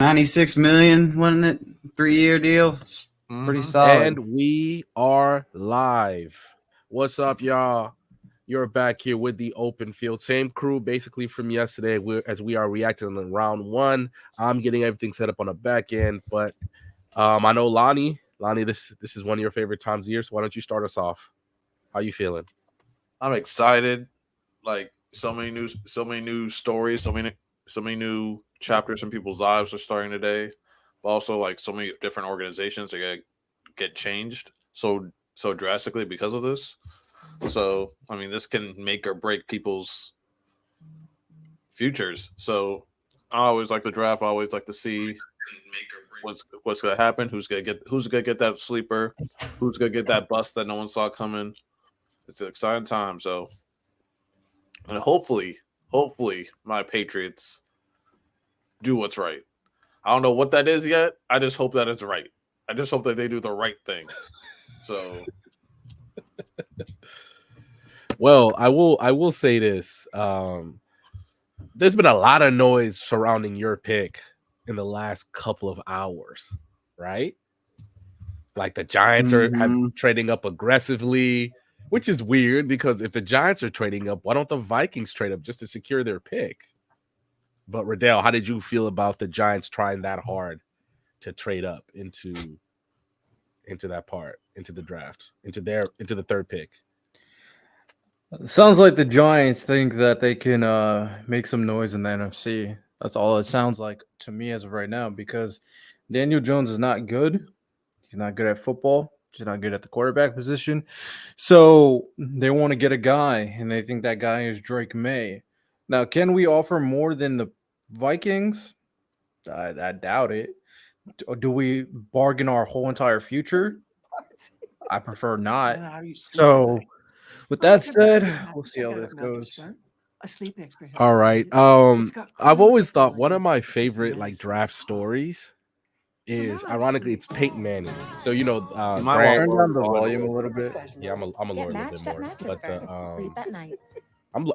$96 million, wasn't it? 3-year deal. It's pretty solid. And we are live. What's up, y'all? You're back here with the open field. Same crew basically from yesterday. As we are reacting on round one. I'm getting everything set up on the back end. But I know Lonnie, this is one of your favorite times of year. So why don't you start us off? How you feeling? I'm excited. Like so many new stories, so many new chapters in people's lives are starting today. But also like so many different organizations are gonna get changed so drastically because of this. So I mean, this can make or break people's futures. So I always like the draft. I always like to see what's gonna happen. Who's gonna get that sleeper? Who's gonna get that bust that no one saw coming? It's an exciting time. So, and hopefully my Patriots do what's right. I don't know what that is yet. I just hope that it's right. I just hope that they do the right thing. So, well, I will say this. There's been a lot of noise surrounding your pick in the last couple of hours, right? Like the Giants are trading up aggressively, which is weird because if the Giants are trading up, why don't the Vikings trade up just to secure their pick? But Riddell, how did you feel about the Giants trying that hard to trade up into that part, into the draft, into the third pick? Sounds like the Giants think that they can make some noise in the NFC. That's all it sounds like to me as of right now, because Daniel Jones is not good. He's not good at football. He's not good at the quarterback position. So they want to get a guy, and they think that guy is Drake Maye. Now, can we offer more than the Vikings? I doubt it. Do we bargain our whole entire future? I prefer not. So with that said, we'll see how this goes. A sleep expert. All right. I've always thought one of my favorite like draft stories is ironically it's Peyton Manning. So you know, turn down the volume a little bit. Yeah, I'm a lower a little bit more, but Sleep at night.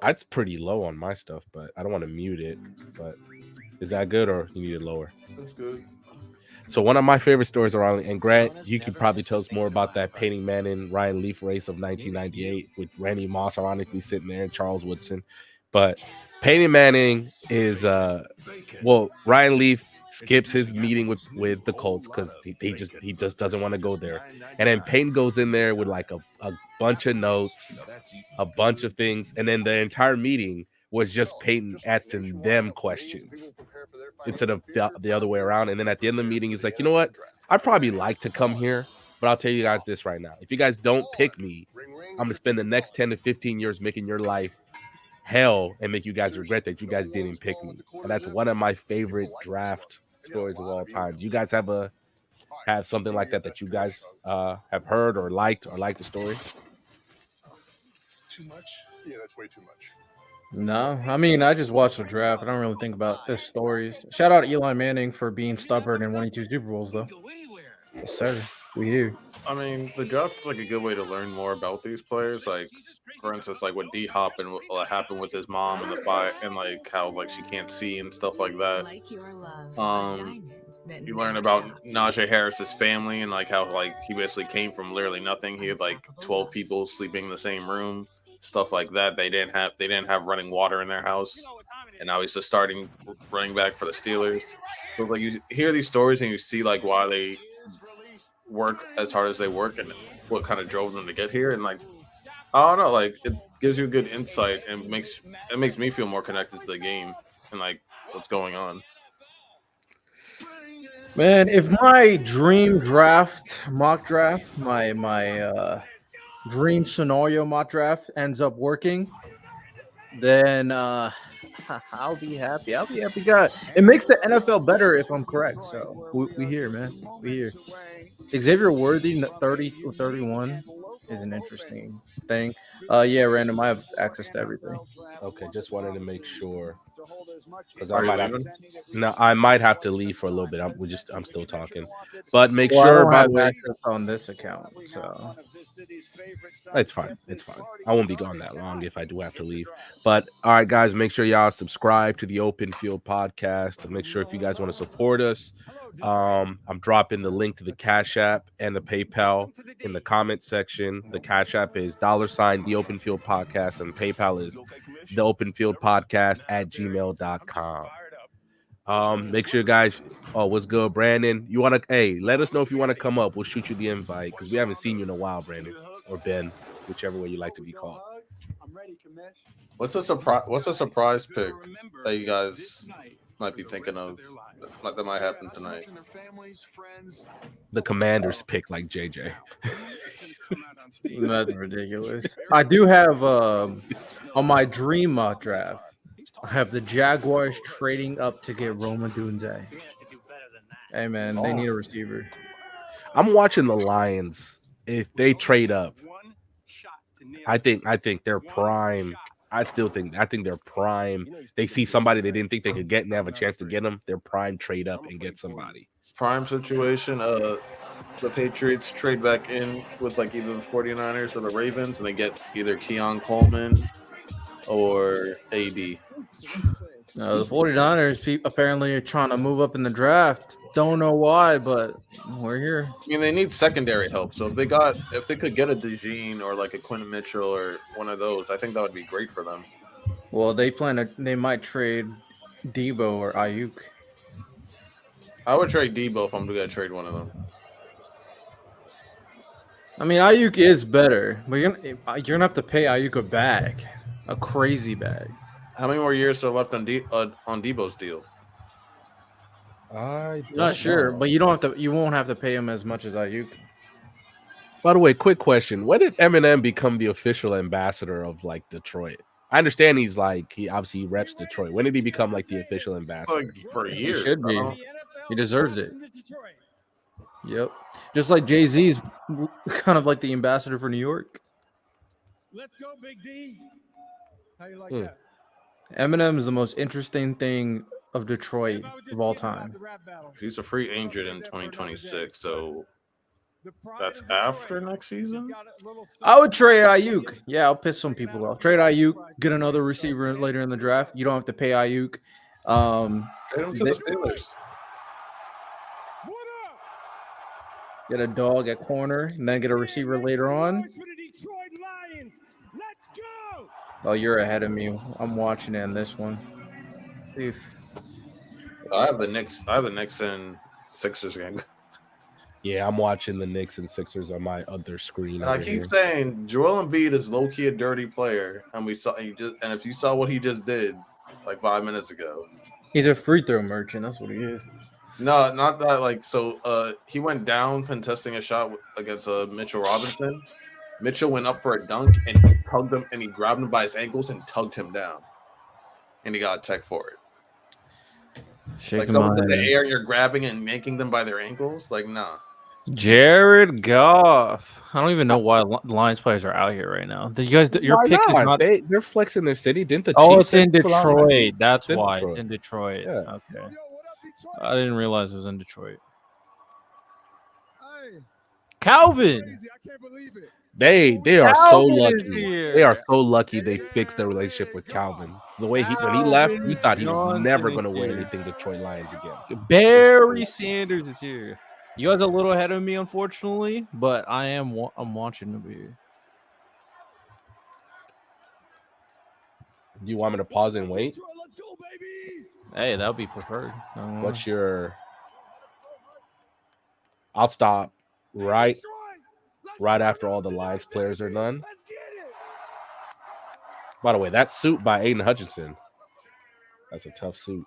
it's pretty low on my stuff, but I don't want to mute it. But is that good or you need it lower? that's good. So one of my favorite stories around, and Grant, you could probably tell us more about that Peyton Manning, Ryan Leaf race of 1998 with Randy Moss ironically sitting there and Charles Woodson. But Peyton Manning is, Ryan Leaf skips his meeting with the Colts because he just doesn't want to go there. And then Peyton goes in there with like a bunch of notes, a bunch of things. And then the entire meeting was just Peyton asking them questions instead of the other way around. And then at the end of the meeting, he's like, you know what? I'd probably like to come here, but I'll tell you guys this right now. If you guys don't pick me, I'm going to spend the next 10 to 15 years making your life hell and make you guys regret that you guys didn't pick me. And that's one of my favorite draft stories of all time. Do you guys have something like that you guys have heard or liked the story? Too much? Yeah, that's way too much. No, I mean, I just watched the draft. I don't really think about the stories. Shout out Eli Manning for being stubborn and winning 2 Super Bowls, though. Yes, sir. We here. I mean, the draft is like a good way to learn more about these players. Like, for instance, like what D Hop and what happened with his mom and the fight, and like how like she can't see and stuff like that. You learn about Najee Harris's family and like how like he basically came from literally nothing. He had like 12 people sleeping in the same room, stuff like that. They didn't have running water in their house, and now he's just starting running back for the Steelers. So like you hear these stories and you see like why they work as hard as they work and what kind of drove them to get here, and like I don't know, like it gives you a good insight and makes me feel more connected to the game and like what's going on. Man, if my dream mock draft, my dream scenario mock draft ends up working, then I'll be happy. God, it makes the NFL better if I'm correct. So we here, man. We here. Xavier Worthy 30 or 31 is an interesting thing. Yeah, random. I have access to everything. Okay, just wanted to make sure because I might have to leave for a little bit. I'm still talking, but make sure I don't by have the way access on this account. So It's fine. It's fine. I won't be gone that long if I do have to leave. But all right, guys, make sure y'all subscribe to the Open Field podcast. Make sure if you guys want to support us, I'm dropping the link to the Cash App and the PayPal in the comment section. The Cash App is $ the Open Field podcast, and PayPal is the Open Field podcast at gmail.com. Make sure, guys. Oh, what's good, Brandon? You want to? Hey, let us know if you want to come up. We'll shoot you the invite because we haven't seen you in a while, Brandon or Ben, whichever way you like to be called. What's a surprise pick that you guys might be thinking of that might happen tonight? The Commanders pick like JJ. That's ridiculous. I do have on my dream mock draft. I have the Jaguars trading up to get Roma Dunze. Hey man, they need a receiver. I'm watching the Lions. If they trade up, I think they're prime. I think they're prime. They see somebody they didn't think they could get and they have a chance to get them. They're prime trade up and get somebody. Prime situation. The Patriots trade back in with like either the 49ers or the Ravens, and they get either Keon Coleman or AD. The 49ers apparently are trying to move up in the draft. Don't know why, but we're here. I mean, they need secondary help. So if they could get a DeJean or like a Quinn Mitchell or one of those, I think that would be great for them. Well, they might trade Debo or Ayuk. I would trade Debo if I'm going to trade one of them. I mean, Ayuk is better, but you're gonna have to pay Ayuk a crazy bag. How many more years are left on Debo's deal? I'm not sure, but you won't have to pay him as much as Ayuk. By the way, quick question: when did Eminem become the official ambassador of like Detroit? I understand he obviously reps Detroit. When did he become like the official ambassador? Like for a year. He should be. He deserves it. Yep. Just like Jay-Z's kind of like the ambassador for New York. Let's go, Big D. How you like that? Eminem is the most interesting thing of Detroit of all time. He's a free agent in 2026, so that's after next season? I would trade Ayuk. Yeah, I'll piss some people off. Trade Ayuk, get another receiver later in the draft. You don't have to pay Ayuk. Trade him to the Steelers. Get a dog at corner, and then get a receiver later on. Oh, you're ahead of me. I'm watching it on this one. See if I have the Knicks and Sixers game. Yeah, I'm watching the Knicks and Sixers on my other screen. And I keep saying Joel Embiid is low key a dirty player, and if you saw what he just did like 5 minutes ago, he's a free throw merchant. That's what he is. No, not that. Like, so he went down contesting a shot against Mitchell Robinson. Mitchell went up for a dunk and he tugged him and he grabbed him by his ankles and tugged him down, and he got a tech for it. Like someone's in the air and you're grabbing and yanking them by their ankles. Like, nah. Jared Goff. I don't even know why Lions players are out here right now. You guys, your why pick not? is not. They're flexing their city. Didn't the Oh, Chiefs it's in pull out? Detroit. That's why Detroit. it's in Detroit. Yeah. Okay. I didn't realize it was in Detroit. Calvin. I can't believe it. They are so Calvin is lucky. here. They are so lucky they fixed their relationship with Calvin. The way when he left, we thought he was Johnson never is going to wear here. anything Detroit Lions again. Barry Sanders is here. You guys are a little ahead of me, unfortunately, but I'm watching over here. Do you want me to pause and wait? Hey, that would be preferred. What's your? I'll stop right after all the Lions players are done. By the way, that suit by Aiden Hutchinson. That's a tough suit.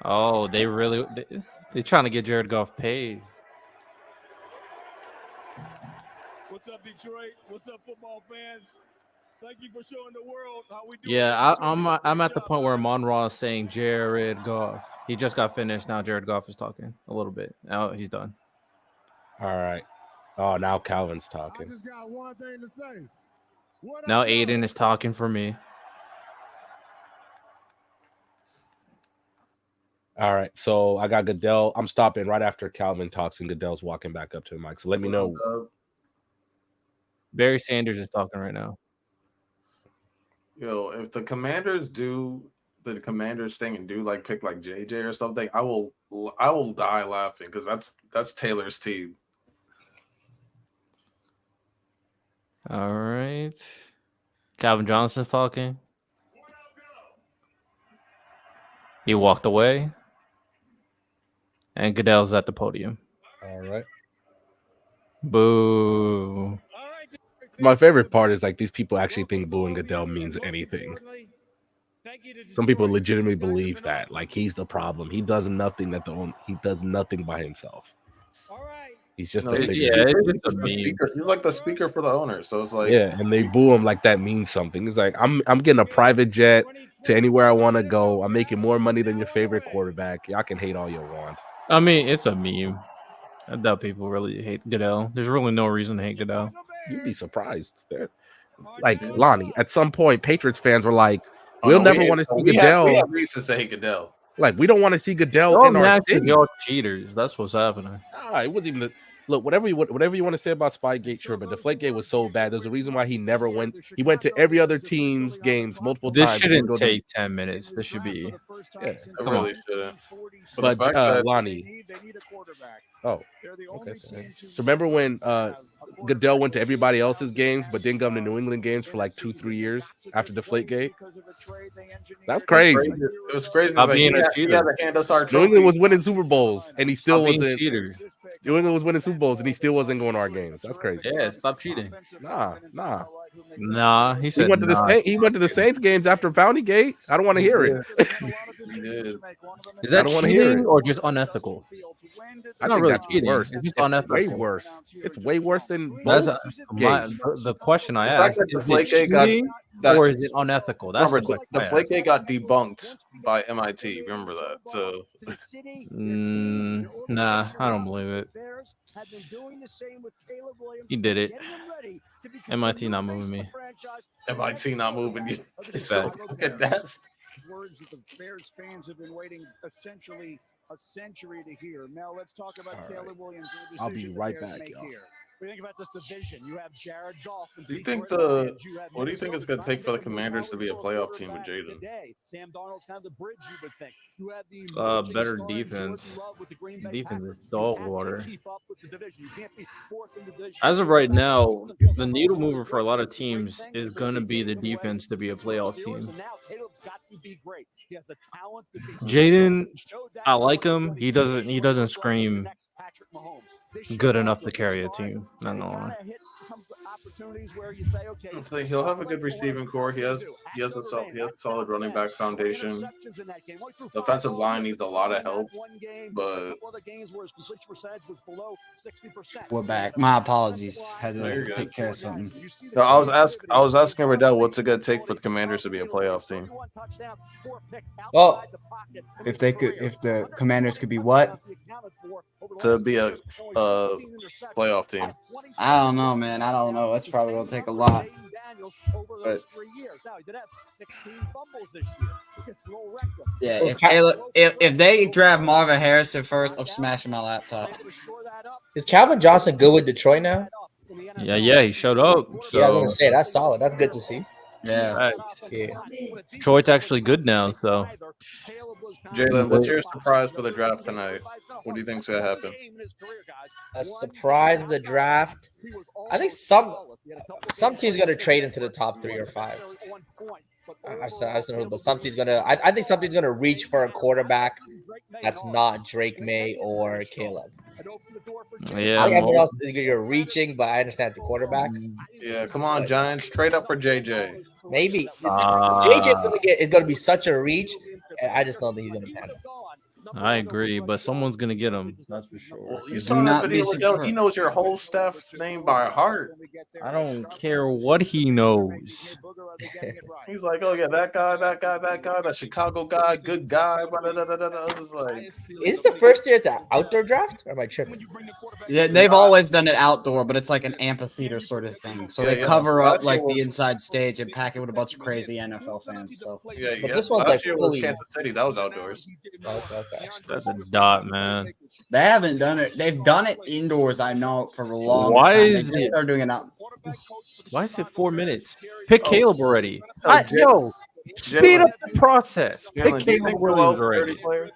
Oh, they're trying to get Jared Goff paid. What's up, Detroit? What's up, football fans? Thank you for showing the world how we do. Yeah, I'm at the point where Monroe is saying Jared Goff. He just got finished. Now Jared Goff is talking a little bit. Now he's done. All right. Oh, now Calvin's I talking. just got one thing to say. What Now up, though? Aiden is talking for me. All right. So I got Goodell. I'm stopping right after Calvin talks and Goodell's walking back up to the mic. So let me know. Barry Sanders is talking right now. Yo, if the Commanders do the Commanders thing and do like pick like JJ or something, I will die laughing because that's Taylor's team. All right. Calvin Johnson's talking. He walked away. And Goodell's at the podium. All right. Boo. My favorite part is like these people actually think booing Goodell means anything. Some people legitimately believe that, like he's the problem. He does nothing he does nothing by himself. He's just No, a he's figure. just the speaker. He's like the speaker for the owner. So it's like Yeah, and they boo him like that means something. It's like I'm getting a private jet to anywhere I want to go. I'm making more money than your favorite quarterback. Y'all can hate all you want. I mean, it's a meme. I doubt people really hate Goodell. There's really no reason to hate Goodell. You'd be surprised. Like Lonnie, at some point, Patriots fans were like, "We'll never want to see Goodell." We have reasons to hate Goodell. Like we don't want to see Goodell in our city. Y'all cheaters. That's what's happening. It wasn't even look. Whatever you want to say about Spygate, sure, but Deflategate was so bad. There's a reason why he never went. He went to every other team's games multiple This times. shouldn't take 10 minutes. This should be. Yeah, It really shouldn't. But the fact that Lonnie. Oh, okay. So remember when Goodell went to everybody else's games, but didn't come to New England games for like 2-3 years after Deflategate? That's crazy. It was crazy. Stop Like, being a he cheater. had to hand us our New trophy. England was winning Super Bowls, and he still Stop being wasn't. cheater. New England was winning Super Bowls, and he still wasn't going to our games. That's crazy. Yeah, stop cheating. Nah. He said He went to the Saints games after Gate. I don't want to hear it. He did. Is I that don't wanna hear cheating it. or just unethical? I not think really that's cheating. worse. It's just Way unethical. worse. It's way worse than That's both games. the question I The fact asked. that Is it Deflategate got cheating that- or is it unethical? That's Remember, the the question I asked. Deflategate got debunked by MIT. Remember that. So Nah, I don't believe it. He did it. MIT not moving me. MIT not moving you. It's so fucking nasty. Words that the Bears fans have been waiting essentially a century to hear. Now let's talk about All Caleb right. Williams. And the I'll be decision the right Bears back, make y'all. here. What do you think about this division? You have Jared Goff. And Do you think Detroit Lions. what do you think it's going to take for the Commanders to be a playoff team with Jayden? Today, Sam Darnold's kind of the bridge, you would think. You have the Better emerging star in defense. Jordan Love with the Green Bay Defense is Packers. dog You have to water. keep up with the division. You can't be fourth in the division. As of right now, the needle mover for a lot of teams is going to be the defense to be a playoff team. Jayden, I like him. He doesn't scream good enough to carry a team. Not gonna lie. It's like he'll have a good receiving core. He has a solid running back foundation. The offensive line needs a lot of help, but We're back. My apologies. Had No, you're to good. take care of something. No, I was asking Riddell what's it going to take for the Commanders to be a playoff team. Well, if the Commanders could be what? To be a playoff team. I don't know, man. I don't know. That's probably gonna take a lot. But Yeah, if they draft Marvin Harrison first, I'm smashing my laptop. Is Calvin Johnson good with Detroit now? Yeah, he showed up. So Yeah, I was gonna say that's solid. That's good to see. Yeah. right. Yeah. Detroit's actually good now. So Jaylen, what's your surprise for the draft tonight? What do you think's going to happen? A surprise of the draft. I think some team's gonna trade into the top 3 or 5. I don't know, but something's gonna. I think something's gonna reach for a quarterback that's not Drake May or Caleb. yeah, I think everyone else you're reaching, but I understand the quarterback. Yeah, come on, Giants. Trade up for JJ. Maybe JJ is gonna be such a reach, and I just don't think he's gonna pan out. I agree, but someone's gonna get him. That's for sure. Well, you Do saw that not video. be With Goodell. He surprised. knows your whole staff's name by heart. I don't care what he knows. He's like, oh yeah, that guy, that Chicago guy, good guy. Blah, blah, blah, blah, blah. It's just like, Is this the first year it's an outdoor draft, or am I tripping? Yeah, they've always done it outdoor, but it's like an amphitheater sort of thing. So they Yeah. cover up Last year like the was- inside stage and pack it with a bunch of crazy NFL fans. So yeah, But yeah. this one's Last like year was fully- Kansas City. That was outdoors. Okay. That's a dot, man. They haven't done it. They've done it indoors, I know, for the longest Why time. is They just it- started doing it out. Why is it 4 minutes? Pick Caleb already. Oh, Yo, speed up the process. Pick Jalen, do you Caleb think Williams Joel's a dirty already. player?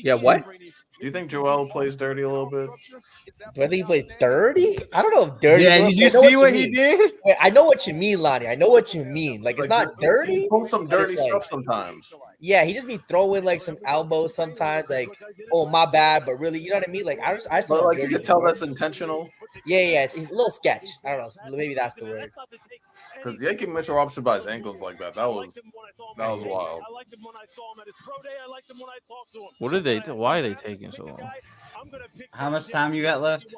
Yeah, what? Do you think Joel plays dirty a little bit? Do I think he plays dirty? I don't know if dirty. Yeah, is- did you I know see what he mean. did? Wait, I know what you mean, Lonnie. I know what you mean. Like, it's not dirty. He pulls some but it's dirty like- stuff sometimes. Yeah, he just be throwing like some elbows sometimes, like, oh my bad, but really, you know what I mean? Like, I just But know like you dirty can tell before. that's intentional. Yeah, he's a little sketch. I don't know, maybe that's the word. Because yanking Mitchell Robinson by his ankles like that was wild. What are they? Why are they taking so long? How much time you got left?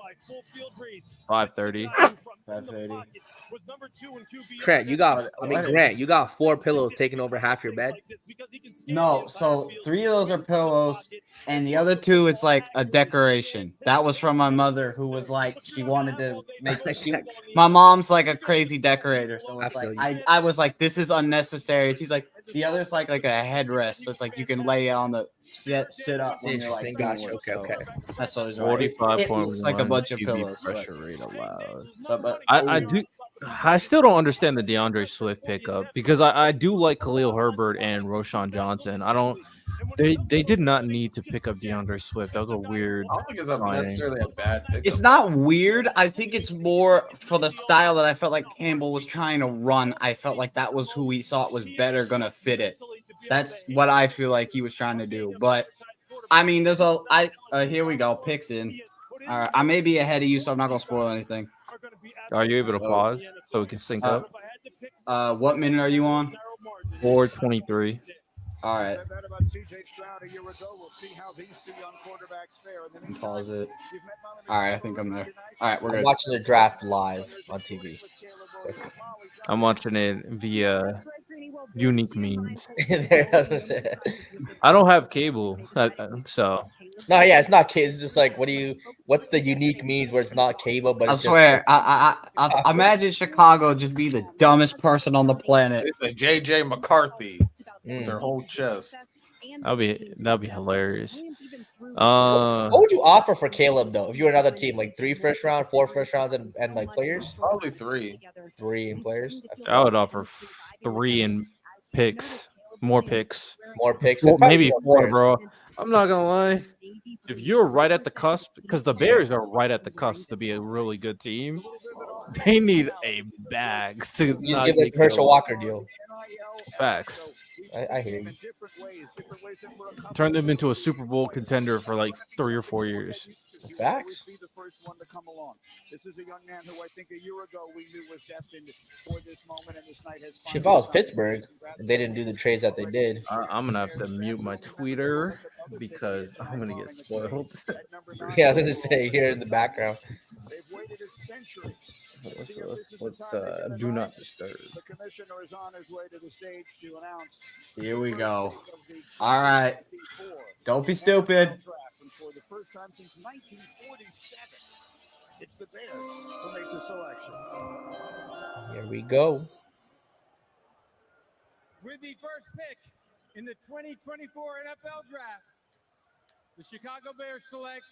5:30. 5:30. Grant, you got 4 pillows taking over half your bed. No, so 3 of those are pillows, and the other 2 it's like a decoration. That was from my mother, who was like she wanted to make. My mom's like a crazy decorator, so it's I like feel you. I was like, this is unnecessary. And she's like, the other's like a headrest, so it's like you can lay on the sit up. When you're, Interesting. like, Gotcha. doing Okay. work, Okay. so that's always right. 45.1. It looks like a bunch of QB pillows. but- Pressure rate allowed. so, but- I do. I still don't understand the DeAndre Swift pickup because I do like Khalil Herbert and Roshan Johnson. I don't. They did not need to pick up DeAndre Swift. That was a weird. I don't think it's signing. necessarily a bad pick. It's not weird. I think it's more for the style that I felt like Campbell was trying to run. I felt like that was who he thought was better gonna fit it. That's what I feel like he was trying to do. But I mean, there's here we go. Picks in. All right, I may be ahead of you, so I'm not gonna spoil anything. Are you able to So- pause so we can sync Uh, up? What minute are you on? 4:23. All right, Said that about CJ Stroud a year ago. We'll see how these 2 young quarterbacks fare. In the and meantime, pause it. you've met Malik All right, I think I'm there. All right, we're I'm good. watching the draft live on TV. I'm watching it via unique means. I don't have cable, so No, yeah, it's not kids. It's just like, what's the unique means where it's not cable, but I it's swear, just I imagine Chicago just be the dumbest person on the planet. It's a JJ McCarthy with Mm. their whole chest. that'd be hilarious. What would you offer for Caleb though? If you were another team, like 3 first round, 4 first rounds, and like players, Probably 3. 3 in players, I would offer 3 in picks, more picks. more picks, Well, and probably maybe more 4, players. bro. I'm not gonna lie. If you're right at the cusp, because the Bears are right at the cusp to be a really good team, they need a bag to You not give the get Herschel killed. Walker deal. Facts. I hear you. Turn them into a Super Bowl contender for like 3 or 4 years. Facts. Be the first one to come along. This is a young man who I think a year ago we knew was destined for this moment, and this night has. If I was Pittsburgh, they didn't do the trades that they did. I'm gonna have to mute my tweeter because I'm gonna get spoiled. Yeah, I was gonna say here in the background. They've waited a century. Let's do not disturb. The commissioner is on his way to the stage to announce. Here we go. All right, don't be stupid. And for the first time since 1947, it's the Bears who make the selection. Here we go. With the first pick in the 2024 NFL Draft, the Chicago Bears select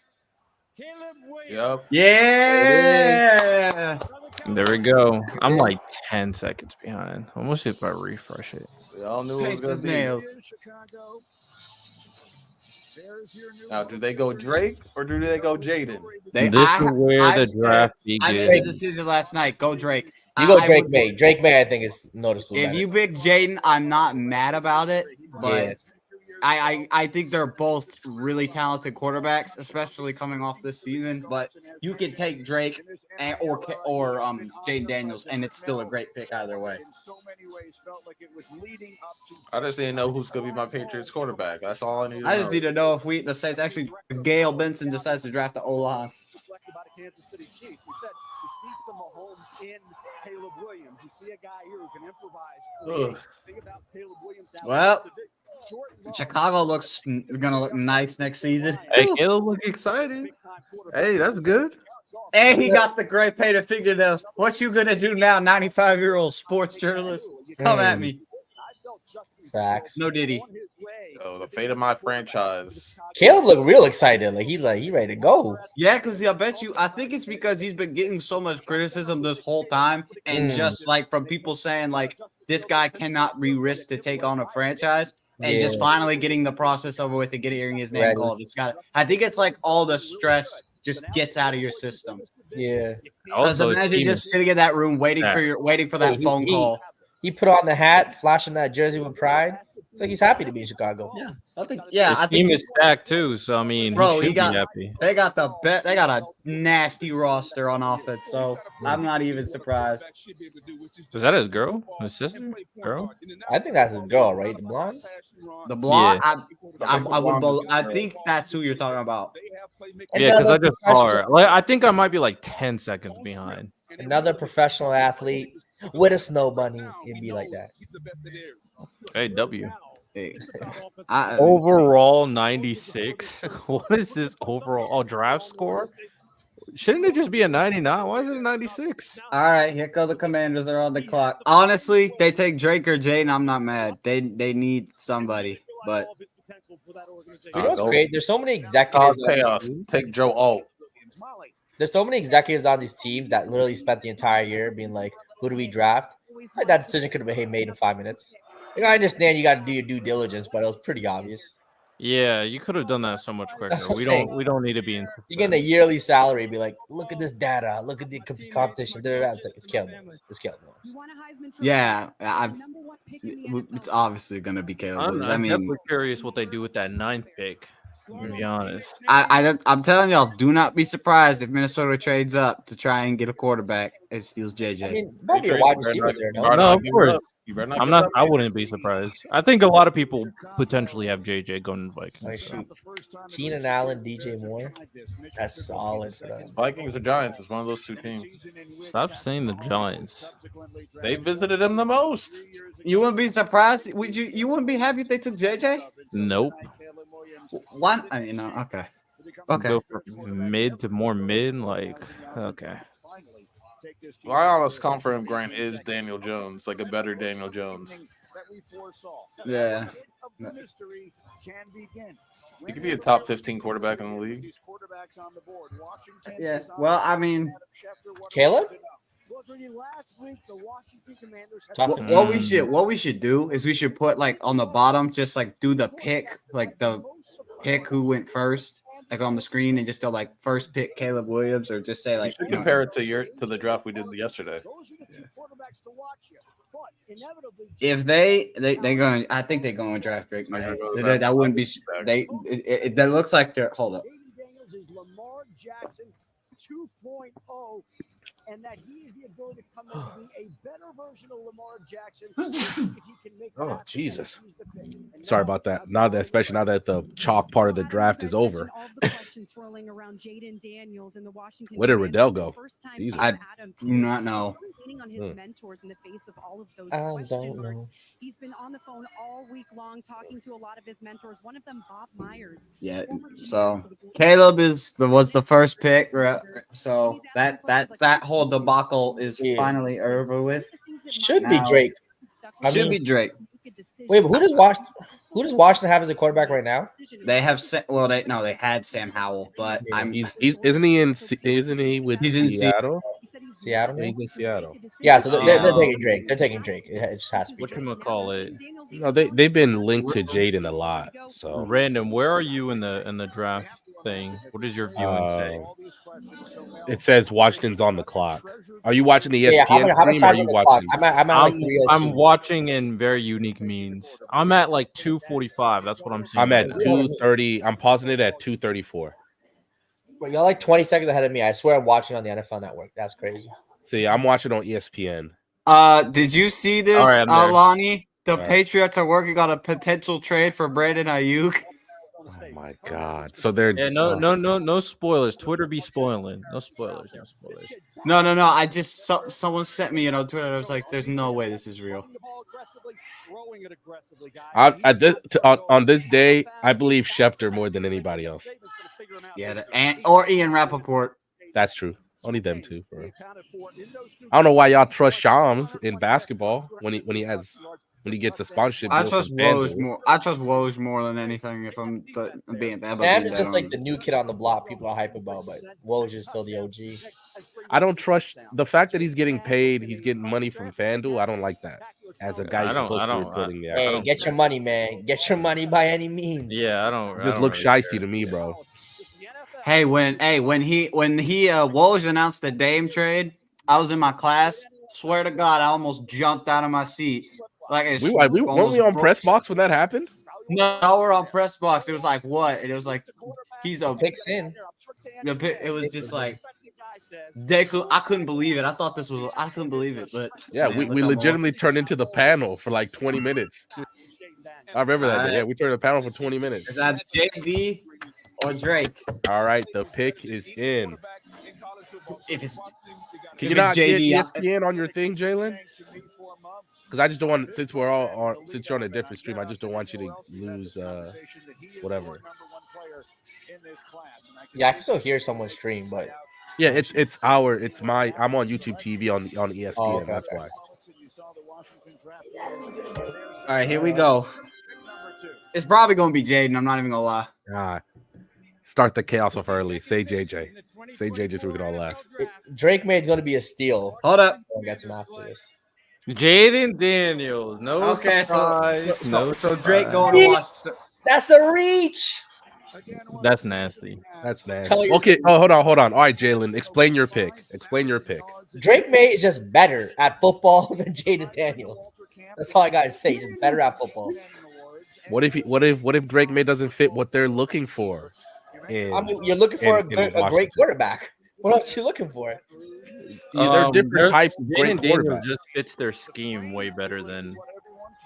Caleb Williams. Yep. Yeah. There we go. I'm like 10 seconds behind. Almost if I refresh it. We all knew it was Paints going his to be. nails. Chicago. There's your new Now, do they go Drake or do they go Jayden? They, This is where I've the said- draft I made the begins. decision last night. Go Drake. You go I Drake would- May. Drake May, I think, is noticeable. If better. you pick Jayden, I'm not mad about it, but Yeah. I think they're both really talented quarterbacks, especially coming off this season. But you could take Drake or Jayden Daniels, and it's still a great pick either way. In so many ways, felt like it was leading up to. I just didn't know who's going to be my Patriots quarterback. That's all I need to I know. just need to know if the Saints actually Gail Benson decides to draft the O-line. Selected by the Kansas City Chiefs. We said you see some Mahomes in Caleb Williams. You see a guy here who can improvise. Ugh. Think about Caleb Williams. Well, Chicago looks gonna look nice next season. Hey, Caleb look excited. Hey, that's good. And he got the gray painted fingernails. What you gonna do now, 95-year-old sports journalist? Come at me. Facts. No Diddy. Oh, the fate of my franchise. Caleb looked real excited. Like he ready to go. Yeah, because I think it's because he's been getting so much criticism this whole time, and just like from people saying like this guy cannot risk to take on a franchise, and just finally getting the process over with and getting his name called. I think it's like all the stress just gets out of your system. Yeah. Because imagine just sitting in that room waiting for that phone call. He put on the hat, flashing that jersey with pride. It's like he's happy to be in Chicago. Yeah, I think team is stacked too. So I mean, bro, he should be happy. They got a nasty roster on offense. So I'm not even surprised. Is that his girl? His sister? Girl? I think that's his girl, right? The blonde. The blonde. Yeah. I think that's who you're talking about. Yeah, because I just saw her. Like, I think I might be like 10 seconds behind. Another professional athlete with a snow bunny. It'd be like that. Hey, W. Hey. Overall 96. What is this overall draft score? Shouldn't it just be a 99? Why is it a 96? All right, here go the Commanders. They're on the clock. Honestly, they take Drake or Jayden. I'm not mad. They need somebody, but you know what's great? There's so many executives. Chaos. Take Joe Alt. There's so many executives on these teams that literally spent the entire year being like, "Who do we draft?" Like, that decision could have been made in 5 minutes. Like, I understand you got to do your due diligence, but it was pretty obvious. Yeah, you could have done that so much quicker. That's what We I'm saying. don't. We don't need to be in. You get a yearly salary, be like, "Look at this data. Look at the competition." It's like, it's Caleb Williams. It's Caleb Williams. yeah, it's obviously gonna be Caleb. I'm I mean, definitely curious what they do with that 9th pick. To be honest, I'm telling y'all, do not be surprised if Minnesota trades up to try and get a quarterback and steals JJ. I mean, might be a wide receiver there. No? no, of course. I'm not. I wouldn't be surprised. I think a lot of people potentially have JJ going to the Vikings. Like, shoot. Keenan Allen, DJ Moore. That's solid for them. Vikings or Giants is one of those two teams. Stop saying the Giants. They visited him the most. You wouldn't be surprised? Would you? You wouldn't be happy if they took JJ? Nope. One, okay. Okay. Go for mid to more mid, like okay. My honest confident Grant is Daniel Jones, like a better Daniel Jones. Yeah. He could be a top 15 quarterback in the league. Yeah. Well, I mean, Caleb? What we should do is we should put like on the bottom, just like do the pick, like the pick who went first, like on the screen, and just go like first pick Caleb Williams, or just say like compare it to the draft we did yesterday. If they going, I think they're going to draft Drake. That wouldn't be that looks like they're hold up. Lamar Jackson 2.0. And that he is the ability to come in and be a better version of Lamar Jackson. If he can make Oh, Jesus. Sorry about that. Especially now that the chalk part of the draft is over. Where did Riddell go? I do not know. I don't know. He's been on the phone all week long talking to a lot of his mentors. One of them, Bob Myers. Yeah. So Caleb was the first pick. So that whole debacle is finally over with. Should be Drake. Be Drake. Wait, but who does Washington have as a quarterback right now? They have they had Sam Howell, but isn't he with Seattle? Seattle? He's in Seattle. Yeah, so they're taking Drake. They're taking Drake. It just has to be. Whatchamacallit? No, they've been linked to Jayden a lot. So Random, where are you in the draft thing? What does your viewing say? It says Washington's on the clock. Are you watching the ESPN how much stream? time Or are on you the watching? clock? I'm at like 3:02. I'm watching in very unique means. I'm at like 2:45. That's what I'm seeing. I'm at 2:30. I'm pausing it at 2:34. But you're like 20 seconds ahead of me. I swear I'm watching on the NFL Network. That's crazy. See, I'm watching on ESPN. Did you see this, All right, Lonnie? The right. Patriots are working on a potential trade for Brandon Ayuk. Oh my God! So they're no spoilers. Twitter be spoiling. No spoilers. No. I just someone sent me on Twitter. I was like, "There's no way this is real." On this day, I believe Schefter more than anybody else. Yeah, or Ian Rappaport. That's true. Only them two. Bro. I don't know why y'all trust Shams in basketball when he has when he gets a sponsorship I deal trust from Woj FanDuel. more. I trust Woj more than anything. If I'm being bad, Nav is just like the new kid on the block people are hype about, but Woj is still the OG. I don't trust the fact that he's getting paid. He's getting money from FanDuel. I don't like that. As a guy who's supposed to be reporting the Hey, get your money, man. Get your money by any means. Yeah, I don't. Just look shicey to me, bro. Hey, when Woj announced the Dame trade, I was in my class. Swear to God, I almost jumped out of my seat. Like weren't we on press box when that happened? No, we're on press box. It was like what? And it was like he's a picks in. It was just like I couldn't believe it. I couldn't believe it. But yeah, man, we legitimately turned into the panel for like 20 minutes. I remember that. Yeah, we turned the panel for 20 minutes. Is that JD or Drake? All right, the pick is in. Can you if not JD, get ESPN on your thing, Jaylen? Because I just don't want, since you're on a different stream, I just don't want you to lose whatever. Yeah, I can still hear someone stream, but yeah, I'm on YouTube TV on ESPN. Oh, okay, that's why. All right, here we go. It's probably gonna be Jayden. I'm not even gonna lie. Start the chaos off early. Say JJ. Say JJ so we can all laugh. Drake May is gonna be a steal. Hold up. I'll get some after this. Jayden Daniels. No. Okay, so Drake going to to watch. That's a reach. That's nasty. That's nasty. Okay. Oh, hold on. All right, Jaylen, explain your pick. Drake May is just better at football than Jayden Daniels. That's all I gotta say. He's just better at football. What if Drake May doesn't fit what they're looking for? I mean, you're looking for a great quarterback. What else are you looking for? Yeah, they're different types of great quarterbacks. Just fits their scheme way better than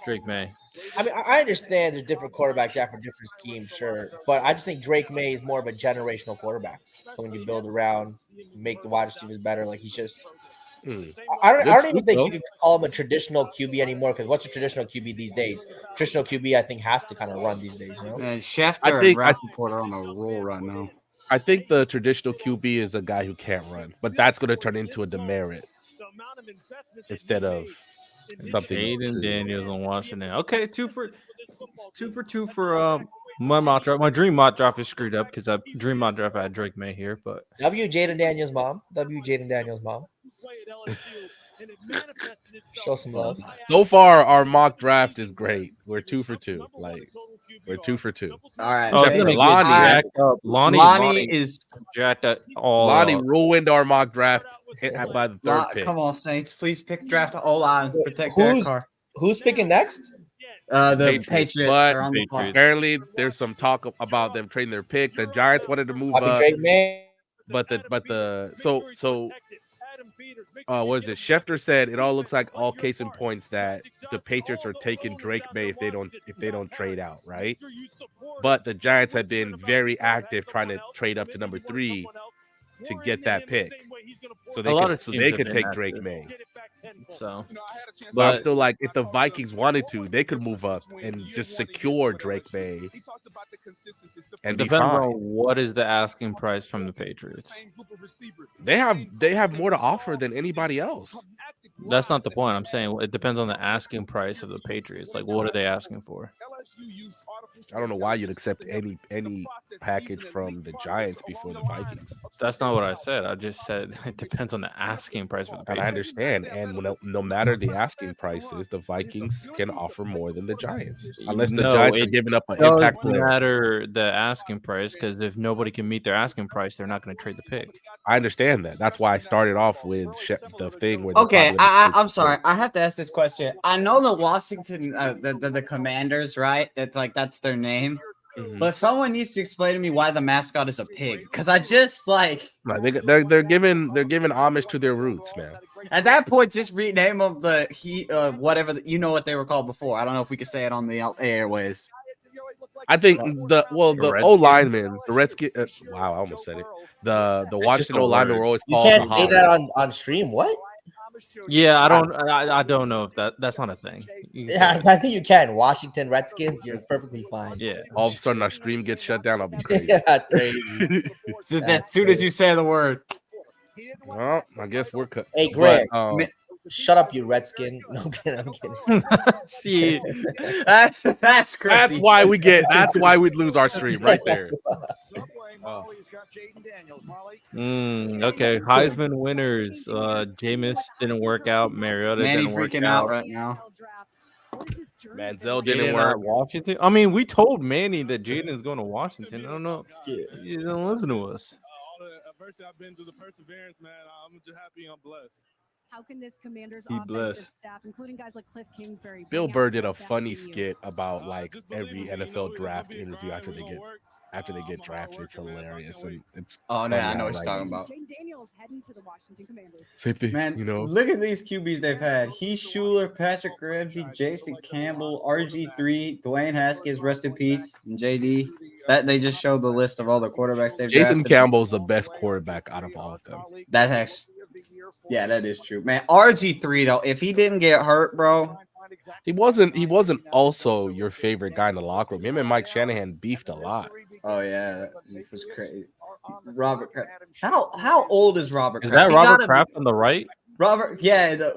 Drake May. I mean, I understand there's different quarterbacks for different schemes, sure, but I just think Drake May is more of a generational quarterback. So when you build around, make the wide receivers better, like he's just. I don't even think you can call him a traditional QB anymore, because what's a traditional QB these days? Traditional QB, I think, has to kind of run these days. You know, and Schefter and Rappaport are on a roll right now. I think the traditional QB is a guy who can't run, but that's going to turn into a demerit instead of something. Jayden Daniels on Washington. Okay, two for my mock draft. My dream mock draft is screwed up because I dream mock draft I had Drake May here, but Jayden Daniels' mom. Show some love. So far, our mock draft is great. We're 2 for 2. Like we're 2 for 2. All right. Lonnie is jacked up. Lonnie ruined our mock draft by the third pick. Come on, Saints. Please pick draft O-line. Protect their car. Who's picking next? The Patriots but are on the clock. Apparently, there's some talk about them trading their pick. The Giants wanted to move up, but what is it? Schefter said it all looks like all case in points that the Patriots are taking Drake May if they don't trade out, right? But the Giants have been very active trying to trade up to number 3 to get that pick, so they could take Drake May. So, but I'm still like, if the Vikings wanted to, they could move up and just secure Drake May. And depends on what is the asking price from the Patriots. They have more to offer than anybody else. That's not the point. I'm saying it depends on the asking price of the Patriots. Like, what are they asking for? I don't know why you'd accept any package from the Giants before the Vikings. That's not what I said. I just said it depends on the asking price for the Patriots. And I understand. And no matter the asking prices, the Vikings can offer more than the Giants. Unless the Giants are giving up an impact player. It doesn't matter the asking price, because if nobody can meet their asking price, they're not going to trade the pick. I understand that. That's why I started off with the thing where. Okay, I'm sorry. I have to ask this question. I know the Washington, the Commanders, right? That's their name. Mm-hmm. But someone needs to explain to me why the mascot is a pig, because I just like they're giving homage to their roots, man. At that point, just rename them whatever you know what they were called before. I don't know if we could say it on the airways. I think the O linemen, the Redskins. Wow, I almost said it. The Washington O linemen were always called. You can't say that on stream. What? Yeah, I don't know if that's not a thing. Yeah, I think you can. Washington Redskins, you're perfectly fine. Yeah. All of a sudden our stream gets shut down. I'll be crazy. Yeah, crazy. As soon as you say the word. Well, I guess we're cut. Hey, Greg. Shut up, you Redskin. No, I'm kidding. I'm kidding. See, That's crazy. That's why we get. That's why we'd lose our stream right there. Oh. He's got Jayden Daniels. Molly. Okay, Heisman winners. Jameis didn't work out. Mariota Manny didn't work freaking out right now. Manziel Jaden didn't at work. Washington. I mean, we told Manny that Jaden's going to Washington. I don't know. He doesn't listen to us. All the adversity I've been through, the perseverance, man. I'm just happy I'm blessed. How can this Commander's He offensive blessed. staff, including guys like Cliff Kingsbury, Bill bring out Burr did the a best funny in you? skit about like Just believe every in me, you know, NFL it's draft gonna be interview grind, after we they gonna get work. after they I'm get hard drafted. It's worker, man, so I hilarious can't and it's Oh, no, funny I know how, what you're like, talking about. Jayden Daniels heading to the Washington Commanders. same thing, Man, you know. look at these QBs they've had. Heath Schuler, Patrick Ramsey, Jason Campbell, RG3, Dwayne Haskins, rest in peace, and JD. That they just showed the list of all the quarterbacks they've Jason drafted. Campbell's the best quarterback out of all of them. That has, yeah, that is true, man. RG3 though, if he didn't get hurt, bro, He wasn't also your favorite guy in the locker room. Him and Mike Shanahan beefed a lot. oh yeah, that was crazy. Robert Kraft. How old is Robert Is Kraft? that He Robert gotta be- Kraft on the right? Robert, yeah.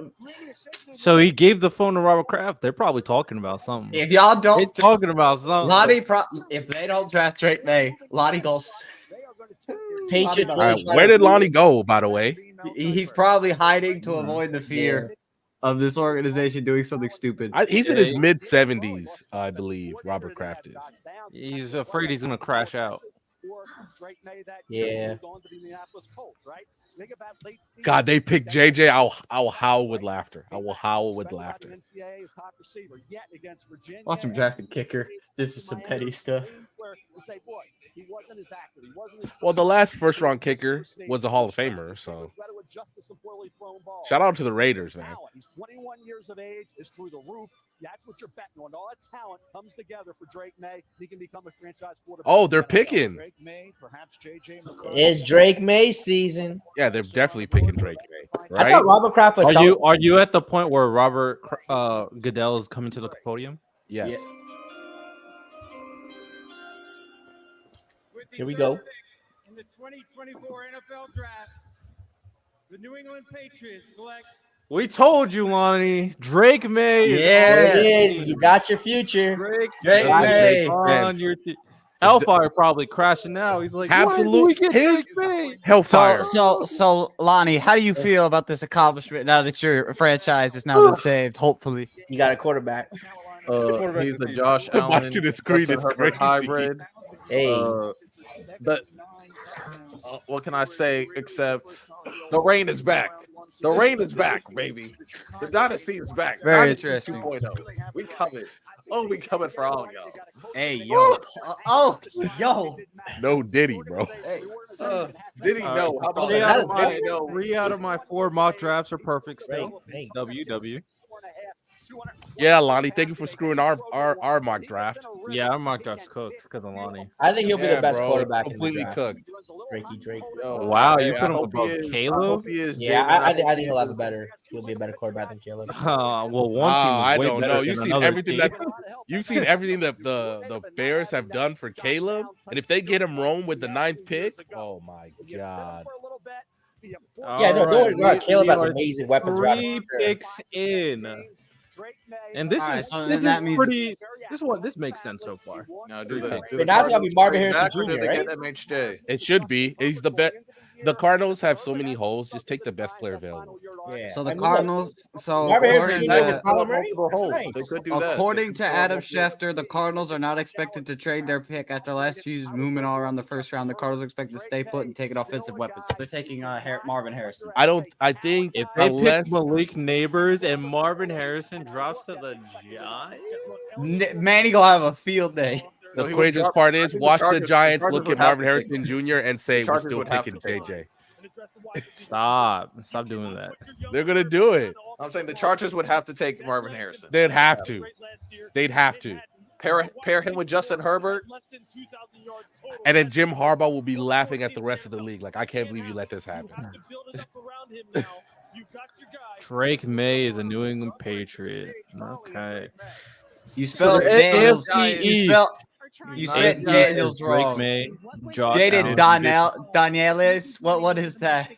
So he gave the phone to Robert Kraft. They're probably talking about something. If y'all They're don't, talking about something. Lottie, if they don't draft Drake May, Lottie goes. Patriots. All right, where did Lonnie go, by the way? He's probably hiding to avoid the fear of this organization doing something stupid. He's in his mid-70s, I believe. Robert Kraft is. He's afraid he's gonna crash out. Yeah. God, they picked JJ. I'll howl with laughter. I will howl with laughter. Watch him draft a kicker. This is some petty stuff. Well, the last first-round kicker was a Hall of Famer, so shout out to the Raiders, man. He's 21 years of age, is through the roof. That's what you're betting on. All that talent comes together for Drake May. He can become a franchise quarterback. Oh, they're picking. Drake May, perhaps JJ McCarthy. It's Drake May season. Yeah, they're definitely picking Drake May, I right? thought Robert Kraft was. Are you at the point where Robert Goodell is coming to the podium? Yes. Yeah. Here we go. In the 2024 NFL Draft, the New England Patriots select We told you, Lonnie. Drake May. Yeah. There it is. You got your future. Drake May. on your team. Hellfire probably crashing now. He's like, Absolute Drake May. Hellfire. So, Lonnie, how do you feel about this accomplishment now that your franchise has now been saved? Hopefully, You got a quarterback. He's the Josh Watching Allen the screen, Justin it's Herbert crazy. hybrid. Hey. What can I say except the rain is back. The rain is back, baby. The dynasty is back. Very Dynasty interesting. 2.0. We coming. Oh, we coming for all y'all. hey yo, yo, No Diddy, bro. Hey, did he know? How about Three that? out of my- Did he know? 3 out of my 4 mock drafts are perfect still. Hey. WW. Yeah, Lonnie, thank you for screwing our mock draft. Yeah, our mock draft's cooked because of Lonnie. I think he'll be Yeah, the best bro, quarterback in the completely draft. cooked. Drakey Drake. Yo, Wow, you hey, put I him hope above he is. Caleb? I hope he is. Yeah, Jayden. I think he'll have a better. He'll be a better quarterback than Caleb. Well, one team is I way don't better know. than You've seen another everything team. that the Bears have done for Caleb, and if they get him Rome with the 9th pick, oh my god. Yeah, no, don't worry about it. Caleb has amazing weapons. around 3 him, for sure. picks in. And this Alright, is so this that is means- pretty. This makes sense so far. No, do the, But now it's gonna be Marvin Harrison Jr., They right? get MHJ. It should be. He's the best. The Cardinals have so many holes. Just take the best player available. Yeah. So the I mean, look, Cardinals. So Marvin Harrison according Jr. to- with Kyler Murray. Multiple That's holes. nice. They could do that. According They to could Adam multiple holes. Schefter, the Cardinals are not expected to trade their pick after last year's movement all around the first round. The Cardinals are expected to stay put and take an offensive weapons. They're taking Marvin Harrison. I think If they unless pick Malik Nabers and Marvin Harrison drops to the Giants, Manny gonna have a field day. the No, he would craziest drop- part I is think watch the Chargers Giants would look at have Marvin to take Harrison Jr. and say we're Chargers still would have picking to take JJ. stop doing that. They're gonna do it. I'm saying the Chargers would have to take Marvin Harrison. They'd have to. They'd have to. Pair him with Justin Herbert. And then Jim Harbaugh will be laughing at the rest of the league. Like, I can't believe you let this happen. Drake May is a New England Patriot. Okay. You spelled the Daniels. AFC You East. spelled Daniels Drake wong. May, Josh Jayden Allen. Daniels. What is that?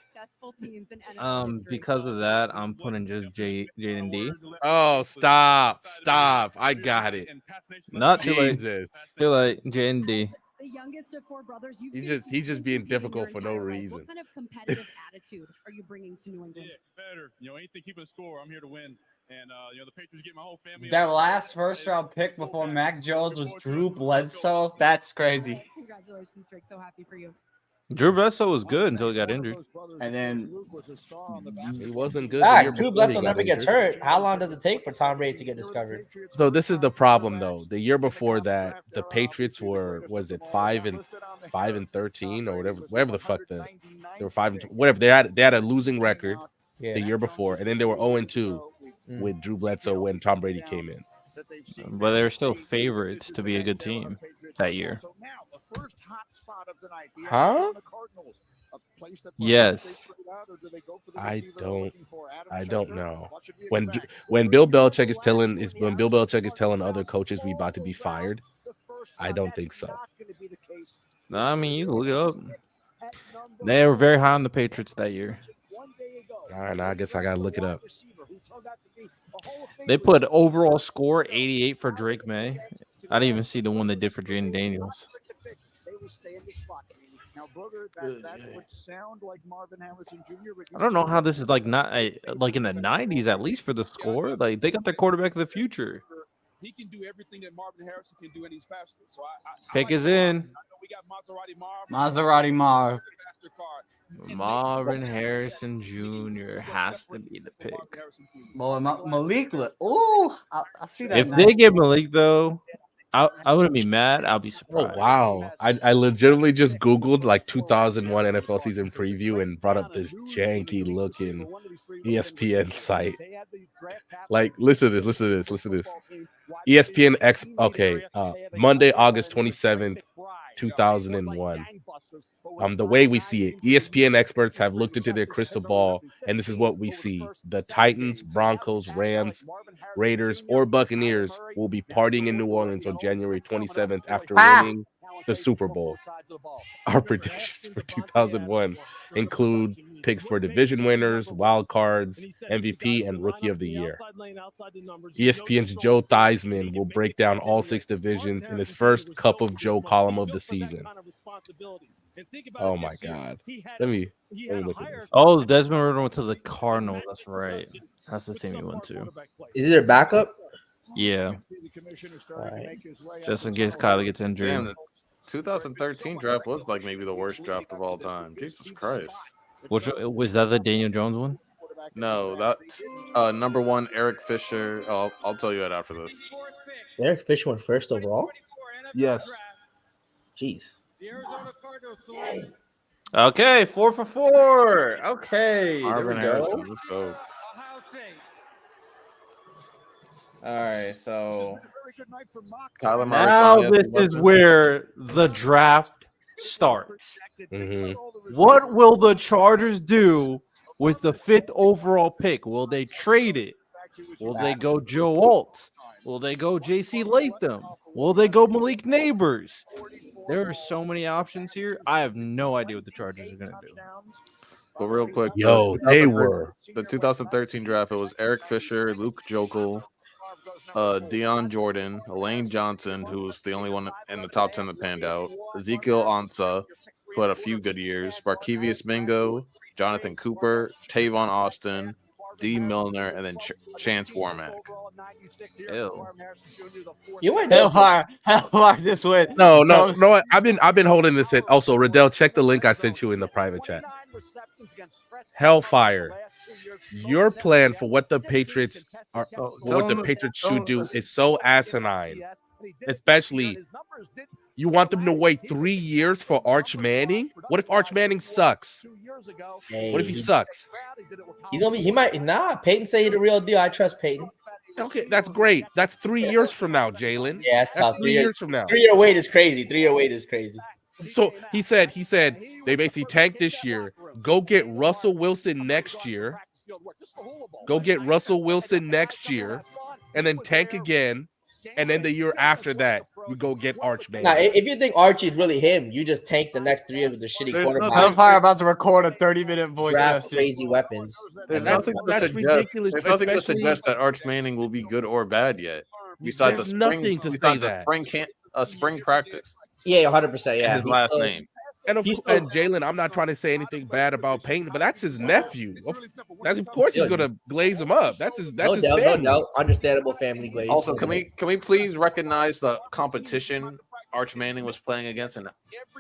teams in NFL history. Because of that, I'm putting just Jayden D. Oh, stop. I got it. Not too late. Jesus. Too late. Jayden D. The youngest of four brothers, you've He's just being competed difficult your for no entire life. reason. What kind of competitive attitude are you bringing to New England? Better. Anything keeping a score. I'm here to win. And the Patriots get my whole family. Their last first-round pick before Mac Jones was Drew Bledsoe. That's crazy. Congratulations, Drake. So happy for you. Drew Bledsoe was good until he got injured. And then He wasn't good. the year Drew before he Bledsoe got never gets injured. hurt. How long does it take for Tom Brady to get discovered? So this is the problem, though. The year before that, the Patriots were 5-13 or whatever the fuck they were 5 whatever they had a losing record the year before, and then they were 0-2 with Drew Bledsoe when Tom Brady came in. But they were still favorites to be a good team that year. Huh? Yes. I don't know. When Bill Belichick is telling other coaches we about to be fired, I don't think so. No, I mean, you can look it up. They were very high on the Patriots that year. All right, now I guess I gotta look it up. They put overall score 88 for Drake Maye. I didn't even see the one they did for Jayden Daniels. I don't know how this is like not like in the 90s at least for the score. Like they got their quarterback of the future. He can do everything that Marvin Harrison can do, and he's faster. So Pick is in. We got Maserati Marv. Marvin Harrison Jr. has to be the pick. Boy, Malik. Ooh, I see that. If they get Malik though, I wouldn't be mad. I'll be Oh surprised. wow! I legitimately just Googled like 2001 NFL season preview and brought up this janky looking ESPN site. Like, listen to this. ESPN X. Okay, Monday, August 27th, 2001. The way we see it, ESPN experts have looked into their crystal ball, and this is what we see: the Titans, Broncos, Rams, Raiders, or Buccaneers will be partying in New Orleans on January 27th after winning the Super Bowl. Our predictions for 2001 include picks for division winners, wild cards, MVP, and Rookie of the Year. ESPN's Joe Theismann will break down all 6 divisions in his first Cup of Joe column of the season. Oh my God! Let me look at this. Oh, Desmond Ridder went to the Cardinals. That's right. That's the team he went to. Is he their backup? Yeah. Right. Just in case Kylie gets injured. Damn, the 2013 draft was like maybe the worst draft of all time. Jesus Christ. Which was that the Daniel Jones one? No, that's number 1, Eric Fisher. I'll tell you that after this. Eric Fisher went first overall? Yes. Jeez. Okay, 4 for 4. Okay, there we Marvin Harrison, go. let's go. All right, so Kyler Murray Now finally has this the is weapon. where the draft starts. Mhm. What will the Chargers do with the 5th overall pick? Will they trade it? Will they go Joe Alt? Will they go JC Latham? Will they go Malik Nabers? There are so many options here. I have no idea what the Chargers are going to do. But real quick, Yo, they were. the 2013 draft. It was Eric Fisher, Luke Jokel, Deion Jordan, Elaine Johnson, who was the only one in the top 10 that panned out, Ezekiel Ansah, who had a few good years, Barkevius Mingo, Jonathan Cooper, Tavon Austin, D. Milner, and then Chance Warmack. Ew. You went hell hard this way. No. I've been holding this in. Also, Riddell, check the link I sent you in the private chat. Hellfire. Your plan for what the Patriots are, what the Patriots should do is so asinine. Especially, you want them to wait 3 years for Arch Manning? What if Arch Manning sucks? What if he sucks? He's gonna be. He might not. Peyton say he's the real deal. I trust Peyton. Okay, that's great. That's 3 years from now, Jalen. Yeah, that's tough. 3 years from now. 3-year wait is crazy. 3-year wait is crazy. So he said they basically tanked this year. Go get Russell Wilson next year. Go get Russell Wilson next year, and then tank again, and then the year after that, we go get Arch Now, Manning. if you think Archie's really him, you just tank the next 3 with the shitty There's quarterback. Hellfire about to record a 30-minute voice Draft message. crazy weapons. There's And nothing to that's suggest. ridiculous, There's nothing to especially- suggest that Arch Manning will be good or bad yet. Besides There's a spring, nothing to say besides a that. spring practice. Yeah, 100%. And Yeah, his last name. And, he's and Jalen, I'm not trying to say anything bad about Payton, but that's his nephew. Of course he's gonna glaze him up. That's his no family. doubt. Understandable family glaze. Also, can we please recognize the competition Arch Manning was playing against in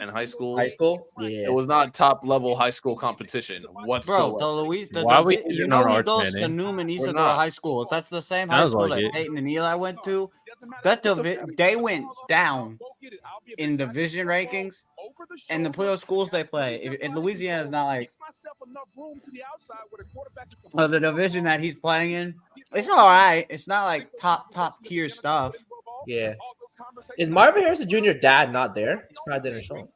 high school? High school? Yeah. It was not top level high school competition whatsoever. Bro, Why we you hating know on he Arch goes to Manning? Newman. He used We're to go to not. high school. If that's the same high Sounds school like that it. Peyton and Eli went to, they went down in division rankings and the playoff schools they play. In Louisiana is not like the division that he's playing in. It's all right. It's not like top tier stuff. Yeah. Is Marvin Harrison Jr. dad not there? It's probably didn't show him.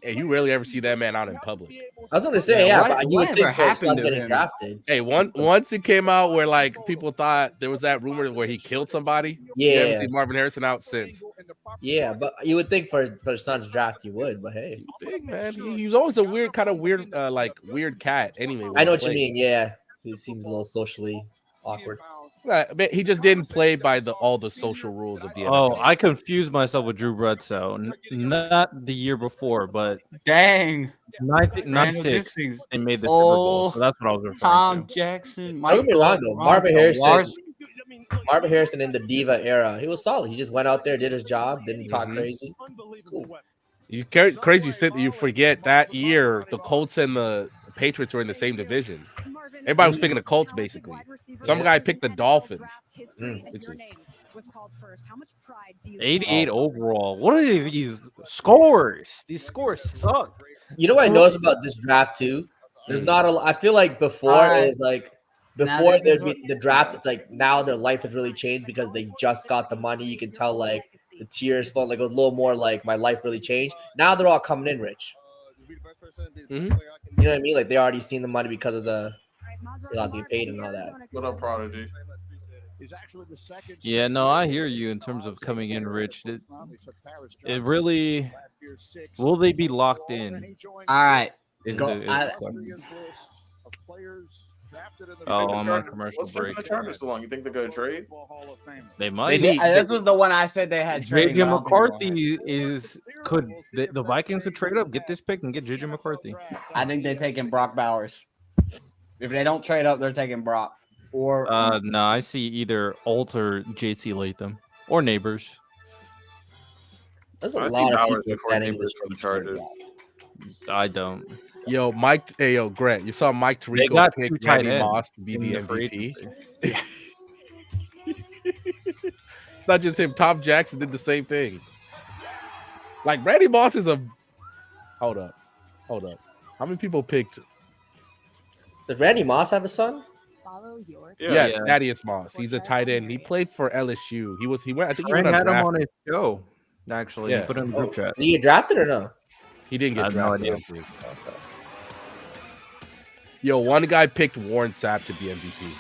You rarely ever see that man out in public. I was gonna say, yeah, what- but you would whatever think for his son happened to getting him? drafted. Hey, once it came out where like people thought there was that rumor where he killed somebody. You haven't Yeah, seen Marvin Harrison out since. yeah, but you would think for his son's draft you would, but hey, Big man, he's always a weird weird cat. Anyway, I know what you mean. Yeah, he seems a little socially awkward. He just didn't play by all the social rules of the NFL. Oh, I confused myself with Drew Bledsoe. Not the year before, but Dang. 96 they made the Super Oh, Bowl. So that's what I was referring Tom to. Jackson, Don't get me wrong though, Marvin Lars- Harrison in the diva era, he was solid. He just went out there, did his job, didn't talk crazy. Cool. You crazy you forget that year the Colts and the Patriots were in the same division. Everybody was picking the Colts basically. Some guy picked the Dolphins. Which is- 88 overall. What are these scores? These scores suck. You know what I noticed about this draft too? There's not a. I feel like before it was like before this is there'd what- be the draft. It's like now their life has really changed because they just got the money. You can tell like the tears fall. Like it was a little more like my life really changed. Now they're all coming in rich. You know what I mean? Like they already seen the money because of the they got to get paid and all that. What up, Prodigy? Yeah, no, I hear you in terms of coming in rich. It really will they be locked in? All right. Is Go- the I- question. Oh, I'm on commercial What's taking break. the Chargers so long? You think they're going to trade? They might. This was the one I said they had. trading, JJ but I don't think they're McCarthy could the Vikings could trade up, get this pick, and get JJ McCarthy. I think they're taking Brock Bowers. If they don't trade up, they're taking Brock. Or No, I see either Alt or JC Latham or Neighbors. There's a I see lot of Bowers people before betting Neighbors this for the Chargers. Chargers. I don't. Yo, Grant, you saw Mike They Tirico got pick two tight Randy ends Moss to be in the the free MVP. It's not just him. Tom Jackson did the same thing. Like Randy Moss is a. Hold up. How many people picked? Does Randy Moss have a son? Yes, Thaddeus Moss. He's a tight end. He played for LSU. He went. I think he Frank went had him undrafted. on his show. Actually, Yeah. he put it in the group chat. Did he get drafted or no? He didn't I get have no drafted. idea. Yo, one guy picked Warren Sapp to be MVP.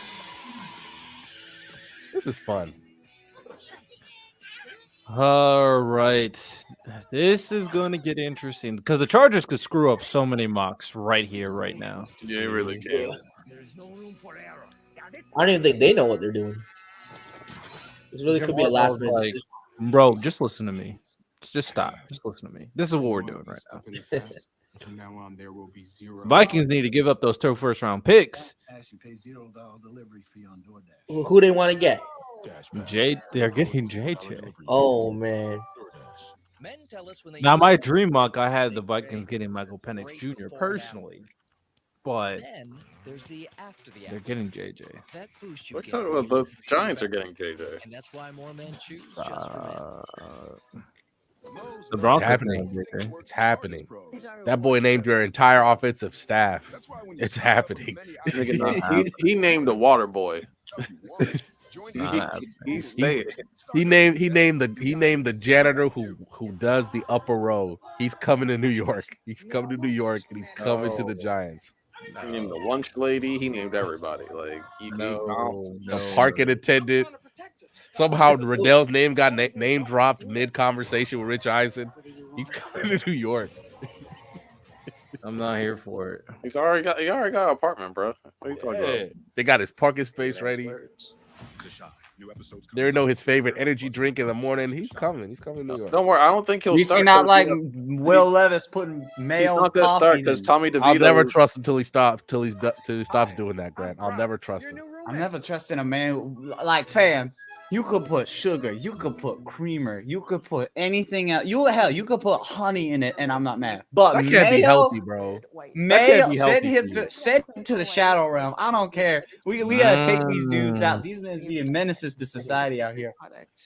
This is fun. All right, this is going to get interesting because the Chargers could screw up so many mocks right here, right now. Yeah, you really can. I don't even think they know what they're doing. This really could be a last minute Like, decision. bro, just listen to me. Just stop. Just listen to me. This is what we're doing right now. From now on, there will be zero. Vikings need to give up those 2 first-round picks. Actually, pay $0 delivery fee on DoorDash. Who they want to get? They're getting JJ. Oh man. Now, my dream mock, I had the Vikings getting Michael Penix Jr. personally, but they're getting JJ. We're talking about the Giants are getting JJ. And that's why more men choose The Broncos It's happening. getting JJ. It's happening. That boy named your entire offensive staff. It's happening. He named the water boy. He stayed. He named the janitor who does the upper row. He's coming to New York. He's coming to New York and he's coming to the Giants. He named the lunch lady. He named everybody. Like The parking attendant. Somehow Riddell's name got name dropped mid conversation with Rich Eisen. He's coming to New York. I'm not here for it. He already got an apartment, bro. What are you talking about? They got his parking space ready. They know his favorite energy drink in the morning. He's coming. He's coming to New York. Don't worry. I don't think he'll You start. see, not like Will Levis putting mayo. He's not gonna start because Tommy DeVito. I'll never trust him till he stops doing that, Grant. I'll never trust him. I'm never trusting a man like fam. You could put sugar, you could put creamer, you could put anything else. You could put honey in it, and I'm not mad. But That can't be healthy, bro. Mayo, send him to the shadow realm. I don't care. We gotta take these dudes out. These men being menaces to society out here.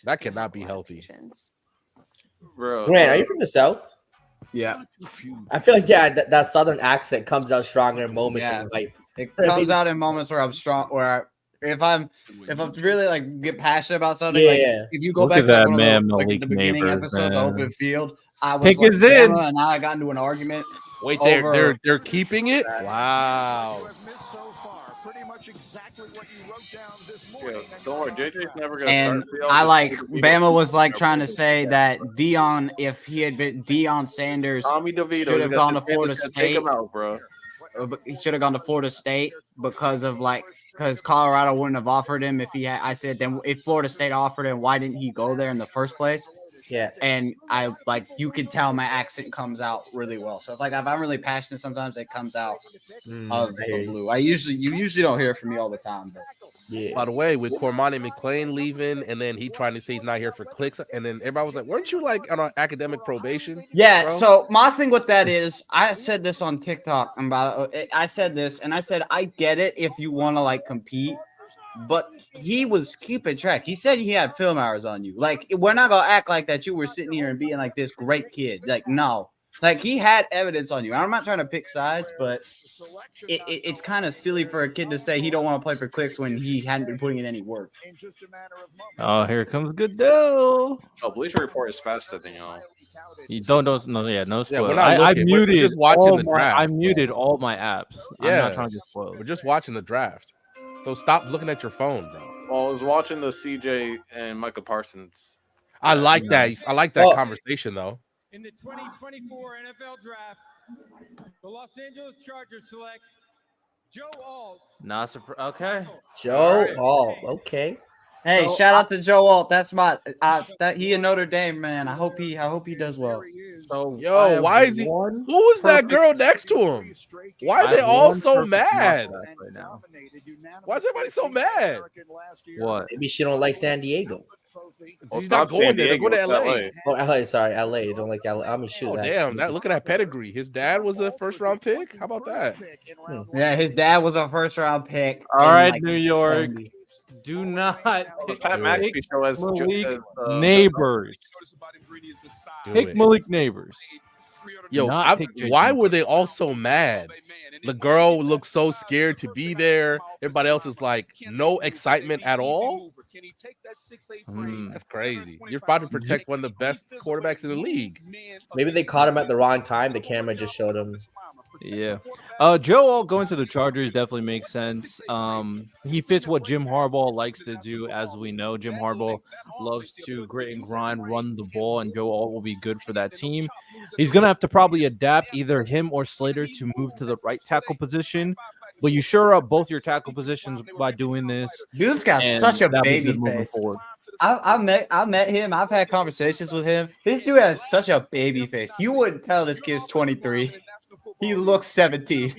That cannot be healthy, Bro, Grant, are you from the South? Yeah. I feel like that Southern accent comes out stronger in moments. Yeah. When you It comes out in moments where I'm strong, if I'm really like get passionate about something, Yeah, like yeah. if you go Look back at to that one man, of the, like, Malik the beginning Nabers, episodes of man. Open Field, I was Pick like is in. Bama, and now I got into an argument. Wait, over- they're keeping it? Wow. Yeah, don't worry. JJ's never gonna And start. Field. I Just like Tommy DeVito. Bama was like trying to say that Deion, if he had been Deion Sanders, Tommy DeVito should have gone to Florida Take State. him out, bro. He should have gone to Florida State because Colorado wouldn't have offered him if he had. I said, then if Florida State offered him, why didn't he go there in the first place? Yeah. And I like you can tell my accent comes out really well. So if I'm really passionate, sometimes it comes out of the blue. You usually don't hear it from me all the time, but Yeah. By the way, with Cormani McClain leaving, and then he trying to say he's not here for clicks, and then everybody was like, "Weren't you like on academic probation?" yeah. bro? So my thing with that is, I said this on TikTok about it. I said this, and I said I get it if you want to like compete. But he was keeping track. He said he had film hours on you. Like, we're not gonna act like that you were sitting here and being like this great kid. Like, no. Like, he had evidence on you. I'm not trying to pick sides, but it's kind of silly for a kid to say he don't want to play for clicks when he hadn't been putting in any work. Oh, here comes Goodell. Oh, Bleacher Report is faster than y'all. You don't no spoil. we're not I looking. We're muted just watching all the my, draft, I bro. muted all my apps. I'm Yeah. not trying to get spoiled. We're just watching the draft. So stop looking at your phone, bro. Well, I was watching the CJ and Micah Parsons. I like that. I like that Well- conversation though. In the 2024 NFL Draft, the Los Angeles Chargers select Joe Alt. Not surprised. Okay. Joe Hall. Okay. Hey, So, shout out to Joe Alt. That's my that he a Notre Dame man. I hope he does well. So Yo, I have why is he? one Who was that perfect- girl next to him? Why are I they have all one so perfect mad? mock draft right now. Why is everybody so mad? What? Maybe she don't like San Diego. Well, He's not going there. They go to it's LA. Oh, LA. Sorry, LA. You don't like LA. I mean, shoot. Oh that's- damn! Look at that pedigree. His dad was a first round pick. How about that? Yeah, his dad was a first round pick. All in, right, like, New York. 70. Do not pick Pat McAfee show us Malik Nabers. Do Pick it. Malik Nabers. Yo, not pick Jayden. why were they all so mad? The girl looked so scared to be there. Everybody else is like, no excitement at all. That's crazy. You're about to protect one of the best quarterbacks in the league. Maybe they caught him at the wrong time. The camera just showed him. Yeah. Joe Alt going to the Chargers definitely makes sense. He fits what Jim Harbaugh likes to do. As we know, Jim Harbaugh loves to grit and grind, run the ball, and Joe Alt will be good for that team. He's going to have to probably adapt either him or Slater to move to the right tackle position. But you shore up both your tackle positions by doing this. Dude's got and such a that'll be baby good moving face. forward. I met him. I've had conversations with him. This dude has such a baby face. You wouldn't tell this kid's 23. He looks 17.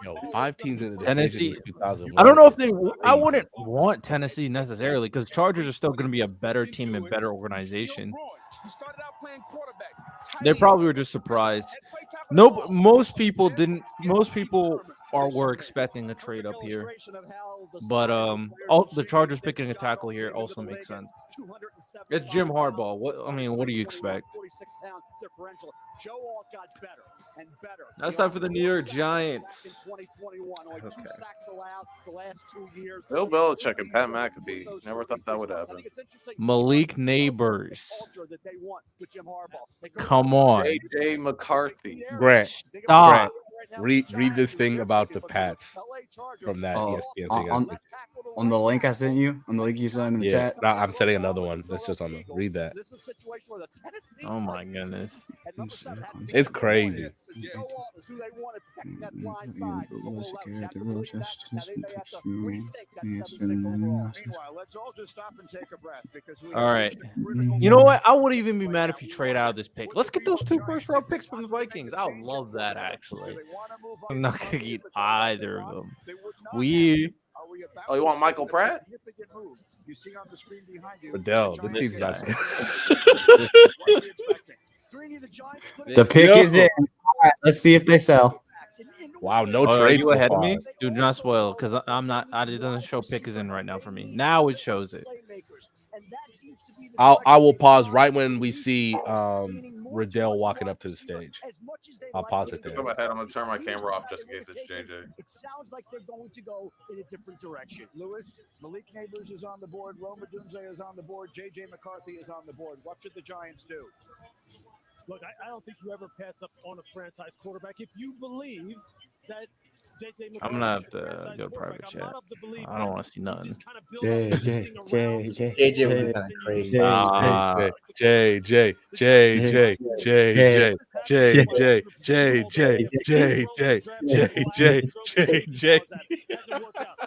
Yo, 5 teams in the Tennessee. division in 2001. I don't know if they. I wouldn't want Tennessee necessarily because Chargers are still going to be a better team and better organization. They probably were just surprised. Nope. Most people didn't. Most people were expecting a trade up here, but the Chargers picking a tackle here also makes sense. It's Jim Harbaugh. What do you expect? That's time for the New York Giants. Bill Belichick and Pat McAfee. Never thought that would happen. Malik Nabers. Come on. AJ McCarthy. Grant, Stop. read this thing about the Pats from that Oh, ESPN thing. On the link I sent you, on the link you sent in the Yeah, chat. no, I'm setting another one. That's just on the read that. Oh my goodness. It's crazy. Meanwhile, let's all just stop and take a breath because we All right. You know what? I wouldn't even be mad if you trade out of this pick. Let's get those 2 first-round picks from the Vikings. I would love that, actually. I'm not going to get either of them. Oh, you want Michael Pratt? Goodell, this team's not. The pick is in. All right, let's see if they sell. Wow, no Are trade. you ahead of me? Do not spoil, because I'm not. It doesn't show pick is in right now for me. Now it shows it. I will pause right when we see Riddell walking up to the stage. I'll pause it there. Go ahead. I'm gonna turn my camera off just in case it's JJ. It sounds like they're going to go in a different direction. Lewis, Malik Nabers is on the board. Roma Dunze is on the board. JJ McCarthy is on the board. What should the Giants do? Look, I don't think you ever pass up on a franchise quarterback if you believe that JJ. I'm gonna have to go private chat. I don't want to see nothing. JJ would be kind of crazy. JJ.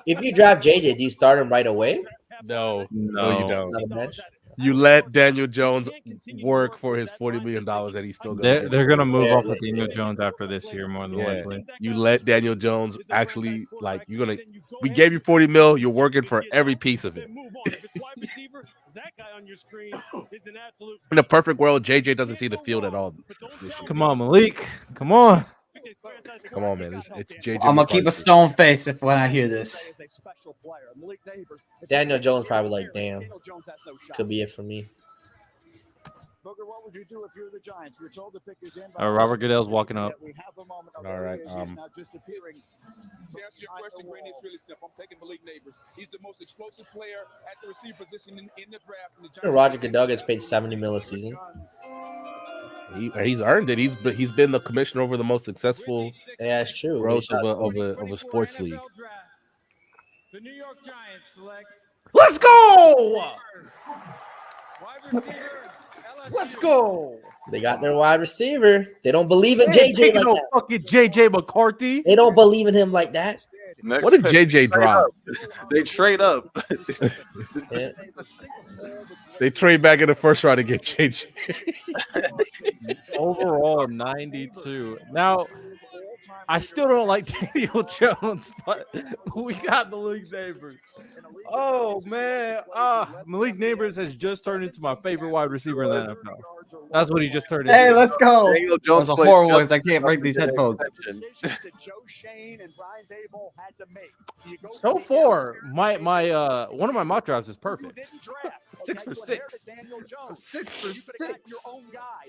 If you draft JJ, do you start him right away? No, you don't. Not a bench? You let Daniel Jones work for his $40 million that he's still going. They're gonna move off of Daniel Jones after this year more than likely. You let Daniel Jones actually we gave you $40 million. You're working for every piece of it. In a perfect world, JJ doesn't see the field at all. Come on, Malik. Come on. Come on, man. It's JJ. I'm gonna keep a stone face when I hear this. Daniel Jones probably like, damn, could be it for me. Booger, what would you do if you're the Giants? We're told the pick is in. Robert Goodell's walking up. All right. To answer your question, Randy, it's really simple. I'm taking Malik Nabers. He's the most explosive player at the receiver position in the draft. Roger Goodell gets paid $70 million a season. He's earned it. He's been the commissioner over the most successful that's true. growth of a sports league. The New York Giants select. Let's go. Let's go. They got their wide receiver. They don't believe in JJ like that. Fucking JJ McCarthy. They don't believe in him like that. What did JJ drop? They trade up. They trade back in the first round to get JJ. Overall, 92. Now, I still don't like Daniel Jones, but we got Malik Nabers. Oh, man. Malik Nabers has just turned into my favorite wide receiver in the NFL. That's what he just turned into. Hey, let's go. Daniel Jones Those are horrible ones. I can't break these headphones. So far, my one of my mock drafts is perfect. 6 for 6. 6 for 6.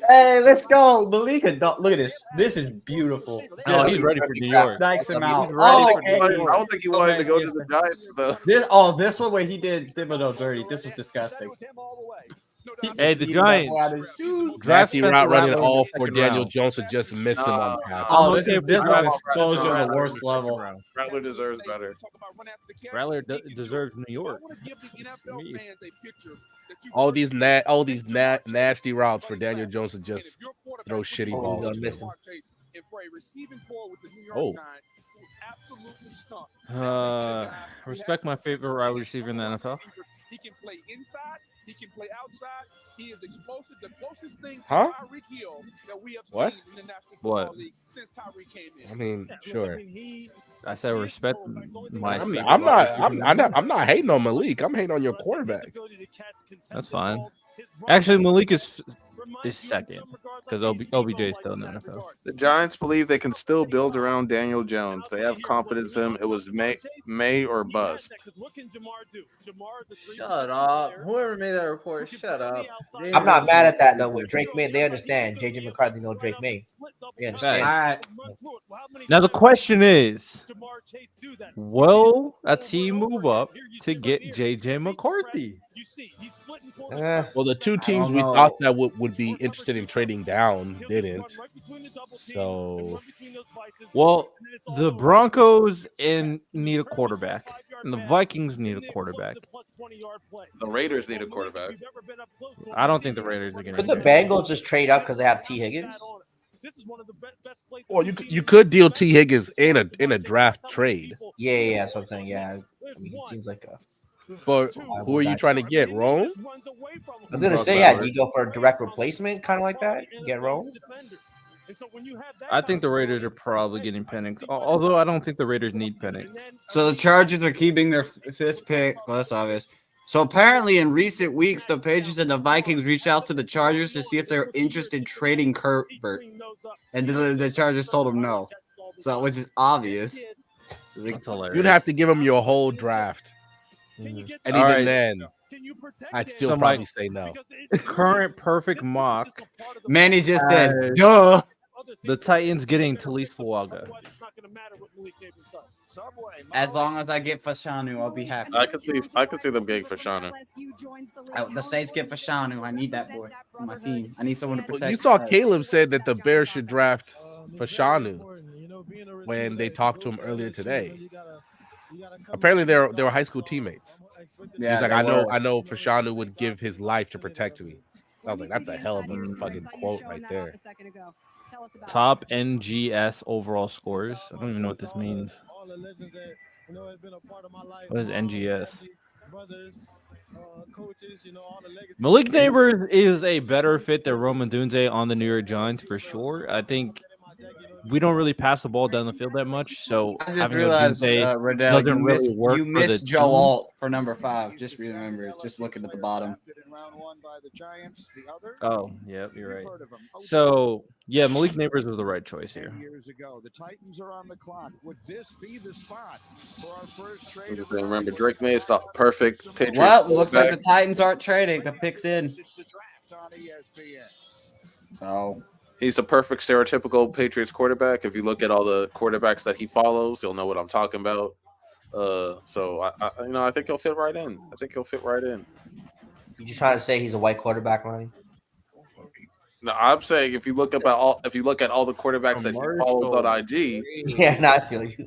Hey, let's go. Malik, look at this. This is beautiful. Oh, he's ready for New York. Snipes him out. I don't think he wanted to go to the Giants though. This one where he did Thibodeau dirty. This was disgusting. Hey, the Giants. Drafty route running all for Daniel Jones to just miss him on the pass. Oh, this is an exposure on the worst level. Rattler deserves better. Rattler deserves New York. All these nasty routes for Daniel Jones to just throw shitty balls. Respect my favorite wide receiver in the NFL. He can play inside. He can play outside. He is explosive. The closest thing to Tyreek Hill that we have seen in the National Football League since Tyreek came in. I mean, sure. I said respect my. I'm not hating on Malik. I'm hating on your quarterback. That's fine. Actually, Malik is second because OBJ is still in the NFL. The Giants believe they can still build around Daniel Jones. They have confidence in him. It was May or bust. Shut up. Whoever made that report, shut up. I'm not mad at that though. With Drake May, they understand. JJ McCarthy know Drake May. They understand. All right. Now the question is, will a team move up to get JJ McCarthy? Well, the two teams we thought that would be interested in trading down didn't. So, well, the Broncos need a quarterback, And the Vikings need a quarterback. The Raiders need a quarterback. I don't think the Raiders are going to. Could the Bengals just trade up because they have T. Higgins? Well, you could deal T. Higgins in a draft trade. Yeah, that's what I'm saying. Yeah, I mean, it seems like a. But who are you trying to get? Rome? I was gonna say, yeah, do you go for a direct replacement, kind of like that? Get Rome? I think the Raiders are probably getting Penix. Although I don't think the Raiders need Penix. So the Chargers are keeping their fifth pick. Well, that's obvious. So apparently, in recent weeks, the Patriots and the Vikings reached out to the Chargers to see if they're interested in trading Herbert, and the Chargers told them no. So, which is obvious. That's hilarious. You'd have to give them your whole draft, and even then, I'd still probably say no. Current perfect mock. Manny just did. Duh. The Titans getting Talise Fuaga. As long as I get Fashanu, I'll be happy. I could see them getting Fashanu. The Saints get Fashanu. I need that boy on my team. I need someone to protect. You saw Caleb said that the Bears should draft Fashanu when they talked to him earlier today. Apparently, they were high school teammates. Yeah, he's like, I know Fashanu would give his life to protect me. I was like, that's a hell of a fucking quote right there. Top NGS overall scores. I don't even know what this means. What is NGS? Malik Nabers is a better fit than Roman Dunze on the New York Giants for sure. I think we don't really pass the ball down the field that much, so I just realized, Riddell, you missed Joe Alt for number 5. Just remember, just looking at the bottom. Oh, yeah, you're right. So, yeah, Malik Nabers was the right choice here. Years ago, the Titans are on the clock. Would this be the spot for our first trade? Remember, Drake Maye is the perfect Patriots. Well, looks like the Titans aren't trading. The pick's in. So he's the perfect stereotypical Patriots quarterback. If you look at all the quarterbacks that he follows, you'll know what I'm talking about. So I think he'll fit right in. You just trying to say he's a white quarterback, Lonnie? No, I'm saying if you look at all the quarterbacks that he follows on IG. Yeah, no, I feel you.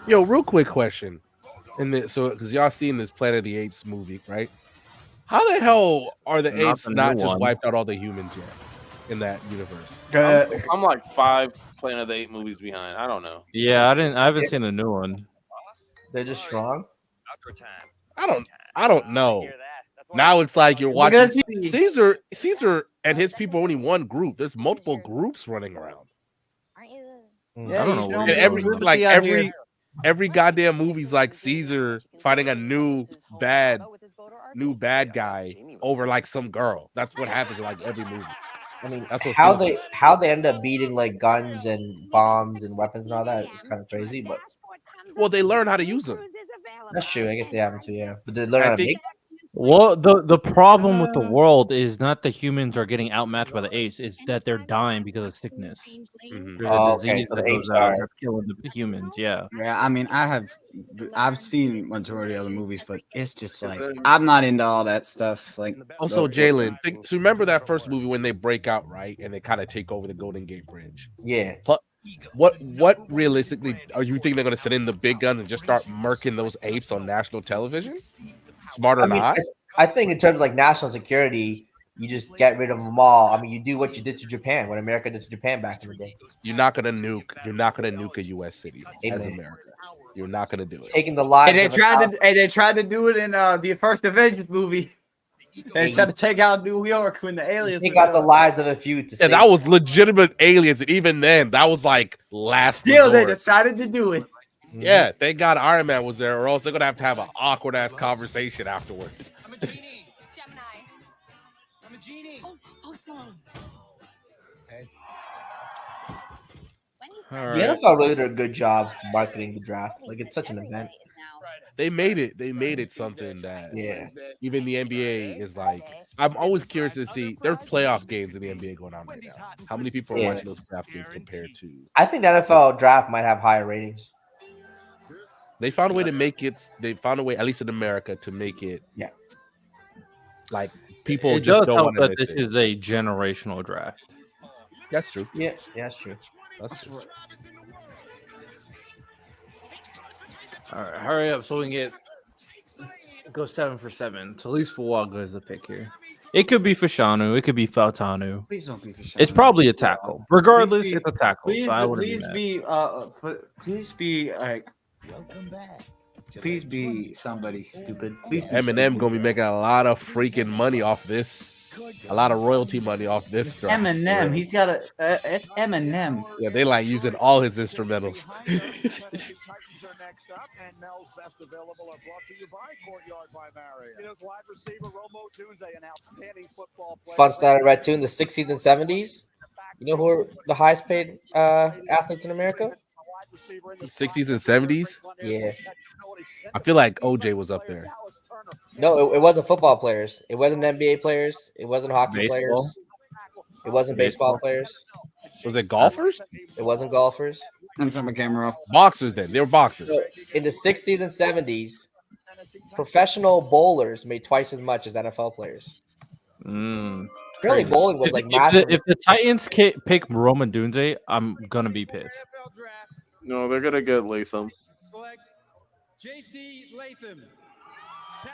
Yo, real quick question. Because y'all seen this Planet of the Apes movie, right? How the hell are the apes not just wiped out all the humans yet in that universe? I'm like 5 Planet of the Apes movies behind. I don't know. Yeah, I haven't seen the new one. They're just strong. I don't know. Now it's like you're watching Caesar and his people only one group. There's multiple groups running around. Yeah, I don't know. And every goddamn movie's like Caesar fighting a new bad guy over like some girl. That's what happens in like every movie. I mean, that's how they end up beating like guns and bombs and weapons and all that is kind of crazy. But they learn how to use them. That's true. I guess they haven't to, yeah. But they learn how to make. Well, the problem with the world is not the humans are getting outmatched by the apes; it's that they're dying because of sickness. Mm-hmm. Oh, okay, so the apes are killing the humans. Yeah. Yeah, I mean, I've seen majority of the movies, but it's just like I'm not into all that stuff. Like, also, Jaylen, so remember that first movie when they break out, right, and they kind of take over the Golden Gate Bridge? Yeah. What realistically are you think they're going to send in the big guns and just start murking those apes on national television? Smart or not? I think in terms of like national security, you just get rid of them all. I mean, you do what you did to Japan, what America did to Japan back in the day. You're not gonna nuke a U.S. city as America. You're not gonna do it. Taking the lives. They tried to do it in the first Avengers movie. They tried to take out New York when the aliens. Take out the lives of a few. That was legitimate aliens, and even then, that was like last. Still, they decided to do it. Yeah, thank God Iron Man was there, or else they're gonna have an awkward ass conversation afterwards. I'm a genie. Gemini. I'm a genie. Oh, Post Malone. Hey. The NFL really did a good job marketing the draft. Like, it's such an event. They made it something that even the NBA is like. I'm always curious to see. There's playoff games in the NBA going on right now. How many people are watching those playoff games compared to? I think the NFL draft might have higher ratings. They found a way to make it. They found a way, at least in America, to make it. Yeah. Like people it just does don't want help that this is a generational draft. That's true. Yeah, that's true. That's true. All right, hurry up so we can go 7 for 7. So at least Fuaga is the pick here. It could be Fashanu. It could be Faltanu. Please don't be Fashanu. It's probably a tackle. Regardless, it's a tackle. Please, So I wouldn't please be please be somebody stupid. Please be Eminem gonna be making a lot of freaking money off this. A lot of royalty money off this. Draft. Eminem. He's got a. It's Eminem. Yeah, they like using all his instrumentals. Next up, and Mel's best available are brought to you by Courtyard by Marriott. Wide receiver Romo Dunze, an outstanding football player. Fun stat I read too in the 60s and 70s. You know who are the highest paid athletes in America? 60s and 70s. Yeah. I feel like OJ was up there. No, it wasn't football players. It wasn't NBA players. It wasn't hockey Baseball? players. It wasn't baseball players. Was it golfers? It wasn't golfers. I'm turning my camera off. Boxers then. They were boxers. So in the 60s and 70s, professional bowlers made twice as much as NFL players. Really, bowling was like massive. If the Titans pick Roman Dunze, I'm gonna be pissed. No, they're gonna get Latham. J.C. Latham.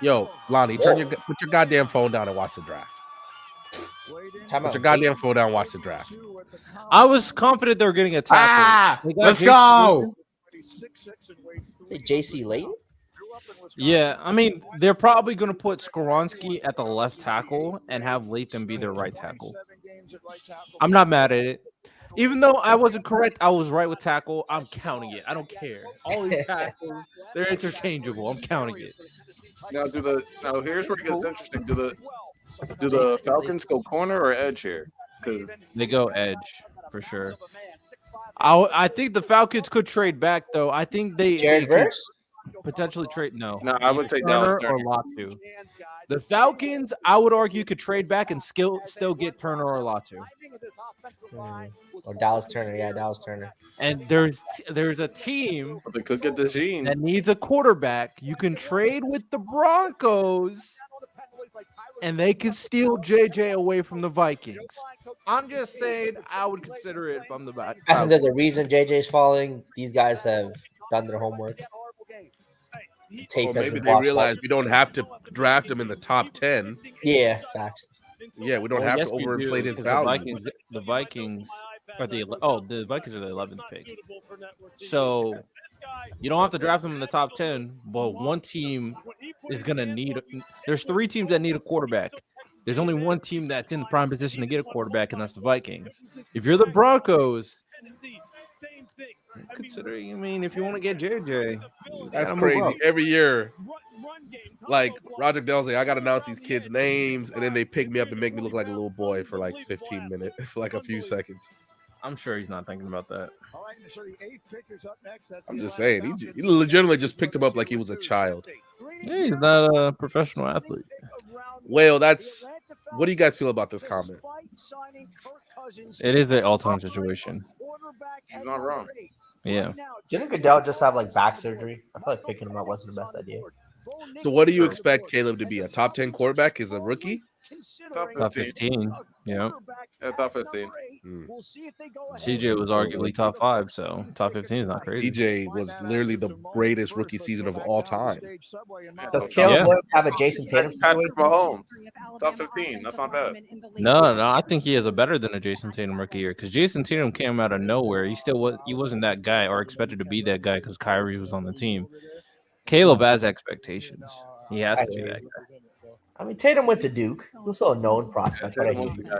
Yo, Lonnie, put your goddamn phone down and watch the draft. Put your goddamn phone down and watch the draft. I was confident they were getting a tackle. Let's go. Say J.C. Layton? Yeah, I mean, they're probably going to put Skoronski at the left tackle and have Latham be their right tackle. I'm not mad at it. Even though I wasn't correct, I was right with tackle. I'm counting it. I don't care. All these tackles, they're interchangeable. I'm counting it. Now, here's where it gets interesting. Do the Falcons go corner or edge here? They go edge for sure. I think the Falcons could trade back though. I think they could potentially trade. No, I would say Dallas Turner or Latu. The Falcons, I would argue, could trade back and still get Turner or Latu. Or Dallas Turner, yeah, Dallas Turner. And there's a team they could get the Gene that needs a quarterback. You can trade with the Broncos, and they can steal JJ away from the Vikings. I'm just saying, I would consider it if I'm the back. I think there's a reason JJ's falling. These guys have done their homework. Well, maybe they realize we don't have to draft him in the top 10. Yeah, facts. Yeah, we don't have to overinflate his value. The Vikings are the 11th pick. So you don't have to draft him in the top 10, but one team is going to need – there's 3 teams that need a quarterback. There's only one team that's in the prime position to get a quarterback, and that's the Vikings. If you're the Broncos – considering, I mean, if you want to get JJ, that's crazy. Every year, like Roger Goodell's like, I got to announce these kids' names, and then they pick me up and make me look like a little boy for like 15 minutes, for like a few seconds. I'm sure he's not thinking about that. I'm just saying, he legitimately just picked him up like he was a child. Yeah, he's not a professional athlete. Well, what do you guys feel about this comment? It is an all-time situation. He's not wrong. Yeah. Didn't Goodell just have like back surgery? I feel like picking him up wasn't the best idea. So what do you expect Caleb to be? A top 10 quarterback as a rookie? Top 15. Yeah. Top 15. CJ was arguably top 5, so top 15 is not crazy. CJ was literally the greatest rookie season of all time. Does Caleb have a Jason Tatum situation? Patrick Mahomes, top 15. That's not bad. No, I think he has a better than a Jason Tatum rookie year because Jason Tatum came out of nowhere. He wasn't that guy or expected to be that guy because Kyrie was on the team. Caleb has expectations. He has to be that guy. I mean, Tatum went to Duke. He was still a known prospect.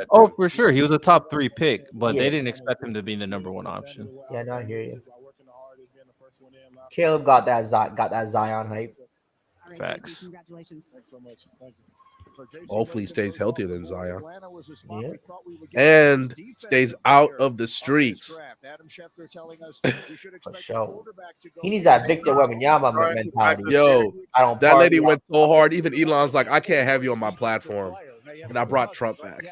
Oh, for sure. He was a top 3 pick, but they didn't expect him to be the number 1 option. Yeah, no, I hear you. Caleb got that Zion hype. Facts. Congratulations. Thanks so much. Thank you. Hopefully he stays healthier than Zion. Yeah. And stays out of the streets. For sure. He needs that Victor Wembanyama mentality. Yo, that lady went so hard. Even Elon's like, I can't have you on my platform. And I brought Trump back.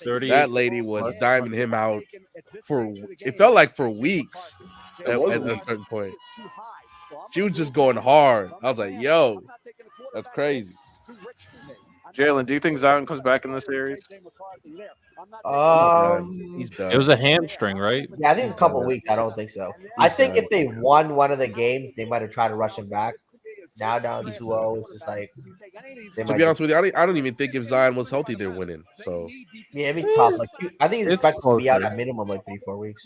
That lady was diming him out it felt like for weeks at a certain point. She was just going hard. I was like, yo, that's crazy. Jalen, do you think Zion comes back in the series? He's done. It was a hamstring, right? Yeah, I think it's a couple weeks. I don't think so. I think if they won one of the games, they might have tried to rush him back. Now down 2-0, it's just like. To be honest with you, I don't even think if Zion was healthy, they're winning. So yeah, it'd be tough. Like I think he's It's expected to be out closer. at minimum like 3-4 weeks.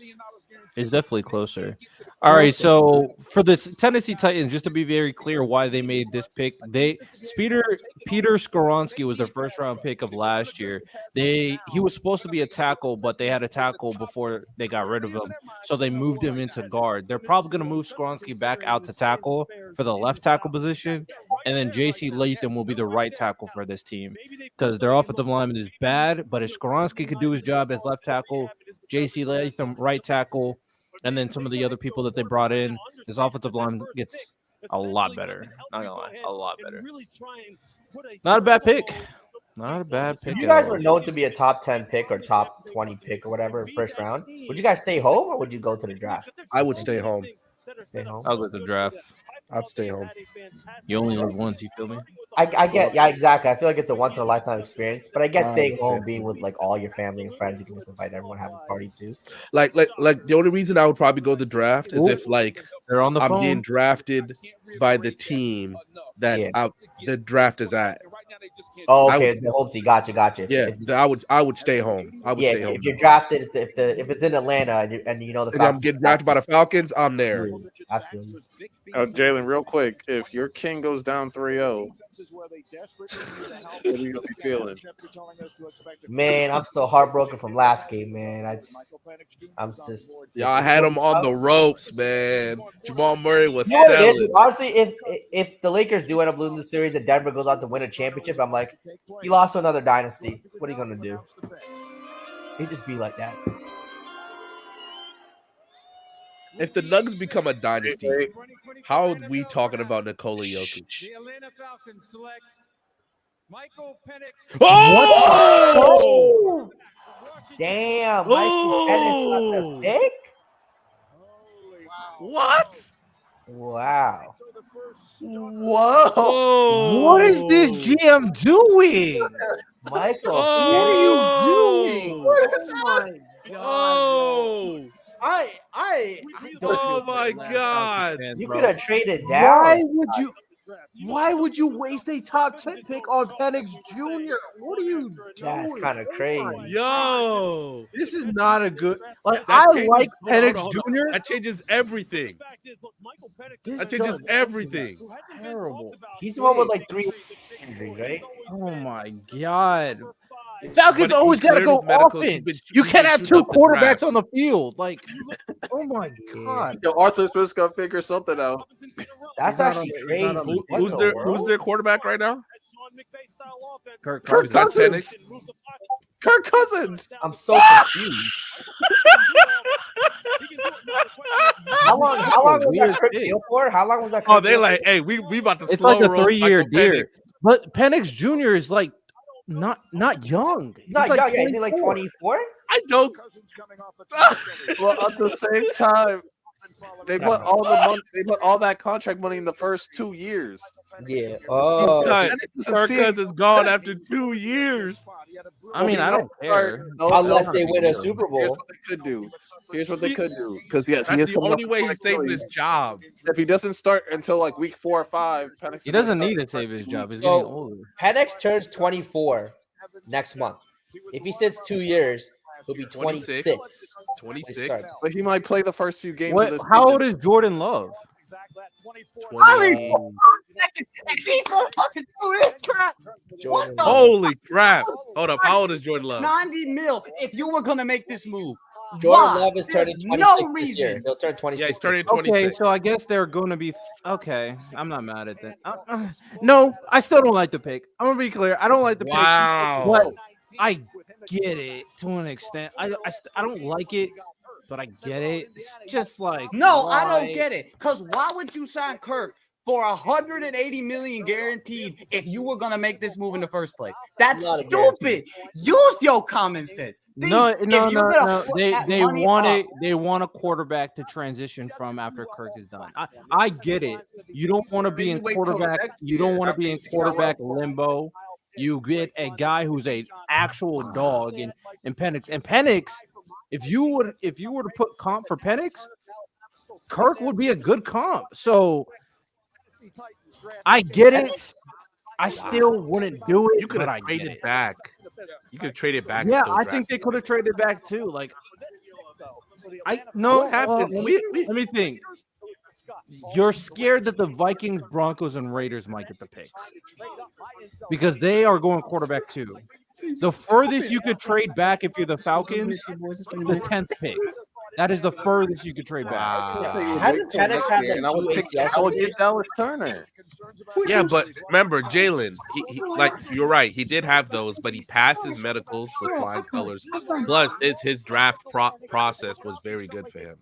It's definitely closer. All right, so for the Tennessee Titans, just to be very clear why they made this pick, Peter Skoronski was their first round pick of last year. He was supposed to be a tackle, but they had a tackle before they got rid of him, so they moved him into guard. They're probably going to move Skoronski back out to tackle for the left tackle position, and then J.C. Latham will be the right tackle for this team because their offensive lineman is bad, but if Skoronski could do his job as left tackle, J.C. Latham right tackle, and then some of the other people that they brought in, this offensive line gets a lot better. Not gonna lie, a lot better. Not a bad pick. Not a bad pick. If you guys were known to be a top 10 pick or top 20 pick or whatever first round, would you guys stay home or would you go to the draft? I would stay home. Stay home. I'll go to the draft. I'd stay home. You only live once, you feel me? I get, yeah, exactly. I feel like it's a once in a lifetime experience, but I get staying home, being with like all your family and friends. You can just invite everyone, have a party too. Like the only reason I would probably go to the draft is if like they're on the I'm phone. being drafted by the team that the draft is at. Oh, okay, the home team. Gotcha. Yeah, I would stay home. I would stay home. If you're drafted, if it's in Atlanta and you know the and I'm getting drafted by the Falcons, I'm there. I feel you. Jalen, real quick, if your king goes down 3-0, what are you gonna be feeling? Man, I'm still heartbroken from last game, man. I'm just. Y'all had him on the ropes, man. Jamal Murray was You know what it selling. is? Honestly, if the Lakers do end up losing the series and Denver goes on to win a championship, I'm like, he lost to another dynasty. What are you gonna do? He'd just be like that. If the Nuggets become a dynasty, how are we talking about Nikola Jokic? The Atlanta Falcons select Michael Penix. Oh! Damn, Michael Penix got the pick? What? Wow. Whoa! What is this GM doing? Michael, what are you doing? What is that? Oh! I Oh my God! You could have traded down. Why would you waste a top 10 pick on Penix Jr.? What are you doing? That's kind of crazy. Yo! This is not a good. Like That I changes- like hold on, Penix hold on. Jr. That changes everything. That changes everything. Terrible. He's the one with like 3 injuries, right? Oh my God. Falcons But always he got to cleared go his medical. He's offense. been- You he's can't been have shooting two up the draft. quarterbacks on the field. Like, oh my God. Yo, Arthur Smith's gonna figure something out. That's actually crazy. What Who's in their the Who's world? their quarterback right now? Kirk Is that Cousins. Penix? Kirk Cousins. I'm so confused. How long was that Kirk deal for? How long was that? Oh, Kirk they deal like, for? hey, we about to It's slow like a roll 3-year Michael Penix. deal. But Penix Jr. is like not young. He's not like young. Yeah, he's like 24. 24. I don't. Well, at the same time, they put all the money. They put all that contract money in the first 2 years. Yeah. Oh. Cut. doesn't Kirk see- Cousins gone after 2 years. I mean, I don't care. Unless they win a Super Here's Bowl. what they could do. Here's what they could do. Because yes, he That's is the coming only up way with he's saving his Achilles. job. If he doesn't start until like week 4 or 5, Penix He is gonna doesn't need start. to save his job. He's So- getting older. Penix turns 24 next month. If he sits 2 years, he'll be 26. 26. But he might play the first few games What? of this How season. old is Jordan Love? 20. Jordan Love. Holy crap. Hold up. How old is Jordan Love? 90 mil if you were gonna make this move. Jordan Why? Love is turning There's 26 no this year. reason. He'll turn 26. Yeah, he's turning Okay, 26. so I guess they're going to be okay. I'm not mad at that. No, I still don't like the pick. I'm gonna be clear. I don't like the Wow. pick, but I get it to an extent. I don't like it, but I get it. It's just like No, I don't why? get it. Because why would you sign Kirk for 180 million guaranteed if you were gonna make this move in the first place? That's Not a stupid. Use your common sense. Think, No. if you're gonna put They that they money want up- it. They want a quarterback to transition from after Kirk is done. I get it. You don't want to be in Maybe wait till quarterback. next You don't year want to after be in you see how well- quarterback limbo You get a guy who's a actual dog in Penix. And Penix, if you were to put comp for Penix, Kirk would be a good comp. So I get it. I still wouldn't do it. You could have traded back. You could have traded back. Yeah, I think they could have traded back too. Like, let me think. You're scared that the Vikings, Broncos, and Raiders might get the picks because they are going quarterback too. The furthest you could trade back if you're the Falcons is the 10th pick. That is the furthest you could trade back. Hasn't Penix had like 2 ACL? I would get Dallas Turner. Yeah, but remember, Jaylen, he like you're right. He did have those, but he passed his medicals with flying colors. Plus, his draft process was very good for him.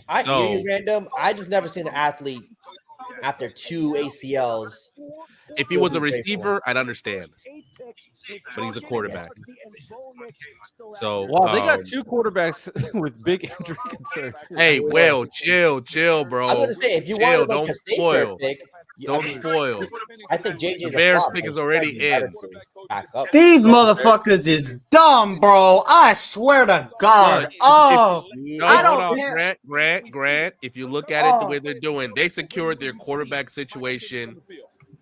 I hear you, random. I just never seen an athlete after 2 ACLs. If he was a receiver, I'd understand. But he's a quarterback. So they got 2 quarterbacks with big injury concerns. Hey, well, chill, bro. I was gonna say if you wanted like a safer pick, spoil. I think JJ's the Bears pick is already in. These motherfuckers is dumb, bro. I swear to God. I don't care. Grant. If you look at it the way they're doing, they secured their quarterback situation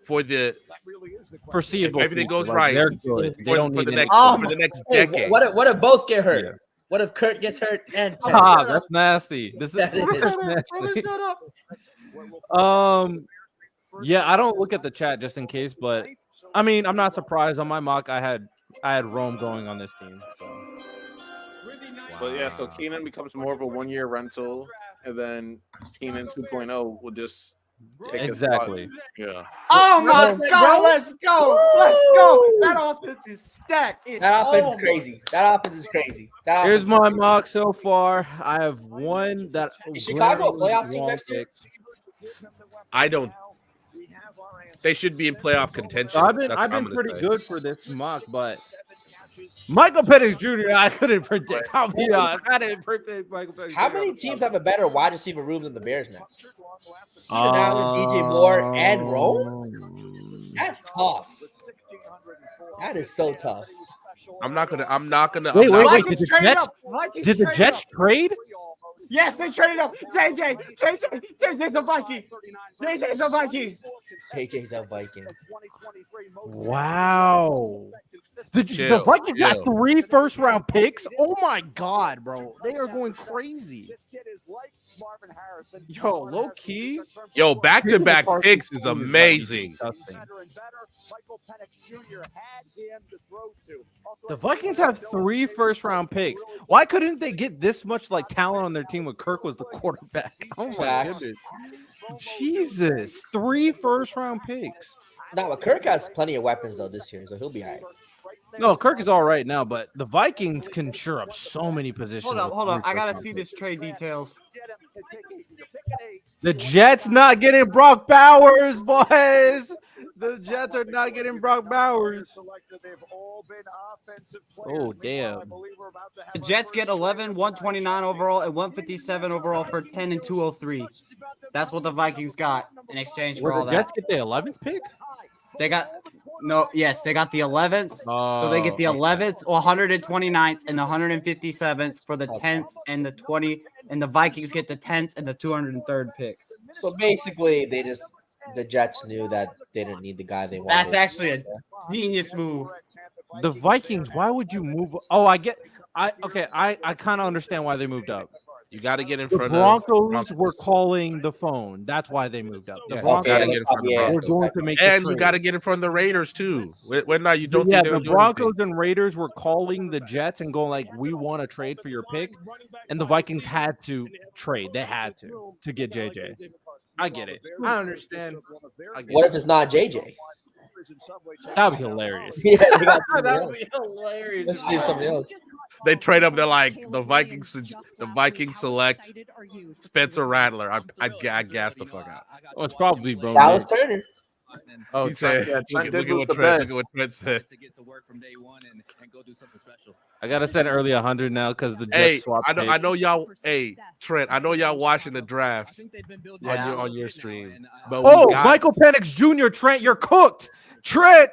for the foreseeable. If everything goes like, right, they're good. They don't for the need next decade. What if both get hurt? Yeah. What if Kurt gets hurt and that's nasty. That's nasty. Yeah, I don't look at the chat just in case, but I mean, I'm not surprised. On my mock, I had Rome going on this team. So. But yeah, so Keenan becomes more of a 1-year rental, and then Keenan 2.0 will just exactly. Yeah. Oh my God! Let's go! Let's go! That offense is stacked. That offense is crazy. That offense is crazy. Here's my mock so far. I have one that is Chicago a playoff team next year? I don't. They should be in playoff contention. So I've been pretty good for this mock, but Michael Penix Jr. I couldn't predict. I'll be honest. I didn't predict Michael Penix Jr. How many teams have a better wide receiver room than the Bears now? Keenan Allen, DJ Moore, and Rome? That's tough. That is so tough. I'm not gonna. Wait. Did the Jets trade? Yes, they traded up. JJ's a Viking. JJ's a Viking. JJ's a Viking. Wow. The Vikings got 3 first-round picks. Oh my God, bro. They are going crazy. Yo, low key. Yo, back-to-back picks is amazing. The Vikings have 3 first-round picks. Why couldn't they get this much like talent on their team when Kirk was the quarterback? Oh my goodness. Jesus. 3 first-round picks. No, but Kirk has plenty of weapons though this year, so he'll be all right. No, Kirk is all right now, but the Vikings can sure up so many positions. Hold up. I gotta see this trade details. The Jets not getting Brock Bowers, boys. The Jets are not getting Brock Bowers. Oh, damn. The Jets get 11, 129 overall, and 157 overall for 10 and 203. That's what the Vikings got in exchange for all that. The Jets get the 11th pick? They got they got the 11th. So they get the 11th, 129th, and the 157th for the 10th and the 20th, and the Vikings get the 10th and the 203rd pick. So basically, the Jets knew that they didn't need the guy they wanted. That's actually a genius move. The Vikings, why would you move? Oh, I kind of understand why they moved up. You got to get in front of the Broncos. Were calling the phone. That's why they moved up. The Broncos were going to make and you got to get in front of the Raiders too. When not, you don't. Yeah, the Broncos and Raiders were calling the Jets and going like, "We want to trade for your pick," and the Vikings had to trade. They had to get JJ. I get it. I understand. What if it's not JJ? That would be hilarious. Yeah, that would be hilarious. Let's see something else. They trade up. They're like the Vikings select Spencer Rattler. I gassed the fuck out. Oh, it's probably bro. Dallas Turner. Oh, he said, look at what Trent said. I gotta send early 100 now because the Jets swapped. I know y'all. Hey, Trent, I know y'all watching the draft on your stream. But Michael Penix Jr. Trent, you're cooked. Trent,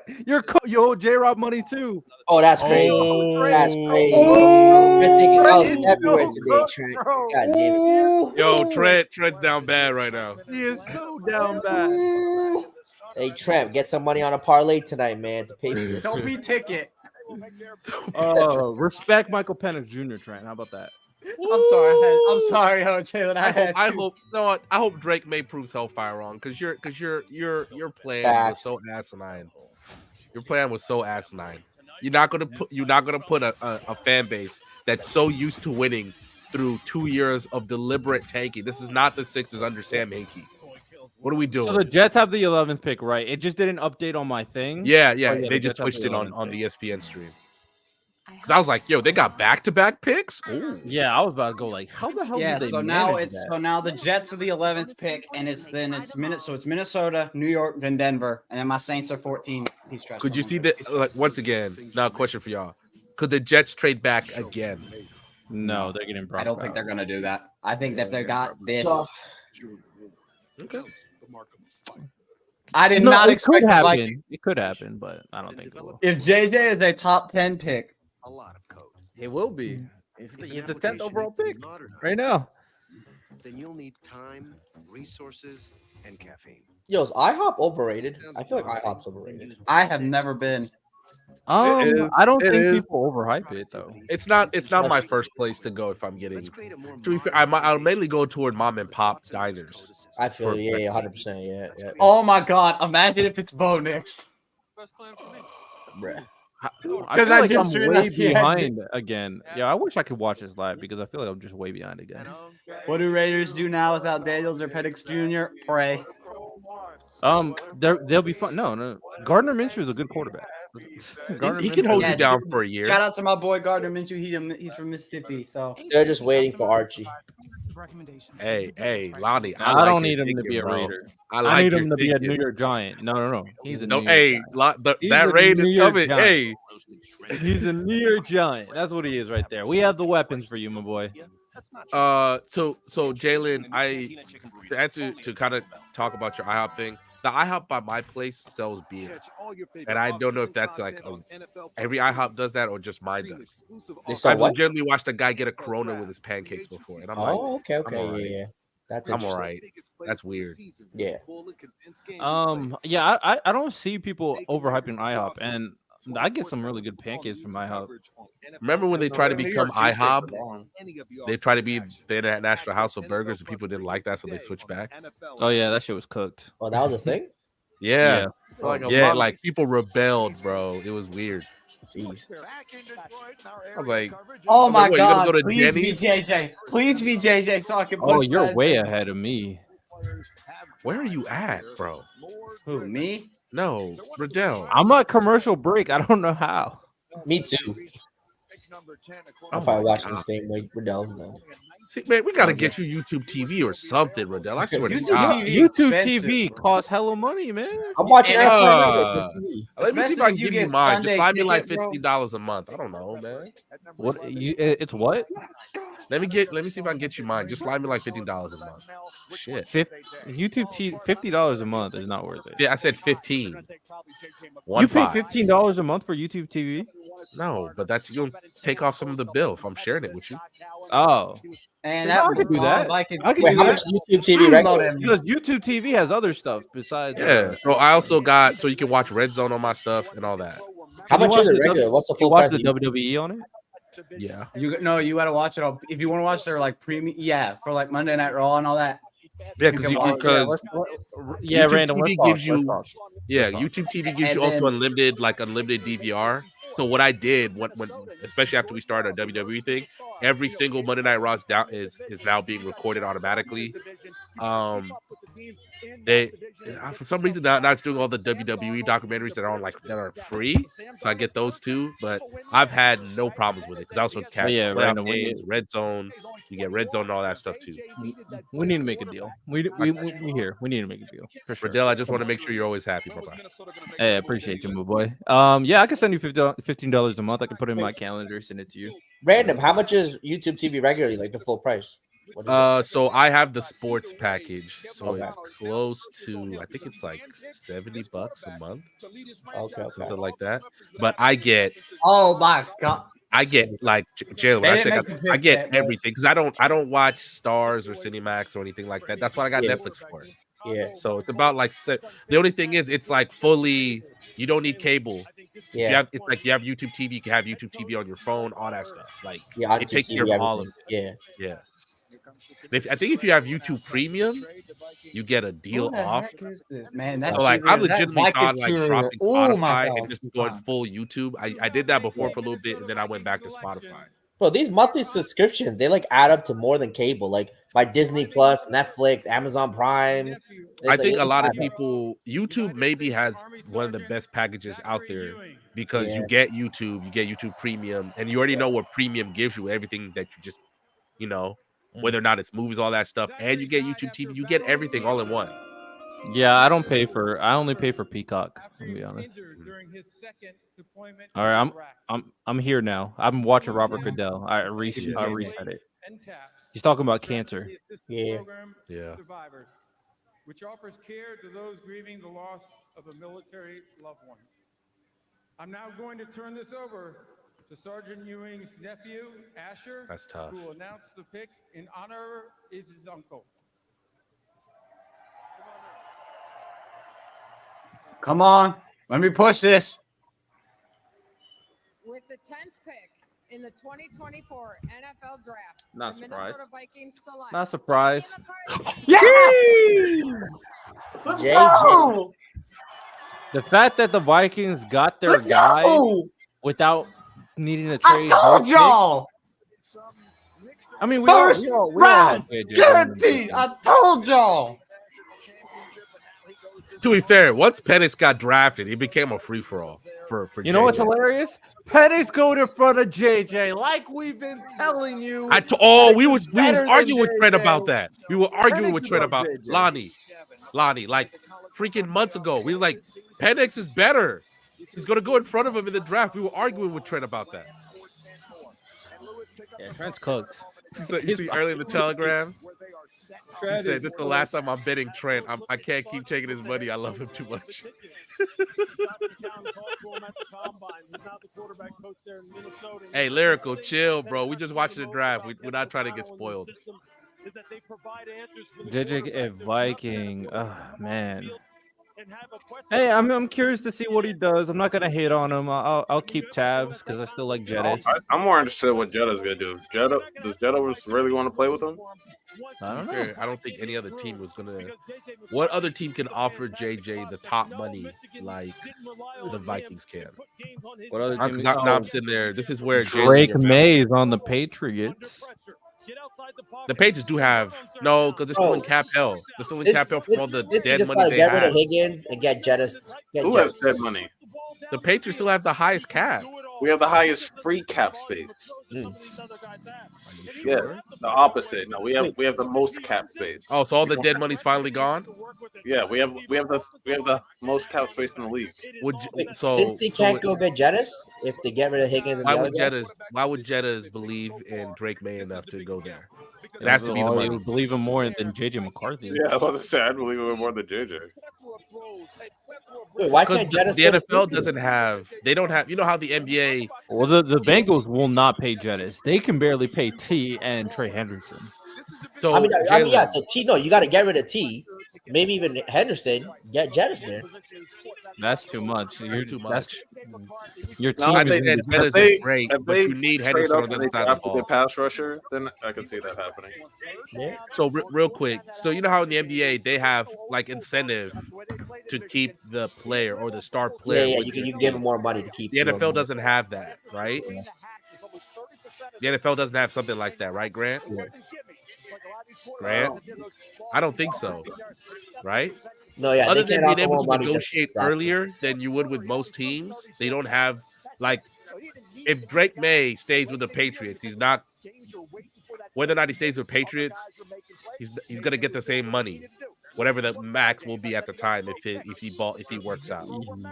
yo, J-Rob money too. Oh, that's crazy. Oh. That's crazy. Oh. You're thinking I was Trent is everywhere so today, good, Trent. bro. God damn it. Yo, Trent's down bad right now. He is so down bad. Hey, Trent, get some money on a parlay tonight, man, to pay for this. Don't be ticket. Respect Michael Penix Jr. Trent. How about that? I'm sorry. I'm sorry, Jalen. I hope Drake May proves Hellfire wrong because your plan was so asinine. Your plan was so asinine. You're not gonna put a fan base that's so used to winning through 2 years of deliberate tanking. This is not the Sixers under Sam Hinkie. What are we doing? So the Jets have the 11th pick, right? It just didn't update on my thing. Yeah. Oh, yeah, they just Jets have switched the it on 11th the ESPN stream. Because I was like, yo, they got back-to-back picks? Ooh. Yeah, I was about to go like, how the hell Yeah, did they so now manage that? so now the Jets are the 11th pick, and it's Minnesota, New York, then Denver, and then my Saints are 14. Could you see that? Once again, now a question for y'all: could the Jets trade back again? No, they're getting Brock. I don't think they're gonna do that. I think that they got this. Okay. I did not expect it could happen, but I don't think it will. If JJ is a top 10 pick, A lot of code. It will be. He's the 10th overall pick right now. Then you'll need time, resources, and caffeine. Yo, is IHOP overrated? I feel like IHOP's overrated. I have never been. I don't think people overhype it though. It's not my first place to go if I'm getting. To be fair, I'll mainly go toward mom and pop diners. I feel 100%. Yeah. Oh my god! Imagine if it's Bo Nix. Bruh. I feel like I'm way behind again. Yeah, I wish I could watch this live because I feel like I'm just way behind again. What do Raiders do now without Daniels or Penix Jr.? Pray. They'll be fun. No. Gardner Minshew is a good quarterback. He can hold you down for a year. Shout out to my boy Gardner Minshew. He's from Mississippi, so they're just waiting for Archie. Hey, Lonnie. I don't need him to be a Raider. I need him to be a New York Giant. No. He's a New York Giant. That Raid is coming. Hey, he's a New York Giant. That's what he is right there. We have the weapons for you, my boy. So Jalen, to kind of talk about your IHOP thing. The IHOP by my place sells beer, and I don't know if that's like every IHOP does that or just mine does. I've legitimately watched a guy get a Corona with his pancakes before, and I'm like, okay, yeah. I'm all right. That's weird. Yeah. I don't see people overhyping IHOP, and I get some really good pancakes from IHOP. Remember when they tried to become IHOP? They tried to be the International House of Burgers, and people didn't like that, so they switched back. Oh yeah, that shit was cooked. Oh, that was a thing. Yeah. Like people rebelled, bro. It was weird. Jeez. I was like, oh my god, go to please Denny's? be JJ. Please be JJ so I can push. Oh, you're way ahead of me. Where are you at, bro? Who, me? No, Riddell. I'm at commercial break. I don't know how. Me too. I'm probably watching the same way Riddell. See, man, we gotta get you YouTube TV or something, Riddell. I swear to God. YouTube TV costs hella money, man. I'm watching. Let me see if I can give you mine. Just slide me like $15 a month. I don't know, man. What? It's what? Let me see if I can get you mine. Just slide me like $15 a month. Shit. YouTube TV, $50 a month is not worth it. Yeah, I said 15. You pay $15 a month for YouTube TV? No, but that's you'll take off some of the bill if I'm sharing it with you. Oh, and I could do that. I could do that. YouTube TV because YouTube TV has other stuff besides. Yeah, so I also got so you can watch Red Zone on my stuff and all that. How much is it regular? What's the full price? Watch the WWE on it? Yeah. You gotta watch it all. If you want to watch their like premium, for like Monday Night Raw and all that. Yeah, because Random TV gives you YouTube TV gives you also unlimited DVR. So what I did when especially after we started our WWE thing, every single Monday Night Raw is now being recorded automatically. They for some reason now it's doing all the WWE documentaries that are free, so I get those too. But I've had no problems with it because I also catch Red Zone. You get Red Zone and all that stuff too. We need to make a deal. We need to make a deal for sure. Riddell, I just want to make sure you're always happy, bye. Hey, I appreciate you, my boy. I can send you $15 a month. I can put it in my calendar, send it to you. Random. How much is YouTube TV regularly? Like the full price? What is So I have the sports package, so Okay. it's close to I think it's like $70 a month, Okay. something like that. But I get Oh my god. like Jalen. When They I didn't say make the I pick get yet, but everything because I don't watch Stars or Cinemax or anything like that. That's what I got Yeah. Netflix for. Yeah. So it's about like the only thing is it's like fully you don't need cable. If you Yeah. have it's like you have YouTube TV, you can have YouTube TV on your phone, all that stuff. Like Yeah. it takes care TV, of all of everything. it. Yeah. Yeah. I think if you have YouTube Premium, you get a who deal the off. heck is this? Man, that So like I'm cheerleader, that legitimately Vikings on like cheerleader. dropping Oh my Spotify god. and just going full YouTube. I did that before for a little bit and then I went back to Spotify. Bro, these monthly subscriptions, they like add up to more than cable. Like by Disney Plus, Netflix, Amazon Prime. I think a lot of people YouTube maybe has one of the best packages out there because Yeah. you get YouTube Premium, and you already know what Premium gives you, everything that you just, whether or not it's movies, all that stuff, and you get YouTube TV, you get everything all in one. Yeah, I only pay for Peacock, to be honest. All right, I'm here now. I'm watching Robert Goodell. I reset it. He's talking about cancer. Yeah. Yeah. Which offers care to those grieving the loss of a military loved one. I'm now going to turn this over to Sergeant Ewing's nephew, Asher, That's tough. who will announce the pick in honor of his uncle. Come on. Let me push this. With the 10th pick in the 2024 NFL Draft, Not the surprised. Minnesota Vikings select Not surprised. Yeah. JJ. The fact that the Vikings got their guy without needing to I trade. told both y'all. picks- I mean, First we all round, had JJ guaranteed. I told y'all. To be fair, once Penix got drafted, he became a free for all for You know what's JJ. hilarious? Penix going in front of JJ, like we've been telling you. We was better than arguing with Trent JJ. about that. We were arguing Penix with is Trent above about JJ. Lonnie, like freaking months ago. We were like, Penix is better. He's gonna go in front of him in the draft. We were arguing with Trent about that. Yeah, Trent's cooked. You see early in the Telegram, he said, "This is the last time I'm betting Trent. I can't keep taking his money. I love him too much." Hey, Lyrical, chill, bro. We just watching the draft. We're not trying to get spoiled. JJ a Viking. Oh, man. Hey, I'm curious to see what he does. I'm not gonna hate on him. I'll keep tabs because I still like Jettis. I'm more interested in what Jetta's gonna do. Does Jetta really want to play with him? I don't know. I don't think any other team was gonna. What other team can offer JJ the top money like the Vikings can? What other team? Now I'm sitting there. This is where Drake Maye is on the Patriots. The Patriots do have because they're still in cap hell. They're still in cap hell from all the dead money they get rid have. of Higgins and get Jettis. Who has dead money? The Patriots still have the highest cap. We have the highest free cap space. Yeah, the opposite. No, we have the most cap space. Oh, so all the dead money's finally gone? Yeah, we have the most cap space in the league. Since he can't go get Jettis, if they get rid of Higgins, and why would Jettas believe in Drake Maye enough to go there? It has to be the money. You believe him more than JJ McCarthy. Yeah, I was about to say I believe it more than JJ. Wait, why can't Jettis the NFL doesn't have? They don't have. You know how the NBA? Well, the Bengals will not pay Jettis. They can barely pay T and Trey Henderson. So I mean, yeah. So T, no, you got to get rid of T. Maybe even Henderson. Get Jettis there. That's too much. That's too much. Your team I think that Jettis is great, if but they you need trade Henderson up on the and other they side of draft the a ball. good pass rusher, then I could see that happening. Yeah. So real quick, so you know how in the NBA they have like incentive to keep the player or the star player. Yeah, you can give him more money to keep. The NFL doesn't have that, right? The NFL doesn't have something like that, right, Grant? Yeah. Grant? I don't think so, right? No, yeah. Other they than can't being offer able more to money just negotiate that. earlier than you would with most teams, they don't have like if Drake Maye stays with the Patriots, he's not. Whether or not he stays with Patriots, he's gonna get the same money, whatever the max will be at the time if he works out.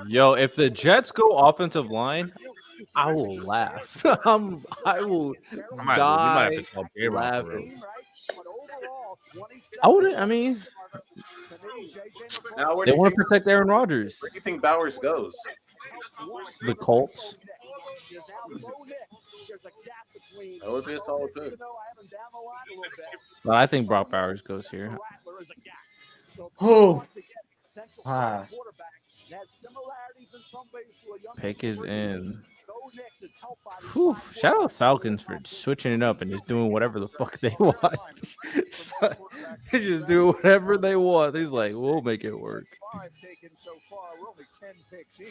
Yo, if the Jets go offensive line, I will laugh. I will We might have to call J-Rock for real. I wouldn't. I mean, Now, where they do you want to think, protect Aaron Rodgers. where do you think Bowers goes? The Colts. That would be a solid pick. But I think Brock Bowers goes here. Oh, wow. Pick is in. Whew. Shout out to Falcons for switching it up and just doing whatever the fuck they want. They just do whatever they want. He's like, we'll make it work. 5 taken so far. We're only 10 picks in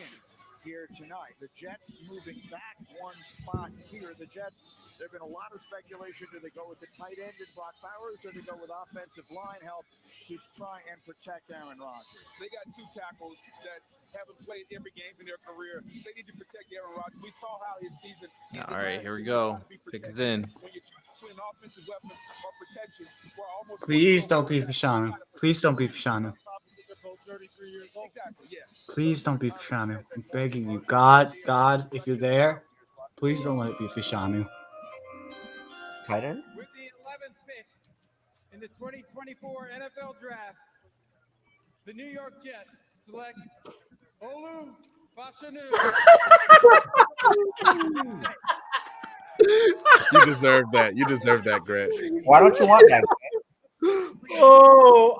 here tonight. The Jets moving back one spot here. The Jets, there's been a lot of speculation. Do they go with the tight end and Brock Bowers? Do they go with offensive line help to try and protect Aaron Rodgers? They got 2 tackles that haven't played every game in their career. They need to protect Aaron Rodgers. We saw how his season. All right, here we go. Pick is in. When you choose between offensive weapon or protection, for almost Please don't be Fashanu. Please don't be Fashanu. Please don't be Fashanu. I'm begging you. God, if you're there, please don't let it be Fashanu. Tight end? With the 11th pick in the 2024 NFL Draft, the New York Jets select Olu Fashanu. You deserve that. You deserve that, Grant. Why don't you want that? Oh,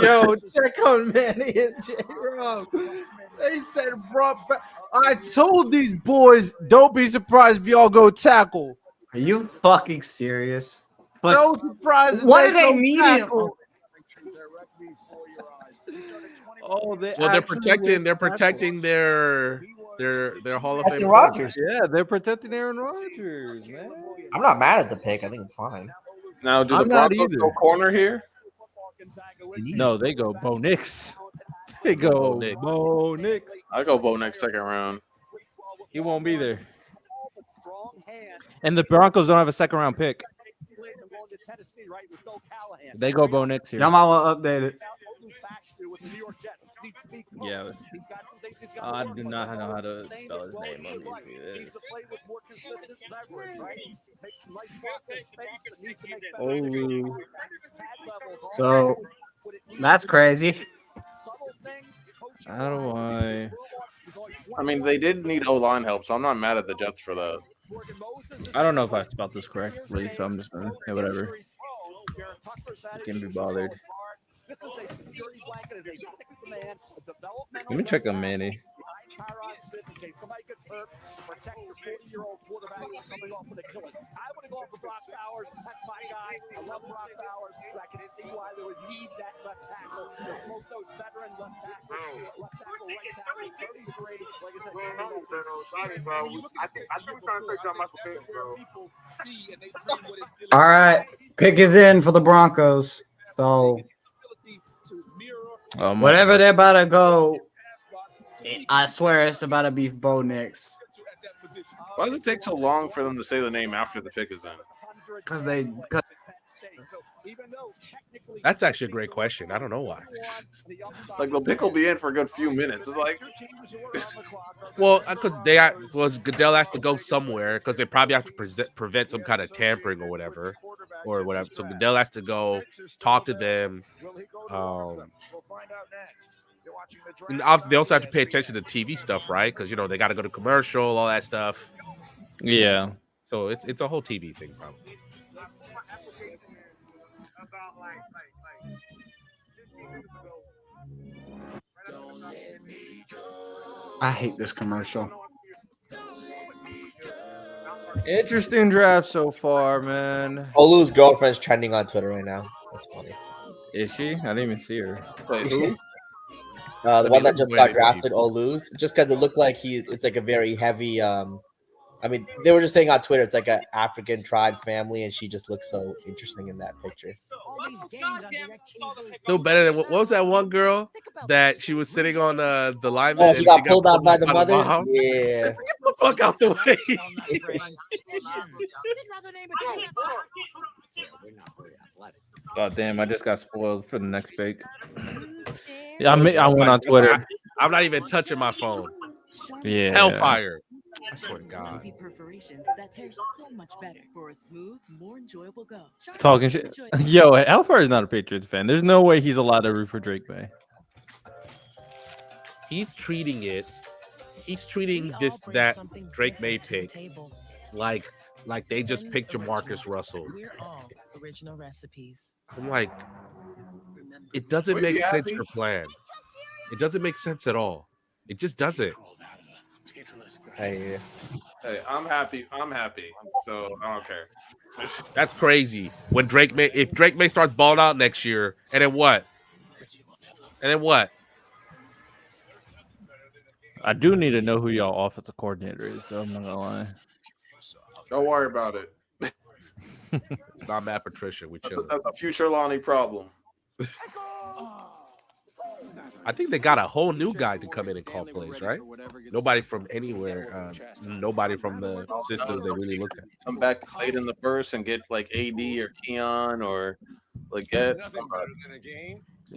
yo, check on Manny and J-Rob. They said, bro, I told these boys, don't be surprised if y'all go tackle. Are you fucking serious? But No surprise. if what they did they go mean? tackle. Oh, Well, they're actually protecting. went They're tackle. protecting their Hall of Fame. Protecting Rodgers. Yeah, they're protecting Aaron Rodgers, man. I'm not mad at the pick. I think it's fine. Now, do the I'm not Broncos either. go corner here? No, they go Bo Nix. They go Bo Nix. Bo Nix. I go Bo next second round. He won't be there. And the Broncos don't have a second round pick. They go Bo Nix here. Y'all might want to update it. Yeah. I do not know how to spell his name. Olu. So that's crazy. How do I? I mean, they did need O-line help, so I'm not mad at the Jets for that. I don't know if I spelled this correctly, so I'm just gonna whatever. Can't be bothered. Let me check on Manny. All right, pick is in for the Broncos. So whatever they're about to go, I swear it's about to be Bo Nix. Why does it take so long for them to say the name after the pick is in? Because That's actually a great question. I don't know why. Like the pick will be in for a good few minutes. It's like, Well, because Goodell has to go somewhere because they probably have to prevent some kind of tampering or whatever. So Goodell has to go talk to them. And obviously, they also have to pay attention to TV stuff, right? Because they got to go to commercial, all that stuff. Yeah. So it's a whole TV thing, probably. I hate this commercial. Interesting draft so far, man. Olu's girlfriend's trending on Twitter right now. That's funny. Is she? I didn't even see her. wait, who? The one that just got drafted, Olu's, just because it looked like it's like a very heavy. I mean, they were just saying on Twitter, it's like an African tribe family, and she just looks so interesting in that picture. Still better than what was that one girl that she was sitting on the lineman? Oh, she got pulled out by the mother. Yeah. Get the fuck out the way. Oh damn! I just got spoiled for the next pick. Yeah, I went on Twitter. I'm not even touching my phone. Yeah. Hellfire. I swear to God. UV perforations that tear so much better for a smooth, more enjoyable go. Talking shit. Yo, Hellfire is not a Patriots fan. There's no way he's allowed to root for Drake May. He's treating that Drake May pick like they just picked Jamarcus Russell. We're all original recipes. I'm like, it doesn't make sense, your plan. It doesn't make sense at all. It just doesn't. Hey, I'm happy. So I don't care. That's crazy. When if Drake May starts balling out next year, and then what? I do need to know who y'all offensive coordinator is, though. I'm not gonna lie. Don't worry about it. It's not Matt Patricia. We chill. That's a future Lonnie problem. I think they got a whole new guy to come in and call plays, right? Nobody from anywhere. Nobody from the systems they really looked at. Come back late in the first and get like AD or Keon or like get.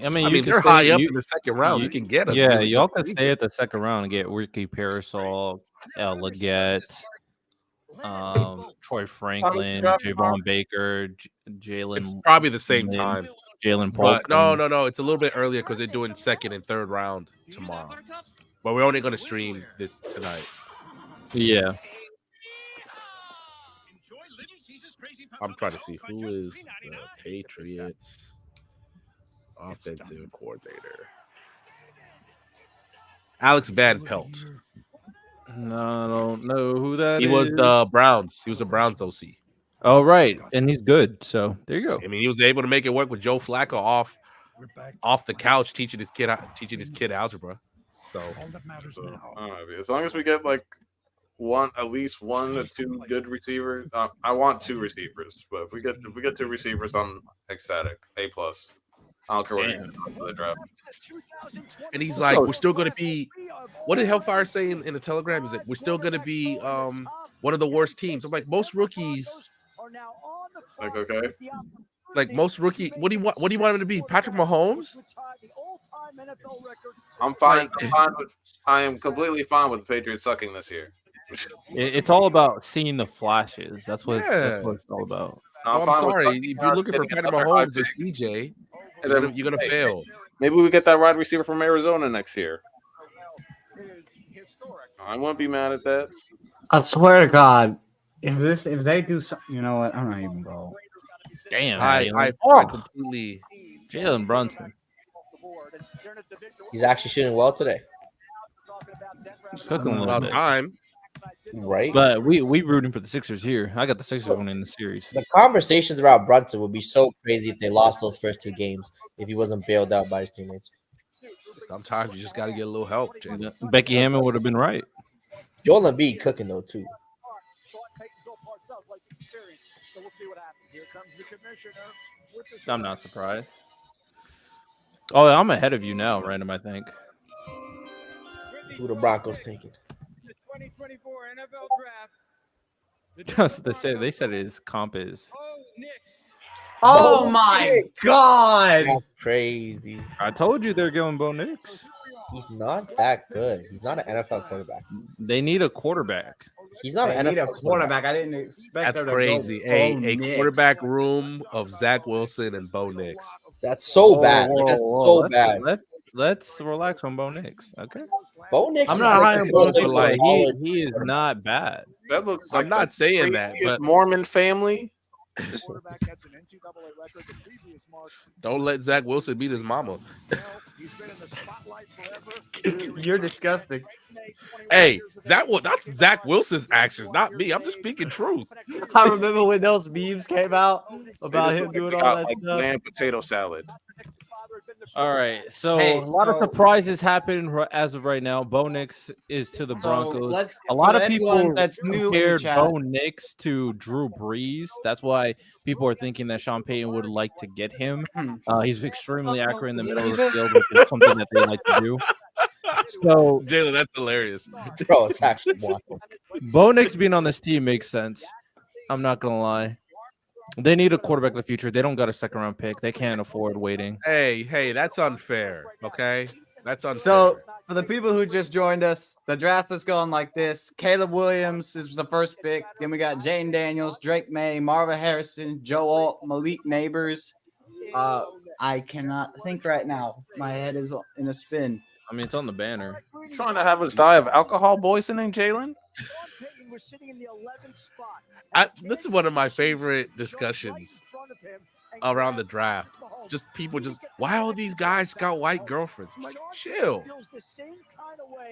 I mean, they're high up in the second round. You can get them. Yeah, y'all can stay at the second round and get Ricky Parasol, Leggett, Troy Franklin, Javon Baker, Jalen. It's probably the same time. Jalen Paul. No. It's a little bit earlier because they're doing second and third round tomorrow. But we're only going to stream this tonight. Yeah. I'm trying to see who is the Patriots offensive coordinator. Alex Van Pelt. No, I don't know who that is. He was the Browns. He was a Browns OC. Oh, right. And he's good. So there you go. I mean, he was able to make it work with Joe Flacco off the couch teaching his kid algebra. So as long as we get like at least one or two good receivers. I want two receivers, but if we get two receivers, I'm ecstatic. A+. I don't care what you do to the draft. And he's like, we're still going to be. What did Hellfire say in the Telegram? Is that we're still going to be one of the worst teams? I'm like, most rookies. Like, okay. Like most rookie, what do you want? What do you want him to be? Patrick Mahomes? I'm fine. I am completely fine with the Patriots sucking this year. It's all about seeing the flashes. That's what it's all about. I'm sorry. If you're looking for Patrick Mahomes or CJ, you're gonna fail. Maybe we get that wide receiver from Arizona next year. I won't be mad at that. I swear to God, if they do something, you know what? I'm not even going. Damn, I completely. Jalen Brunson. He's actually shooting well today. Cooking a little bit. Time. Right. But we rooting for the Sixers here. I got the Sixers winning the series. The conversations about Brunson would be so crazy if they lost those first two games, if he wasn't bailed out by his teammates. Sometimes you just got to get a little help. Becky Hammond would have been right. Joel Embiid cooking though too. I'm not surprised. Oh, I'm ahead of you now, Random, I think. Who the Broncos taking? The 2024 NFL Draft. they said his comp is. Oh my God! That's crazy. I told you they're going Bo Nix. He's not that good. He's not an NFL quarterback. They need a quarterback. He's not an NFL quarterback. I didn't expect. That's crazy. A quarterback room of Zach Wilson and Bo Nix. That's so bad. That's so bad. Let's relax on Bo Nix. Okay. Bo Nix. I'm not high on Bo Nix, but he is not bad. That looks. I'm not saying that, but Mormon family. Don't let Zach Wilson beat his mama. You're disgusting. Hey, that's Zach Wilson's actions, not me. I'm just speaking truth. I remember when those memes came out about him doing all that stuff. Bland potato salad. All right, so a lot of surprises happen as of right now. Bo Nix is to the Broncos. A lot of people that's compared Bo Nix to Drew Brees. That's why people are thinking that Sean Payton would like to get him. He's extremely accurate in the middle of the field, which is something that they like to do. So, Jaylen, that's hilarious. Bro, it's actually wild. Bo Nix being on this team makes sense. I'm not gonna lie. They need a quarterback in the future. They don't got a second round pick. They can't afford waiting. Hey, that's unfair. Okay, that's unfair. So For the people who just joined us, the draft is going like this. Caleb Williams is the first pick. Then we got Jayden Daniels, Drake Maye, Marvin Harrison, Joe Alt, Malik Nabers. I cannot think right now. My head is in a spin. I mean, it's on the banner. Trying to have us die of alcohol poisoning, Jalen? This is one of my favorite discussions around the draft. Just people why all these guys got white girlfriends? I'm like, chill.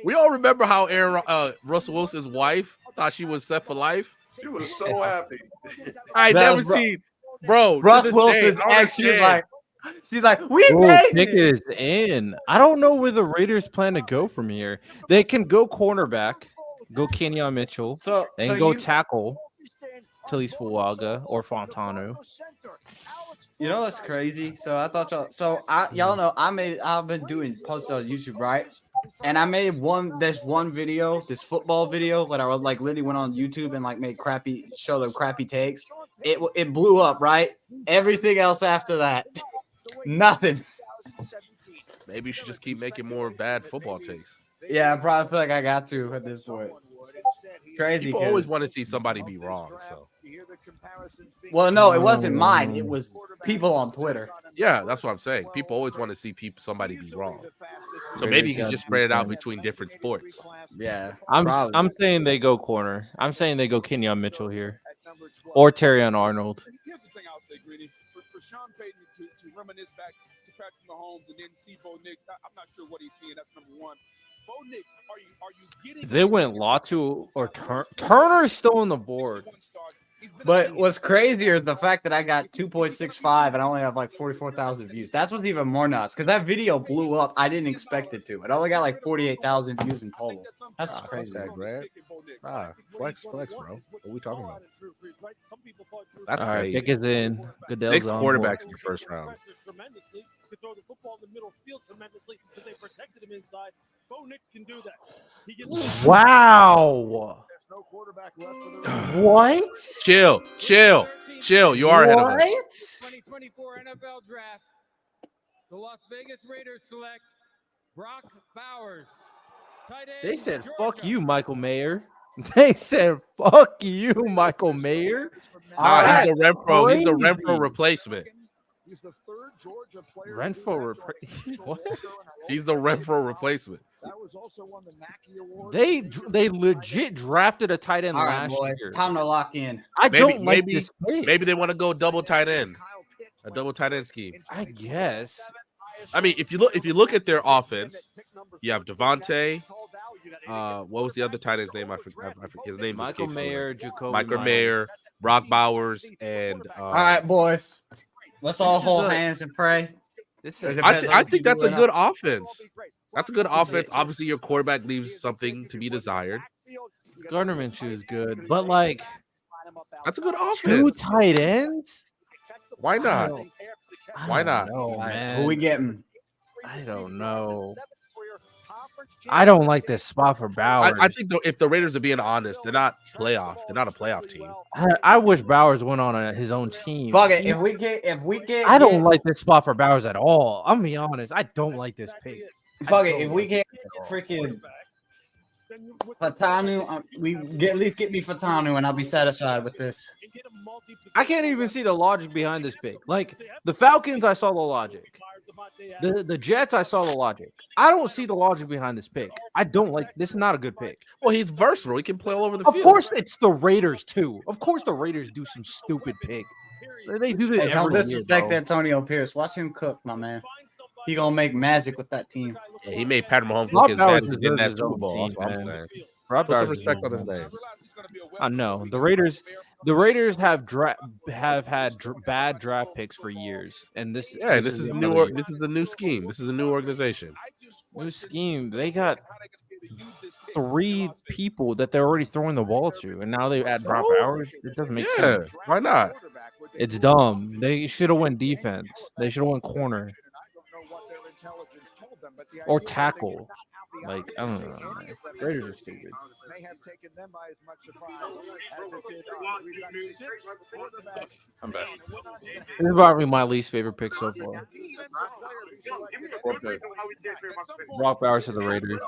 We all remember how Russell Wilson's wife thought she was set for life. She was so happy. I never seen, bro. Russ Wilson's ex. She's like, we made Nick it. is in. I don't know where the Raiders plan to go from here. They can go cornerback, go Kenyon Mitchell, go tackle Tilly Fuaga or Fontano. You know that's crazy. So I thought y'all know I've been doing posts on YouTube, right? And I made this football video that I like literally went on YouTube and like made show them crappy takes. It blew up, right? Everything else after that, nothing. Maybe you should just keep making more bad football takes. Yeah, I probably feel like I got to at this point. Crazy. People always want to see somebody be wrong. So. Well, no, it wasn't mine. It was people on Twitter. Yeah, that's what I'm saying. People always want to see somebody be wrong. So maybe you can just spread it out between different sports. Yeah, I'm saying they go corner. I'm saying they go Kenyon Mitchell here, or Terrion Arnold. Here's the thing I'll say, Greedy. For Sean Payton to reminisce back to Patrick Mahomes and then see Bo Nix, I'm not sure what he's seeing. That's number one. Bo Nix, are you getting? If they went Latu or Turner's still on the board. But what's crazier is the fact that I got 2.65 and I only have like 44,000 views. That's what's even more nuts because that video blew up. I didn't expect it to. It only got like 48,000 views in total. That's crazy. Flex, bro. What are we talking about? That's all right. Pick is in. Goodell's Nick's quarterback in the first round. To throw the football in the middle field tremendously because they protected him inside. Bo Nix can do that. He gets Wow. What? Chill. You are ahead of us. 2024 NFL Draft. The Las Vegas Raiders select Brock Bowers. Tight end, They said, Georgia. "Fuck you, Michael Mayer." They said, "Fuck you, Michael Mayer." Nah, he's a Renfro. He's a Renfro replacement. He's the third Georgia player. Renfro what? He's the Renfro replacement. That was also won the Mackey Award. They legit drafted a tight end All right, last boys, year. time to lock in. Maybe they want to go double tight end, a double tight end scheme. I guess. I mean, if you look at their offense, you have Devontae. What was the other tight end's name? I forget his name. Michael Mayer, Jacoby Michael Myers. Mayer, Brock Bowers, and all right, boys. Let's all hold hands and pray. I think that's a good offense. That's a good offense. Obviously, your quarterback leaves something to be desired. Gardner Minshew is good, but like that's a good offense. 2 tight ends. Why not? Why not? Oh man, Who we getting? I don't know. I don't like this spot for Bowers. I think if the Raiders are being honest, they're not playoff. They're not a playoff team. I wish Bowers went on his own team. Fuck it. If we get, I don't like this spot for Bowers at all. I'm gonna be honest. I don't like this pick. Fuck it. If we get freaking Fatanu, at least get me Fatanu, and I'll be satisfied with this. I can't even see the logic behind this pick. Like the Falcons, I saw the logic. The Jets, I saw the logic. I don't see the logic behind this pick. I don't like this. Is not a good pick. Well, he's versatile. He can play all over the Of field. course, it's the Raiders too. Of course, the Raiders do some stupid pick. They do this. Hey, don't every disrespect year, Antonio Pierce. Watch him cook, my man. He gonna make magic with that team. Yeah, he made Patrick Mahomes look as bad as he did in that Super Bowl. Team, That's what I'm man. saying. Rob Put some Bowers respect is on his name. I know the Raiders. The Raiders have had bad draft picks for years, and this is new. This is a new scheme. This is a new organization. New scheme. They got 3 people that they're already throwing the ball to, and now they add Brock Bowers. It doesn't make sense. Why not? It's dumb. They should have went defense. They should have went corner or tackle. Like, I don't know, man. Raiders are stupid. May have taken them by as much surprise as it did us. We've got 6 quarterbacks. I'm back. This is probably my least favorite pick so far. Brock Bowers to the Raiders.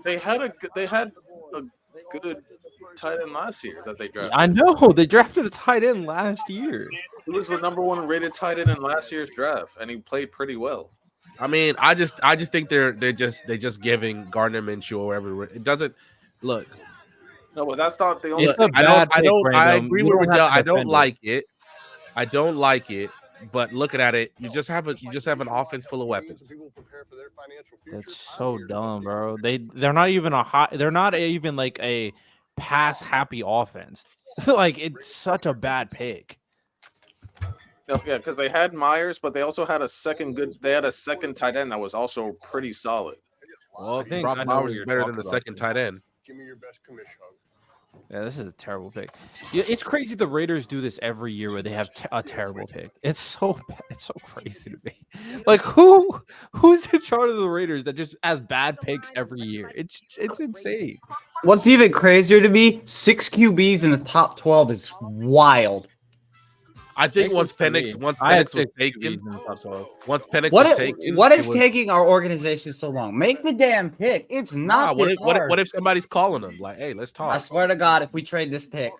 They had a good tight end last year that they drafted. I know they drafted a tight end last year. He was the number 1 rated tight end in last year's draft, and he played pretty well. I mean, I just think they're just giving Gardner Minshew or whatever. It doesn't look. No, but that's not the only. I agree with Goodell. I don't like it. I don't like it. But looking at it, you just have an offense full of weapons. That's so dumb, bro. They're not even they're not even like a pass happy offense. Like, it's such a bad pick. No, yeah, because they had Myers, but they also had a second tight end that was also pretty solid. Well, I think Brock Bowers is better than the second tight end. Give me your best commission. Yeah, this is a terrible pick. Yeah, it's crazy the Raiders do this every year where they have a terrible pick. It's so crazy to me. Like, who's in charge of the Raiders that just has bad picks every year? It's insane. What's even crazier to me, 6 QBs in the top 12 is wild. I think once Penix was taken, what is taking our organization so long? Make the damn pick. It's not this hard. What if somebody's calling them like, "Hey, let's talk"? I swear to God, if we trade this pick,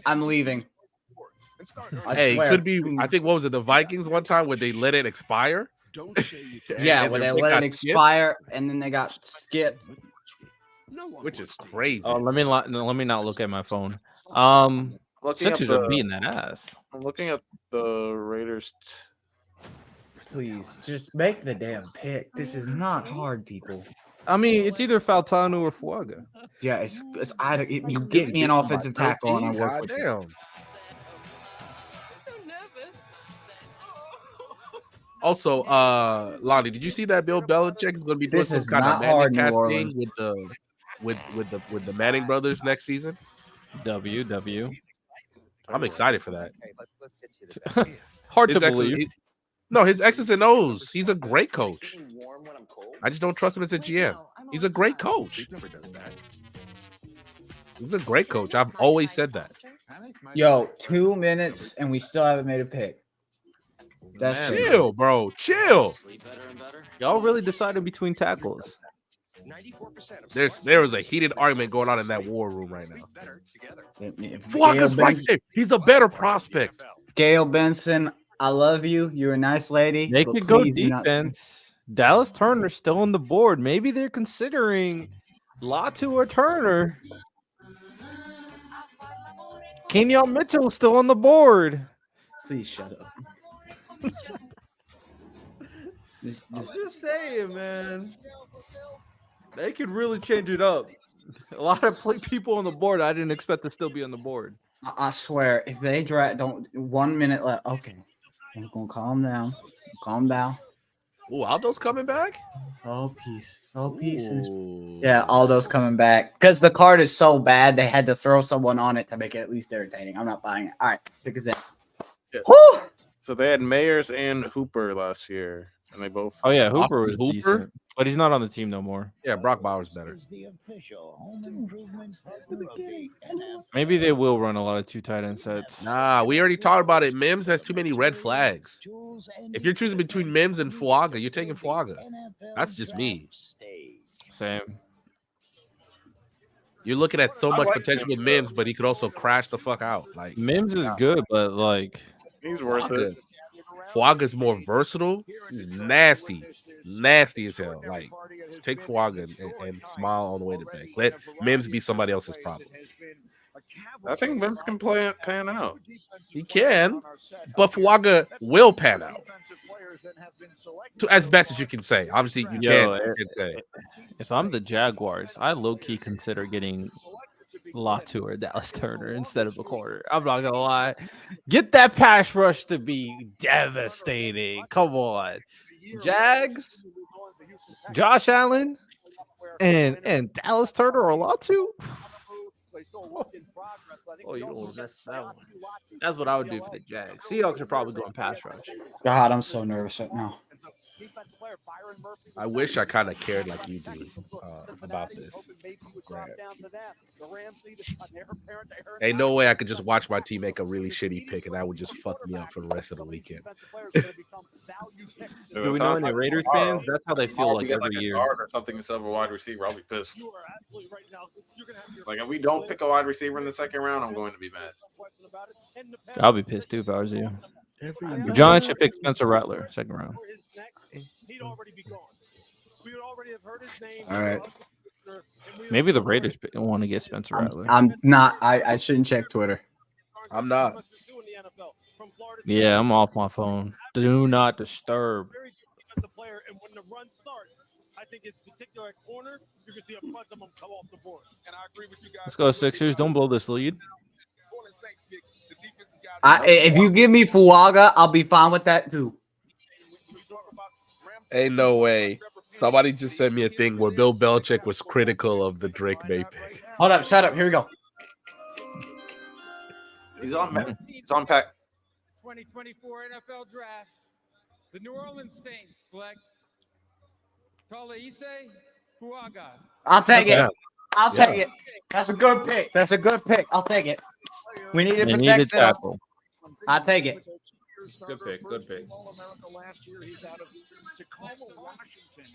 I'm leaving. Hey, it could be. I think what was it? The Vikings one time where they let it expire. Yeah, when they let it expire and then they got skipped, which is crazy. Oh, let me not look at my phone. Sixers are beating that ass. I'm looking at the Raiders. Please, just make the damn pick. This is not hard, people. I mean, it's either Faltano or Fuaga. Yeah, you get me an offensive tackle and I work with you. Also, Lonnie, did you see that Bill Belichick is going to be doing some kind of Manning casting with the Manning brothers next season? W. I'm excited for that. Hard to believe. His X's and O's. He's a great coach. I just don't trust him as a GM. He's a great coach. He's a great coach. I've always said that. Yo, 2 minutes and we still haven't made a pick. That's chill, bro. Chill. Y'all really decided between tackles. There was a heated argument going on in that war room right now. Fuaga's right there. He's a better prospect. Gail Benson, I love you. You're a nice lady. They could go defense. Dallas Turner's still on the board. Maybe they're considering Latu or Turner. Kenyon Mitchell still on the board. Please shut up. Just saying, man. They could really change it up. A lot of people on the board I didn't expect to still be on the board. I swear, if they draft, 1 minute left. Okay, I'm gonna calm down. Calm down. Oh, Aldo's coming back. So pieces. Yeah, Aldo's coming back because the card is so bad. They had to throw someone on it to make it at least entertaining. I'm not buying it. All right, pick us in. Yeah. So they had Mayers and Hooper last year, and they both. Oh yeah, Hooper was decent, but he's not on the team no more. Yeah, Brock Bowers better. Maybe they will run a lot of 2 tight end sets. Nah, we already talked about it. Mims has too many red flags. If you're choosing between Mims and Fuaga, you're taking Fuaga. That's just me. Same. You're looking at so much potential with Mims, but he could also crash the fuck out. Like Mims is good, but like he's worth it. Fuaga's more versatile. He's nasty as hell. Like, take Fuaga and smile all the way to bank. Let Mims be somebody else's problem. I think Mims can pan out. He can, but Fuaga will pan out. As best as you can say. Obviously, you can't say. If I'm the Jaguars, I low-key consider getting Latu or Dallas Turner instead of a corner. I'm not gonna lie. Get that pass rush to be devastating. Come on. Jags, Josh Allen, and Dallas Turner or Latu. Oh, you don't mess that one. That's what I would do for the Jags. Seahawks are probably going pass rush. God, I'm so nervous right now. I wish I kind of cared like you do about this. Ain't no way I could just watch my team make a really shitty pick and that would just fuck me up for the rest of the weekend. Do we know any Raiders fans? That's how they feel like every year. Or something instead of a wide receiver, I'll be pissed. Like if we don't pick a wide receiver in the second round, I'm going to be mad. I'll be pissed too if I was you. The Giants should pick Spencer Rattler second round. All right. Maybe the Raiders want to get Spencer Rattler. I'm not. I shouldn't check Twitter. I'm not. Yeah, I'm off my phone. Do not disturb. I think it's particular at corner, you can see a bunch of them come off the board. And I agree with you guys. Let's go, Sixers. Don't blow this lead. If you give me Fuaga, I'll be fine with that too. Ain't no way. Somebody just sent me a thing where Bill Belichick was critical of the Drake Maye pick. Hold up, shut up. Here we go. He's on. He's on pack. 2024 NFL Draft. The New Orleans Saints select Talise Fuaga. I'll take it. I'll take it. That's a good pick. That's a good pick. I'll take it. We need to protect it. I'll take it. Good pick. Good pick. Last year, he's out of Tacoma, Washington.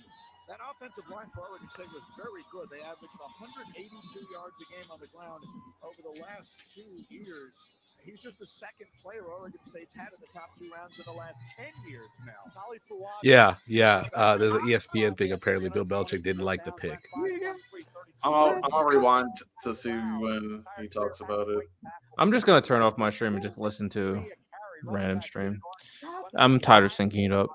That offensive line for Oregon State was very good. They averaged 182 yards a game on the ground over the last 2 years. He's just the second player Oregon State's had in the top 2 rounds in the last 10 years now. Yeah. There's an ESPN thing. Apparently, Bill Belichick didn't like the pick. I'll rewind to see when he talks about it. I'm just gonna turn off my stream and just listen to random stream. I'm tired of syncing it up.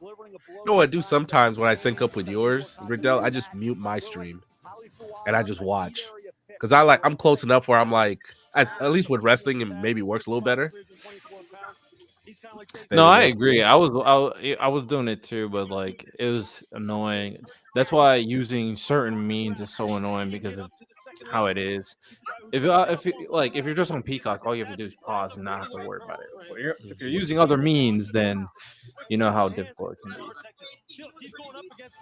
You know what I do sometimes when I sync up with yours, Goodell? I just mute my stream and I just watch. Because I'm close enough where I'm like, at least with wrestling, it maybe works a little better. No, I agree. I was doing it too, but like it was annoying. That's why using certain means is so annoying because of how it is. If you're just on Peacock, all you have to do is pause and not have to worry about it. But if you're using other means, then you know how difficult it can be. He's going up against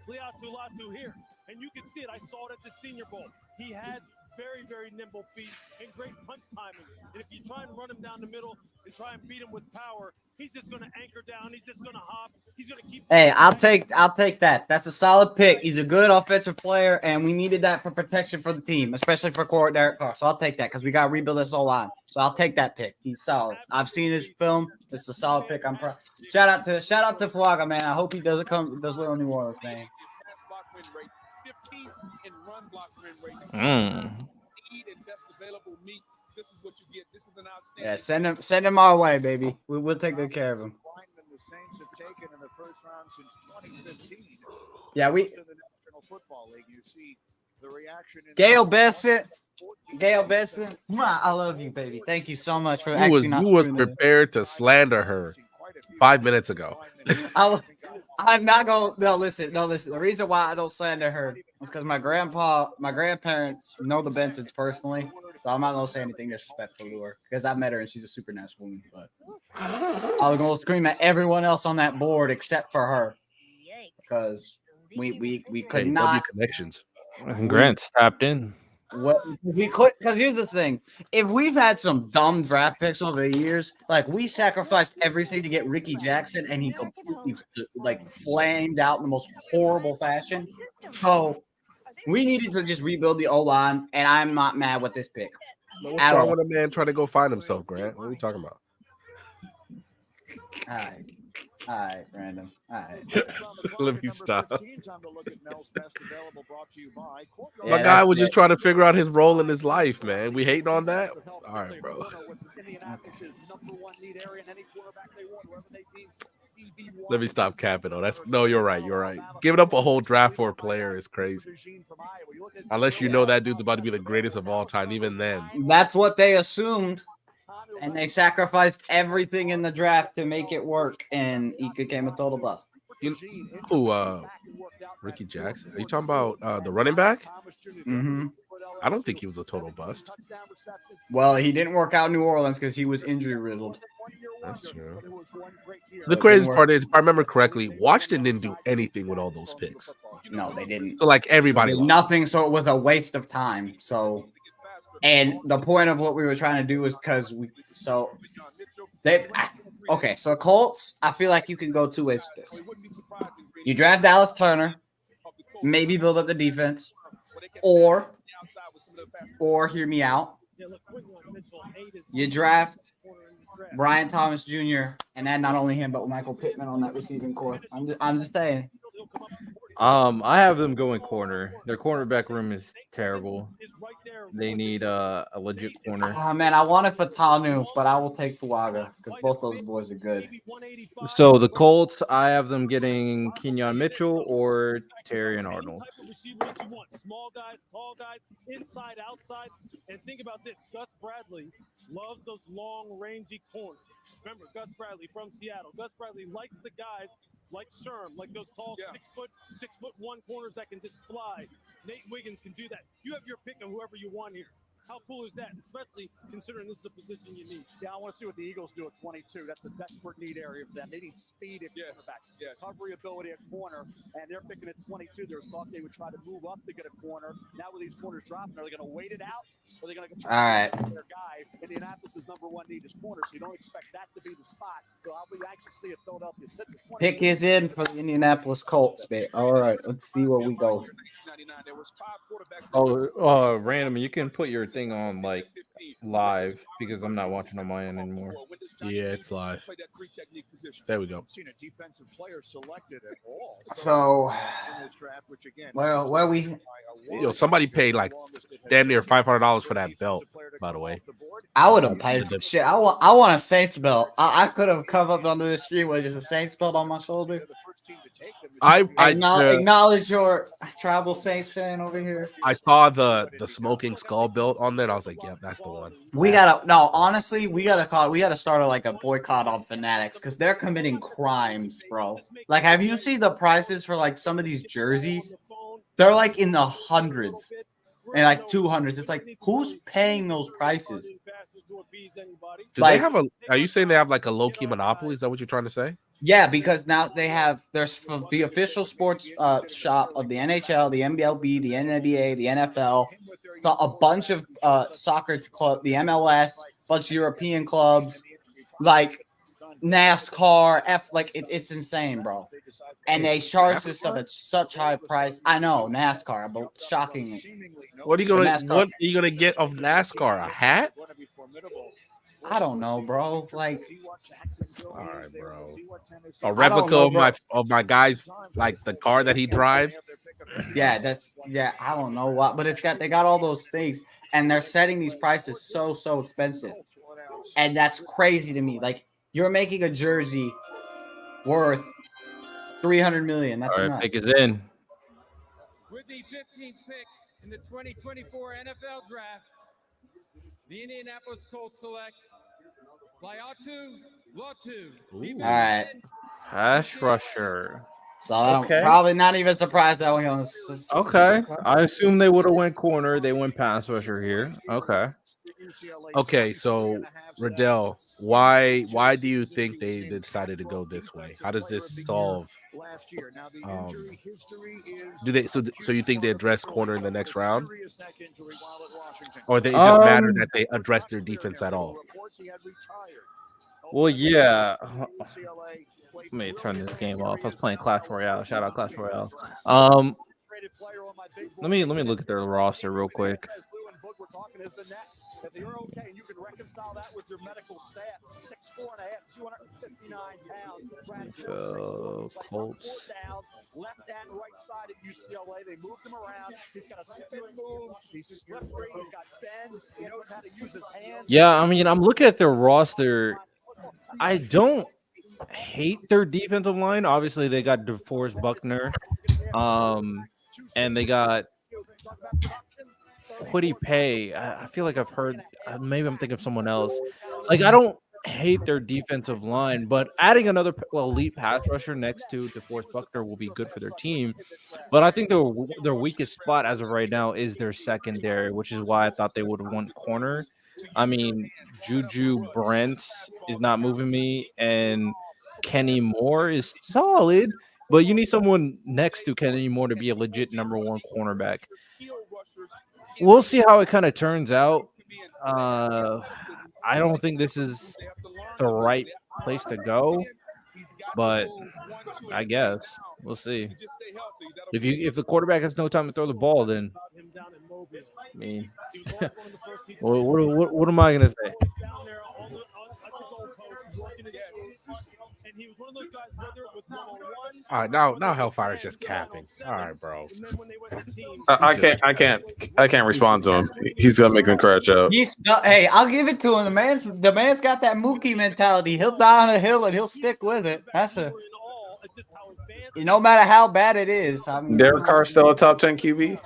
Liatu here, and you can see it. I saw it at the Senior Bowl. He had very, very nimble feet and great punch timing. And if you try and run him down the middle and try and beat him with power, he's just going to anchor down. He's just going to hop. He's going to keep. Hey, I'll take that. That's a solid pick. He's a good offensive player, and we needed that for protection for the team, especially for Derek Carr. So I'll take that because we got to rebuild this whole line. So I'll take that pick. He's solid. I've seen his film. It's a solid pick. I'm proud. Shout out to Fuaga, man. I hope he does well in New Orleans, man. 15th in run block win rate. Speed and best available meat. This is what you get. This is an outstanding. Yeah, send him our way, baby. We'll take good care of him. The Saints have taken in the first round since 2015. Yeah, we. In the National Football League, you see the reaction. Gail Bassett. I love you, baby. Thank you so much for actually not. Who was prepared to slander her 5 minutes ago? I'm not gonna. No, listen. The reason why I don't slander her is because my grandparents know the Bensons personally, so I'm not gonna say anything disrespectful to her because I met her and she's a super nice woman. But I was gonna scream at everyone else on that board except for her because we could not. Connections. And Grant's tapped in. What we could, because here's the thing: if we've had some dumb draft picks over the years, like we sacrificed everything to get Ricky Jackson, and he completely flamed out in the most horrible fashion. So we needed to just rebuild the O line, and I'm not mad with this pick. What's wrong with a man trying to go find himself, Grant? What are we talking about? All right, random. All right. Let me stop. My guy was just trying to figure out his role in his life, man. We hating on that? All right, bro. Let me stop capping on. You're right. You're right. Giving up a whole draft for a player is crazy. Unless you know that dude's about to be the greatest of all time, even then. That's what they assumed. And they sacrificed everything in the draft to make it work, and he became a total bust. Ricky Jackson? Are you talking about the running back? Mm-hmm. I don't think he was a total bust. Well, he didn't work out in New Orleans because he was injury riddled. That's true. So The craziest part is, if I remember correctly, Washington didn't do anything with all those picks. No, they didn't. So like everybody did lost. nothing, so it was a waste of time. So, and the point of what we were trying to do is because okay. So Colts, I feel like you can go two ways with this. You draft Dallas Turner, maybe build up the defense, or hear me out. You draft Brian Thomas Jr. and add not only him but Michael Pittman on that receiving core. I'm just saying. I have them going corner. Their cornerback room is terrible. They need a legit corner. Oh man, I wanted Fatanu, but I will take Fuaga because both those boys are good. So the Colts, I have them getting Kenyon Mitchell or Terry and Arnold. Small guys, tall guys, inside, outside. And think about this. Gus Bradley loves those long, rangy corners. Remember, Gus Bradley from Seattle. Gus Bradley likes the guys like Sherm, like those tall 6'1" corners that can just fly. Nate Wiggins can do that. You have your pick of whoever you want here. How cool is that? Especially considering this is a position you need. Yeah, I want to see what the Eagles do at 22. That's a desperate need area for them. They need speed at cornerback, recovery ability at corner, and they're picking at 22. There's thought they would try to move up to get a corner. Now with these corners dropping, are they going to wait it out, or are they going to all right? Their guy, Indianapolis' #1 need is corner, so you don't expect that to be the spot. So I'll be anxious to see if Philadelphia sits at 20. Pick is in for the Indianapolis Colts, man. All right, let's see where we go. Oh, random. You can put your thing on like live because I'm not watching on my end anymore. Yeah, it's live. There we go. So, where we? Yo, somebody paid like damn near $500 for that belt. By the way, I would have paid for shit. I want a Saints belt. I could have come up onto the street with just a Saints belt on my shoulder. I acknowledge your tribal Saints fan over here. I saw the smoking skull belt on there, and I was like, "Yep, that's the one." Honestly, we gotta start like a boycott on Fanatics because they're committing crimes, bro. Like, have you seen the prices for like some of these jerseys? They're like in the hundreds and like 200s. It's like, who's paying those prices? Do they have are you saying they have like a low key monopoly? Is that what you're trying to say? Yeah, because now there's the official sports shop of the NHL, the MLB, the NBA, the NFL, a bunch of soccer club, the MLS, bunch of European clubs, like NASCAR, it's insane, bro. And they charge this stuff at such high price. I know NASCAR, but shockingly. What are you gonna get of NASCAR? A hat? I don't know, bro. Like, all right, bro. A replica of my guy's, like the car that he drives. Yeah, I don't know what, but they got all those things, and they're setting these prices so expensive, and that's crazy to me. Like, you're making a jersey worth $300 million. That's all right, nuts. pick is in. With the 15th pick in the 2024 NFL Draft, the Indianapolis Colts select Laiatu Latu. All right. Pass rusher. So I'm probably not even surprised that one goes. Okay. I assume they would have went corner. They went pass rusher here. Okay, so Riddell, why do you think they decided to go this way? How does this solve? So you think they address corner in the next round, or they just matter that they address their defense at all? Well, yeah. Let me turn this game off. I was playing Clash Royale. Shout out Clash Royale. Let me look at their roster real quick. If you're okay and you can reconcile that with your medical staff, 6'4.5", 259 pounds. Colts. Down, left and right side at UCLA. They moved him around. He's got a spin move. He's slippery. He's got bend. He knows how to use his hands. Yeah, I mean, I'm looking at their roster. I don't hate their defensive line. Obviously, they got DeForest Buckner, and they got Quiddy Pay. I feel like I've heard. Maybe I'm thinking of someone else. Like, I don't hate their defensive line, but adding another elite pass rusher next to DeForest Buckner will be good for their team. But I think their weakest spot as of right now is their secondary, which is why I thought they would have won corner. I mean, Juju Brents is not moving me, and Kenny Moore is solid, but you need someone next to Kenny Moore to be a legit number one cornerback. We'll see how it kind of turns out. I don't think this is the right place to go, but I guess we'll see. If the quarterback has no time to throw the ball, then I mean, what am I gonna say? All right, now Hellfire is just capping. All right, bro. I can't respond to him. He's gonna make me crash out. Hey, I'll give it to him. The man's got that Mookie mentality. He'll die on a hill and he'll stick with it. No matter how bad it is. I mean, Derek Carr still a top 10 QB.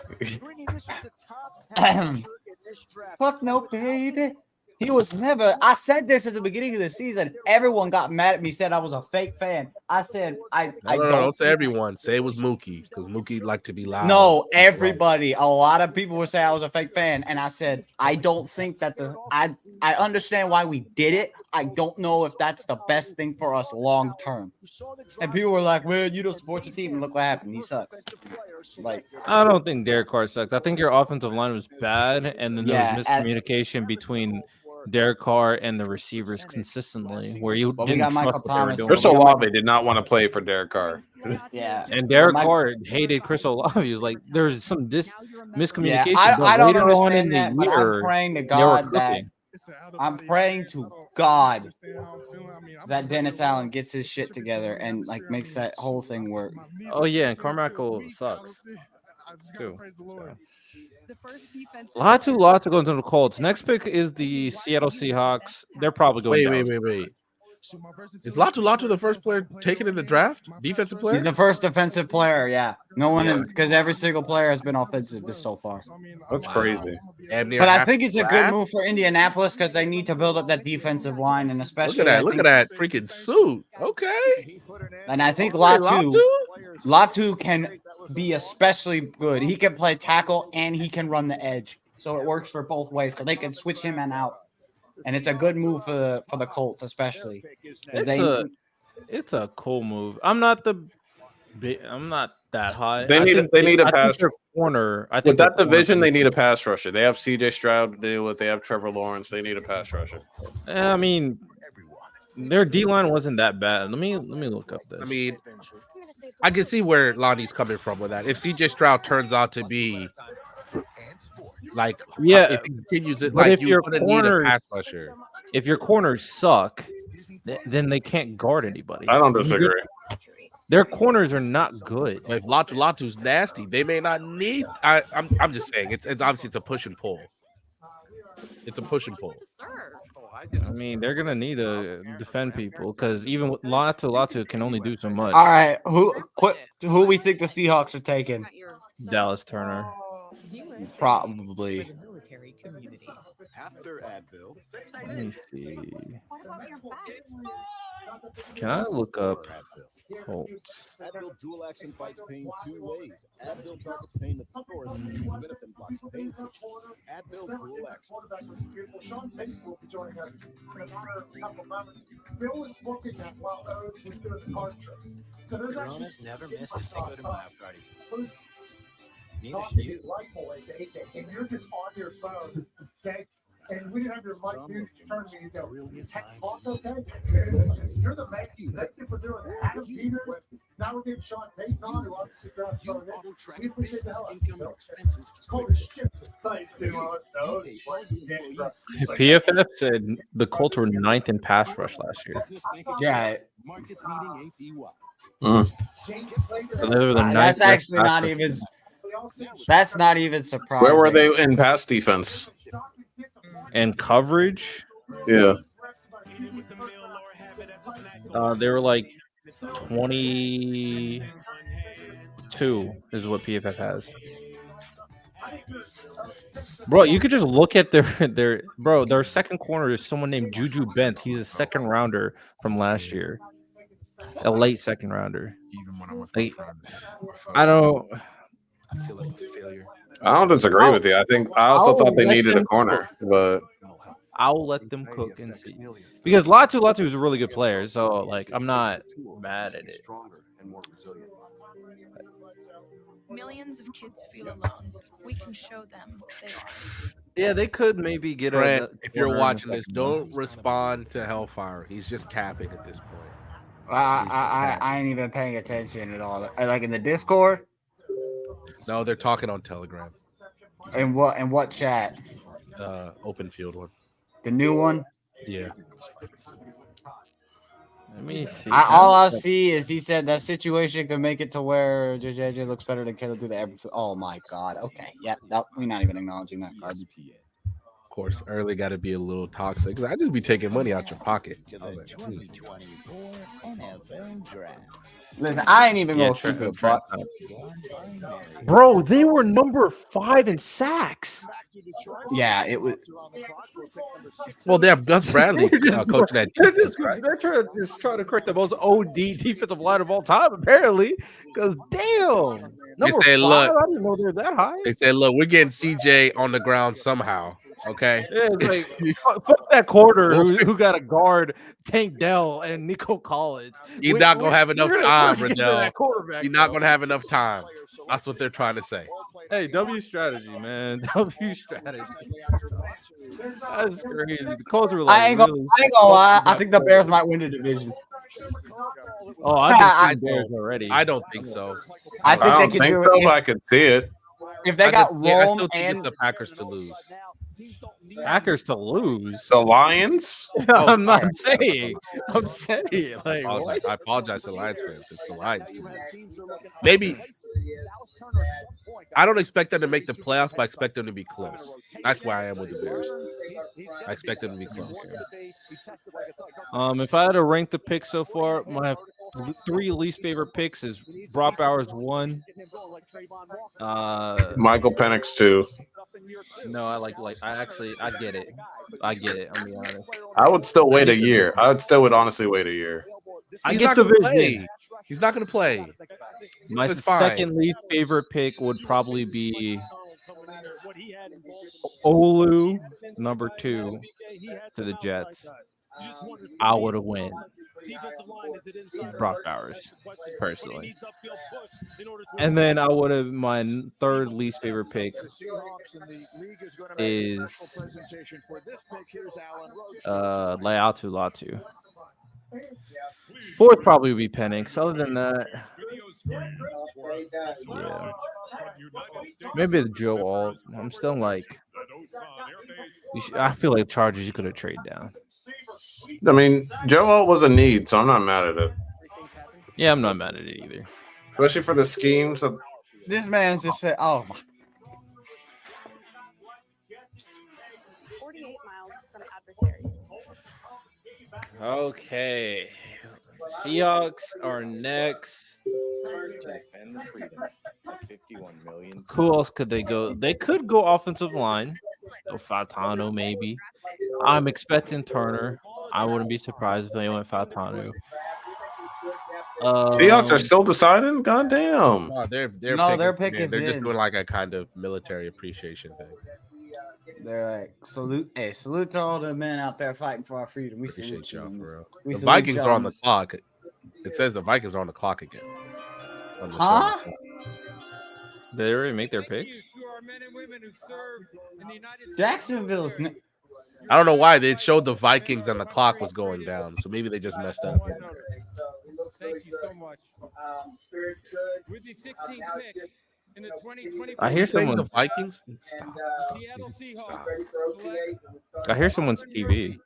Fuck no, baby. He was never. I said this at the beginning of the season. Everyone got mad at me, said I was a fake fan. I said don't say everyone. Say it was Mookie, because Mookie liked to be loud. No, everybody. A lot of people would say I was a fake fan, and I said I don't think that I understand why we did it. I don't know if that's the best thing for us long term. And people were like, "Well, you don't support your team." And look what happened. He sucks. Like, I don't think Derek Carr sucks. I think your offensive line was bad, and then there was miscommunication between Derek Carr and the receivers consistently, where you didn't trust what they were doing. Chris Olave did not want to play for Derek Carr. Yeah, and Derek Carr hated Chris Olave. He was like, "There's some miscommunication." Yeah, I don't understand that, but I'm praying to God that I'm praying to God that Dennis Allen gets his shit together and like makes that whole thing work. Oh yeah, and Carmichael sucks too. Latu going to the Colts. Next pick is the Seattle Seahawks. They're probably going down. Wait. Is Latu the first player taken in the draft? Defensive player? He's the first defensive player, yeah. No one, because every single player has been offensive so far. That's crazy. But I think it's a good move for Indianapolis because they need to build up that defensive line, and especially look at that freaking suit. Okay. And I think Latu can be especially good. He can play tackle and he can run the edge, so it works for both ways. So they can switch him and out. And it's a good move for the Colts, especially. It's a cool move. I'm not that high. They need a pass corner. I think with that division, they need a pass rusher. They have CJ Stroud to deal with. They have Trevor Lawrence. They need a pass rusher. I mean, their D line wasn't that bad. Let me look up this. I mean, I can see where Lonnie's coming from with that. If CJ Stroud turns out to be like, if he continues it, like, you're gonna need a pass rusher. If your corners suck, then they can't guard anybody. I don't disagree. Their corners are not good. If Latu's nasty, they may not need. I'm just saying it's obviously it's a push and pull. It's a push and pull. I mean, they're gonna need to defend people because even with Latu can only do so much. All right, who we think the Seahawks are taking? Dallas Turner. Probably. After Advil. Let me see. Can I look up Colts? Advil dual action fights pain two ways. Advil targets pain at the source and benefit blocks pain. Advil dual action. Corona's never missed a Cinco de Mayo party. Neither should you. And you're just on your phone, okay? And we have your mic dude turn me and go, also, okay? You're the man. Thank you for doing that. Adam Peter, now we're getting Sean Payton on, who obviously dropped so we appreciate the hell out of it. Cold as shit. PFF said the Colts were 9th in pass rush last year. Yeah. So they were the That's actually not even. That's not even surprising. Where were they in pass defense? And coverage? Yeah. They were like 22 is what PFF has. Bro, you could just look at their second corner is someone named Juju Bent. He's a second rounder from last year, a late second rounder. Even when I'm with Like, my friends, I don't. I feel like a failure. I don't disagree with you. I also thought they needed a corner, but I'll let them cook and see. Because Latu is a really good player, so like I'm not mad at it. Millions of kids feel alone. We can show them they are. Yeah, they could maybe get Grant, a. if you're watching this, don't respond to Hellfire. He's just capping at this point. I ain't even paying attention at all. Like in the Discord. No, they're talking on Telegram. In what chat? Open field one. The new one? Yeah. Let me see. All I see is he said that situation could make it to where JJ looks better than Kittle through the every. Oh my God. Okay. Yeah. We're not even acknowledging that card. Of course, early got to be a little toxic. I just be taking money out your pocket. To the 2024 NFL Draft. Listen, I ain't even gonna Trent, shoot the Bro, they were number 5 in sacks. Yeah, it was. Well, they have Gus Bradley coaching that defense, right? They're trying to correct the most OD defensive line of all time, apparently. Because damn, number 5, look, I didn't know they're that high. They said, look, we're getting CJ on the ground somehow. Okay. Yeah, it's like fuck that quarter who got a guard Tank Dell and Nico Collins. He's not gonna have enough time, Riddell. He's He's not gonna have enough time. That's what they're trying to say. Hey, W strategy, man. W strategy. That's crazy. The Colts were like, I ain't gonna lie. I think the Bears might win the division. Oh, I think Bears already. I don't think so. I think they can do it. I could see it. If they got Rome I still think and it's the Packers to lose. Packers to lose. The Lions? I'm not saying. I'm saying. Like, I apologize to Lions fans. It's the Lions to lose. Maybe. I don't expect them to make the playoffs, but I expect them to be close. That's why I am with the Bears. I expect them to be close. If I had to rank the picks so far, my 3 least favorite picks is Brock Bowers 1. Michael Penix 2. No, I get it. I get it. I'll be honest. I would still wait a year. I would honestly wait a year. I get the vision. He's not going to play. My second least favorite pick would probably be Olu, number 2 to the Jets. I would have went Brock Bowers personally, and then I would have my third least favorite pick is Latu. Fourth probably would be Penix. Other than that, yeah, maybe the Joe Alt. I'm still like, I feel like Chargers. You could have traded down. I mean, Joe Alt was a need, so I'm not mad at it. Yeah, I'm not mad at it either. Especially for the schemes. This man just said, "Oh my." 48 miles from adversaries. Okay. Seahawks are next. Defend freedom. 51 million. Who else could they go? They could go offensive line. Or Fatano, maybe. I'm expecting Turner. I wouldn't be surprised if they went Fatano. Seahawks are still deciding? Goddamn. No, their pick is they're just in. doing like a kind of military appreciation thing. They're like, salute to all the men out there fighting for our freedom. We Appreciate salute y'all you. for real. We The salute Vikings y'all are on in the this- clock. It says the Vikings are on the clock again. Huh? Did they already make their pick? Jacksonville's. I don't know why they showed the Vikings and the clock was going down, so maybe they just messed up. Thank you so much. With the 16th pick in the 2020. I hear someone. The Vikings. Stop. Seattle Seahawks. I hear someone's TV.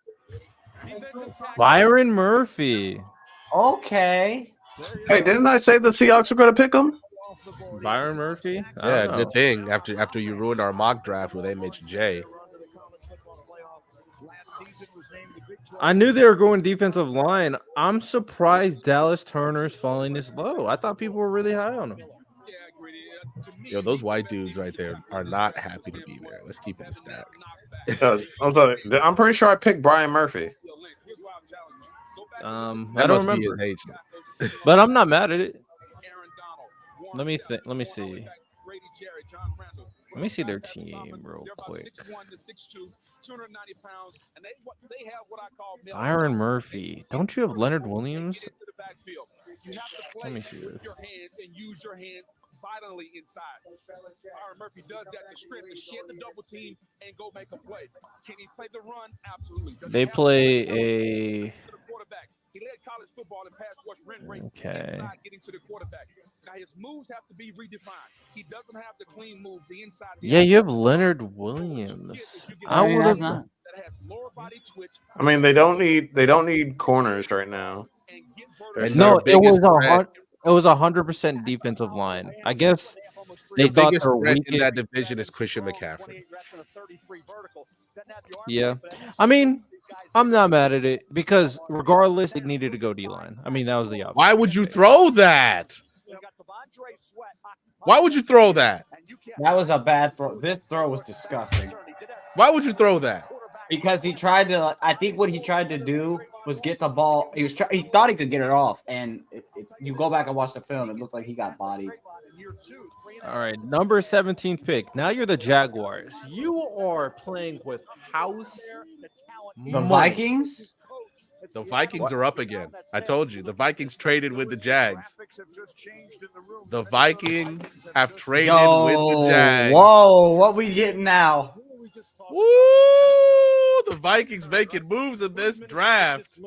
Byron Murphy. Okay. Hey, didn't I say the Seahawks are going to pick them? Byron Murphy. I Yeah, don't know. good thing. After you ruined our mock draft with MHJ. I knew they were going defensive line. I'm surprised Dallas Turner's falling this low. I thought people were really high on him. Yo, those white dudes right there are not happy to be there. Let's keep it a stack. I'm pretty sure I picked Brian Murphy. I That don't must be remember, his agent. but I'm not mad at it. Let me think. Let me see. Let me see their team real quick. Byron Murphy. Don't you have Leonard Williams? Let me see this. Violently inside. Byron Murphy does that to strip, to shed the double team and go make a play. Can he play the run? Absolutely. They play a. He led college football in pass rush rate Okay. inside getting to the quarterback. Now his moves have to be redefined. He doesn't have the clean move, the inside. Yeah, you have Leonard Williams. I would have. That has lower body twitch. I mean, they don't need corners right now. No, it was it was 100% defensive line. I guess they The thought biggest their threat in weakest. that division is Christian McCaffrey. Yeah, I mean, I'm not mad at it because regardless, it needed to go D line. I mean, that was the obvious. Why would you throw that? Why would you throw that? That was a bad throw. This throw was disgusting. Why would you throw that? Because he tried to. I think what he tried to do was get the ball. He thought he could get it off, and if you go back and watch the film, it looked like he got bodied. All right, number 17th pick. Now you're the Jaguars. You are playing with house. The Vikings. The Vikings are up again. I told you. The Vikings traded with the Jags. The Vikings have traded with the Jags. Whoa, what we getting now? Woo! The Vikings making moves in this draft.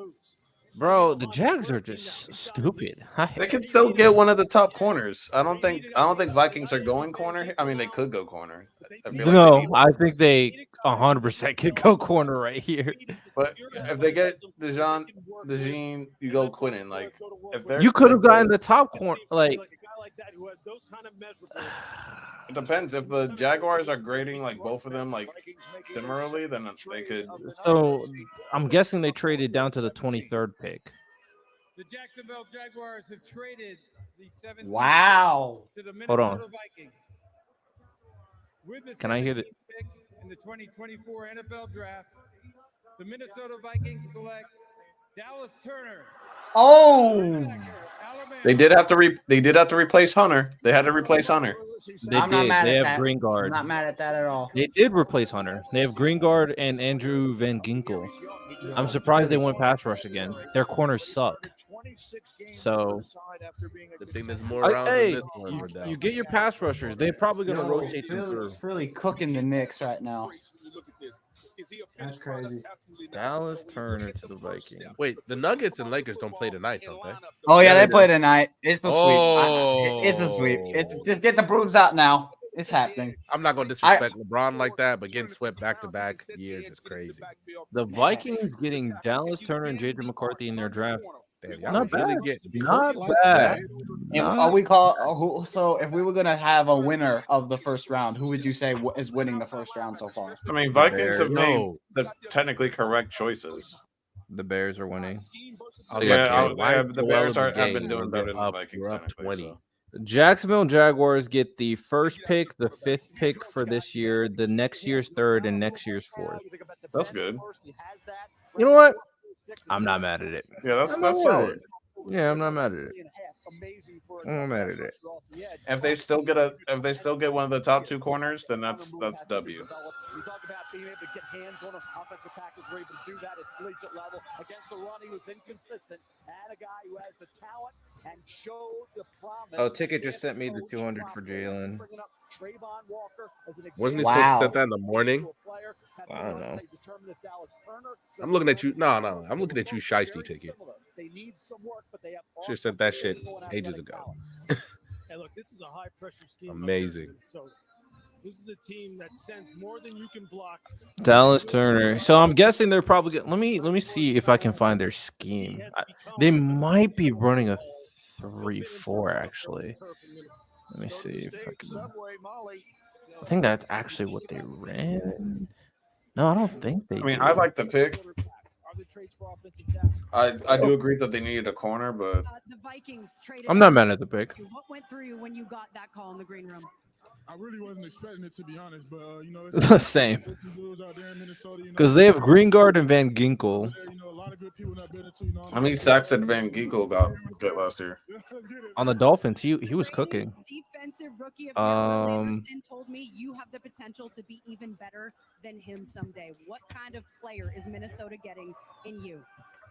Bro, the Jags are just stupid. They could still get one of the top corners. I don't think Vikings are going corner. I mean, they could go corner. I feel like No, I think they 100% could go corner right here. But if they get DeJean, you go Quinnen. Like if they're, You could have gotten the top corner. Like, it depends. If the Jaguars are grading like both of them like similarly, then they could. so I'm guessing they traded down to the 23rd pick. The Jacksonville Jaguars have traded the 17th Wow. to the Hold on. Minnesota Vikings. With the Can I hear 17th pick in the 2024 NFL Draft, the Minnesota Vikings select Dallas Turner. Oh, They did have to replace Hunter. They had to replace Hunter. They I'm not did. mad They at have that. Green Guard. I'm not mad at that at all. They did replace Hunter. They have Green Guard and Andrew Van Ginkel. I'm surprised they went pass rush again. Their corners suck. So, The thing that's more around than hey, this one, Riddell. you get your pass rushers. They're probably going to rotate them through. It's really cooking the Knicks right now. That's crazy. Dallas Turner to the Vikings. Wait, the Nuggets and Lakers don't play tonight, don't they? Oh yeah, they they play tonight. It's the Oh. sweep. It's a sweep. It's just get the brooms out now. It's happening. I'm not going to disrespect LeBron like that, but getting swept back-to-back years is crazy. The Vikings getting Dallas Turner and J.J. McCarthy in their draft. Damn, y'all Not really bad. get Not cooked bad. If Not- are we call so if we were gonna have a winner of the first round, who would you say is winning the first round so far? I mean, Vikings have made No. the technically correct choices. The Bears are winning. I was Yeah, about to say, why the Joel Bears in the have game been doing when better they're than the up, Vikings. you're up technically, 20. so. Jacksonville Jaguars get the first pick, the 5th pick for this year, the next year's 3rd, and next year's 4th. That's good. You know what? I'm not mad at it. Yeah, that's I'm not mad at solid. it. Yeah, I'm not mad at it. I'm not mad at it. If they still get one of the top two corners, then that's W. We talk about being able to get hands on an offensive tackles, were able to do that at collegiate level against the run. He was inconsistent, and a guy who has the talent and showed the promise. Oh, Ticket just sent me the 200 for Jayden. Wasn't he supposed to set that in the morning? I don't know. I'm looking at you. No. I'm looking at you, Shiesty Ticket. Should have sent that shit ages ago. Hey, look, this is a high pressure scheme. Amazing. So this is a team that sends more than you can block. Dallas Turner. So I'm guessing they're probably let me see if I can find their scheme. They might be running a 3-4 actually. Let me see if I can. I think that's actually what they ran. No, I don't think they. I mean, I like the pick. I do agree that they needed a corner, but The Vikings traded. I'm not mad at the pick. What went through you when you got that call in the green room? I really wasn't expecting it, to be honest, but you know, It's the same. Because they have Greengard and Van Ginkel. How many sacks did Van Ginkel get last year? On the Dolphins, he was cooking. Defensive rookie of the year, Will Anderson, told me you have the potential to be even better than him someday. What kind of player is Minnesota getting in you?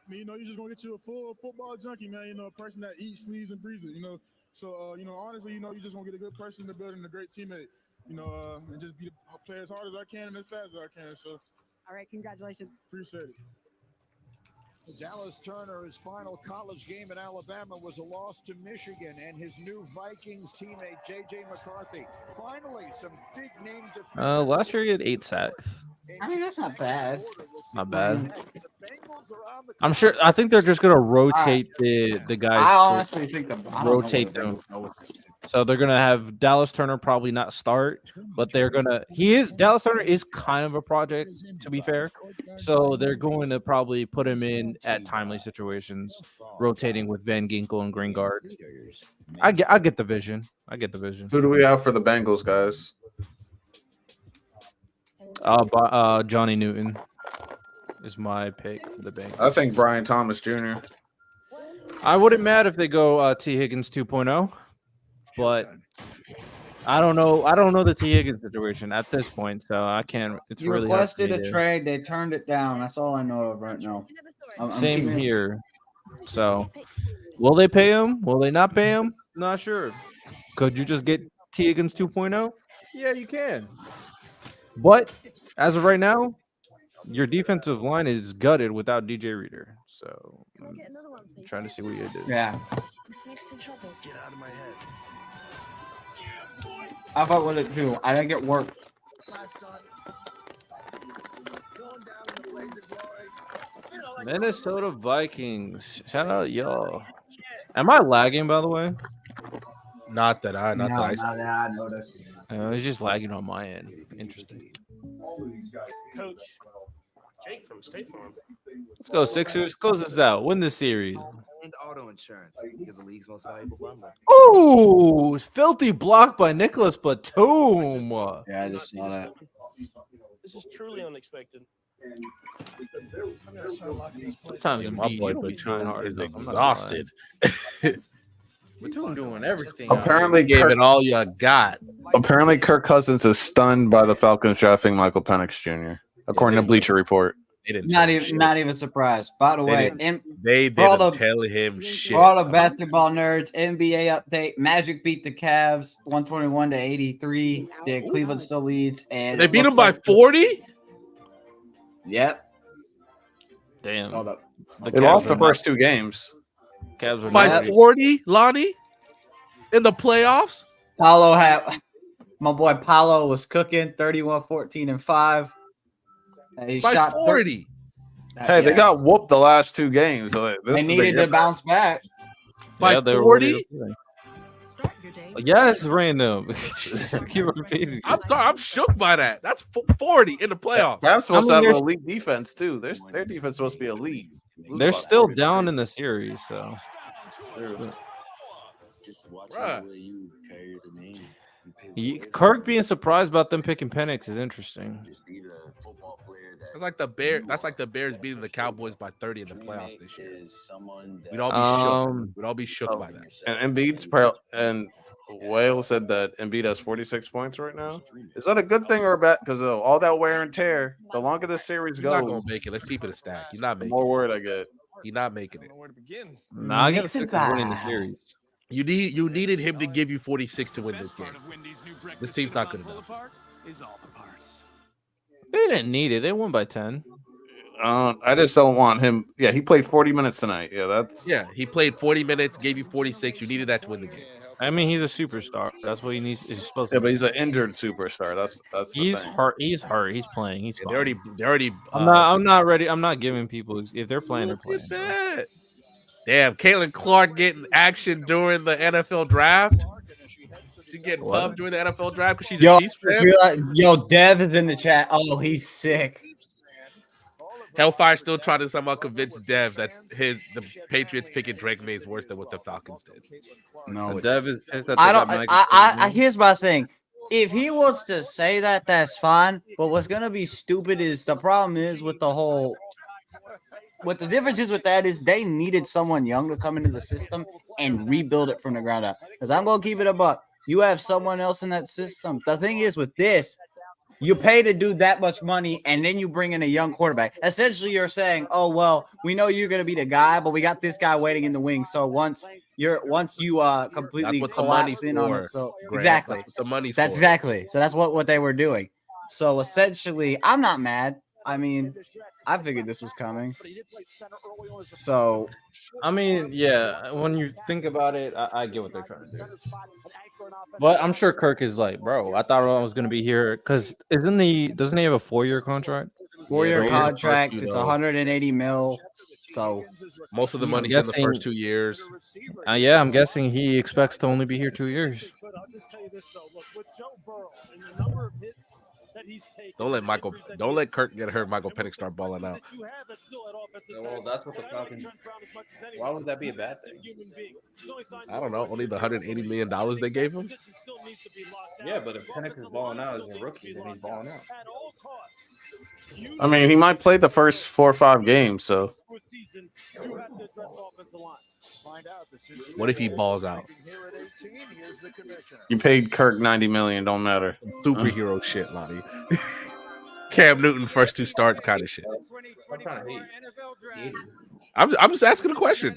I mean, you know, you're just gonna get you a full football junkie, man. You know, a person that eats, sleeps, and breathes it. You know, so you know, honestly, you know, you just gonna get a good person in the building, a great teammate. You know, and just play as hard as I can and as fast as I can. So, all right, congratulations. Appreciate it. Dallas Turner's final college game in Alabama was a loss to Michigan, and his new Vikings teammate J.J. McCarthy. Finally, some big name defenders. Last year he had 8 sacks. I mean, that's not bad. Not bad. I'm sure. I think they're just gonna rotate the guys. I honestly think rotate them. So they're gonna have Dallas Turner probably not start, but they're gonna. Dallas Turner is kind of a project, to be fair. So they're going to probably put him in at timely situations, rotating with Van Ginkel and Greengard. I get the vision. I get the vision. Who do we have for the Bengals, guys? Johnny Newton is my pick for the Bengals. I think Brian Thomas Jr. I wouldn't mad if they go T. Higgins 2.0, but I don't know. I don't know the T. Higgins situation at this point, so I can't. It's You really requested a trade. They turned it down. That's all I know of right now. Same here. So, will they pay him? Will they not pay him? Not sure. Could you just get T. Higgins 2.0? Yeah, you can. But as of right now, your defensive line is gutted without DJ Reader. So I'm trying to see what you do. Yeah. Get out of my head. How about what it do? I didn't get work. Minnesota Vikings. Shout out y'all. Am I lagging, by the way? Not that I noticed. It's just lagging on my end. Interesting. Coach Jake from State Farm. Let's go, Sixers. Close this out. Win this series. And auto insurance. You're the league's most valuable bundle. Ooh, filthy block by Nicholas Batum. Yeah, I just saw that. This is truly unexpected. Sometimes my boy Batum is exhausted. Batum doing everything. Apparently, gave it all you got. Apparently, Kirk Cousins is stunned by the Falcons drafting Michael Penix Jr. According to Bleacher Report. Not even surprised. By the way, they didn't tell him shit. For all the basketball nerds, NBA update: Magic beat the Cavs 121-83. Then Cleveland still leads, and they beat them by 40. Yep. Damn. They lost the first 2 games. Cavs are by 40, Lonnie, in the playoffs. My boy Paulo was cooking 31, 14, and 5. He by shot 40. Hey, they got whooped the last 2 games. So they needed to bounce back. By 40? Yeah, it's random. Keep repeating. I'm sorry. I'm shook by that. That's 40 in the playoffs. Cavs supposed to have an elite defense, too. Their defense is supposed to be elite. They're still down in the series, so. Just watch the way you carry the name. Kirk being surprised about them picking Penix is interesting. That's like the Bears. That's like the Bears beating the Cowboys by 30 in the playoffs this year. We'd all be shook. We'd all be shook by that. And and Whale said that Embiid has 46 points right now. Is that a good thing or a bad? Because of all that wear and tear, the longer the series He's goes, not gonna make it. Let's keep it a stack. He's not making more word I get. He's not making it. Nah, I got to stick with winning the series. You needed him to give you 46 to win this game. This team's not good enough. They didn't need it. They won by 10. I just don't want him. Yeah, he played 40 minutes tonight. Yeah, he played 40 minutes, gave you 46. You needed that to win the game. I mean, he's a superstar. That's what he needs. He's supposed to. Yeah, but he's an injured superstar. That's he's hurt. He's hurt. He's playing. He's. They're already. I'm not ready. I'm not giving people if they're playing. They're playing. That. Damn, Caitlin Clark getting action during the NFL draft. She getting pumped during the NFL draft because she's a Chiefs fan. Yo, Dev is in the chat. Oh, he's sick. Hellfire still trying to somehow convince Dev that the Patriots picking Drake May is worse than what the Falcons did. No, Dev is. I don't. I here's my thing. if he wants to say that, that's fine. But what's gonna be stupid is the problem is with the whole. What the difference is with that is they needed someone young to come into the system and rebuild it from the ground up. Because I'm gonna keep it a buck. You have someone else in that system. The thing is with this, you pay to do that much money, and then you bring in a young quarterback. Essentially, you're saying, "Oh well, we know you're gonna be the guy, but we got this guy waiting in the wings. So once you completely what the collapse money's in on for, it, so Grant. exactly, That's what the money's that's for. exactly. So that's what they were doing. So essentially, I'm not mad. I mean, I figured this was coming. So, I mean, yeah, when you think about it, I get what they're trying to do. But I'm sure Kirk is like, bro, I thought I was going to be here because doesn't he have a 4-year contract? 4-year Yeah, contract. first, It's 180 mil. So most of the I'm money's in the guessing- first 2 years. Yeah, I'm guessing he expects to only be here 2 years. I'll just tell you this though. Look, with Joe Burrow and the number of hits that he's taken. Don't let Kirk get hurt. Michael Penix start balling out. Well, that's what the Falcons. Why would that be a bad thing? I don't know. Only the $180 million they gave him. Yeah, but if Penix is balling out as a rookie, then he's balling out. I mean, he might play the first 4 or 5 games. So What if he balls out? you paid Kirk $90 million. Don't matter. Superhero shit, Lonnie. Cam Newton first 2 starts kind of shit. I'm trying to hate. I'm just asking a question.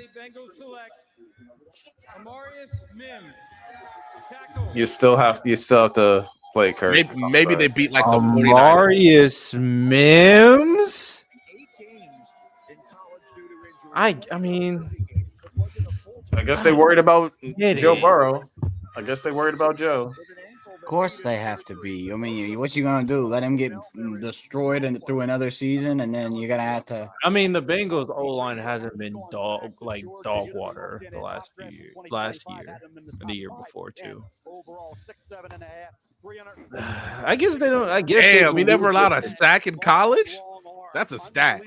You still have to play Kirk. Maybe they beat like the 49ers. Marius Mims. I mean, I guess they worried about Get Joe it. Burrow. I guess they worried about Joe. of course they have to be. I mean, what you gonna do? Let him get destroyed through another season, and then you're gonna have to. I mean, the Bengals O line hasn't been dog water the last year, the year before too. I guess they don't. I guess Damn, he never allowed a sack in college. That's a stat.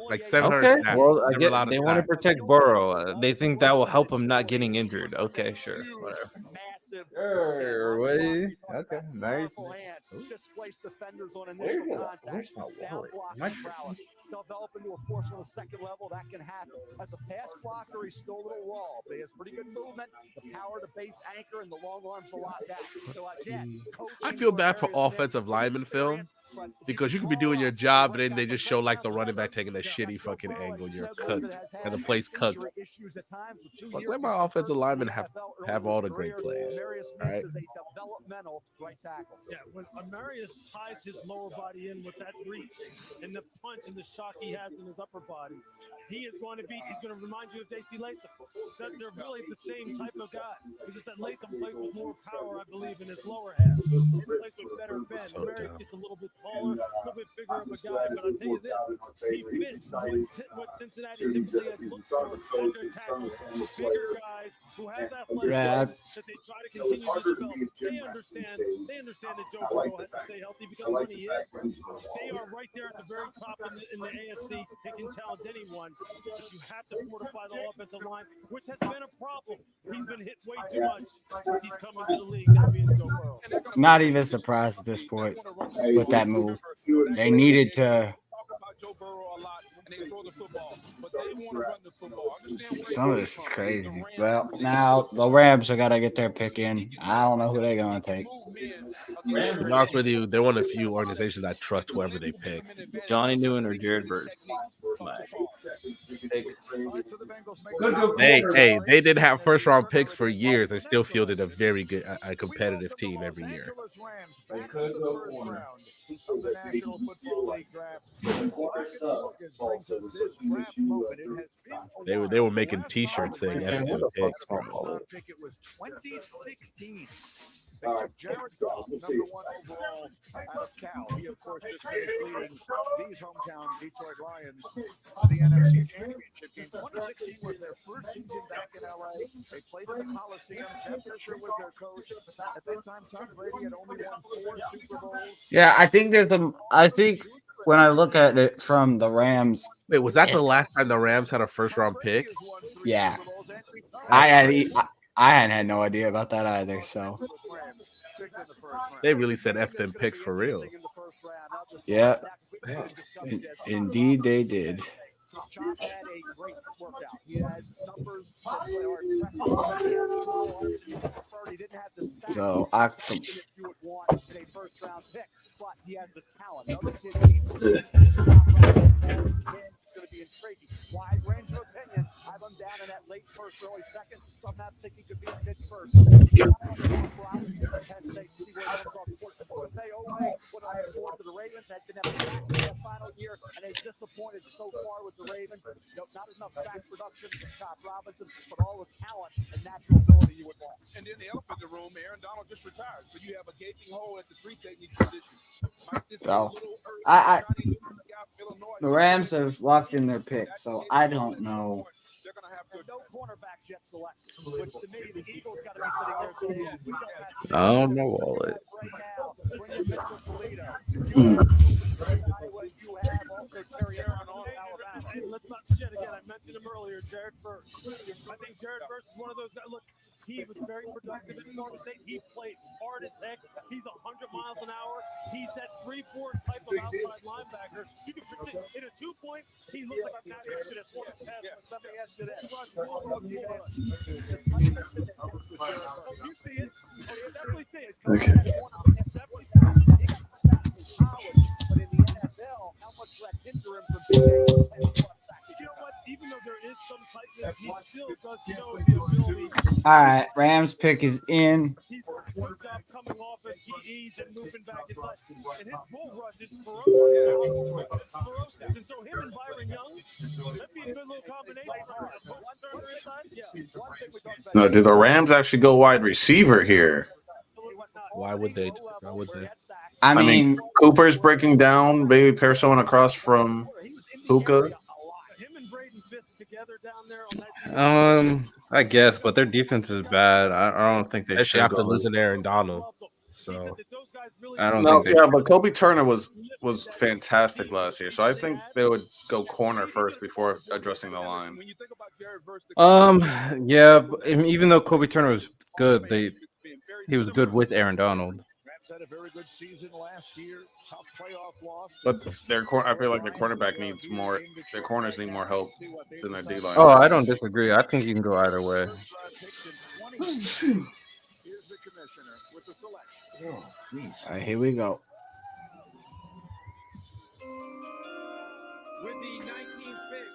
Like 700 Okay, snaps. well, I Never get allowed a they want to sack. protect Burrow. They think that will help him not getting injured. Okay, sure, whatever. Okay, Marius. Displaced defenders on initial contact. Where's my Down wallet? blocking prowess. Develop into a force on the second level. That can happen. As a pass blocker, he's still a little raw, but he has pretty good movement, the power to base anchor, and the long arms a lot back. So again, I feel bad for offensive lineman film because you could be doing your job, but then they just show like the running back taking a shitty fucking angle. You're cooked, and the play's cooked. Like, let my offensive linemen have all the great plays. All right. Yeah, when Amarius ties his lower body in with that reach and the punch and the shock he has in his upper body, he's going to remind you of J.C. Latham. That they're really the same type of guy. It's just that Latham played with more power, I believe, in his lower half. He plays with better bend. Amarius gets a little bit taller, a little bit bigger of a guy, but I'll tell you this, he fits what Cincinnati typically has looked for under tackles. Bigger guys who have that flex that they try to continue to develop. They understand that Joe Burrow has to stay healthy because when he is, they are right there at the very top in the AFC. They can challenge anyone, but you have to fortify the offensive line, which has been a problem. He's been hit way too much since he's come into the league. That being Joe Burrow. Not even surprised at this point with that move. They needed to. Some of this is crazy. Well, now the Rams are gonna get their pick in. I don't know who they're gonna take. To be honest with you, they're one of the few organizations I trust whoever they pick. Johnny Newman or Jared Bird. They didn't have first round picks for years and still fielded a very good, a competitive team every year. They could go corner. Of the National Football League draft. They were making T-shirts saying FM picks, bro. It was 2016. They took Jared Goff, number 1 overall out of Cal. He, of course, just finished leading these hometown Detroit Lions to the NFC Championship game. 2016 was their first season back in LA. They played in the Coliseum. Jeff Fisher was their coach. At that time, Tom Brady had only won 4 Super Bowls. Yeah, I think when I look at it from the Rams. Wait, was that the last time the Rams had a first round pick? Yeah. I hadn't had no idea about that either. So They really said F them picks for real. Yeah, indeed they did. John had a great workout. He has numbers that are impressive. He didn't have the sack So if you would want in a first-round pick, but he has the talent. Another kid needs to going to be intriguing. Wide range of opinion. I have him down in that late first, early second. Some have think he could be a mid first. Penn State, see where that comes off. Put on the board for the Ravens. Had been a sack in the final year and is disappointed so far with the Ravens. Not enough sack production from Top Robinson, but all the talent and natural ability you would want. And then the elephant in the room, Aaron Donald just retired, so you have a gaping hole at the 3 technique position. So the Rams have locked in their pick, so I don't know. No cornerback jet selected, which to me the Eagles got to be sitting there saying, we don't have I don't know all it. right now. Bring in Mitchell Toledo. You have also Terry Aaron on Alabama. Hey, let's not forget again. I mentioned him earlier, Jared Verse. I think Jared Verse is one of those guys. Look, he was very productive at Florida State. He played hard as heck. He's 100 miles an hour. He's that 3-4 type of outside linebacker. You can predict in a 2-point, he looks like Matt Exodus. Let me ask you this. You see it? You definitely see it. Definitely see it. But in the NFL, how much will that hinder him from being a 10-plus sack? You know what? Even though there is some tightness, he still does show the ability. All right, Rams pick is in. He's done a good job coming off of TDs and moving back inside. And his bull rush is ferocious. And so him and Byron Young, that'd be a good little combination. No, do the Rams actually go wide receiver here? Why would they? Why would they? I mean, Cooper's breaking down. Maybe pair someone across from Puka. I guess, but their defense is bad. I don't think they Especially should after go. losing Aaron Donald. So I don't No, think they yeah, but Kobe Turner was fantastic last year, so I think they would go corner first before addressing the line. Yeah, but even though Kobe Turner was good, he was good with Aaron Donald. Rams had a very good season last year. Tough playoff loss. But I feel like their cornerback needs more. Their corners need more help than their D line. Oh, I don't disagree. I think you can go either way. Here's the commissioner with the selection. all right, here we go. With the 19th pick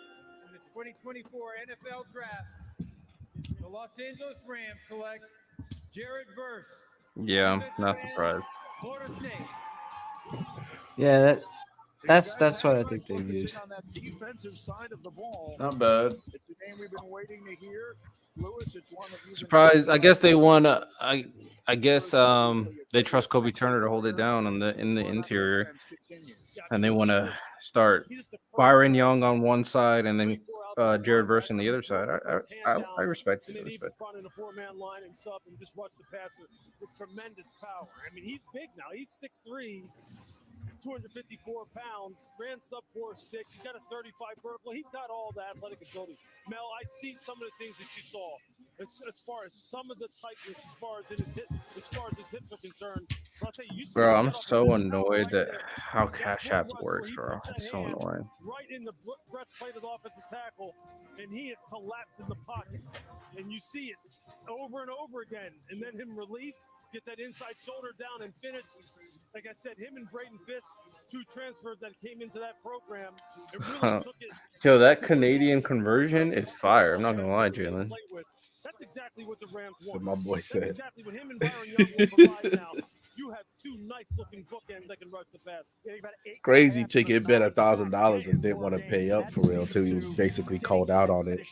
in the 2024 NFL Draft, the Los Angeles Rams select Jared Verse. Yeah, I'm not surprised. Florida State. Yeah, that's what I think they used. On that defensive side of the ball. Not bad. It's a name we've been waiting to hear. Lewis, it's one that you've been Surprised. I guess they want to. I guess they trust Kobe Turner to hold it down in the interior, and they want to start Byron Young on one side and then Jared Verse on the other side. I respect it. I respect it. Front in a 4-man line and sub and just rush the passer with tremendous power. I mean, he's big now. He's 6'3", 254 pounds, ran sub 4.6. He's got a 35 vertical. He's got all the athletic ability. Mel, I see some of the things that you saw as far as some of the tightness, as far as his hips are concerned. But I'll tell you, Bro, I'm so annoyed that how Cash App works, bro. It's so annoying. Right in the breastplate of the offensive tackle, and he is collapsed in the pocket. And you see it over and over again. And then him release, get that inside shoulder down and finish. Like I said, him and Braden Fisk, 2 transfers that came into that program. It really took it. Yo, that Canadian conversion is fire. I'm not gonna lie, Jalen. That's exactly what the Rams So want. my boy That's said. exactly what him and Byron Young will provide now. You have 2 nice-looking bookends that can rush the pass. Crazy ticket bet $1,000 and didn't want to pay up for real too. He was basically called out on it.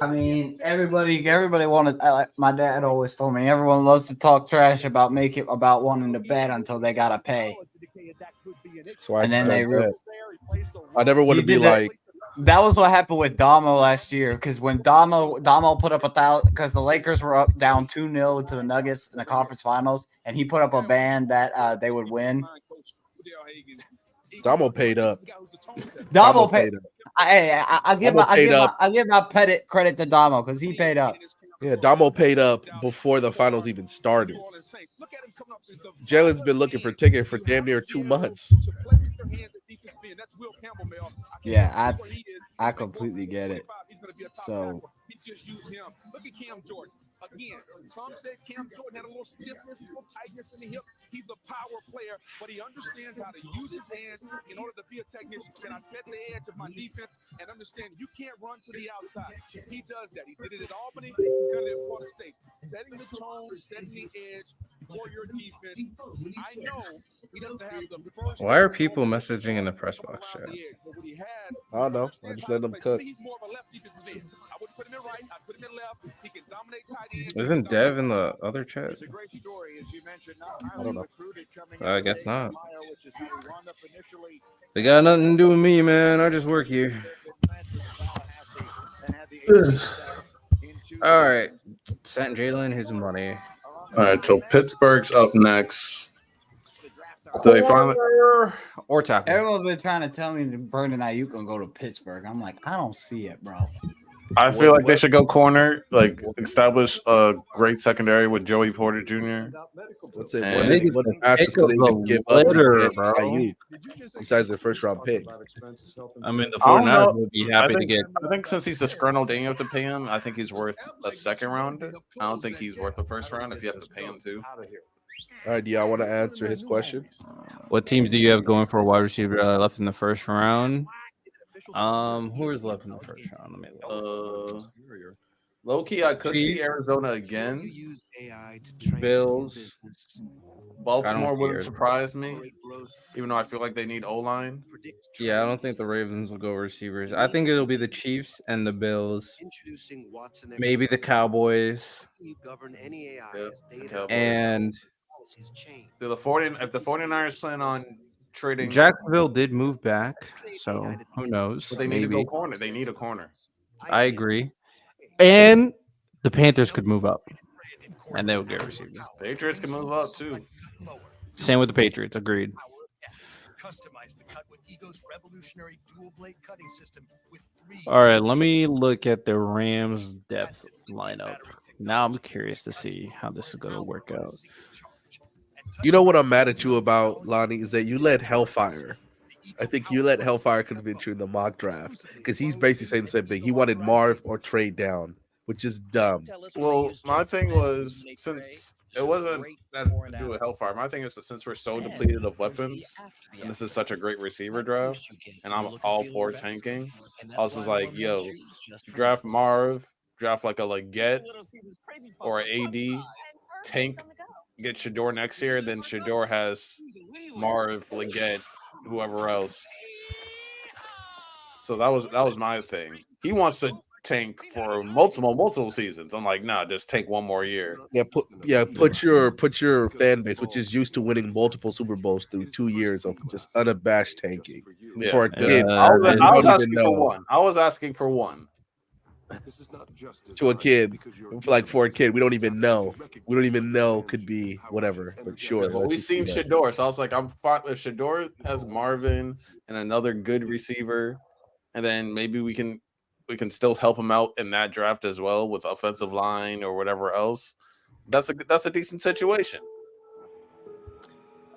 I mean, everybody wanted. My dad always told me everyone loves to talk trash about wanting to bet until they gotta pay. So I And then they I never want to be like. That was what happened with Damo last year, because when Damo put up 1,000, because the Lakers were up down 2-0 to the Nuggets in the conference finals, and he put up a band that they would win. Damo paid up. Damo paid. up. I give my credit to Damo because he paid up. Yeah, Damo paid up before the finals even started. Jalen's been looking for ticket for damn near 2 months. Yeah, I completely get it. So just use him. Look at Cam Jordan. Again, some said Cam Jordan had a little stiffness, a little tightness in the hip. He's a power player, but he understands how to use his hands in order to be a technician. Can I set the edge of my defense and understand you can't run to the outside? He does that. He did it at Albany. He's done it at Florida State. Setting the tone, setting the edge for your defense. I know he doesn't have the first. Why are people messaging in the press box chat? I don't know. I just let them cook. He's more of a left defensive end. I would put him in right. I'd put him in left. He can dominate tight end. Isn't Dev in the other chat? I don't know. I guess not. They got nothing to do with me, man. I just work here. All right. Sent Jaylen his money. All right, so Pittsburgh's up next. So they finally or tackle. Everyone's been trying to tell me that Brandon Ayuk gonna go to Pittsburgh. I'm like, I don't see it, bro. I feel like they should go corner, like establish a great secondary with Joey Porter Jr. What's it? And- What assets could they even give up to get Ayuk besides their first round pick? I mean, the I don't 49ers know. would be happy to get. I think since he's disgruntled and you have to pay him, I think he's worth a second rounder. I don't think he's worth the first round if you have to pay him too. All right, do y'all want to answer his question? What teams do you have going for a wide receiver left in the first round? Who is left in the first round? Let me look. Low key, I could see Arizona again. Bills. Baltimore wouldn't surprise me, even though I feel like they need O-line. Yeah, I don't think the Ravens will go receivers. I think it'll be the Chiefs and the Bills. Maybe the Cowboys. And if the 49ers plan on trading, Jacksonville did move back, so who knows? but they need to Maybe. go corner. They need a corner. I agree. And the Panthers could move up, and they would get receivers. Patriots can move up too. Same with the Patriots. Agreed. Customize the cut with Ego's revolutionary dual blade cutting system with 3. All right, let me look at the Rams depth lineup. Now I'm curious to see how this is going to work out. You know what I'm mad at you about, Lonnie, is that you let Hellfire. I think you let Hellfire convince you in the mock draft because he's basically saying the same thing. He wanted Marv or trade down, which is dumb. Well, my thing was since it wasn't that to do with Hellfire. My thing is that since we're so depleted of weapons, and this is such a great receiver draft, and I'm all for tanking. I was just like, yo, draft Marv, draft like a Leggett or an AD, tank, get Shador next year. Then Shador has Marv, Leggett, whoever else. So that was my thing. He wants to tank for multiple seasons. I'm like, nah, just take one more year. Put your fan base, which is used to winning multiple Super Bowls, through 2 years of just unabashed tanking. For a kid, I was asking for one. I was asking for one. To a kid, for a kid, we don't even know. We don't even know could be whatever. But sure, Well, we've seen Shador, so I was like, I'm fine if Shador has Marvin and another good receiver, and then maybe we can still help him out in that draft as well with offensive line or whatever else. That's a decent situation.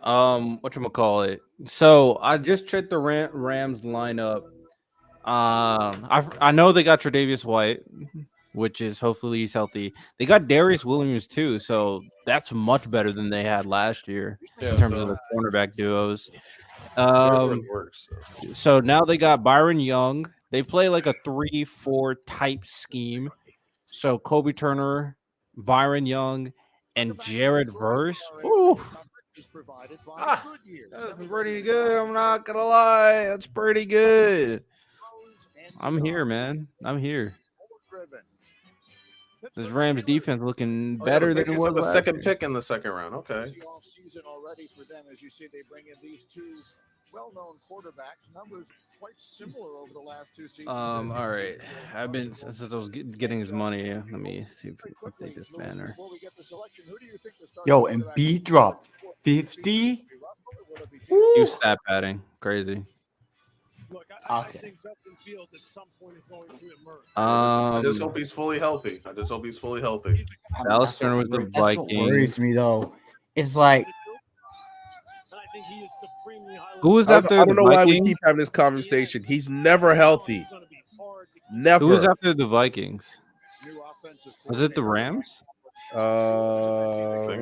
Whatchamacallit? So I just checked the Rams lineup. I know they got Tre'Davious White, which is hopefully he's healthy. They got Darius Williams too, so that's much better than they had last year in terms of the cornerback duos. So now they got Byron Young. They play like a 3-4 type scheme. So Kobe Turner, Byron Young, and Jared Verse. Ooh. That's pretty good. I'm not gonna lie. That's pretty good. I'm here, man. I'm here. This Rams defense looking better than it was the last second year. pick in the second round. Okay. Season already for them, as you see, they bring in these two well-known quarterbacks. Numbers quite similar over the last 2 seasons. All right. I've been since I was getting his money. Let me see if we update this banner. Yo, and B dropped 50. You stat padding, crazy. I think Justin Fields at some point is going to emerge. I just hope he's fully healthy. Dallas Turner was the That's what worries Vikings. me though. It's like think he is supremely highly. Who was I after don't the know why we Vikings? keep having this conversation. He's never healthy. Never. Who was after the Vikings? Was it the Rams? Or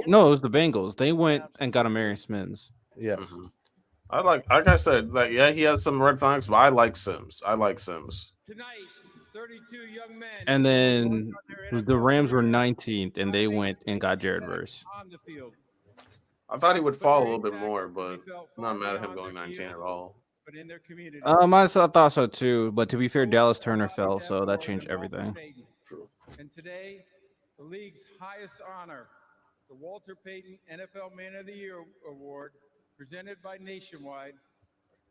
no, it was the Bengals. They went and got Amari Sims. Yes. Mm-hmm. Like I said, like yeah, he has some red flags, but I like Sims. Tonight, 32 young men. And then the Rams were 19th, and they went and got Jared Verse. On the field. I thought he would fall a little bit more, but I'm not mad at him going 19 at all. But in their community. I thought so too. But to be fair, Dallas Turner fell, so that changed everything. And today, the league's highest honor, the Walter Payton NFL Man of the Year Award, presented by Nationwide,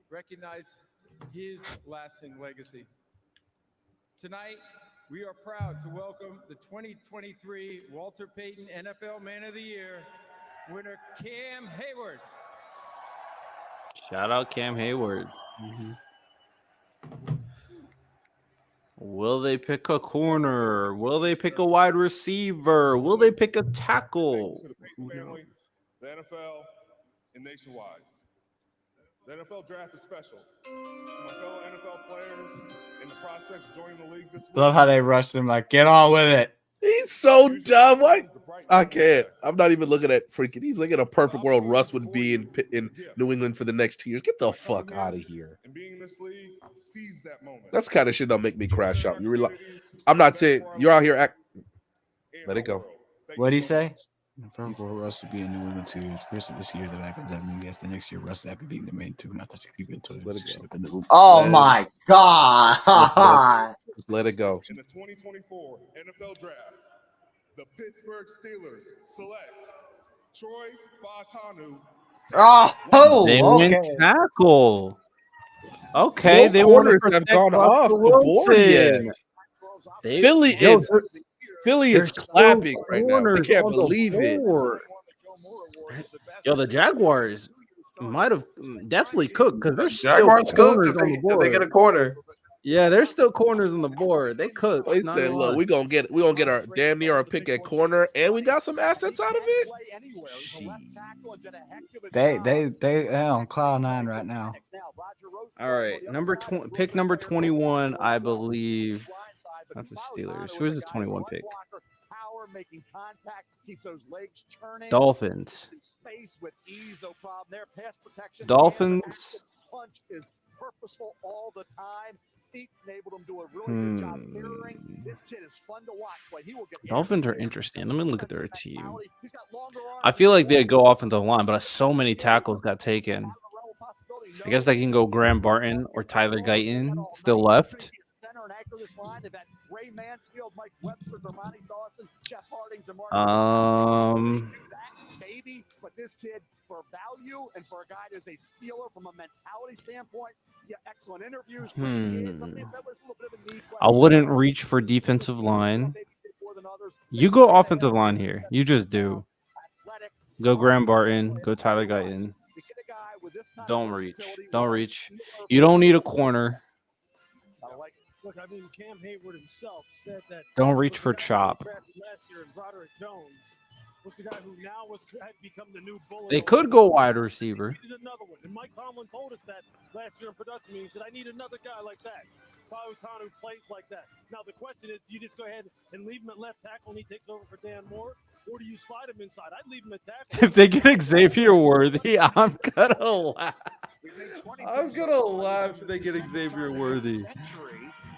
recognize his lasting legacy. Tonight, we are proud to welcome the 2023 Walter Payton NFL Man of the Year winner, Cam Hayward. Shout out Cam Hayward. Will they pick a corner? Will they pick a wide receiver? Will they pick a tackle? Family, the NFL, and Nationwide. The NFL draft is special. My fellow NFL players and the prospects joining the league this week. Love how they rushed him. Like, get on with it. He's so dumb. Why? I can't. I'm not even looking at freaking. He's like in a perfect world. Russ would be in New England for the next 2 years. Get the fuck out of here. And being in this league, seize that moment. That's kind of shit that'll make me crash out. I'm not saying you're out here. Let it go. What'd he say? For Russ to be in New England 2 years, first this year, the Vikings have me. Yes, the next year, Russ happy beating the main 2. Not that he been to Oh my God. Let it go. In the 2024 NFL Draft, the Pittsburgh Steelers select Troy Fautanu. They went tackle. Okay, No they want to corners have protect gone off the board yet. Philly is clapping right now. I can't believe it. Yo, the Jaguars might have definitely cooked because there's Jaguars still cooked corners if on the board. they get a corner. Yeah, there's still corners on the board. They cooked. They said, "Look, we're gonna get our damn near our pick at corner, and we got some assets out of it." They on cloud 9 right now. All right, pick number 21, I believe. Not the Steelers. Who is the 21 pick? Making contact, keeps those legs churning. Dolphins. Space with ease, no problem there. Pass protection. Dolphins. Punch is purposeful all the time. Feet enabled him to do a really good job mirroring. This kid is fun to watch, but he will get. Dolphins are interesting. Let me look at their team. I feel like they go offensive line, but so many tackles got taken. I guess they can go Graham Barton or Tyler Guyton still left. Center and anchor this line. They've had Ray Mansfield, Mike Webster, Dermontti Dawson, Jeff Hardings, and Marvin. Maybe, but this kid, for value and for a guy that's a stealer from a mentality standpoint, yeah, excellent interviews. I wouldn't reach for defensive line. You go offensive line here. You just do. Go Graham Barton. Go Tyler Guyton. Don't reach. Don't reach. You don't need a corner. Look, I mean, Cam Hayward himself said that. Don't reach for chop. Last year, Broderick Jones was the guy who now had become the new bullet. They could go wide receiver. We needed another one, and Mike Tomlin told us that last year in production meeting. He said, "I need another guy like that. Fautanu plays like that." Now the question is, do you just go ahead and leave him at left tackle and he takes over for Dan Moore, or do you slide him inside? I'd leave him at tackle. If they get Xavier Worthy, I'm gonna laugh. I'm gonna laugh if they get Xavier Worthy.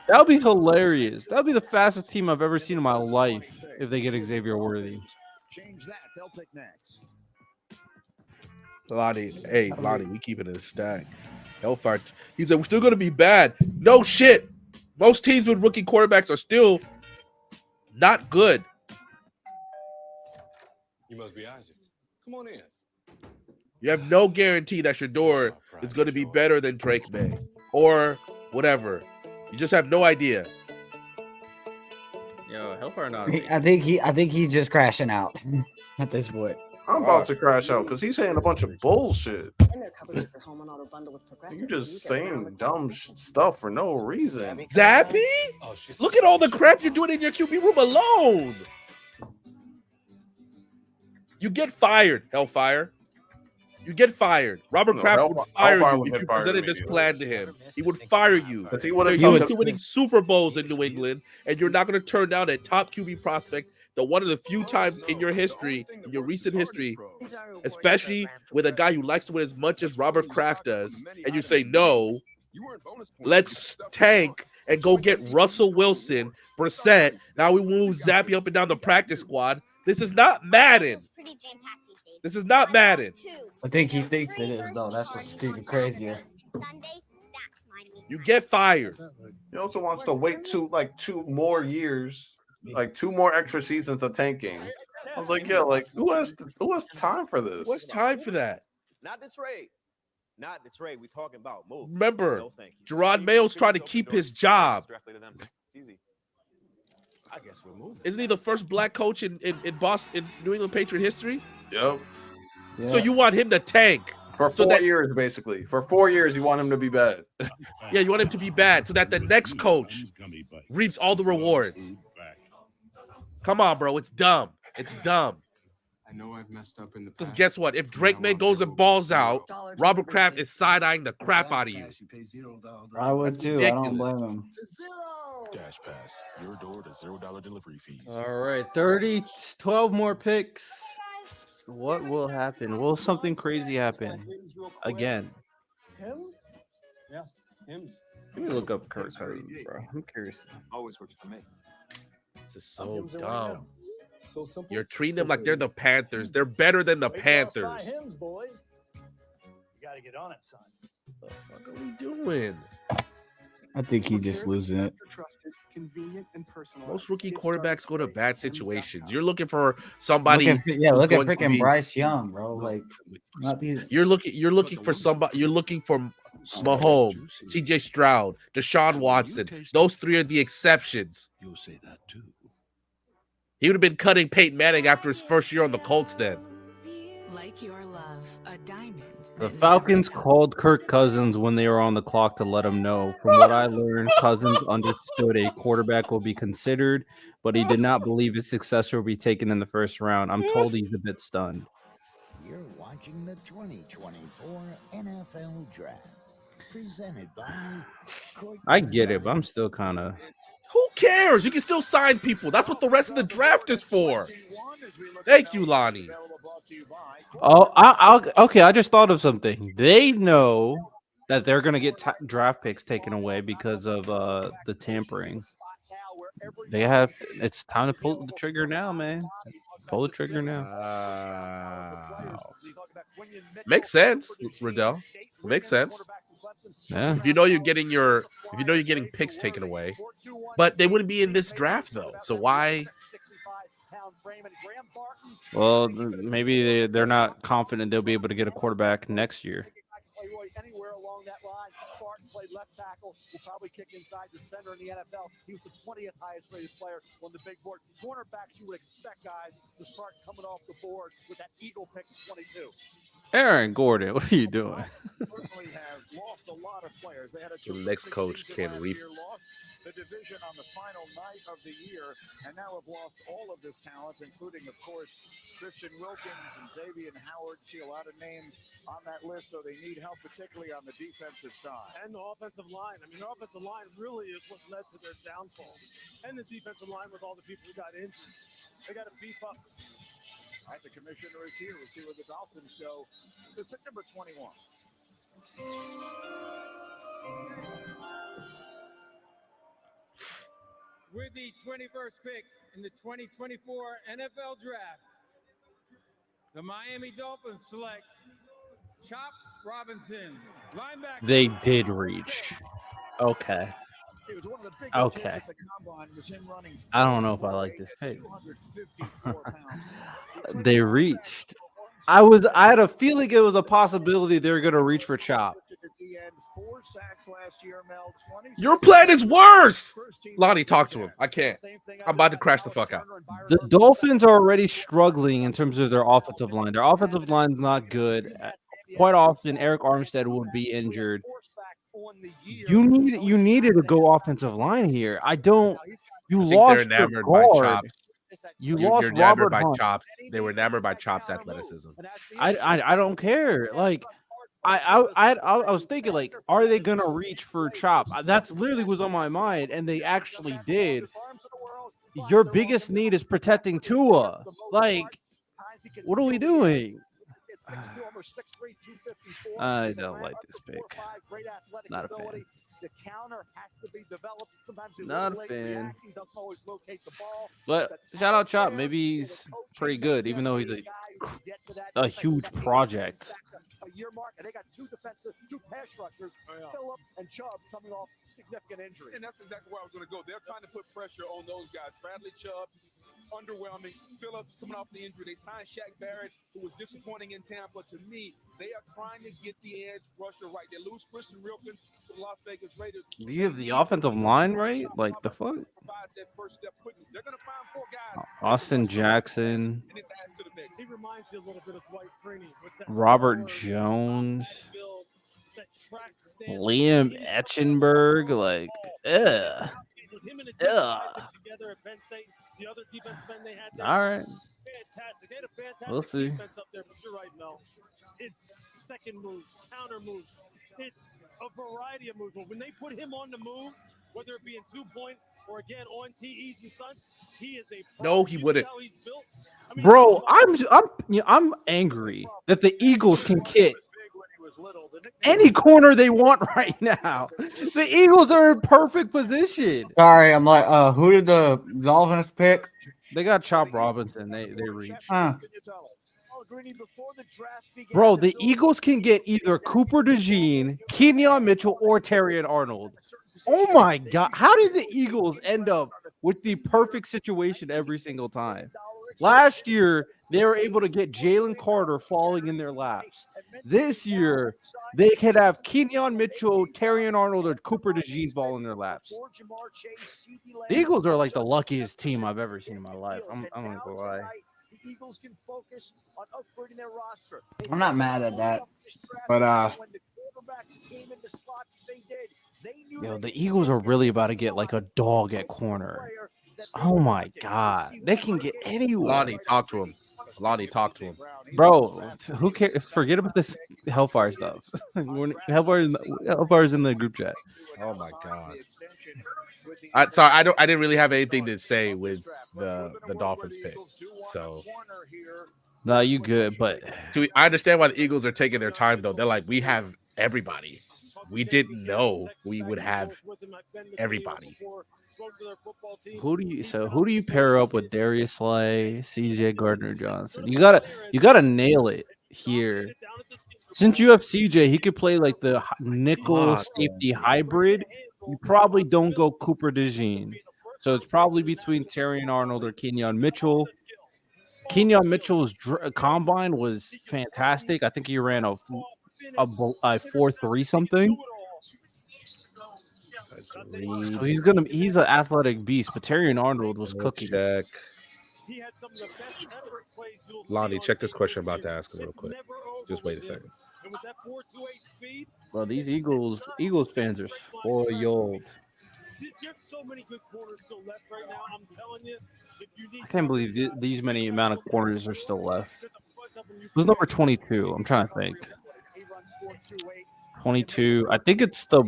That would be hilarious. That would be the fastest team I've ever seen in my life if they get Xavier Worthy. Change that. They'll pick next. Lonnie, we keeping it a stack. Hellfire. He said, we're still going to be bad. No shit. Most teams with rookie quarterbacks are still not good. You must be Isaac. Come on in. You have no guarantee that your door is going to be better than Drake May or whatever. You just have no idea. Yo, Hellfire not. I think he's just crashing out at this point. I'm about to crash out because he's saying a bunch of bullshit. You just saying dumb stuff for no reason. Zappy? Look at all the crap you're doing in your QB room alone. You get fired, Hellfire. You get fired. Robert No, Kraft would fire Hellfire you would if get you fired presented this immediately. plan to him. He would fire you. Because he would have You're told used to them. winning Super Bowls in New England, and you're not going to turn down a top QB prospect that one of the few times in your history, in your recent history, especially with a guy who likes to win as much as Robert Kraft does, and you say, no, let's tank and go get Russell Wilson, Brissett. Now we move Zappy up and down the practice squad. This is not Madden. This is not Madden. I think he thinks it is, though. That's what's even crazier. You get fired. He also wants to wait 2 more years, like 2 more extra seasons of tanking. I was like, yeah, like who has time for this? What's time for that? Not the trade. Not the trade. We're talking about move. Remember, No, thank you. Gerard Mayo's trying to keep his job. Directly to them. It's easy. I guess we're moving. Isn't he the first black coach in Boston, in New England Patriot history? Yep. So you want him to tank For 4 years, basically. For 4 years, you want him to be bad. Yeah, you want him to be bad so that the next coach reaps all the rewards. Come on, bro. It's dumb. It's dumb. I know I've messed up in the Because past. guess what? If Drake May goes and balls out, Robert Kraft is side-eyeing the crap out of you. I would too. I don't blame him. Dash Pass, your door to $0 delivery fees. All right, 12 more picks. What will happen? Will something crazy happen again? Hymns? Yeah, hymns. Let me look up Kirk Cousins, bro. I'm curious. Always works for me. This is so dumb. So simple. You're treating them like they're the Panthers. They're better than the Panthers. Hymns, boys. You got to get on it, son. What the fuck are we doing? I think he just losing it. Trusted, convenient, and personal. Most rookie quarterbacks go to bad situations. You're looking for somebody. Look at going to freaking be- Bryce Young, bro. Like, not be. You're looking for somebody. You're looking for Mahomes, C.J. Stroud, Deshaun Watson. Those 3 are the exceptions. You'll say that too. He would have been cutting Peyton Manning after his first year on the Colts then. Like your love, a diamond. The Falcons called Kirk Cousins when they were on the clock to let him know. From what I learned, Cousins understood a quarterback will be considered, but he did not believe his successor will be taken in the first round. I'm told he's a bit stunned. You're watching the 2024 NFL Draft, presented by. I get it, but I'm still kind of. Who cares? You can still sign people. That's what the rest of the draft is for. Thank you, Lonnie. Oh, okay. I just thought of something. They know that they're gonna get draft picks taken away because of the tampering. They have. It's time to pull the trigger now, man. Pull the trigger now. Makes sense, Riddell. Makes sense. Yeah. If you know you're getting picks taken away, but they wouldn't be in this draft though. So why? Well, maybe they're not confident they'll be able to get a quarterback next year. Anywhere along that line, Spartan played left tackle, will probably kick inside the center in the NFL. He was the 20th highest rated player on the big board. Cornerbacks, you would expect guys to start coming off the board with that Eagle pick 22. Aaron Gordon, what are you doing? Certainly have lost a lot of players. They had a The next coach can reap. The division on the final night of the year, and now have lost all of this talent, including, of course, Christian Wilkins and Xavier Howard. See a lot of names on that list, so they need help, particularly on the defensive side. And the offensive line. I mean, their offensive line really is what led to their downfall. And the defensive line with all the people who got injured. They got to beef up. All right, the commissioner is here. We'll see where the Dolphins go. The pick number 21. With the 21st pick in the 2024 NFL Draft, the Miami Dolphins select Chop Robinson, linebacker. They did reach. Okay. It was one of the biggest Okay. hits at the combine, was him running I don't know if I like this pick. 254 pounds. They reached. I had a feeling it was a possibility they were going to reach for Chop. At the end, 4 sacks last year, Mel. 20 Your plan is worse. Lonnie, talk to him. I can't. I'm about to crash the fuck out. The Dolphins are already struggling in terms of their offensive line. Their offensive line's not good. Quite often, Eric Armstead would be injured. You needed to go offensive line here. You I think lost they're your enamored by guard. Chop. You You're lost enamored Robert by Hunt. chops. They were enamored by chops athleticism. I don't care. Like I was thinking, like, are they gonna reach for Chop? That's literally was on my mind, and they actually did. Your biggest need is protecting Tua. Like, what are we doing? I don't like this pick. Not a fan. The counter has to be developed. Sometimes Not a fan. reacting doesn't always locate the ball. But shout out Chop. Maybe he's pretty good, even though he's a huge project. A year mark, and they got two pass rushers, Phillips and Chubb, coming off significant injury. And that's exactly where I was going to go. They're trying to put pressure on those guys. Bradley Chubb, underwhelming. Phillips coming off the injury. They signed Shaq Barrett, who was disappointing in Tampa. To me, they are trying to get the edge rusher right. They lose Christian Wilkins to the Las Vegas Raiders. Do you have the offensive line right? Like the fuck? That first step quickness. They're going to find four guys. Austin Jackson, And it's adds to the mix. He reminds you a little bit of Dwight Freeney with that Robert Jones, build, that track stance. Liam Etchenberg. Like, ugh. With him and the defense together at Penn State, the other defensive end they had there. All right. Fantastic. They had a fantastic We'll see. defense up there, but you're right, Mel. It's second moves, counter moves. It's a variety of moves. But when they put him on the move, whether it be in 2-point or again on TEs and stunts, he is a No, he wouldn't. Bro, I'm angry that the Eagles can get any corner they want right now. The Eagles are in perfect position. Sorry, I'm like, who did the Dolphins pick? They got Chop Robinson. They reached. Bro, the Eagles can get either Cooper DeJean, Kenyon Mitchell, or Terrion Arnold. Oh my God. How did the Eagles end up with the perfect situation every single time? Last year, they were able to get Jalen Carter falling in their laps. This year, they could have Kenyon Mitchell, Terrion Arnold, or Cooper DeJean fall in their laps. The Eagles are like the luckiest team I've ever seen in my life. I'm not gonna lie. The Eagles can focus on upgrading their roster. I'm not mad at that, but When the quarterbacks came into slots, they did. They knew Yo, the Eagles are really about to get like a dog at corner. Oh my God. They can get anyone. Lonnie, talk to him. Lonnie, talk to him. Bro, who cares? Forget about this Hellfire stuff. Hellfire's in the group chat. Oh my God. I didn't really have anything to say with the Dolphins pick. So No, you good, but I understand why the Eagles are taking their time though. They're like, we have everybody. We didn't know we would have everybody. who do you pair up with Darius Slay, CJ Gardner-Johnson? You gotta nail it here. Since you have CJ, he could play like the nickel safety hybrid. You probably don't go Cooper DeJean. So it's probably between Terrion Arnold or Kenyon Mitchell. Kenyon Mitchell's combine was fantastic. I think he ran a 4.3 something. So he's an athletic beast, but Terrion Arnold was cooking. Check. Lonnie, check this question I'm about to ask him real quick. Just wait a second. Bro, these Eagles fans are spoiled. There's so many good corners still left right now. I'm telling you, if you need I can't believe these many amount of corners are still left. Who's number 22? I'm trying to think. 22. I think it's the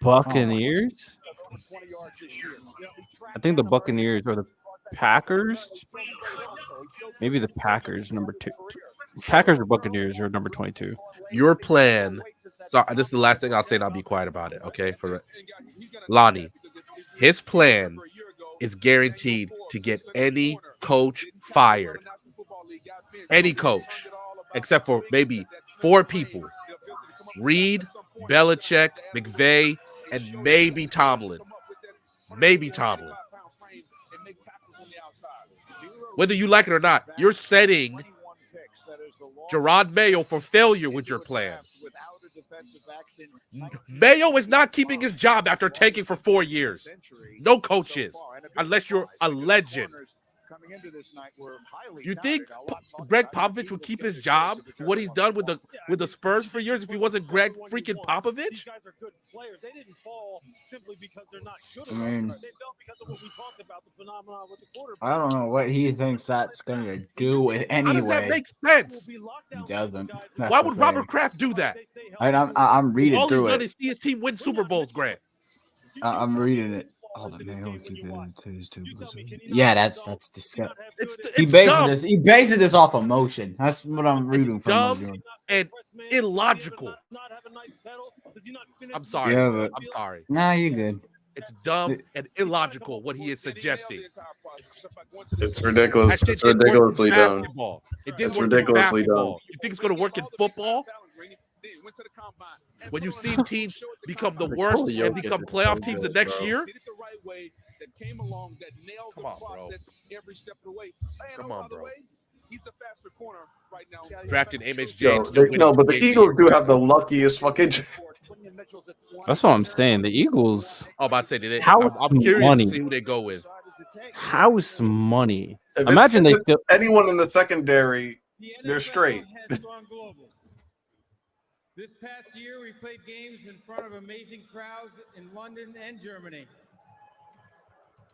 Buccaneers. I think the Buccaneers or the Packers. Maybe the Packers, number 2. Packers or Buccaneers are number 22. Your plan. So this is the last thing I'll say, and I'll be quiet about it. Okay, for Lonnie, his plan is guaranteed to get any coach fired. Any coach, except for maybe 4 people: Reed, Belichick, McVay, and maybe Tomlin. Maybe Tomlin. Whether you like it or not, you're setting Gerard Mayo for failure with your plan. Mayo is not keeping his job after taking for 4 years. No coach is, unless you're a legend. Coming into this night, we're highly You think touted. A lot talked Greg about Popovich would keep his job for what he's done with the Spurs for years if he wasn't Greg freaking Popovich? These guys are good players. They didn't fall simply because they're not good I enough. mean, They fell because of what we talked about, the phenomenon with the quarterback. I don't know what he thinks that's going to do with How does that anyway. make sense? He doesn't. That's Why the would Robert thing. Kraft do that? I'm reading All he's through done it. is see his team win Super Bowls, Grant. I'm reading it. Hold on, man. Yeah, that's disgusting. He It's bases dumb. this. He bases this off emotion. That's what I'm reading from. Dumb and illogical. I'm sorry. Yeah, but I'm sorry. nah, you're good. It's dumb and illogical what he is suggesting. It's ridiculous. That shit It's didn't work in ridiculously dumb. basketball. It didn't It's work in ridiculously basketball. dumb. You think it's going to work in football? When you see teams become the worst and become playoff teams the next year? Come on, bro. Come on, bro. He's the faster corner right now. Drafted MSJ. No, but the Eagles do have the luckiest fucking. That's what I'm saying. The Eagles. Oh, about to say, did they? House I'm curious money. to see who they go with. House money. If Imagine they it's still. anyone in the secondary, they're straight. This past year, we played games in front of amazing crowds in London and Germany.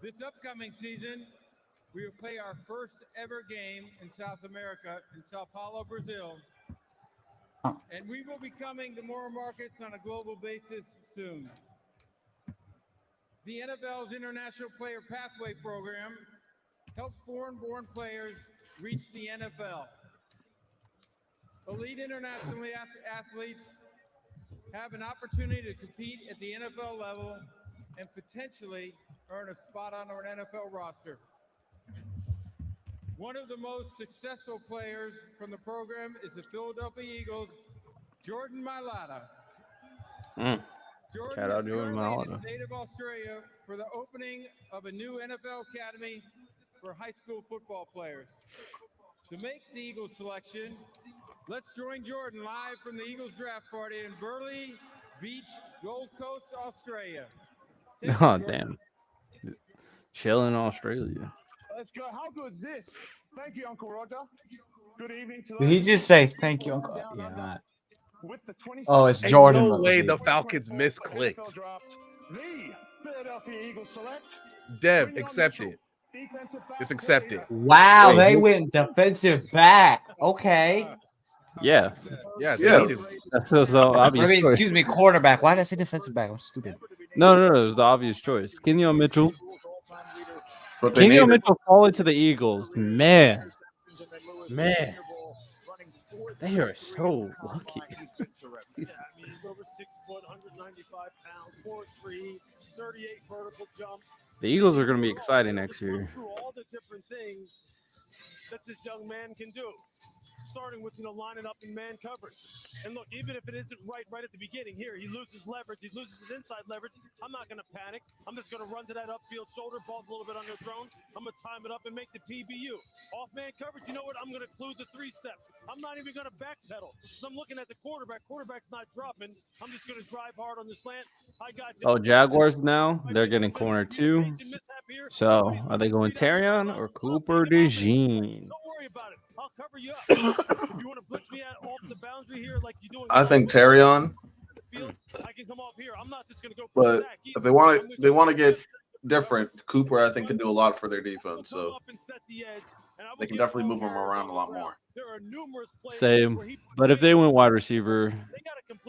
This upcoming season, we will play our first ever game in South America, in Sao Paulo, Brazil. And we will be coming to more markets on a global basis soon. The NFL's International Player Pathway Program helps foreign-born players reach the NFL. Elite international athletes have an opportunity to compete at the NFL level and potentially earn a spot on our NFL roster. One of the most successful players from the program is the Philadelphia Eagles, Jordan Mailata. Shout out Jordan Mailata. Jordan native Australia for the opening of a new NFL academy for high school football players. To make the Eagles selection, let's join Jordan live from the Eagles draft party in Burleigh Beach, Gold Coast, Australia. Oh, damn. Chill in Australia. Let's go. How good is this? Thank you, Uncle Roger. Good evening to Did he just say thank you, Uncle? Yeah. Not. Oh, it's Ain't Jordan. no way the Falcons misclicked. the Philadelphia Eagles select Dev, accept it. Just accept it. Wow, Wait, they who- went defensive back. Okay. Yeah. Yeah. That's the obvious I mean, choice. excuse me, quarterback. Why did I say defensive back? I'm stupid. No, it was the obvious choice. Kenyon Mitchell. What they Kenyon needed. Mitchell falling to the Eagles. Man. They are so lucky. Yeah, I mean, he's over 6 foot, 195 pounds, 4'3", 38 vertical jump. The Eagles are going to be exciting next year. Through all the different things that this young man can do, starting with lining up in man coverage. And look, even if it isn't right at the beginning, here he loses leverage, he loses his inside leverage. I'm not going to panic. I'm just going to run to that upfield shoulder, ball's a little bit underthrown. I'm going to time it up and make the PBU. Off man coverage, you know what? I'm going to include the 3-step. I'm not even going to backpedal. So I'm looking at the quarterback. Quarterback's not dropping. I'm just going to drive hard on the slant. I got you. Oh, Jaguars now, they're getting corner too. So are they going Terrion or Cooper DeJean? Don't worry about it. I'll cover you up. If you want to blitz me out off the boundary here, like you're doing, I think Terrion, I can come off here. I'm not just going to go. but if they want to get different, Cooper I think can do a lot for their defense. So they can definitely move him around a lot more. Same. But if they went wide receiver,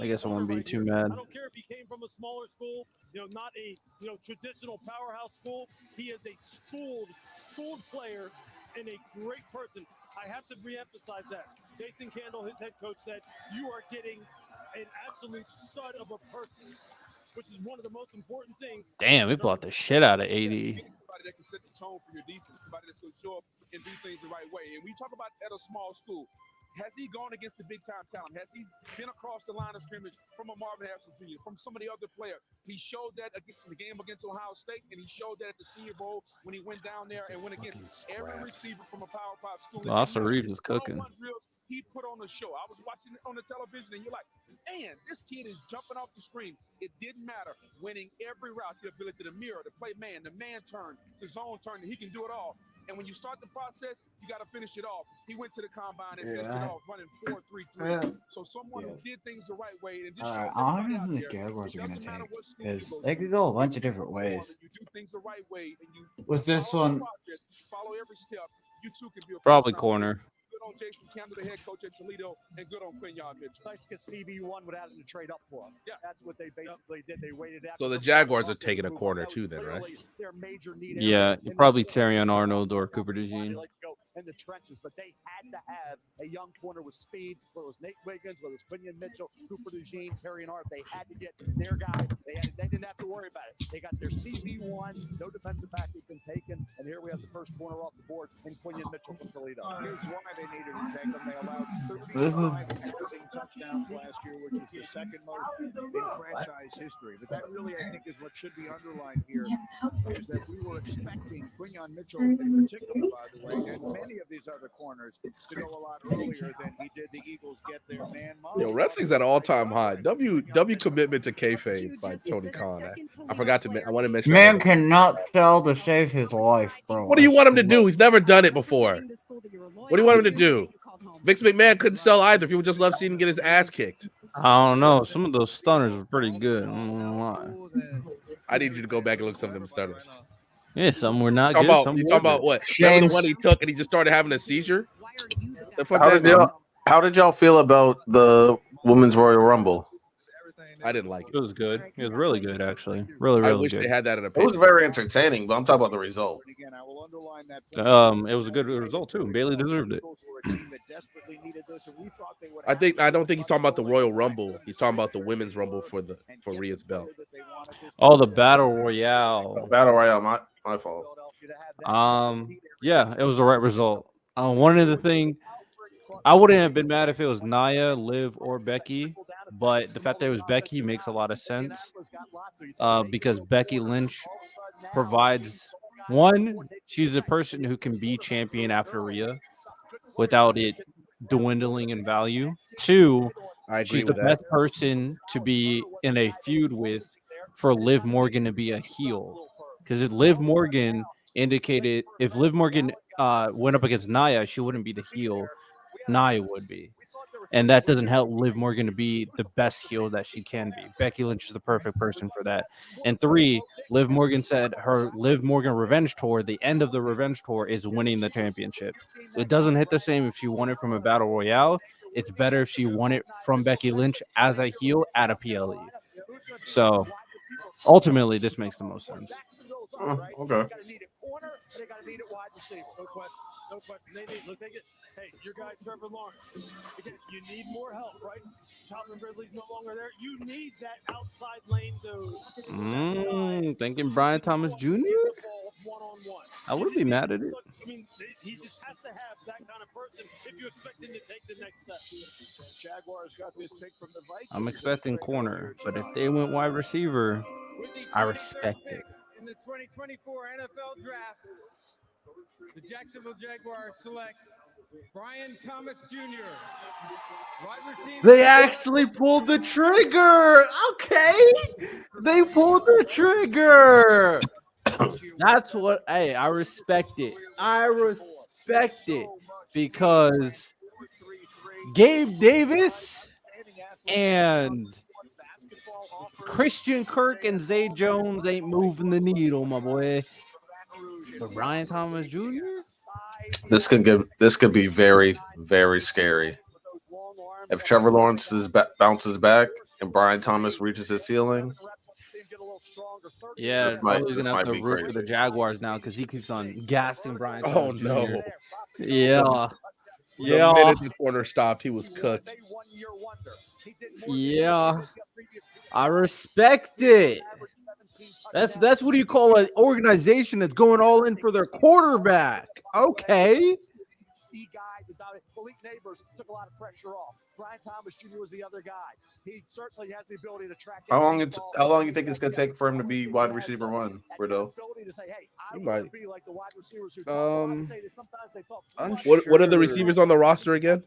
I guess I wouldn't be too mad. I don't care if he came from a smaller school, not a traditional powerhouse school. He is a schooled player and a great person. I have to re-emphasize that. Jason Candle, his head coach, said you are getting an absolute stud of a person, which is one of the most important things. Damn, we blocked the shit out of AD. Somebody that can set the tone for your defense. Somebody that's going to show up and do things the right way. And we talk about at a small school. Has he gone against the big-time talent? Has he been across the line of scrimmage from a Marvin Harrison Jr., from some of the other players? He showed that against the game against Ohio State, and he showed that at the Senior Bowl when he went down there and went against every receiver from a Power 5 school. Lassa Reeves is cooking. He put on a show. I was watching it on the television, and you're like, And this kid is jumping off the screen. It didn't matter. Winning every route, the ability to mirror, to play man, the man turn, the zone turn, he can do it all. And when you start the process, you got to finish it off. He went to the combine and finished it off, running 4.33. So someone who did things the right way and just shows I don't everybody know out who the there, Jaguars it are going doesn't to matter take what school you because go they to. could go a bunch of different ways. You do things the right way and you With this follow the one, process, follow every step. You too can be a Probably first-round pick. corner. Good on Jason Campbell, the head coach at Toledo, and good on Quinyon Mitchell. Nice to get CB1 without having to trade up for him. Yeah, that's what they basically did. They waited out. So the Jaguars are taking a corner too, then, right? Their major need. Yeah, probably Terrion Arnold or Cooper DeJean. In the trenches, but they had to have a young corner with speed. Whether it was Nate Wiggins, whether it was Quinyon Mitchell, Cooper DeJean, Terry Art, they had to get their guy. They didn't have to worry about it. They got their CB1, no defensive back has been taken, and here we have the first corner off the board in Quinyon Mitchell from Toledo. Here's why they needed to take them. They allowed 35 passing touchdowns last year, which is the second most in franchise history. But that really, I think, is what should be underlined here, is that we were expecting Quinyon Mitchell in particular, by the way, and many of these other corners to go a lot earlier than he did. The Eagles get their man. Yo, wrestling's at an all-time high. W commitment to kayfabe by Tony Khan. I forgot to. I want to mention. man cannot sell to save his life, bro. What do you want him to do? He's never done it before. What do you want him to do? Vince McMahon couldn't sell either. People just love seeing him get his ass kicked. I don't know. Some of those stunners were pretty good. I'm not gonna lie. I need you to go back and look at some of them stunners. Yeah, some were not Talking good. about, Some you were talking about good. what? Remember the one he took and he just started having a seizure? The fuck How that did y'all feel about the Women's Royal Rumble? I didn't like it. It was good. It was really good, actually. Really, I really wish good. they had that in a It was picture. very entertaining, but I'm talking about the result. It was a good result too. Bailey deserved it. I don't think he's talking about the Royal Rumble. He's talking about the Women's Rumble for Rhea's belt. Oh, the battle royale. Battle Royale, my fault. Yeah, it was the right result. One of the thing, I wouldn't have been mad if it was Nia, Liv, or Becky, but the fact that it was Becky makes a lot of sense. Because Becky Lynch provides one, she's a person who can be champion after Rhea without it dwindling in value. Two, I agree she's the with that. best person to be in a feud with for Liv Morgan to be a heel. Because if Liv Morgan went up against Nia, she wouldn't be the heel. Nia would be. And that doesn't help Liv Morgan to be the best heel that she can be. Becky Lynch is the perfect person for that. And three, Liv Morgan said her Liv Morgan Revenge Tour, the end of the Revenge Tour is winning the championship. It doesn't hit the same if she won it from a Battle Royale. It's better if she won it from Becky Lynch as a heel at a PLE. So ultimately, this makes the most sense. Okay. They got to need it wide receiver. No question. No question. Look, take it. Hey, your guy Trevor Lawrence. Again, you need more help, right? Calvin Ridley's no longer there. You need that outside lane dude. Thinking Brian Thomas Jr.? I wouldn't be mad at it. I mean, he just has to have that kind of person if you expect him to take the next step. Jaguars got this pick from the Vikings. I'm expecting corner, but if they went wide receiver, I respect it. In the 2024 NFL Draft, the Jacksonville Jaguars select Brian Thomas Jr. Wide receiver. They actually pulled the trigger. Okay. They pulled the trigger. That's what, hey, I respect it. I respect it because Gabe Davis and Christian Kirk and Zay Jones ain't moving the needle, my boy. But Brian Thomas Jr.? This could be very, very scary. If Trevor Lawrence bounces back and Brian Thomas reaches his ceiling, yeah, this might he's gonna have to be root for crazy. the Jaguars now because he keeps on gassing Brian. Oh, Thomas no. Jr. Yeah. The minute the corner stopped, he was cooked. Yeah. I respect it. That's what do you call an organization that's going all in for their quarterback? Okay. Malik Nabers took a lot of pressure off. Brian Thomas Jr. was the other guy. He certainly has the ability to track. How long you think it's gonna take for him to be wide receiver one, Riddle? What are the receivers on the roster again?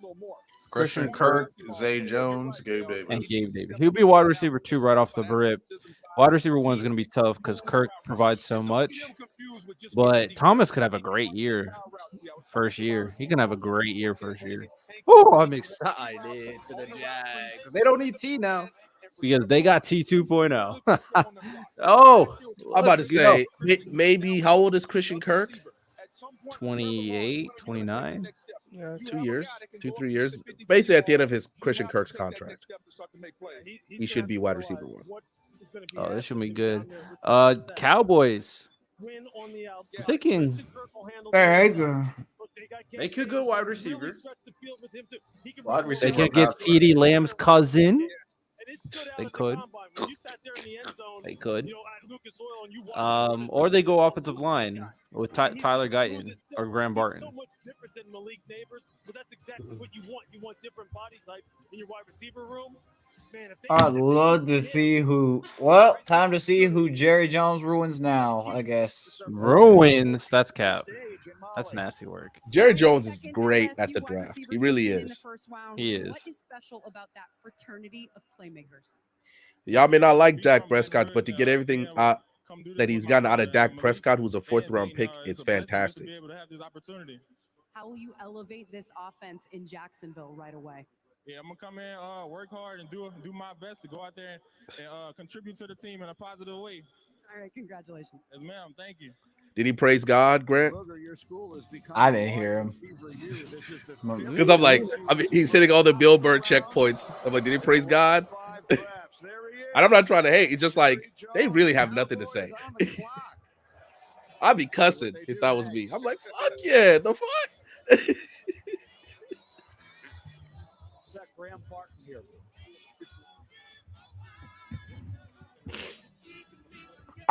Christian Kirk, Zay Jones, Gabe and Davis. Gabe Davis. He'll be wide receiver 2 right off the rip. Wide receiver 1 is going to be tough because Kirk provides so much. But Thomas could have a great year first year. He can have a great year first year. Oh, I'm excited for the Jags. They don't need T now because they got T 2.0. Oh, I'm about to let's go. say maybe how old is Christian Kirk? 28, 29. Yeah, 2 years, 2-3 years. Basically, at the end of his Christian Kirk's contract, he should be wide receiver 1. Oh, this should be good. Cowboys. I'm thinking they could go wide receiver. Wide They receiver. can get CeeDee Lamb's cousin. They could. They could. Or they go offensive line with Tyler Guyton or Graham Barton. So much different than Malik Nabers, but that's exactly what you want. You want different body types in your wide receiver room. Man, if they I'd love to see who. Well, time to see who Jerry Jones ruins now, I guess. Ruins. That's cap. That's nasty work. Jerry Jones is great at the draft. He really is. He is. What is special about that fraternity of playmakers? Y'all may not like Dak Prescott, but to get everything that he's gotten out of Dak Prescott, who's a 4th-round pick, is fantastic. How will you elevate this offense in Jacksonville right away? Yeah, I'm gonna come in, work hard, and do my best to go out there and contribute to the team in a positive way. All right, congratulations. Yes, ma'am. Thank you. Did he praise God, Grant? I didn't hear him. Because I'm like, he's hitting all the Billboard checkpoints. I'm like, did he praise God? And I'm not trying to hate. It's just like they really have nothing to say. I'd be cussing if that was me. I'm like, fuck yeah, the fuck.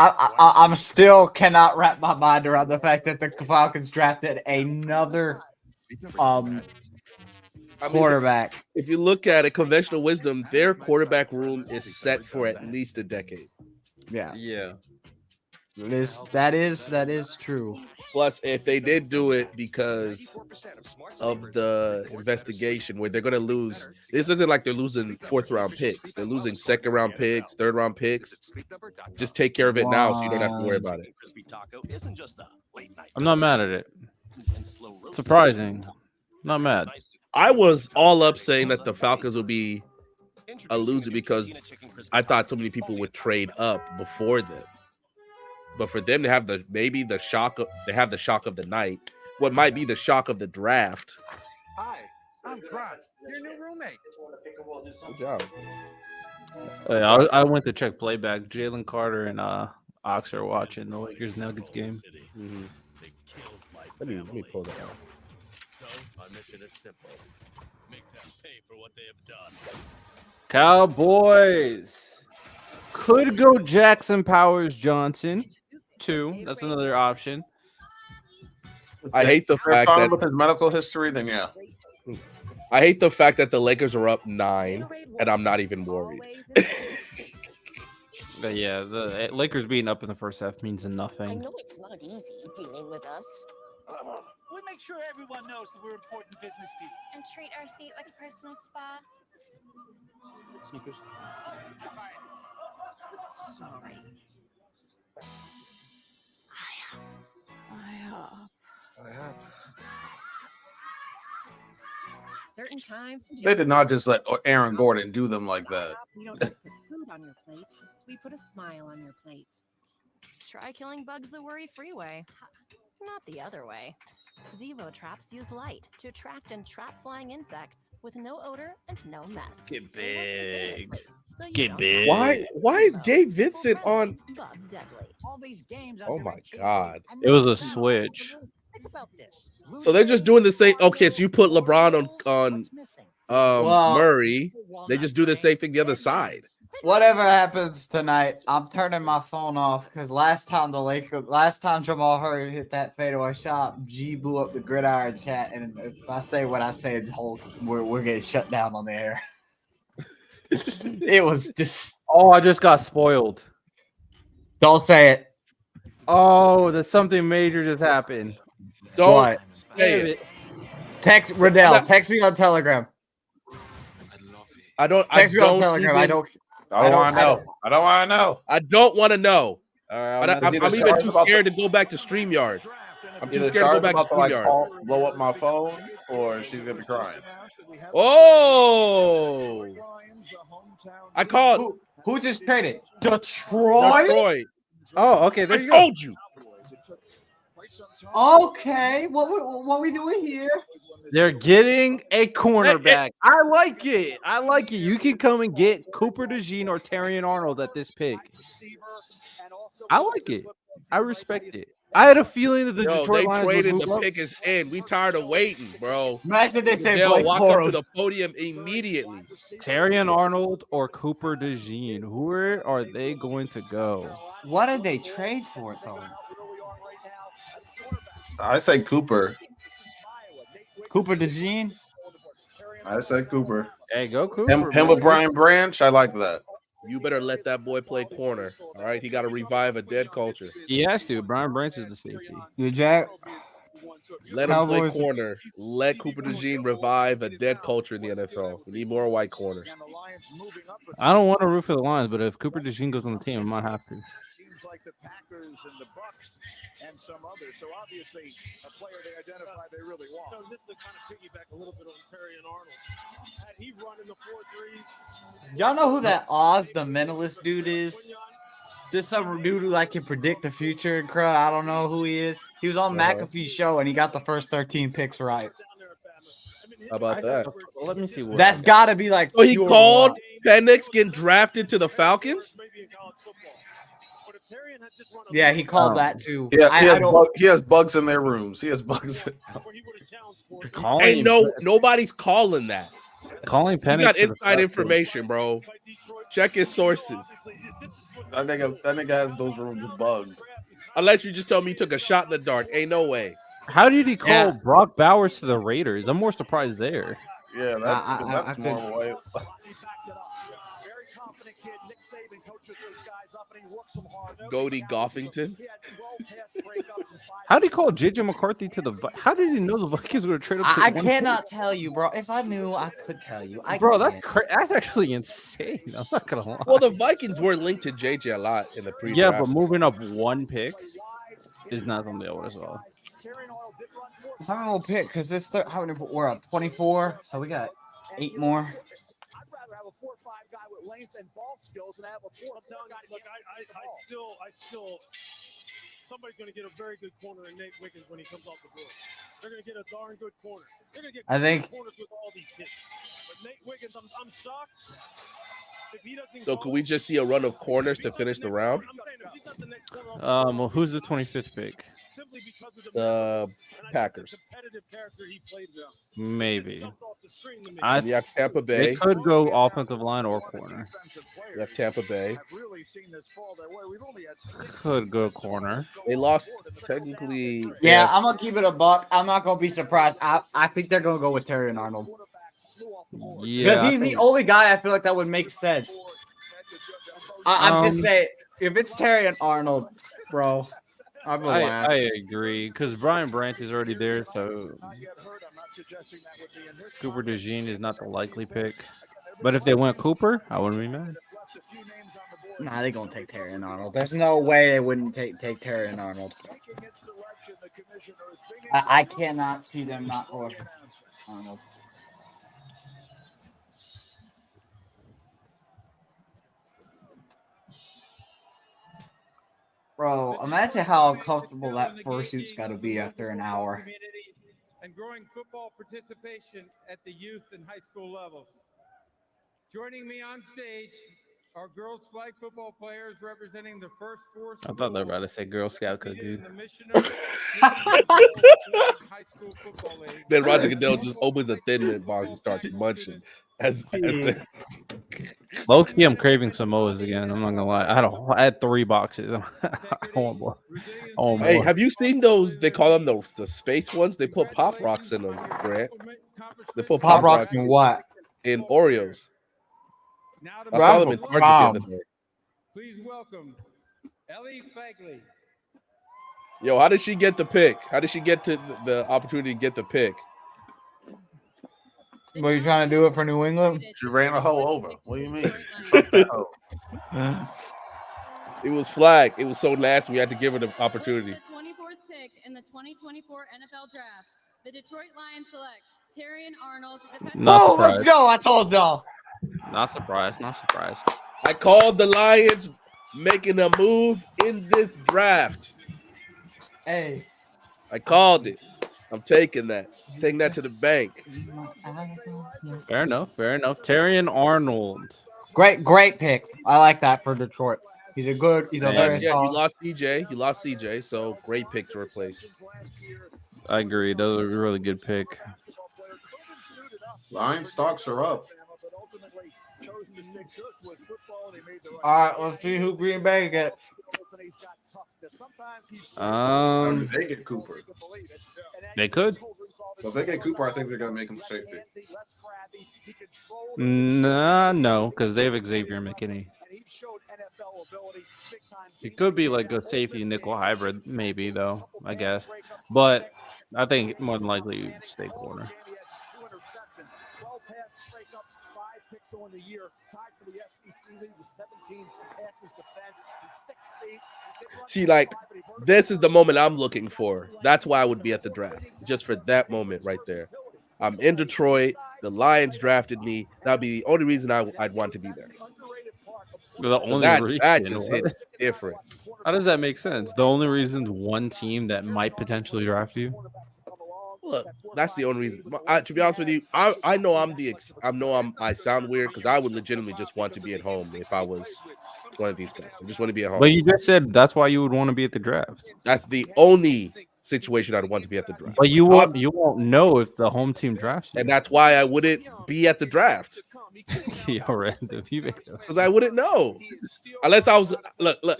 I'm still cannot wrap my mind around the fact that the Falcons drafted another quarterback. If you look at it, conventional wisdom, their quarterback room is set for at least a decade. Yeah. Yeah. That is true. Plus, if they did do it because of the investigation where they're going to lose, this isn't like they're losing 4th-round picks. They're losing 2nd-round picks, 3rd-round picks. Just take care of it now so you don't have to worry about it. I'm not mad at it. Surprising. Not mad. I was all up saying that the Falcons would be a loser because I thought so many people would trade up before them. But for them to have the shock of the night, what might be the shock of the draft. Hi, I'm Grant, your new roommate. Good job. I went to check playback. Jalen Carter and Ox are watching the Lakers Nuggets game. Mm-hmm. Let me pull that out. So our mission is simple: make them pay for what they have done. Cowboys could go Jackson Powers Johnson. 2. That's another option. I hate the fact that with his medical history, then yeah. I hate the fact that the Lakers are up 9, and I'm not even worried. But yeah, the Lakers being up in the first half means nothing. I know it's not easy dealing with us. We make sure everyone knows that we're important business people. And treat our seat like a personal spa. Sneakers. Sorry. Certain times They did not just let Aaron Gordon do them like that. we don't just put food on your plate, we put a smile on your plate. Try killing bugs the worry-free way, not the other way. Zevo traps use light to attract and trap flying insects with no odor and no mess. Get They work big. continuously, so you Get don't big. Why is Gabe Vincent on? bug deadly. All these games Oh my god. It was a switch. Think about this. So they're just doing the same. Okay, so you put LeBron on Well- Murray. They just do the same thing the other side. Whatever happens tonight, I'm turning my phone off because last time Jamal Murray hit that fadeaway shot, G blew up the gridiron chat, and if I say what I say, we're getting shut down on the air. It was just. Oh, I just got spoiled. Don't say it. Oh, that something major just happened. Don't What? say it. Text Riddell. Text me on Telegram. I don't. Text me on don't Telegram. even, I don't. I don't want to know. I don't want to know. I don't want to know. All right, I'm even too scared to go back to StreamYard. I'm too Either scared to go Shar's back to about to like StreamYard. blow up my phone, or she's gonna be crying. Oh, I called. Who just traded? Detroit. Oh, okay. There you go. told you. Okay, what we doing here? They're getting a cornerback. I like it. I like it. You can come and get Cooper DeJean or Terrion Arnold at this pick. I like it. I respect it. I had a feeling that the Yo, Detroit they Lions would traded. move The up. pick is in. We tired of waiting, bro. Imagine they say They'll Blake walk up to Bortles. the podium immediately. Terrion Arnold or Cooper DeJean. Where are they going to go? What did they trade for though? I say Cooper. Cooper DeJean. I say Cooper. Hey, go Cooper. Him with Brian Branch. I like that. You better let that boy play corner. All right, he got to revive a dead culture. He has to. Brian Branch is the safety. You Jack. Let him play Cowboys. corner. Let Cooper DeJean revive a dead culture in the NFL. We need more white corners. I don't want to root for the Lions, but if Cooper DeJean goes on the team, I might have to. Seems like the Packers and the Bucks and some others. So obviously a player they identify they really want. So this is kind of piggyback a little bit on Terrion Arnold. Had he run in the 4-3s, Y'all know who that Oz the Mentalist dude is? Just some dude who like can predict the future and crud. I don't know who he is. He was on McAfee's show and he got the first 13 picks right. How about that? Let me see. What That's got to be like. So he pure called luck. Penix getting drafted to the Falcons? Yeah, he called that too. Yeah, I he has bugs in their rooms. He has bugs. Ain't nobody's calling that. Calling Penix. You got to the inside Falcons. information, bro. Check his sources. That nigga has those rooms bugged. Unless you just tell me he took a shot in the dark. Ain't no way. How did he call Brock Bowers to the Raiders? I'm more surprised there. Yeah, that's more white. Goldie Goffington. How did he call JJ McCarthy to the? How did he know the Vikings would trade up? To I the cannot tell you, bro. If I knew, I could tell you. Bro, that's actually insane. I'm not gonna lie. Well, the Vikings were linked to JJ a lot in the pre-draft. Yeah, but moving up one pick is not something I would have saw. I will pick because this how many we're at 24, so we got 8 more. I'd rather have a 4-5 guy with length and ball skills than have a 4-4 guy. look, I still, somebody's going to get a very good corner in Nate Wiggins when he comes off the board. They're going to get a darn good corner. They're going to get I think- corners with all these hits. But Nate Wiggins, I'm shocked. If he doesn't So could we just see a run of corners to finish the round? Well, who's the 25th pick? The Packers. Maybe. You have Tampa Bay. They could go offensive line or corner. You have Tampa Bay. Could go corner. They lost technically. Yeah, I'm gonna keep it a buck. I'm not gonna be surprised. I think they're gonna go with Terrion Arnold. Yeah, Because he's the only guy I feel like that would make sense. I'm just saying, if it's Terrion Arnold, bro, I'm gonna laugh. I agree because Brian Branch is already there, so Cooper DeJean is not the likely pick. But if they went Cooper, I wouldn't be mad. Nah, they're gonna take Terrion Arnold. There's no way they wouldn't take Terrion Arnold. I cannot see them not going Arnold. Bro, imagine how uncomfortable that fursuit's got to be after an hour. And growing football participation at the youth and high school levels. Joining me on stage are girls flag football players representing the first 4 I thought they were about to say Girl Scout cookie. high school football league. Then Roger Goodell just opens a Thin Mint box and starts munching. Low key, I'm craving Samoas again. I'm not gonna lie. I had 3 boxes. I want more. I want Hey, more. have you seen those? They call them the space ones. They put Pop Rocks in them, Grant. They put Pop Rocks in what? In Oreos. I Bro, saw them in Target the other day. Please welcome Ellie Fagley. Yo, how did she get the pick? How did she get to the opportunity to get the pick? Were you trying to do it for New England? She ran a hoe over. What do you mean? She trucked that hoe. It was flagged. It was so nasty. We had to give her the opportunity. The 24th pick in the 2024 NFL Draft, the Detroit Lions select Terrion Arnold. Not surprised. Let's go. I told y'all. Not surprised. Not surprised. I called the Lions making a move in this draft. Hey. I called it. I'm taking that. Taking that to the bank. Fair enough. Fair enough. Terrion Arnold. Great pick. I like that for Detroit. He's a very Yeah, solid. you lost CJ. You lost CJ, so great pick to replace. I agree. That was a really good pick. Lions stocks are up. All right, let's see who Green Bay gets. They get Cooper. They could. So if they get Cooper, I think they're gonna make him safety. No, because they have Xavier McKinney. It could be like a safety nickel hybrid, maybe though. I guess, but I think more than likely stay corner. On the year, tied for the SEC lead with 17 passes defense. He's 6 feet. See, like, this is the moment I'm looking for. That's why I would be at the draft, just for that moment right there. I'm in Detroit. The Lions drafted me. That'd be the only reason I'd want to be there. The only reason. That just hits different. How does that make sense? The only reason is one team that might potentially draft you. Look, that's the only reason. To be honest with you, I know I sound weird because I would legitimately just want to be at home if I was one of these guys. I just want to be at home. But you just said that's why you would want to be at the draft. That's the only situation I'd want to be at the draft. But you won't know if the home team drafts you. And that's why I wouldn't be at the draft. Because I wouldn't know. Unless I was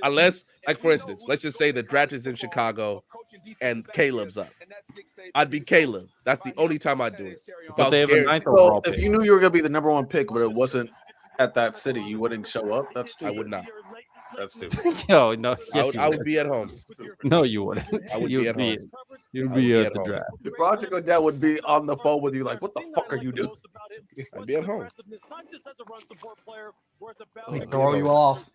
unless, like, for instance, let's just say the draft is in Chicago and Caleb's up. I'd be Caleb. That's the only time I'd do it. But they have a ninth overall pick. If you knew you were gonna be the number one pick, but it wasn't at that city, you wouldn't show up. That's stupid. I would not. That's stupid. Yo, no, yes, I would be at home. No, you wouldn't. I would be at home. You'd be at the home. draft. If Roger Goodell would be on the phone with you, like, what the fuck are you doing? I'd be at home. Throw you off.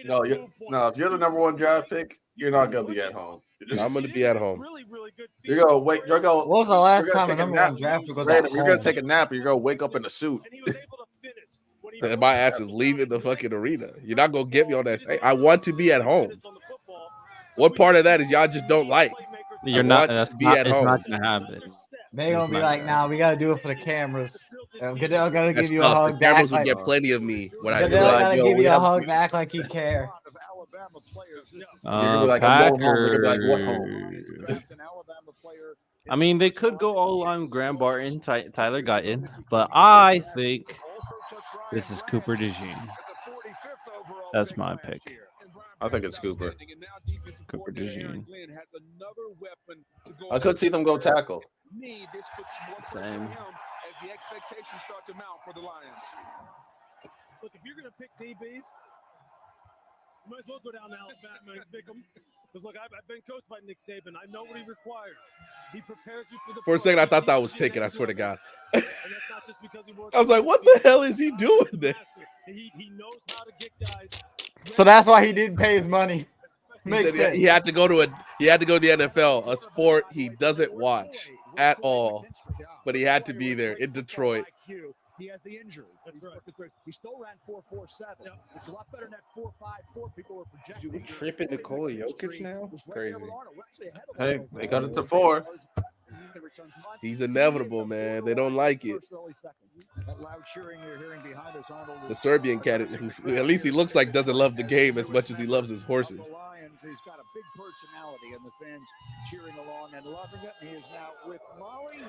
No, if you're the number one draft pick, you're not gonna be at home. I'm gonna be at home. You're gonna wait. You're gonna. What was the last you're gonna time a take number one draft was Brandon, at you're gonna home? take a nap. Or you're gonna wake up in a suit. And my ass is leaving the fucking arena. You're not gonna get me on that. Hey, I want to be at home. What part of that is y'all just don't like? You're not. That's not. It's not gonna happen. They gonna be like, nah, we gotta do it for the cameras. Goodell gotta That's give you a tough. hug The cameras back. will Like, get plenty of me when I do Goodell it. gotta give you a hug back like he care. You're gonna be like, I'm going home. You're gonna be like, what home? I mean, they could go all line Graham Barton, Tyler Guyton, but I think this is Cooper DeJean. That's my pick. I think it's Cooper. Cooper DeJean. I could see them go tackle. Same. As the expectations start to mount for the Lions. Look, if you're going to pick DBs, you might as well go down to Alabama and pick them. Because, look, I've been coached by Nick Saban. I know what he requires. He prepares you for the. For a second, I thought that was taken. I swear to God. I was like, what the hell is he doing there? He knows how to get guys. So that's why he didn't pay his money. He Makes said sense. he had to go to the NFL, a sport he doesn't watch at all, but he had to be there in Detroit. He has the injury. He still ran 4.47, which is a lot better than that 4.54 people were projecting. You tripping Nikola Jokic now? Crazy. Hey, they got it to 4. He's inevitable, man. They don't like it. That loud cheering you're hearing behind us, Arnold. The Serbian cat, who at least he looks like doesn't love the game as much as he loves his horses. He's got a big personality, and the fans cheering along and loving it. He is now with Molly.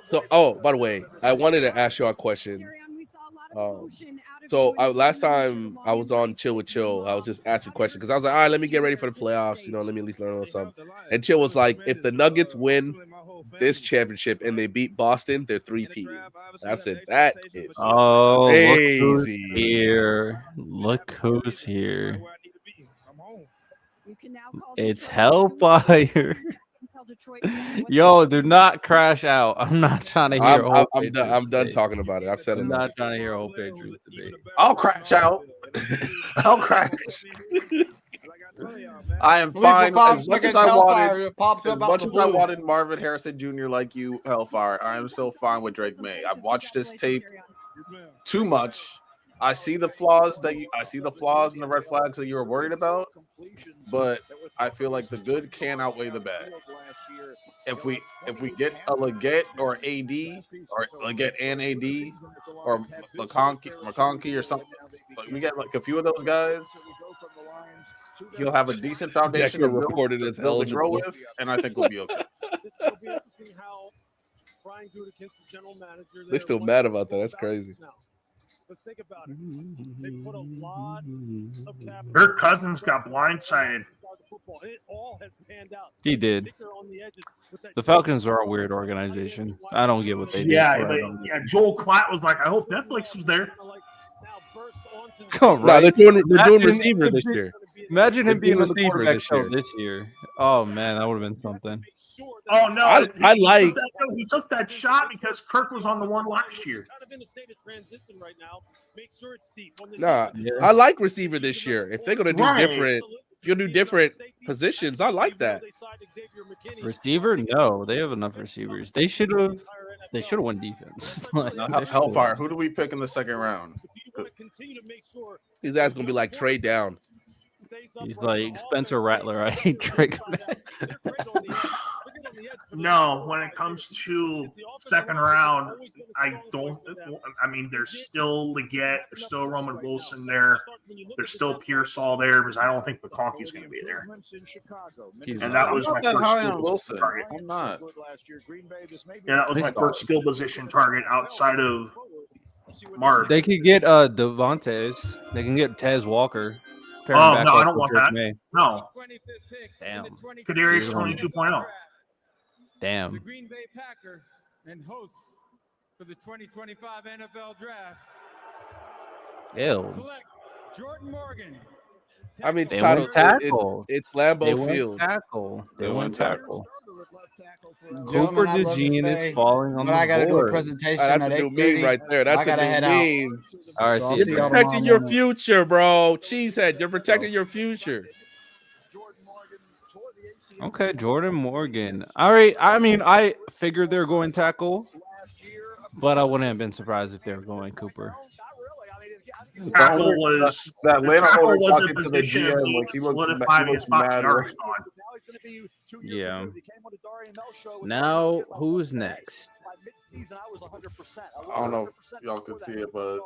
So, by the way, I wanted to ask you a question. So last time I was on Chill with Chill, I was just asking questions because I was like, all right, let me get ready for the playoffs. Let me at least learn a little something. And Chill was like, if the Nuggets win this championship and they beat Boston, they're 3-peat. I said, that is crazy. Look who's here. Look who's here. It's Hellfire. Yo, do not crash out. I'm not trying to hear a whole I'm done talking about it. I've said I'm enough. not trying to hear a whole Patriots debate. I'll crash out. I'll crash. I am fine. As much as I wanted Marvin Harrison Jr. like you, Hellfire, I am so fine with Drake Maye. I've watched this tape too much. I see the flaws and the red flags that you were worried about, but I feel like the good can outweigh the bad. If we get a Leggett or AD or Leggett and AD or McConkey or something, we get like a few of those guys, he'll have a decent foundation to reported as build to grow eligible. with, and I think we'll be okay. They're still mad about that. That's crazy. Let's think about it. They put a lot of capital. Kirk Cousins got blindsided. It all has panned out. He did. The Falcons are a weird organization. I don't get what they do. Yeah, Joel Klatt was like, I hope Netflix was there. Oh, right. No, they're doing receiver this year. Imagine him being a receiver quarterback this year. Oh man, that would have been something. Oh no, I like. He took that shot because Kirk was on the one last year. Nah, I like receiver this year. If they're gonna do different, if you'll do different positions, I like that. Receiver? No, they have enough receivers. They should have won defense. Hellfire. Who do we pick in the second round? His ass gonna be like trade down. He's like Spencer Rattler. I hate Drake. No, when it comes to second round, I don't. I mean, there's still Leggett, there's still Roman Wilson there, there's still Pearsall there, because I don't think McConkey's going to be there. And that was my first skill position target. I'm not. Yeah, that was my first skill position target outside of Marv. They could get Devontae. They can get Tez Walker. Oh no, I don't want that. May. No. Damn. Kadarius 22.0. Damn. The Green Bay Packers and hosts for the 2025 NFL Draft. Ew. Select Jordan Morgan. I mean, it's They titled. won't tackle. It's Lambeau They won't Field. tackle. They won't tackle. Gentlemen, Cooper I'd love to DeJean stay, is falling on but the I gotta do a board. presentation That's at a new 8:30. meme right there. That's I gotta a head new out. meme. All right, So I'll see see you y'all Protecting tomorrow your morning. future, bro. Cheesehead, you're protecting your future. Okay, Jordan Morgan. All right. I mean, I figured they're going tackle, but I wouldn't have been surprised if they were going Cooper. Tackle was that Atlanta tackle owner was talking a to the position of GM, need like he looks solidifying his spot. mad. Yards gone. Yeah. Now, who's next? I don't know if y'all could see it, but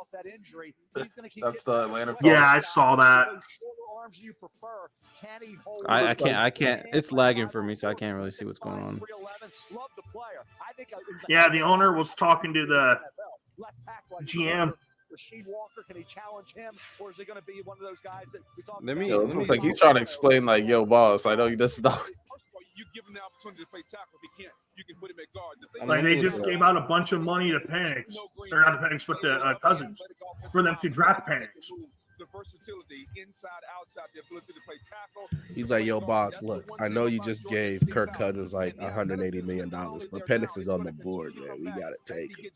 that's the Atlanta. Yeah, I saw that. I can't. It's lagging for me, so I can't really see what's going on. Yeah, the owner was talking to the GM. Rasheed Walker, can he challenge him, or is it going to be one of those guys that we talked Let me. Yo, it looks like he's trying to explain, like, yo, boss, I know this is not. You give him the opportunity to play tackle. If he can't, you can put him at guard. Like they just gave out a bunch of money to Penix. They're not the Penix, but the Cousins for them to draft Penix. The versatility inside, outside, the ability to play tackle. He's like, yo, boss, look, I know you just gave Kirk Cousins like $180 million, but Penix is on the board, man. We got to take him.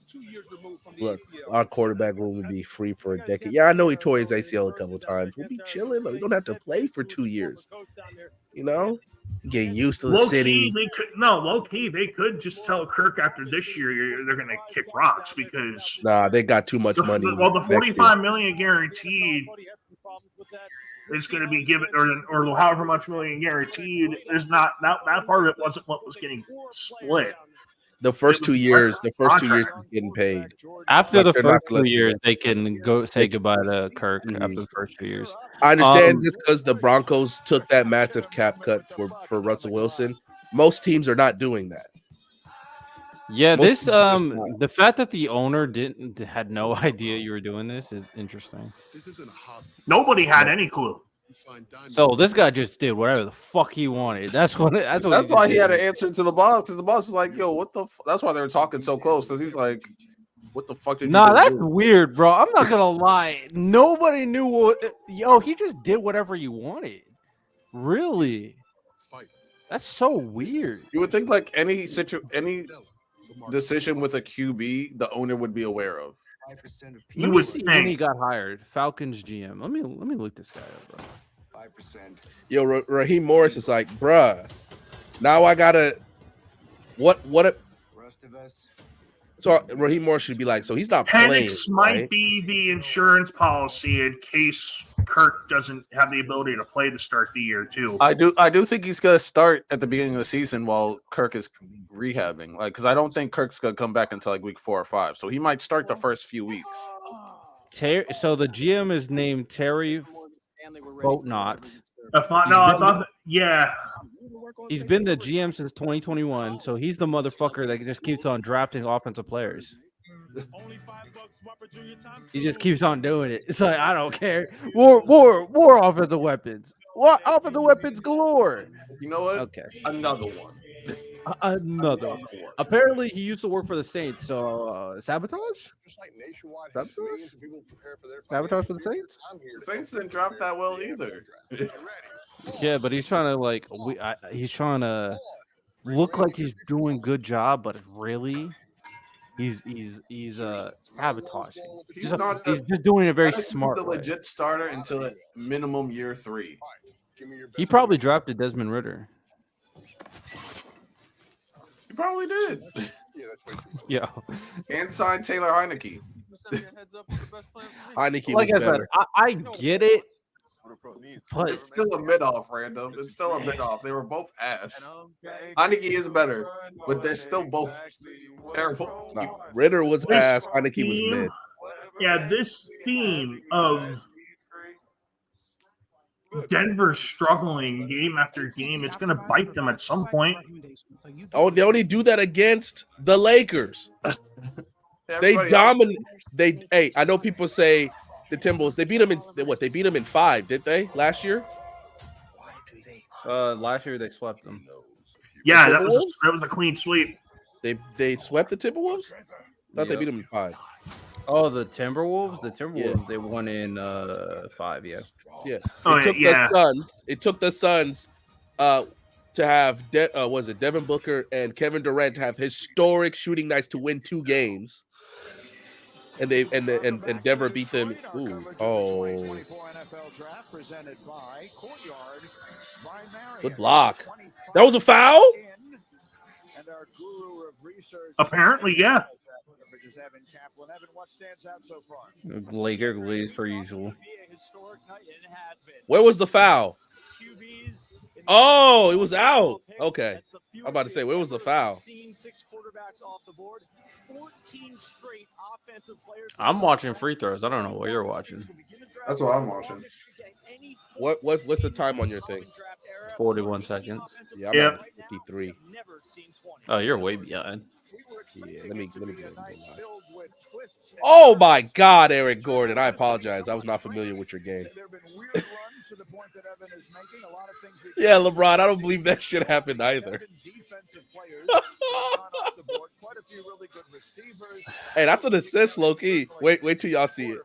Look, our quarterback room will be free for a decade. Yeah, I know he tore his ACL a couple times. We'll be chilling. We don't have to play for 2 years. You know? Get used to the city. Low key, they could just tell Kirk after this year they're going to kick rocks because they got too much money. Well, the $45 million guaranteed is going to be given, or however much million guaranteed is not that part of it wasn't what was getting split. The first 2 years, is getting paid. After the first 2 years, they can go say goodbye to Kirk after the first 2 years. I understand just because the Broncos took that massive cap cut for Russell Wilson. Most teams are not doing that. Yeah, the fact that the owner had no idea you were doing this is interesting. Nobody had any clue. So this guy just did whatever the fuck he wanted. That's why he had an answer to the boss, because the boss was like, yo, what the that's why they were talking so close, because he's like, what the fuck did you that's do? weird, bro. I'm not gonna lie. Nobody knew what he just did whatever you wanted. Really? That's so weird. You would think like any decision with a QB, the owner would be aware of. You would when he think. got hired, Falcons GM. Let me look this guy up, bro. 5%. Yo, Raheem Morris is like, bruh, now I gotta what Rest of us. so Raheem Morris should be like, so he's not playing. Penix might right? be the insurance policy in case Kirk doesn't have the ability to play to start the year too. I do think he's gonna start at the beginning of the season while Kirk is rehabbing. Like, because I don't think Kirk's gonna come back until like week 4 or 5. So he might start the first few weeks. So the GM is named Terry Boatnot. I thought, yeah. He's been the GM since 2021, so he's the motherfucker that just keeps on drafting offensive players. He just keeps on doing it. It's like, I don't care. More offensive weapons. What offensive weapons galore? You know what? Okay. Another one. Another one. Apparently, he used to work for the Saints. So sabotage? Sabotage for the Saints? The Saints didn't draft that well either. Yeah, but he's trying to he's trying to look like he's doing a good job, but really, he's sabotaging. He's just doing it very I think he's smart. the way. legit starter until at minimum year 3. He probably drafted Desmond Ritter. He probably did. Yeah. And signed Taylor Heineke. Heineke Like I was said, better. I get it. But It's still a mid-off, random. It's still a mid-off. They were both ass. Heineke is better, but they're still both terrible. No, Ritter was ass. Heineke was mid. Yeah, this theme of Denver struggling game after game, it's going to bite them at some point. Oh, they only do that against the Lakers. They dominate. Hey, I know people say the Timberwolves. They beat them in what? They beat them in 5, did they? Last year? last year they swept them. Yeah, that was a clean sweep. They swept the Timberwolves? Thought they beat them in 5. Oh, the Timberwolves? The Timberwolves, they won in 5, yeah. Yeah. It took the Suns to have Devin Booker and Kevin Durant to have historic shooting nights to win 2 games. And Denver beat them. Good block. That was a foul? Apparently, yeah. Laker glaze per usual. Where was the foul? Oh, it was out. Okay. I'm about to say, where was the foul? I'm watching free throws. I don't know what you're watching. That's what I'm watching. What's the time on your thing? 41 seconds. Yeah, I'm at 53. Oh, you're way behind. Yeah, let me get it. Oh my God, Eric Gordon. I apologize. I was not familiar with your game. Yeah, LeBron, I don't believe that shit happened either. Hey, that's an assist, low-key. Wait till y'all see it.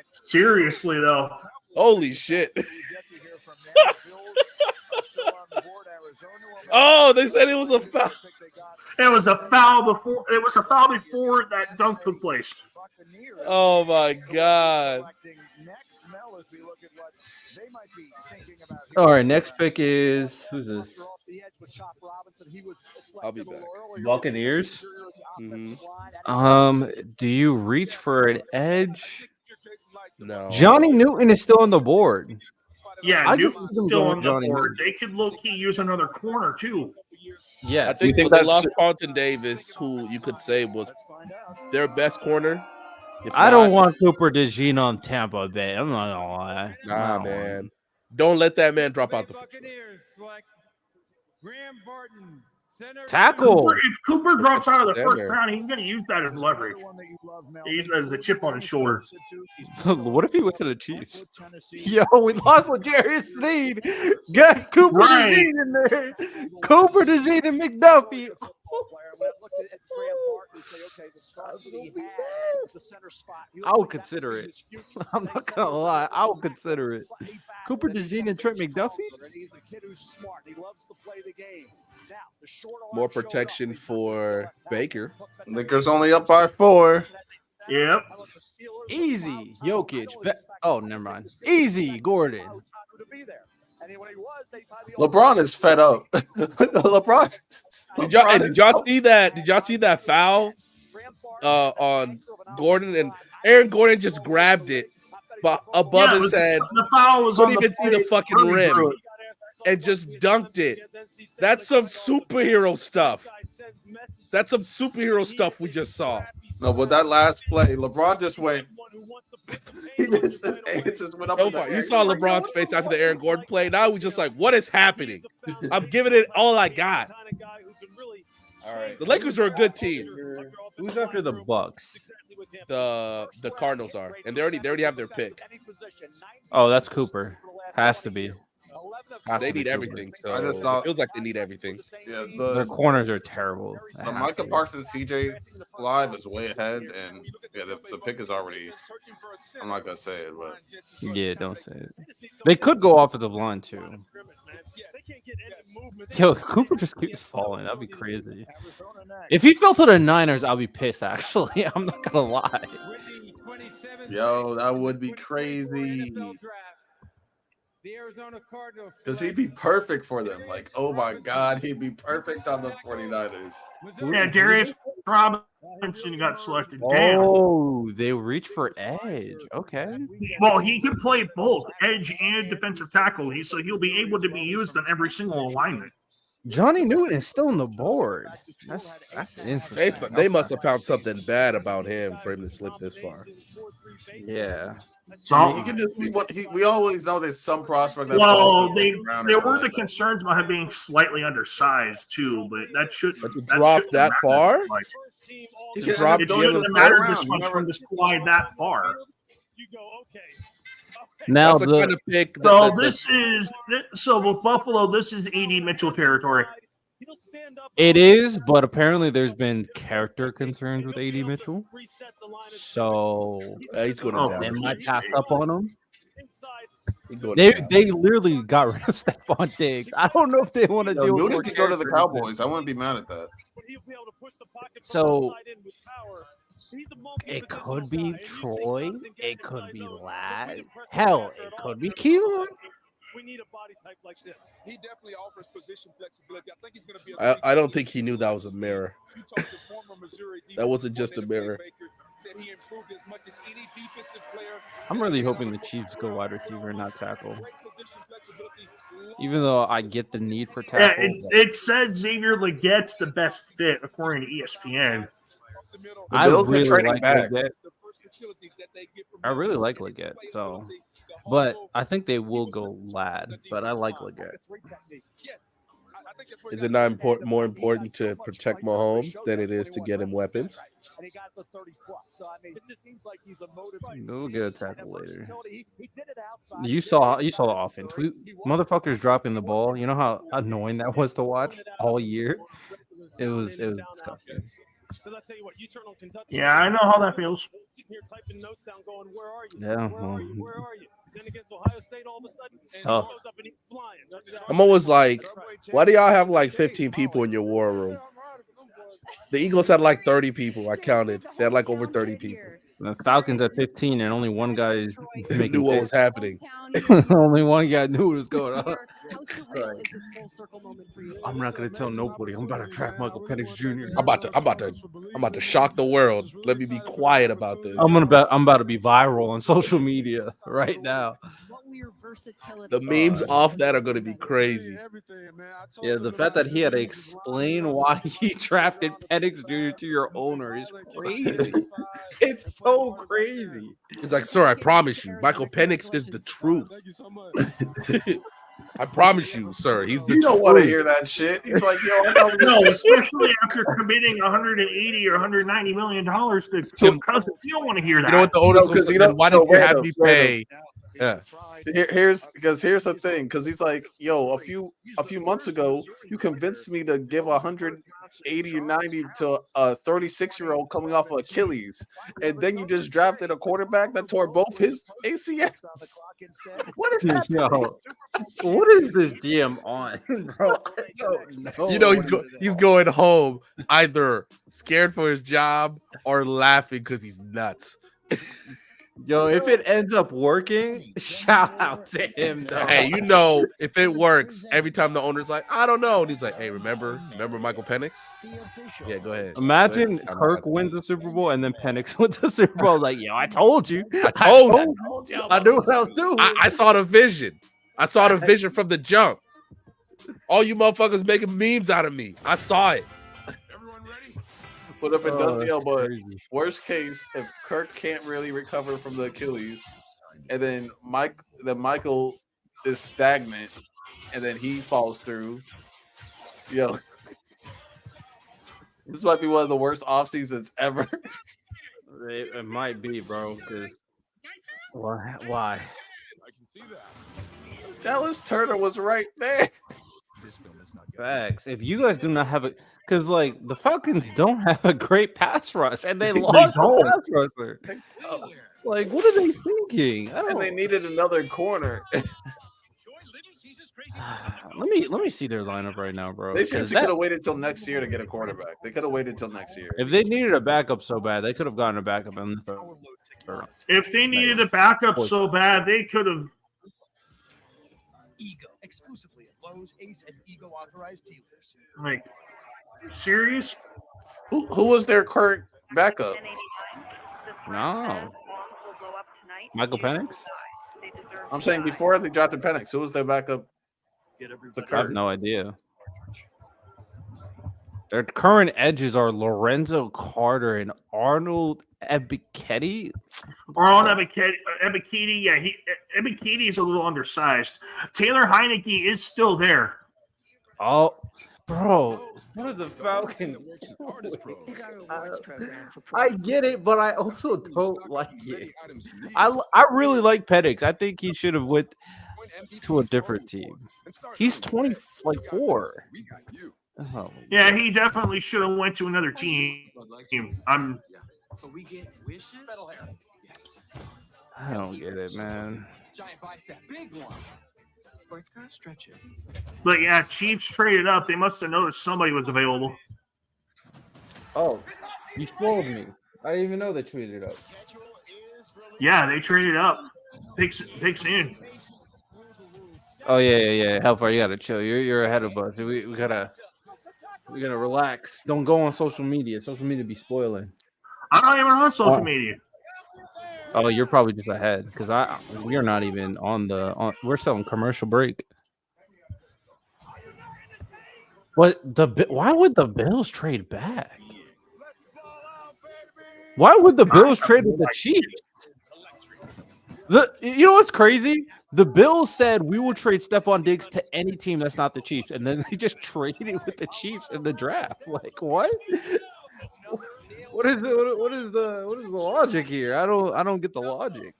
Seriously, though. Holy shit. Oh, they said it was a foul. It was a foul before. It was a foul before that dunk took place. Oh my God. All right, next pick is who's this? I'll be back. Buccaneers. Mm-hmm. Do you reach for an edge? No. Johnny Newton is still on the board. Yeah, I Newton's could still go on the Johnny board. Newton. They could low-key use another corner, too. Yeah. I think they lost Carlton Davis, who you could say was their best corner. I don't want Cooper DeJean on Tampa Bay. I'm not gonna lie. Nah, man. Don't let that man drop out the tackle. If Cooper drops out of the first Center. round, he's going to use that as leverage. He's as the chip on his shoulder. What if he went to the Chiefs? Yo, we lost L'Jarius Sneed. Got Cooper Right. DeJean in there. Cooper DeJean and McDuffie. I would consider it. I'm not gonna lie. I would consider it. Cooper DeJean and Trent McDuffie. More protection for Baker. Lakers only up by 4. Yep. Easy, Jokic. Oh, never mind. Easy, Gordon. LeBron is fed up. LeBron. Did y'all see that? Did y'all see that foul on Gordon? And Aaron Gordon just grabbed it above his head. The foul was couldn't on even see the fucking rim and just dunked it. That's some superhero stuff. That's some superhero stuff we just saw. No, but that last play, LeBron just went. It just went up in the air. You saw LeBron's face after the Aaron Gordon play. Now we just like, what is happening? I'm giving it all I got. All right. The Lakers are a good team. Who's after the Bucks? The Cardinals are, and they already have their pick. Oh, that's Cooper. Has to be. They need everything. So I just thought, it feels like they need everything. Yeah, their corners are terrible. The Micah Parsons CJ live is way ahead, and yeah, the pick is already. I'm not gonna say it, but yeah, don't say it. They could go offensive line too. Yo, Cooper just keeps falling. That'd be crazy. If he fell to the Niners, I'll be pissed. Actually, I'm not gonna lie. Yo, that would be crazy. The Arizona Cardinals. Because he'd be perfect for them. Like, oh my God, he'd be perfect on the 49ers. Yeah, Darius Robinson got selected. Damn. Oh, they reach for edge. Okay. Well, he can play both edge and defensive tackle. So he'll be able to be used on every single alignment. Johnny Newton is still on the board. That's interesting. They must have found something bad about him for him to slip this far. Yeah. So he can just be what we always know. There's some prospect. That's Well, there were the concerns about him being slightly undersized too, but that should drop that far. It shouldn't matter this much from the slide that far. Now that's the kind of pick. So with Buffalo, this is AD Mitchell territory. It is, but apparently there's been character concerns with AD Mitchell. So he's going to they might pass up on him. They literally got rid of Stephon Diggs. I don't know if they want to do it. Newton could go to the Cowboys. I wouldn't be mad at that. So it could be Troy. It could be Ladd. Hell, it could be Keelan. We need a body type like this. He definitely offers position flexibility. I think he's going to be. I don't think he knew that was a mirror. That wasn't just a mirror. I'm really hoping the Chiefs go wide receiver and not tackle. Even though I get the need for tackle. Yeah, it said Xavier Leggett's the best fit according to ESPN. I really like Leggett. I really like Leggett, so but I think they will go Ladd, but I like Leggett. Is it not more important to protect Mahomes than it is to get him weapons? We'll get a tackle later. You saw the offense. Motherfuckers dropping the ball. You know how annoying that was to watch all year? It was disgusting. Yeah, I know how that feels. Yeah, it's tough. I'm always like, why do y'all have like 15 people in your war room? The Eagles had like 30 people. I counted. They had like over 30 people. The Falcons at 15, and only one guy knew what was happening. Only one guy knew what was going on. I'm not gonna tell nobody. I'm about to draft Michael Penix Jr. I'm about to shock the world. Let me be quiet about this. I'm about to be viral on social media right now. The memes off that are gonna be crazy. Yeah, the fact that he had to explain why he drafted Penix Jr. to your owner is crazy. It's so crazy. He's like, sir, I promise you, Michael Penix is the truth. I promise you, sir. He's the. You don't want to hear that shit. He's like, yo, I don't know. Especially after committing 180 or 190 $1 million to Cousins, you don't want to hear that. You know what the owners? Because why don't you have me pay? Yeah. Here's the thing, because he's like, yo, a few months ago, you convinced me to give 80 or 90 to a 36-year-old coming off of Achilles, and then you just drafted a quarterback that tore both his ACLs. What is happening? Yo, what is this GM on, bro? I don't know. You know he's going home either scared for his job or laughing because he's nuts. Yo, if it ends up working, shout out to him, though. Hey, you know, if it works, every time the owner's like, I don't know, and he's like, hey, remember Michael Penix? Yeah, go ahead. Imagine go ahead. Kirk wins the Super Bowl and then Penix wins the Super Bowl. Like, yo, I told you. I told you. I knew what I was doing. I saw the vision. I saw the vision from the jump. All you motherfuckers making memes out of me. I saw it. But if it does, but crazy. worst case, if Kirk can't really recover from the Achilles, and then Michael is stagnant, and then he falls through, yo, this might be one of the worst off seasons ever. It might be, bro. Why? Dallas Turner was right there. Facts. If you guys do not have it, because like the Falcons don't have a great pass rush, and they lost the pass rusher. Like, what are they thinking? And they needed another corner. Let me see their lineup right now, bro. They seriously could have waited till next year to get a quarterback. They could have waited till next year. If they needed a backup so bad, they could have gotten a backup in the third round. If they needed a backup so bad, they could have. Ego exclusively at Lowe's, Ace, and Ego authorized dealers. Like, serious? Who was their current backup? No. Michael Penix? I'm saying before they drafted Penix, who was their backup? I have no idea. Their current edges are Lorenzo Carter and Arnold Ebiketie. Arnold Ebiketie, yeah, Ebiketie is a little undersized. Taylor Heineke is still there. Oh, bro, what are the Falcons? I get it, but I also don't like it. I really like Penix. I think he should have went to a different team. He's 24. Oh. Yeah, he definitely should have went to another team. So we get wishes. I don't get it, man. Giant bicep, big one. Sports car, stretch it. But yeah, Chiefs traded up. They must have noticed somebody was available. Oh, you spoiled me. I didn't even know they traded up. Yeah, they traded up. Picks in. Oh yeah. Hellfire, you gotta chill. You're ahead of us. We gotta relax. Don't go on social media. Social media be spoiling. I'm not even on social media. Oh, you're probably just ahead because we are not even on we're selling commercial break. Why would the Bills trade back? Why would the Bills trade with the Chiefs? You know what's crazy? The Bills said we will trade Stephon Diggs to any team that's not the Chiefs, and then they just traded with the Chiefs in the draft. Like what? What is the logic here? I don't get the logic.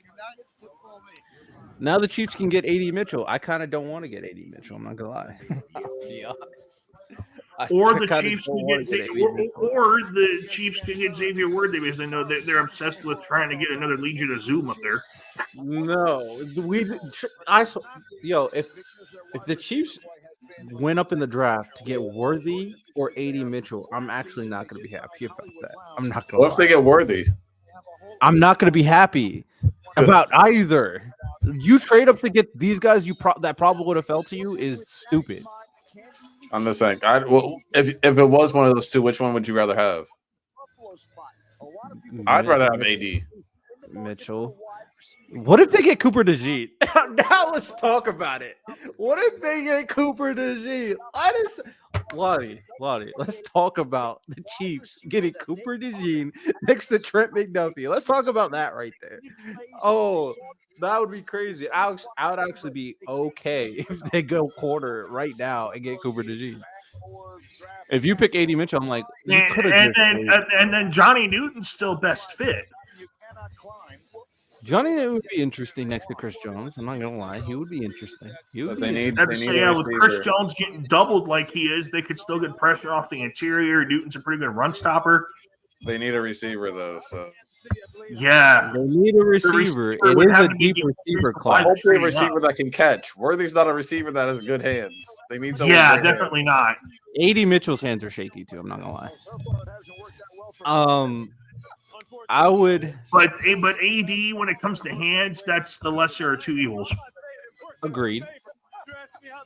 Now the Chiefs can get AD Mitchell. I kind of don't want to get AD Mitchell. I'm not gonna lie. Or the Chiefs can get Xavier Worthy because they know that they're obsessed with trying to get another Legion of Zoom up there. No, if the Chiefs went up in the draft to get Worthy or AD Mitchell, I'm actually not going to be happy about that. I'm not going. What if they get Worthy? I'm not going to be happy about either. You trade up to get these guys, that probably would have fell to you is stupid. I'm just saying. If it was one of those two, which one would you rather have? I'd rather have AD Mitchell. What if they get Cooper DeJean? Now let's talk about it. What if they get Cooper DeJean? Lottie, let's talk about the Chiefs getting Cooper DeJean next to Trent McDuffie. Let's talk about that right there. Oh, that would be crazy. I would actually be okay if they go quarter right now and get Cooper DeJean. If you pick AD Mitchell, I'm like, and then Johnny Newton's still best fit. Johnny Newton would be interesting next to Chris Jones. I'm not gonna lie, he would be interesting. He would But be they need- interesting. I'd say, yeah, with Chris Jones getting doubled like he is, they could still get pressure off the interior. Newton's a pretty good run stopper. They need a receiver though, so Yeah, They need a receiver. It would is have a to be deep receiver I hope class. they have a receiver that can catch. Worthy's not a receiver that has good hands. They need someone. Yeah, with good definitely not. AD Mitchell's hands are shaky too. I'm not gonna lie. I would But AD, when it comes to hands, that's the lesser of two evils. agreed.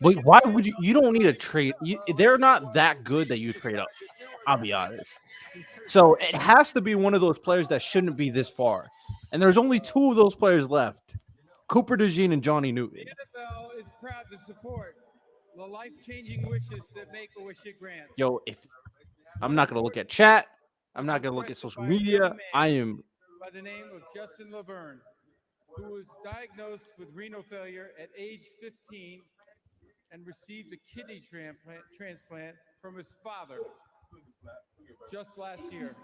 Wait, why would you? You don't need a trade. They're not that good that you trade up. I'll be honest. So it has to be one of those players that shouldn't be this far. And there's only two of those players left: Cooper DeJean and Johnny Newton. The NFL is proud to support the life-changing wishes that Make-A-Wish grants. Yo, if I'm not gonna look at chat, I'm not gonna look at social media. I am. By the name of Justin Laverne, who was diagnosed with renal failure at age 15 and received a kidney transplant from his father just last year.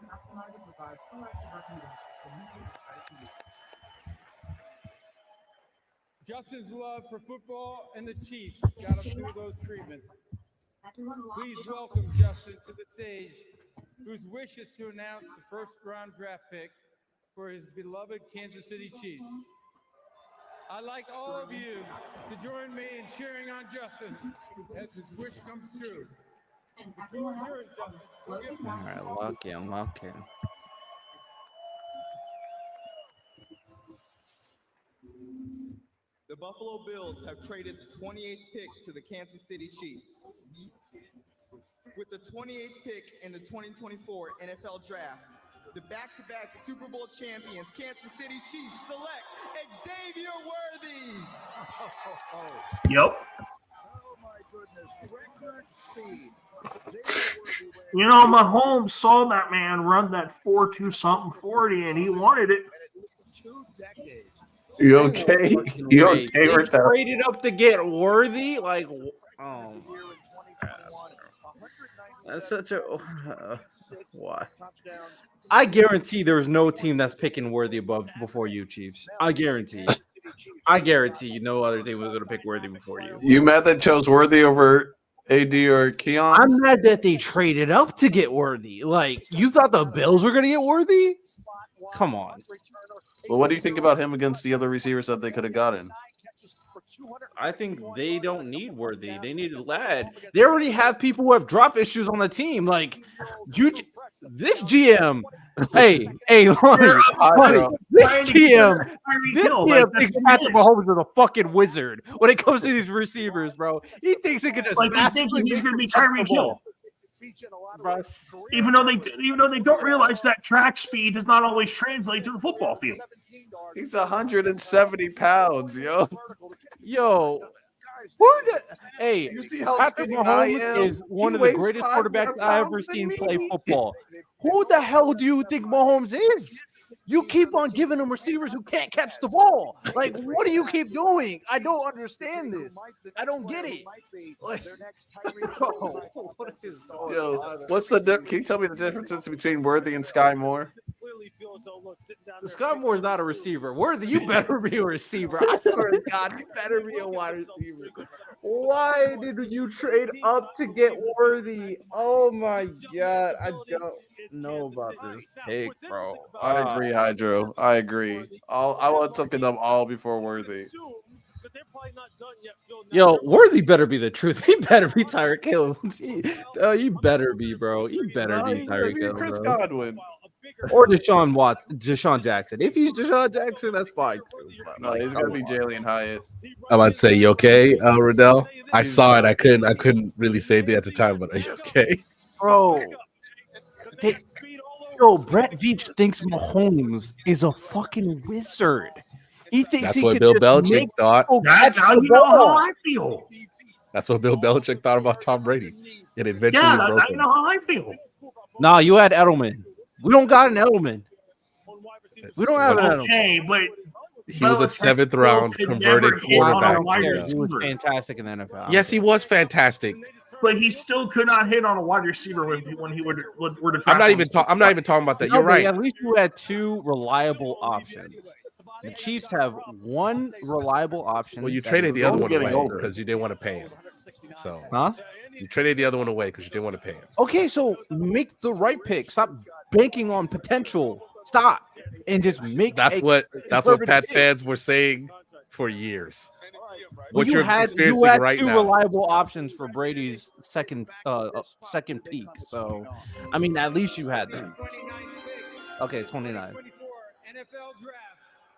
Justin's love for football and the Chiefs got him through those treatments. Please welcome Justin to the stage, whose wish is to announce the first-round draft pick for his beloved Kansas City Chiefs. I'd like all of you to join me in cheering on Justin as his wish comes true. All right, lock in. The Buffalo Bills have traded the 28th pick to the Kansas City Chiefs. With the 28th pick in the 2024 NFL Draft, the back-to-back Super Bowl champions, Kansas City Chiefs, select Xavier Worthy. Yep. You know, Mahomes saw that man run that 4.2 something 40, and he wanted it. You okay? You okay They with that? traded up to get Worthy? Like, oh. That's such a what? I guarantee there's no team that's picking Worthy before you, Chiefs. I guarantee no other team was going to pick Worthy before you. You mad that chose Worthy over AD or Keon? I'm mad that they traded up to get Worthy. Like, you thought the Bills were going to get Worthy? Come on. Well, what do you think about him against the other receivers that they could have gotten? I think they don't need Worthy. They need Ladd. They already have people who have drop issues on the team. Like, this GM. Hey, Lonnie, this GM thinks Patrick Mahomes is a fucking wizard when it comes to these receivers, bro. He thinks he can just Like, they think he's going to be Tyreek Hill. Even though they don't realize that track speed does not always translate to the football field. He's 170 pounds, yo. Hey, You see how Patrick skinny I am? Mahomes is one He of the weighs greatest 5 quarterbacks more I ever pounds than seen me. play football. Who the hell do you think Mahomes is? You keep on giving them receivers who can't catch the ball. Like, what do you keep doing? I don't understand this. I don't get it. Like, what is going Yo, on? what's the can you tell me the differences between Worthy and Sky Moore? Scott Moore's not a receiver. Worthy, you better be a receiver. I swear to God, you better be a wide receiver. Why did you trade up to get Worthy? Oh my God, I don't know about this pick, bro. I agree, Hydro. I agree. I would have taken them all before Worthy. Yo, Worthy better be the truth. He better be Tyreek Hill. He better be, bro. He better be Tyreek Hill, Chris bro. Godwin. Or Deshaun Jackson. If he's Deshaun Jackson, that's fine too. But, No, he's gonna be Jalen Hyatt. I'm about to say, you okay, Riddell? I saw it. I couldn't really say it at the time, but are you okay? Bro, Brett Veach thinks Mahomes is a fucking wizard. He thinks That's he what could Bill just Belichick make thought. people catch Now the you know how ball. I feel. That's what Bill Belichick thought about Tom Brady. It eventually Yeah, now broke you him. know how I feel. Nah, you had Edelman. We don't got an Edelman. We don't have an Edelman. Okay, but He was a Belichick 7th round still could converted never hit on a quarterback. wide Yeah, he was receiver. fantastic in the NFL. Yes, he was fantastic. But he still could not hit on a wide receiver when he were to I'm not even talking about that. No, You're but right. At least you had two reliable options. The Chiefs have one reliable option. Well, you that traded is the other one getting away older. because you didn't want to pay him. So, Huh? You traded the other one away because you didn't want to pay him. Okay, so make the right pick. Stop banking on potential. Stop and just make. That's what Pat fans were saying for years. What you you're had experiencing right two now. reliable options for Brady's second peak. So, I mean, at least you had that. Okay, 29.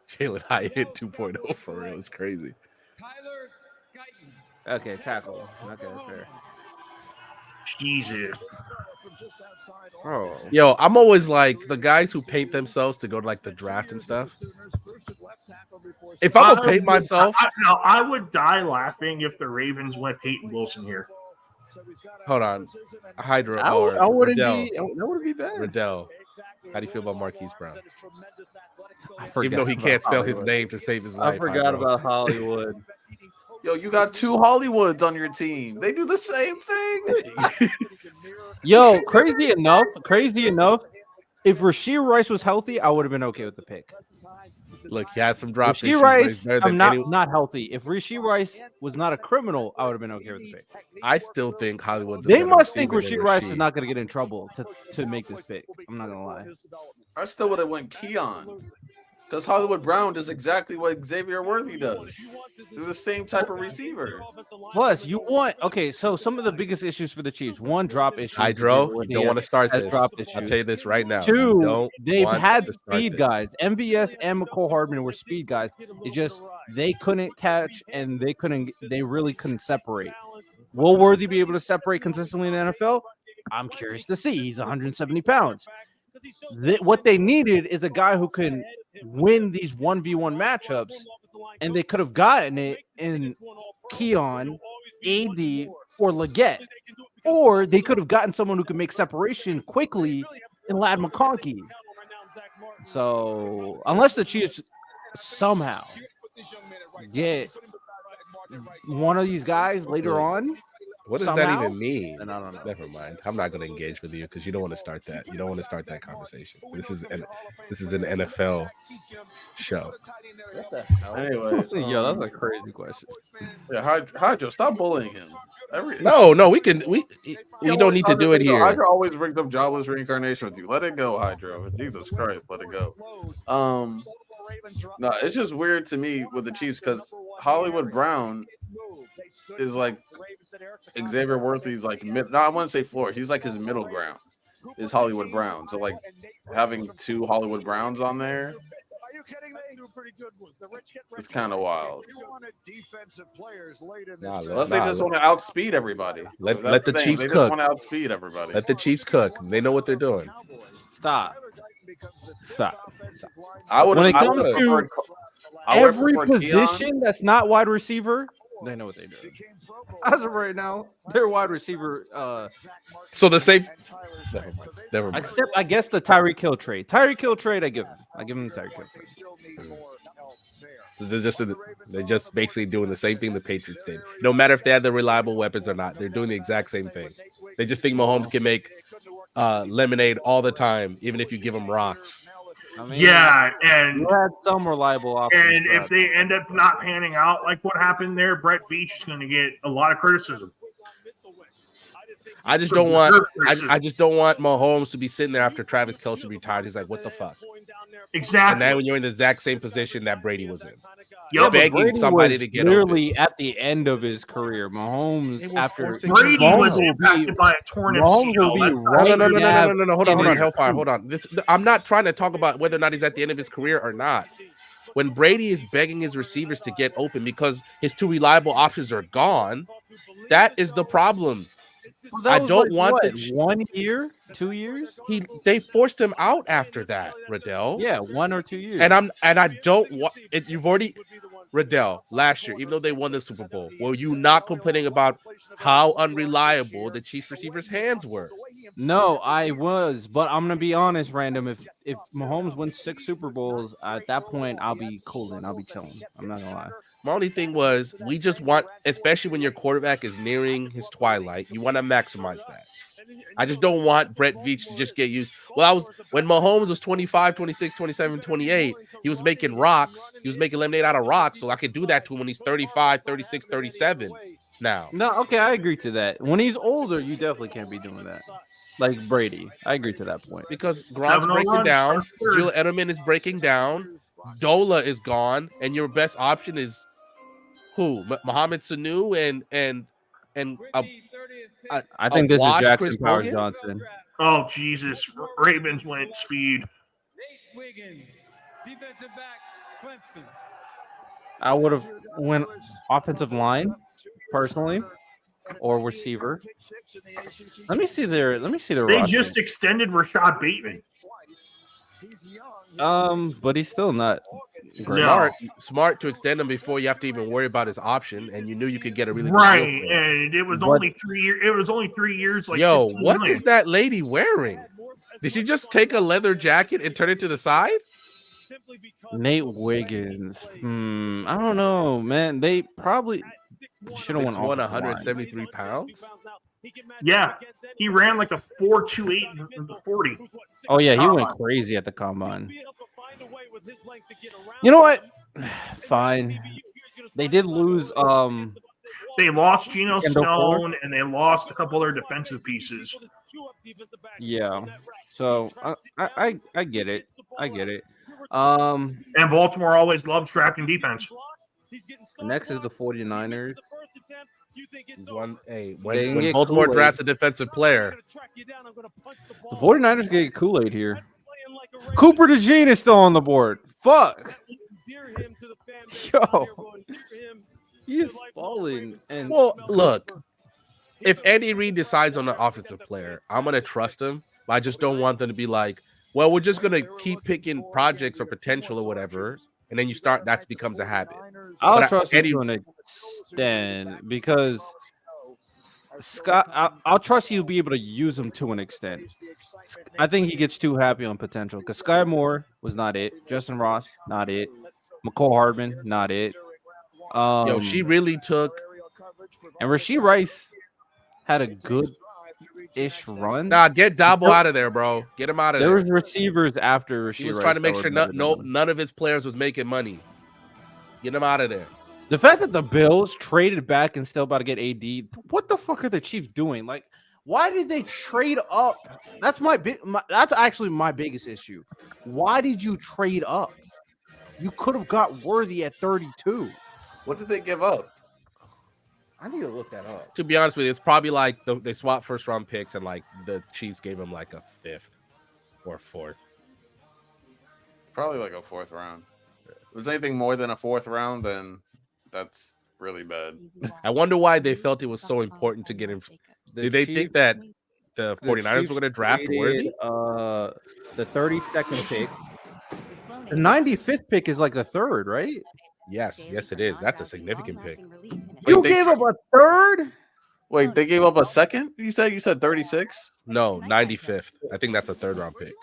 Jalen Hyatt hit 2.0 for real. It's crazy. Okay, tackle. Okay, fair. Jesus. Oh. Yo, I'm always like the guys who paint themselves to go to like the draft and stuff. If I'm gonna paint myself, I would die laughing if the Ravens went Peyton Wilson here. hold on, Hydro That or wouldn't Riddell. that wouldn't be bad. Riddell, how do you feel about Marquise Brown? Forgot Even though he about can't spell his Hollywood. name to save his life. I forgot Hydro. about Hollywood. Yo, you got 2 Hollywoods on your team. They do the same thing. Yo, crazy enough, if Rashee Rice was healthy, I would have been okay with the pick. Look, he had some drop Rashee issues. Rice, But I'm not healthy. If Rashee Rice was not a criminal, I would have been okay with the pick. I still think Hollywood's. They must think Rashee Rice is not going to get in trouble to make this pick. I'm not going to lie. I still would have went Keon. Because Hollywood Brown does exactly what Xavier Worthy does. They're the same type of receiver. Plus, so some of the biggest issues for the Chiefs: one, drop issues. Hydro, you don't want to start this. Drop I'll issues. tell you this right now. Two, they've had to start speed this. guys. MVS and McCole Hardman were speed guys. It just they couldn't catch and they really couldn't separate. Will Worthy be able to separate consistently in the NFL? I'm curious to see. He's 170 pounds. What they needed is a guy who can win these 1v1 matchups, and they could have gotten it in Keon, AD, or Leggett. Or they could have gotten someone who could make separation quickly in Ladd McConkey. So, unless the Chiefs somehow get one of these guys later on, what does somehow, that even mean? then I don't know. Never mind. I'm not going to engage with you because you don't want to start that. You don't want to start that conversation. This is an NFL show. What the hell? Anyway, Yo, that's a crazy question. Yeah, Hydro, stop bullying him. No, we don't need to do it here. Hydro always brings up jobless reincarnation with you. Let it go, Hydro. Jesus Christ, let it go. No, it's just weird to me with the Chiefs because Hollywood Brown is like Xavier Worthy's like I wouldn't say floor. He's like his middle ground is Hollywood Brown. So like having 2 Hollywood Browns on there, it's kind of wild. Unless they just want to outspeed everybody. Let the Chiefs they cook. Just want to outspeed everybody. Let the Chiefs cook. They know what they're doing. Stop. I would. When it I comes would to every position that's not wide receiver, they know what they do. As of right now, their wide receiver. So the same. Never mind. Except, I guess, the Tyreek Hill trade. Tyreek Hill trade, I give him. I give him the Tyreek Hill trade. They're just basically doing the same thing the Patriots did. No matter if they have the reliable weapons or not, they're doing the exact same thing. They just think Mahomes can make lemonade all the time, even if you give him rocks. I mean, Yeah, and you had some reliable options. And if they end up not panning out like what happened there, Brett Veach is going to get a lot of criticism. I just don't want Mahomes to be sitting there after Travis Kelce retired. He's like, what the fuck? Exactly. And then when you're in the exact same position that Brady was in. Yeah, begging Brady somebody was to get literally at the end of his career. Mahomes after Brady was impacted by a torn Mahomes will MCL. be No. Hold on, Hellfire. Hold on. I'm not trying to talk about whether or not he's at the end of his career or not. When Brady is begging his receivers to get open because his 2 reliable options are gone, that is the problem. Well, I don't want what, 1 year, 2 years. They forced him out after that, Riddell. Yeah, 1 or 2 years. And I don't want it. You've already Riddell last year, even though they won the Super Bowl. Were you not complaining about how unreliable the Chiefs receivers' hands were? No, I was, but I'm gonna be honest, Random. If Mahomes wins 6 Super Bowls, at that point I'll be cooling. I'll be chilling. I'm not gonna lie. My only thing was we just want, especially when your quarterback is nearing his twilight, you want to maximize that. I just don't want Brett Veach to just get used. Well, when Mahomes was 25, 26, 27, 28, he was making rocks. He was making lemonade out of rocks. So I could do that to him when he's 35, 36, 37 now. No, okay, I agree to that. When he's older, you definitely can't be doing that. Like Brady. I agree to that point. Because Gronk's breaking down. Jill Edelman is breaking down. Dola is gone. And your best option is who? Mohamed Sanu and I think this is Jackson Chris Powers Hogan? Johnson. Oh Jesus! Ravens went speed. Nate Wiggins, defensive back, Clemson. I would have went offensive line personally, or receiver. Let me see their They roster. just extended Rashad Bateman. But he's still not great. Smart to extend him before you have to even worry about his option, and you knew you could get a really good Right, deal for him. and it was only 3 years. It was only 3 years. Like, Yo, 15 what million. is that lady wearing? Did she just take a leather jacket and turn it to the side? Nate Wiggins. I don't know, man. They probably should have won 173 pounds. Yeah, he ran like a 4.28 in the 40. Oh yeah, he went crazy at the combine. You know what? Fine. They did lose. They lost Geno Kendall Fuller. Stone and they lost a couple other defensive pieces. Yeah. So I get it. I get it. And Baltimore always loves drafting defense. Next is the 49ers. When Baltimore drafts a defensive player, The 49ers get Kool-Aid here. Cooper DeJean is still on the board. Fuck. Yo. He's falling. And well, look, if Andy Reid decides on an offensive player, I'm gonna trust him. But I just don't want them to be like, well, we're just gonna keep picking projects or potential or whatever, and then you start that becomes a habit. I'll trust you to an extent because Scott. I'll trust you to be able to use him to an extent. I think he gets too happy on potential because Sky Moore was not it. Justin Ross, not it. McCole Hardman, not it. Yo, she really took. And Rashee Rice had a good-ish run. Nah, get Dabo out of there, bro. Get him out of there. There was receivers after Rashee He was Rice trying to make that sure were better than him. none of his players was making money. Get him out of there. The fact that the Bills traded back and still about to get AD, what the fuck are the Chiefs doing? Like, why did they trade up? That's that's actually my biggest issue. Why did you trade up? You could have got Worthy at 32. What did they give up? I need to look that up. To be honest with you, it's probably like they swapped first round picks and like the Chiefs gave him like a 5th or 4th. Probably like a 4th round. If there's anything more than a 4th round, then that's really bad. I wonder why they felt it was so important to get him. Did they think that the 49ers were going to draft Worthy? The 32nd pick. The 95th pick is like the 3rd, right? Yes, it is. That's a significant pick. You gave up a 3rd? Wait, they gave up a 2nd? You said 36? No, 95th. I think that's a 3rd round pick.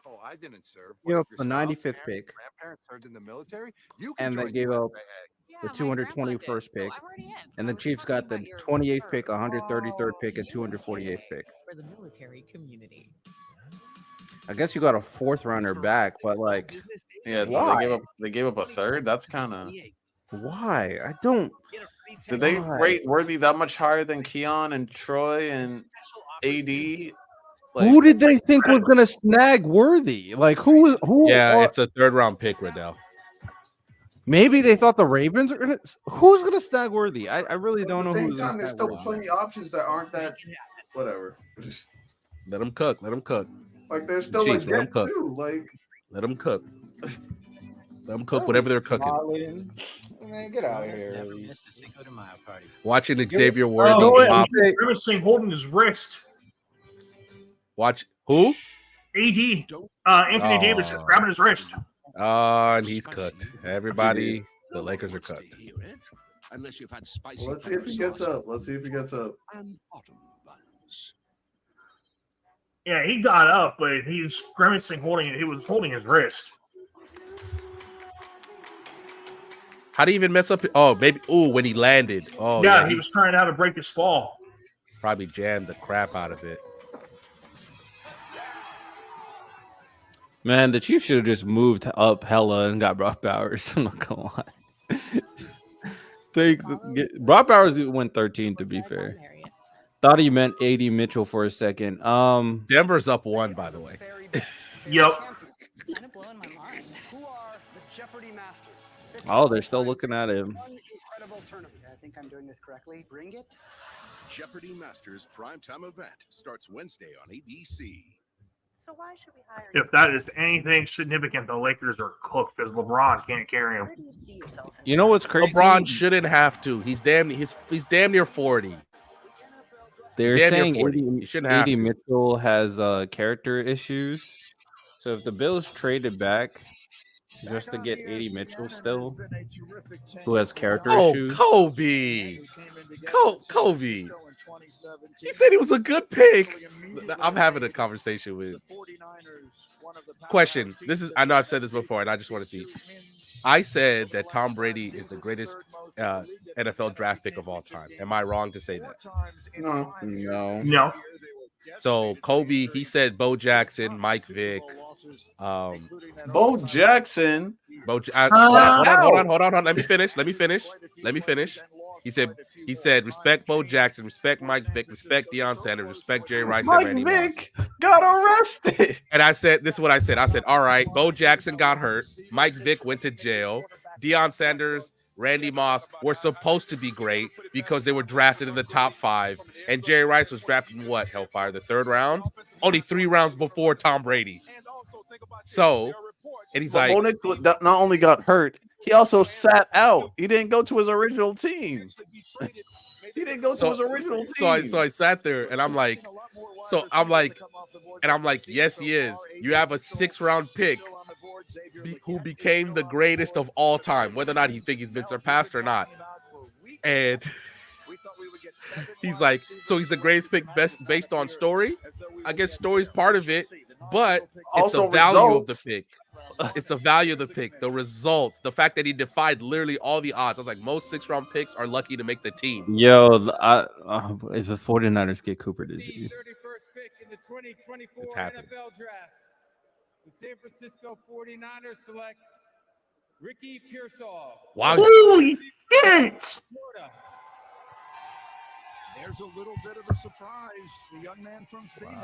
Oh, I didn't serve. You know, the 95th pick. Grandparents served in the military. You And they gave up the 221st pick. And the Chiefs got the 28th pick, 133rd pick, and 248th pick. For the military community. I guess you got a 4th rounder back, but like, yeah, why? They gave up a 3rd. That's kind of why? I don't. Did they rate Worthy that much higher than Keon and Troy and AD? Who did they think was gonna snag Worthy? Like who? Yeah, it's a 3rd round pick, Riddell. Maybe they thought the Ravens are gonna. Who's gonna snag Worthy? I really don't know. At the same who's time, gonna there's snag still Worthy. plenty of options that aren't that. Whatever. Let them cook. Let them cook. Like there's still Chiefs, let 'em legit cook. too. Like Let them cook. Let them cook whatever they're cooking. Man, get out of Never here. missed a Cinco de Mayo party. Watching Xavier Worthy. Grimacing holding his wrist. Watch who? AD. Anthony Davis is grabbing his wrist. And he's cooked. Everybody, the Lakers are cooked. Unless you've had spicy. let's see if he gets up. Let's see if he gets up. And bottom buns. Yeah, he got up, but he's grimacing holding it. He was holding his wrist. How do you even mess up? Oh, maybe. Oh, when he landed. Oh, yeah, he was trying to break his fall. probably jammed the crap out of it. Man, the Chiefs should have just moved up hella and got Brock Bowers. I'm not gonna lie. Brock Bowers went 13. To be fair, thought he meant AD Mitchell for a second. Denver's up 1, by the way. Yep. Kind of blowing my mind. Who are the Jeopardy Masters? Oh, they're still looking at him. Incredible tournament. I think I'm doing this correctly. Bring it. Jeopardy Masters primetime event starts Wednesday on ABC. So why should we hire If that is anything significant, the Lakers are cooked because LeBron can't carry him. Where do you see yourself? You know what's crazy? LeBron shouldn't have to. He's damn near 40. They're Damn near saying 40. You shouldn't have AD to. Mitchell has character issues. So if the Bills traded back just to get AD Mitchell still, who has character issues. Kobe. Kobe. He said he was a good pick. I'm having a conversation with. Question. I know I've said this before, and I just want to see. I said that Tom Brady is the greatest NFL draft pick of all time. Am I wrong to say that? No. So Kobe, he said Bo Jackson, Mike Vick, Bo Jackson. Hold on. Let me finish. He said respect Bo Jackson, respect Mike Vick, respect Deion Sanders, respect Jerry Rice. Mike and Randy Vick Moss. got arrested. And I said, this is what I said. I said, all right, Bo Jackson got hurt. Mike Vick went to jail. Deion Sanders, Randy Moss were supposed to be great because they were drafted in the top 5. And Jerry Rice was drafted in what, Hellfire, the 3rd round? Only 3 rounds before Tom Brady. So, and he's like, Bo Nick not only got hurt, he also sat out. He didn't go to his original team. He didn't go to his original team. So I sat there and I'm like, yes, he is. You have a 6th round pick who became the greatest of all time, whether or not he think he's been surpassed or not. And he's like, so he's the greatest pick based on story. I guess story's part of it, but it's also the value results. of the pick. It's the value of the pick, the results, the fact that he defied literally all the odds. I was like, most 6th round picks are lucky to make the team. Yo, if the 49ers get Cooper, did you? 31st pick in the 2024 It's happening. NFL Draft. The San Francisco 49ers select Ricky Pearsall. Wow. Holy shit! Florida. There's a little bit of a surprise. The young man from Phoenix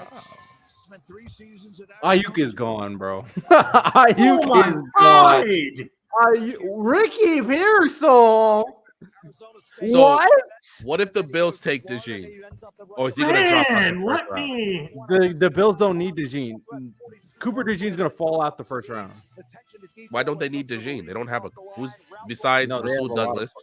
spent 3 seasons at Ayuk is gone, bro. Ayuk is gone. Ricky Pearsall. So, what if the Bills take DeJean? Or is he going to drop out in the first round? The Bills don't need DeJean. Cooper DeJean's going to fall out the first round. Why don't they need DeJean? They don't have who's besides Rasul Douglas.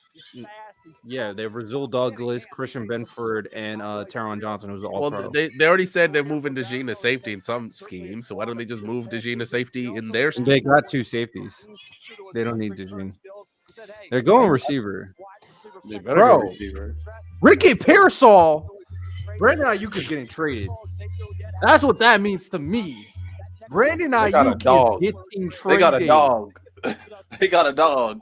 Yeah, they have Rasul Douglas, Christian Benford, and Taron Johnson, who's all pro. They already said they're moving DeJean to safety in some scheme. So why don't they just move DeJean to safety in their scheme? They got 2 safeties. They don't need DeJean. They're going receiver. They better go receiver. Ricky Pearsall. Brandon Ayuk is getting traded. That's what that means to me. Brandon Ayuk is getting traded. They got a dog. They got a dog.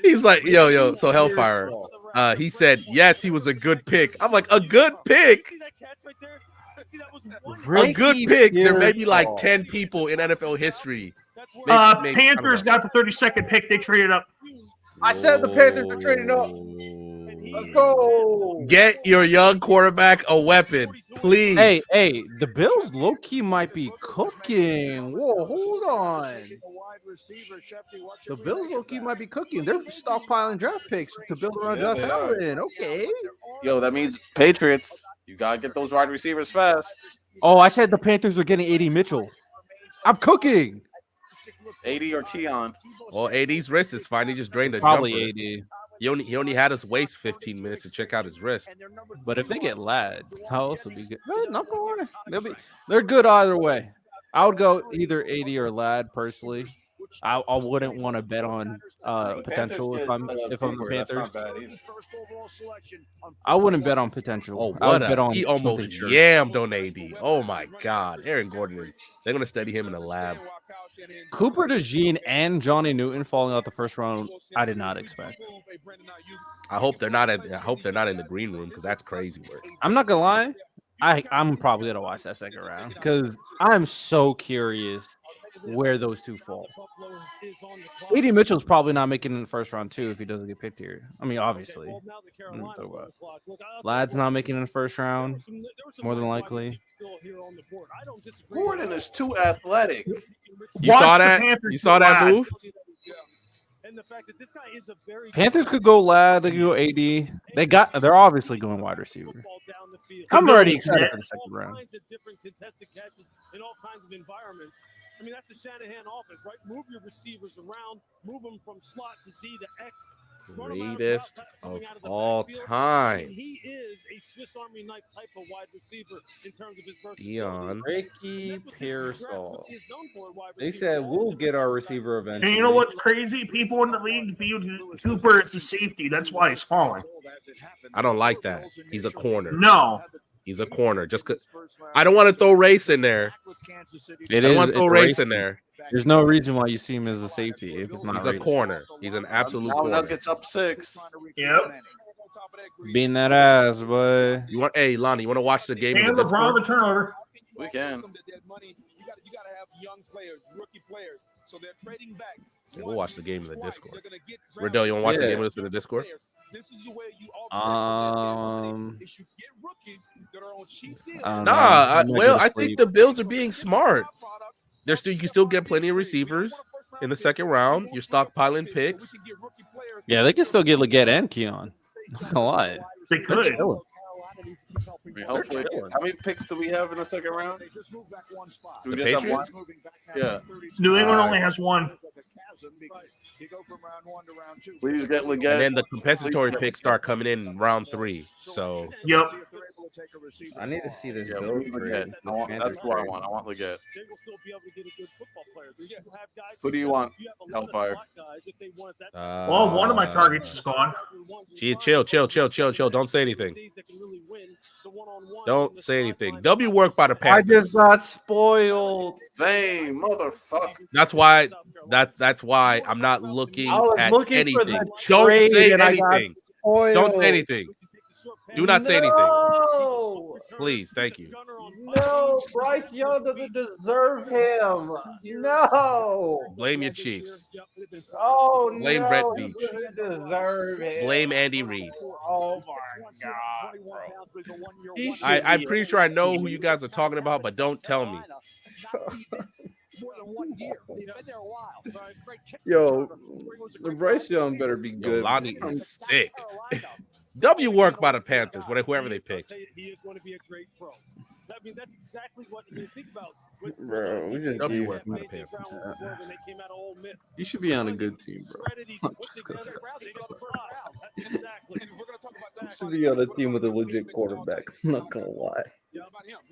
He's like, yo. So Hellfire. He said yes, he was a good pick. I'm like, a good pick. A good pick. There may be like 10 people in NFL history. Panthers got the 32nd pick. They traded up. I said the Panthers are trading up. Let's go. Get your young quarterback a weapon, please. Hey, the Bills low-key might be cooking. Whoa, hold on. The Bills low-key might be cooking. They're stockpiling draft picks to build around Josh Allen. Okay. Yo, that means Patriots. You gotta get those wide receivers fast. Oh, I said the Panthers were getting AD Mitchell. I'm cooking. 80 or Keon. Well, AD's wrist is fine. He just drained a Probably jumper. AD. He only had us waste 15 minutes to check out his wrist. But if they get Ladd, how else would be good? Not gonna worry. They're good either way. I would go either AD or Ladd personally. I wouldn't want to bet on potential if I'm the Panthers. I wouldn't bet on potential. Oh, I would bet on he almost yammed on AD. Oh my God, Aaron Gordon. They're gonna study him in the lab. Cooper DeJean and Johnny Newton falling out the first round, I did not expect. I hope they're not in the green room because that's crazy work. I'm not gonna lie. I'm probably gonna watch that second round because I'm so curious where those two fall. A.D. Mitchell's probably not making it in the first round too if he doesn't get picked here. I mean, obviously. Lad's not making it in the first round, more than likely. Gordon is too athletic. You saw that? You saw that move? And the fact that this guy is a very Panthers could go Lad, they could go AD. They're obviously going wide receiver. I'm already excited for the second round. Different contested catches in all kinds of environments. I mean, that's the Shanahan offense, right? Move your receivers around, move them from slot to Z to X. Greatest of all time. He is a Swiss Army knife type of wide receiver in terms of his versatility. Dion. Ricky Pearsall. They said we'll get our receiver eventually. And you know what's crazy? People in the league view Cooper as a safety. That's why he's falling. I don't like that. He's a corner. No. He's a corner. Just cause I don't want to throw race in there. I don't want to throw race in there. There's no reason why you see him as a safety if it's not. He's a corner. He's an absolute Now corner. Nuggets up 6. Yep. Beating that ass, boy. Hey, Lonnie, you want to watch the game? And LeBron the turnover. We can. You got to have young players, rookie players. So they're trading back. Yeah, we'll watch the game in the Discord. Riddell, you want to watch the game with us in the Discord? This is the way you I think the Bills are being smart. You can still get plenty of receivers in the second round. You're stockpiling picks. Yeah, they can still get Leggett and Keon. Not gonna lie. They could. Hopefully. How many picks do we have in the second round? Do we The just have one? Patriots? Yeah. New England only has one. We just get Leggett. And then the compensatory picks start coming in round 3. So Yep. I need to see this Yeah, Bills we need Leggett. trade. That's what I want. I want Leggett. They will still be able to get a good football player. You have guys Who do you want? you have a lot of Hellfire. slot guys if they want that. Well, one of my targets is gone. chill. Don't say anything. Don't say anything. W work by the I Panthers. just got spoiled. Same motherfucker. That's why I'm not looking I was at looking for anything. the Don't trade say and I got anything. Don't say spoiled. anything. Do not say anything. No, Please, thank you. no, Bryce Young doesn't deserve him. No. Blame your Chiefs. Oh, Blame no, Brett he Veach. doesn't deserve him. Blame Andy Reid. Oh my God, bro. I'm pretty sure I know who you guys are talking about, but don't tell me. Yo, the Bryce Young better be good. Lonnie is sick. W work by the Panthers, whoever they picked. He is going to be a great pro. I mean, that's exactly what you think about. Bro, we just W gave work by the When Panthers. they came out of Ole Miss. You should be on a good team, bro. You should be on a team with a legit quarterback. I'm not gonna lie.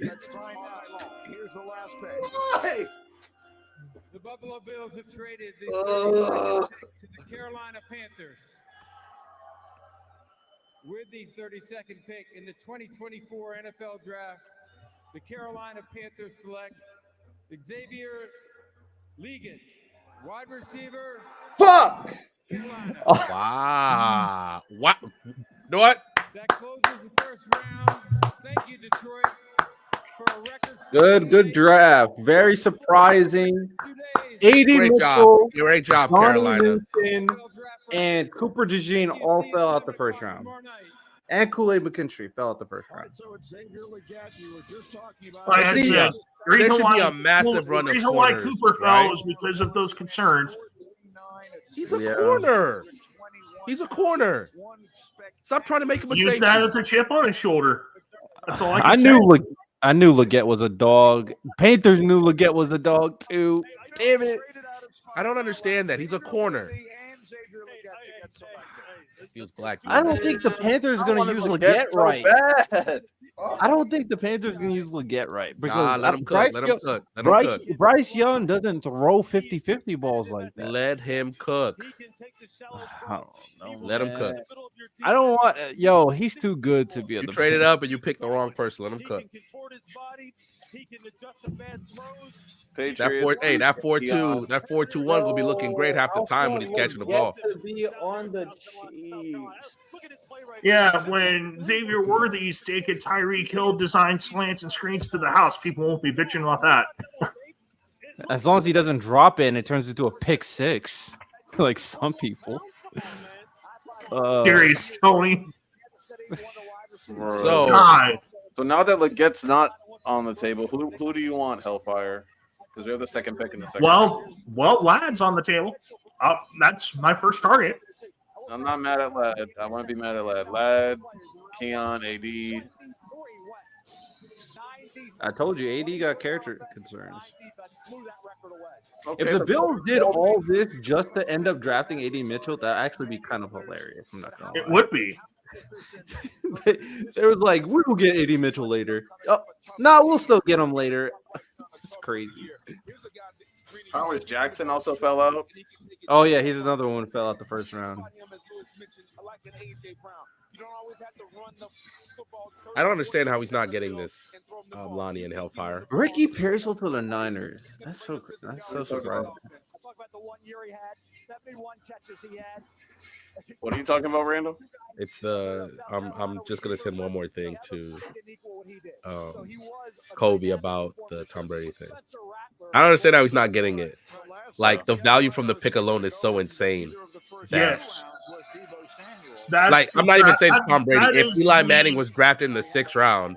Let's find out. Here's the last pick. The Buffalo Bills have traded the to the Carolina Panthers. With the 32nd pick in the 2024 NFL Draft, the Carolina Panthers select Xavier Legate, wide receiver. Fuck! Wow. What? You know what? That closes the first round. Thank you, Detroit, for a record. Good draft. Very surprising. A.D. Great job. Mitchell, Great job, Johnny Carolina. Newton, and Cooper DeJean all fell out the first round. And Kool-Aid McKinstry fell out the first round. So it's Xavier Leggett. You were just talking about. Like I See, said, there should be a massive run the of reason why corners, Cooper fell right? is because of those concerns. He's a corner. He's a corner. Stop trying to make him a Use safety. that as a chip on his shoulder. That's all I I can knew say. I knew Leggett was a dog. Panthers knew Leggett was a dog too. Damn it. I don't understand that. He's a corner. He was black. I don't think the Panthers are going to use Leggett right. I don't think the Panthers are going to use Leggett right because let him cook. Let him cook. Let him cook. Bryce Young doesn't throw 50-50 balls like that. Let him cook. I don't know, Let him man. cook. I don't want. He's too good to be. You traded up and you picked the wrong person. Let him cook. He can adjust the bad throws. That 4-2-1 will be looking great half the time when he's catching the ball. To be on the Chiefs. Yeah, when Xavier Worthy's taking Tyreek Hill designed slants and screens to the house, people won't be bitching about that. As long as he doesn't drop it and it turns into a pick six, like some people. Serious, Tony. So now that Legette's not on the table, who do you want, Hellfire? Because we have the second pick in the second. Well, Lad's on the table. That's my first target. I'm not mad at Lad. I want to be mad at Lad. Lad, Keon, AD. I told you, AD got character concerns. Okay, If the Bills did all this just to end up drafting AD Mitchell, that'd actually be kind of hilarious. I'm not gonna lie. It would be. It was like, we will get AD Mitchell later. Oh, no, we'll still get him later. It's crazy. Howard Jackson also fell out. Oh, yeah, he's another one who fell out the first round. I don't understand how he's not getting this, Lonnie and Hellfire. Ricky Pearsall to the Niners. That's so surprising. What are you talking about, Randall? It's the I'm just gonna send one more thing to Kobe about the Tom Brady thing. I don't understand how he's not getting it. Like, the value from the pick alone is so insane. Yes. I'm not even saying Tom Brady. If Eli Manning was drafted in the 6th round.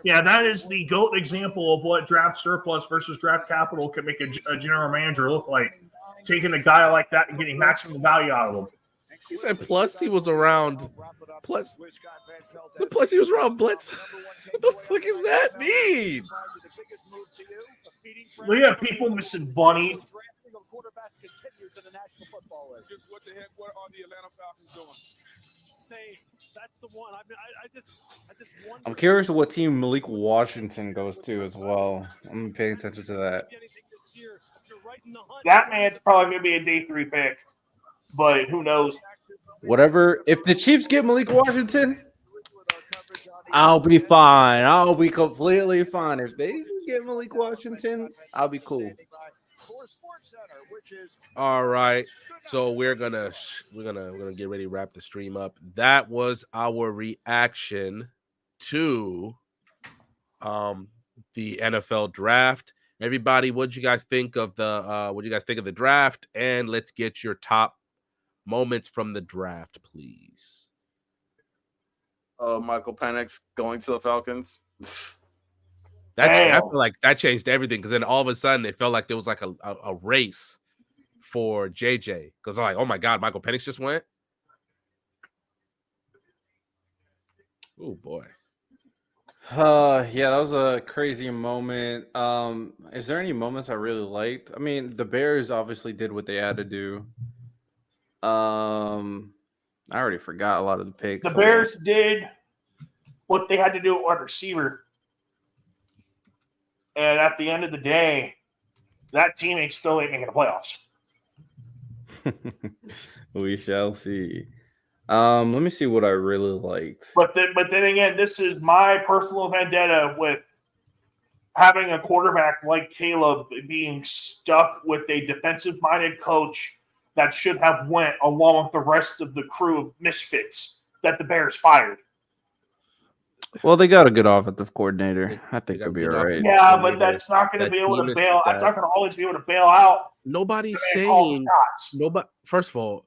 Yeah, that is the GOAT example of what draft surplus versus draft capital can make a general manager look like. Taking a guy like that and getting maximum value out of him. He said plus he was around plus he was around blitz. What the fuck does that mean? We have people missing Bunny. What the heck? What are the Atlanta Falcons doing? That's the one. I mean, I just wonder. I'm curious what team Malik Washington goes to as well. I'm paying attention to that. That man's probably going to be a day 3 pick, but who knows? Whatever. If the Chiefs get Malik Washington, I'll be fine. I'll be completely fine. If they get Malik Washington, I'll be cool. All right, so we're gonna get ready to wrap the stream up. That was our reaction to the NFL draft. Everybody, what did you guys think of the draft? And let's get your top moments from the draft, please. Michael Penix going to the Falcons. I feel like that changed everything, because then all of a sudden it felt like there was like a race for JJ, because like, oh my God, Michael Penix just went. Oh boy. Yeah, that was a crazy moment. Is there any moments I really liked? I mean, the Bears obviously did what they had to do. I already forgot a lot of the picks. The Bears did what they had to do at wide receiver. And at the end of the day, that team still ain't making the playoffs. We shall see. Let me see what I really liked. But then again, this is my personal vendetta with having a quarterback like Caleb being stuck with a defensive-minded coach that should have went along with the rest of the crew of misfits that the Bears fired. Well, they got a good offensive coordinator. I think they'll be all right. Yeah, but that's not going to be able to bail. That's not going to always be able to bail out. Nobody's saying nobody. First of all,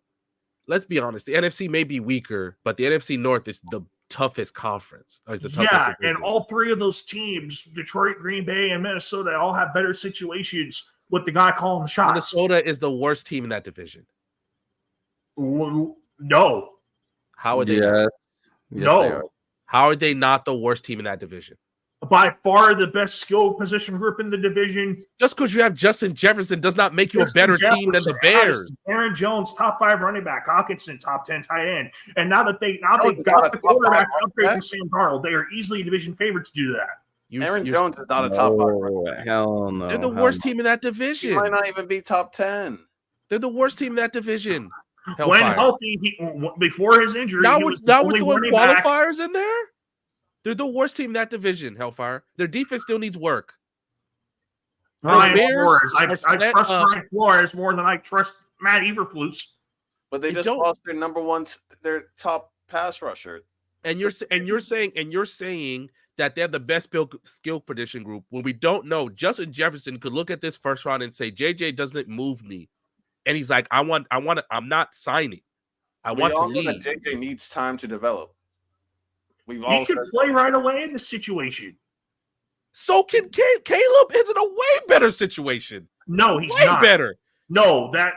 let's be honest. The NFC may be weaker, but the NFC North is the toughest conference. Yeah, and all 3 of those teams, Detroit, Green Bay, and Minnesota, all have better situations with the guy calling the shots. Minnesota is the worst team in that division. No. How are they? Yes, no. How are they not the worst team in that division? By far the best skill position group in the division. Just because you have Justin Jefferson does not make you a better team than the Bears. Aaron Jones, top 5 running back. Hawkinson, top 10 tight end. And now they've got the quarterback upgrade from Sam Darnold. They are easily division favorites to do that. Aaron Jones is not a top 5. Hell no. They're the worst team in that division. He might not even be top 10. They're the worst team in that division. When healthy, before his injury, now he we're was the only doing running qualifiers back. in there. They're the worst team in that division, Hellfire. Their defense still needs work. Brian Bears Flores. I are trust set up. Brian Flores more than I trust Matt Eberflus. But they You just don't. lost their number one, their top pass rusher. And you're saying that they have the best skill position group when we don't know. Justin Jefferson could look at this first round and say, JJ doesn't move me. And he's like, I'm not signing. I want to all know that leave. JJ needs time to develop. He can play right away in this situation. So can Caleb is in a way better situation. No, he's way not. better. No, that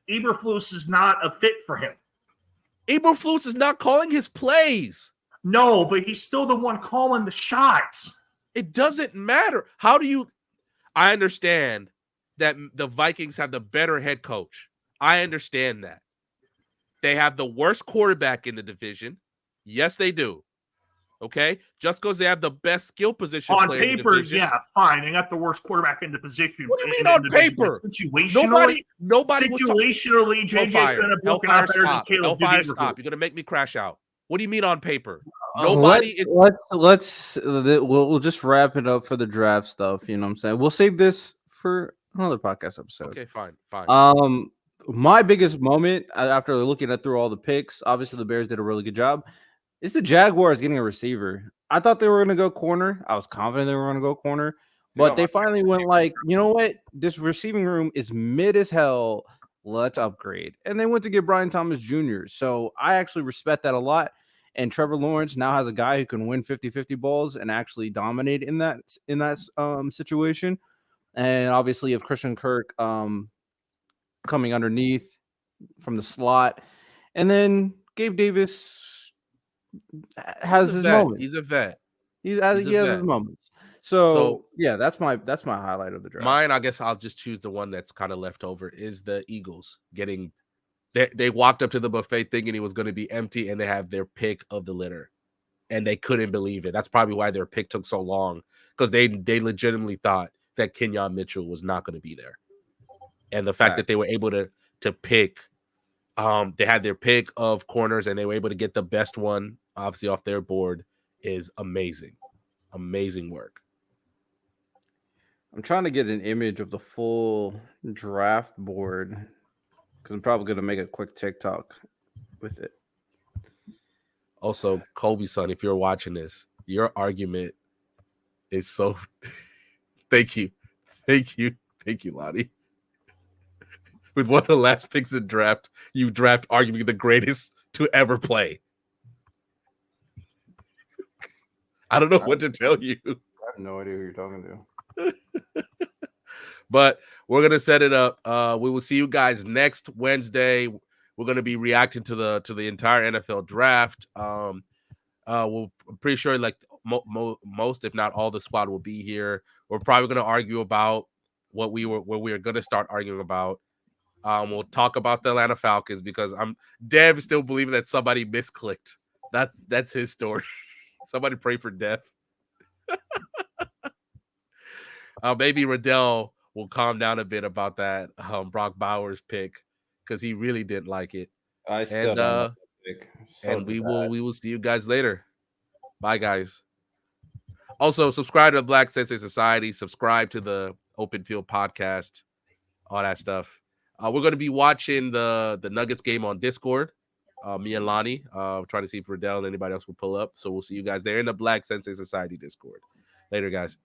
Eberflus is not a fit for him. Eberflus is not calling his plays. No, but he's still the one calling the shots. It doesn't matter. I understand that the Vikings have the better head coach. I understand that. They have the worst quarterback in the division. Yes, they do. Okay? Just because they have the best skill position on player in the paper, division. yeah, fine. They got the worst quarterback in the position. What do you mean on paper? Situationally, Nobody situationally, JJ could have broken out better than Caleb did. Stop. You're gonna make me crash out. What do you mean on paper? We'll just wrap it up for the draft stuff. You know what I'm saying? We'll save this for another podcast episode. Okay, fine. My biggest moment after looking through all the picks, obviously the Bears did a really good job. It's the Jaguars getting a receiver. I thought they were going to go corner. I was confident they were going to go corner, but they finally went like, you know what? This receiving room is mid as hell. Let's upgrade. And they went to get Brian Thomas Jr. So I actually respect that a lot. And Trevor Lawrence now has a guy who can win 50-50 balls and actually dominate in that situation. And obviously, if Christian Kirk coming underneath from the slot, and then Gabe Davis has his moments. He's a vet. He has his moments. So yeah, that's my highlight of the draft. Mine, I guess I'll just choose the one that's kind of left over is the Eagles getting. They walked up to the buffet thinking it was going to be empty, and they have their pick of the litter, and they couldn't believe it. That's probably why their pick took so long, because they legitimately thought that Kenyon Mitchell was not going to be there, and the fact that they were able to pick. They had their pick of corners, and they were able to get the best one, obviously, off their board is amazing. Amazing work. I'm trying to get an image of the full draft board because I'm probably going to make a quick TikTok with it. Also, Kobe's son, if you're watching this, your argument is so... Thank you, Lonnie. With one of the last picks in draft, you draft arguably the greatest to ever play. I don't know what to tell you. I have no idea who you're talking to. But we're gonna set it up. We will see you guys next Wednesday. We're gonna be reacting to the entire NFL draft. I'm pretty sure like most, if not all, the squad will be here. We're probably gonna argue about what we were gonna start arguing about. We'll talk about the Atlanta Falcons because Dev is still believing that somebody misclicked. That's his story. Somebody pray for Dev. Maybe Riddell will calm down a bit about that Brock Bowers pick because he really didn't like it. I still don't like that pick. And we will see you guys later. Bye, guys. Also, subscribe to the Black Sensei Society. Subscribe to the Open Field podcast. All that stuff. We're going to be watching the Nuggets game on Discord. Me and Lonnie. Trying to see if Riddell and anybody else will pull up. So we'll see you guys there in the Black Sensei Society Discord. Later, guys.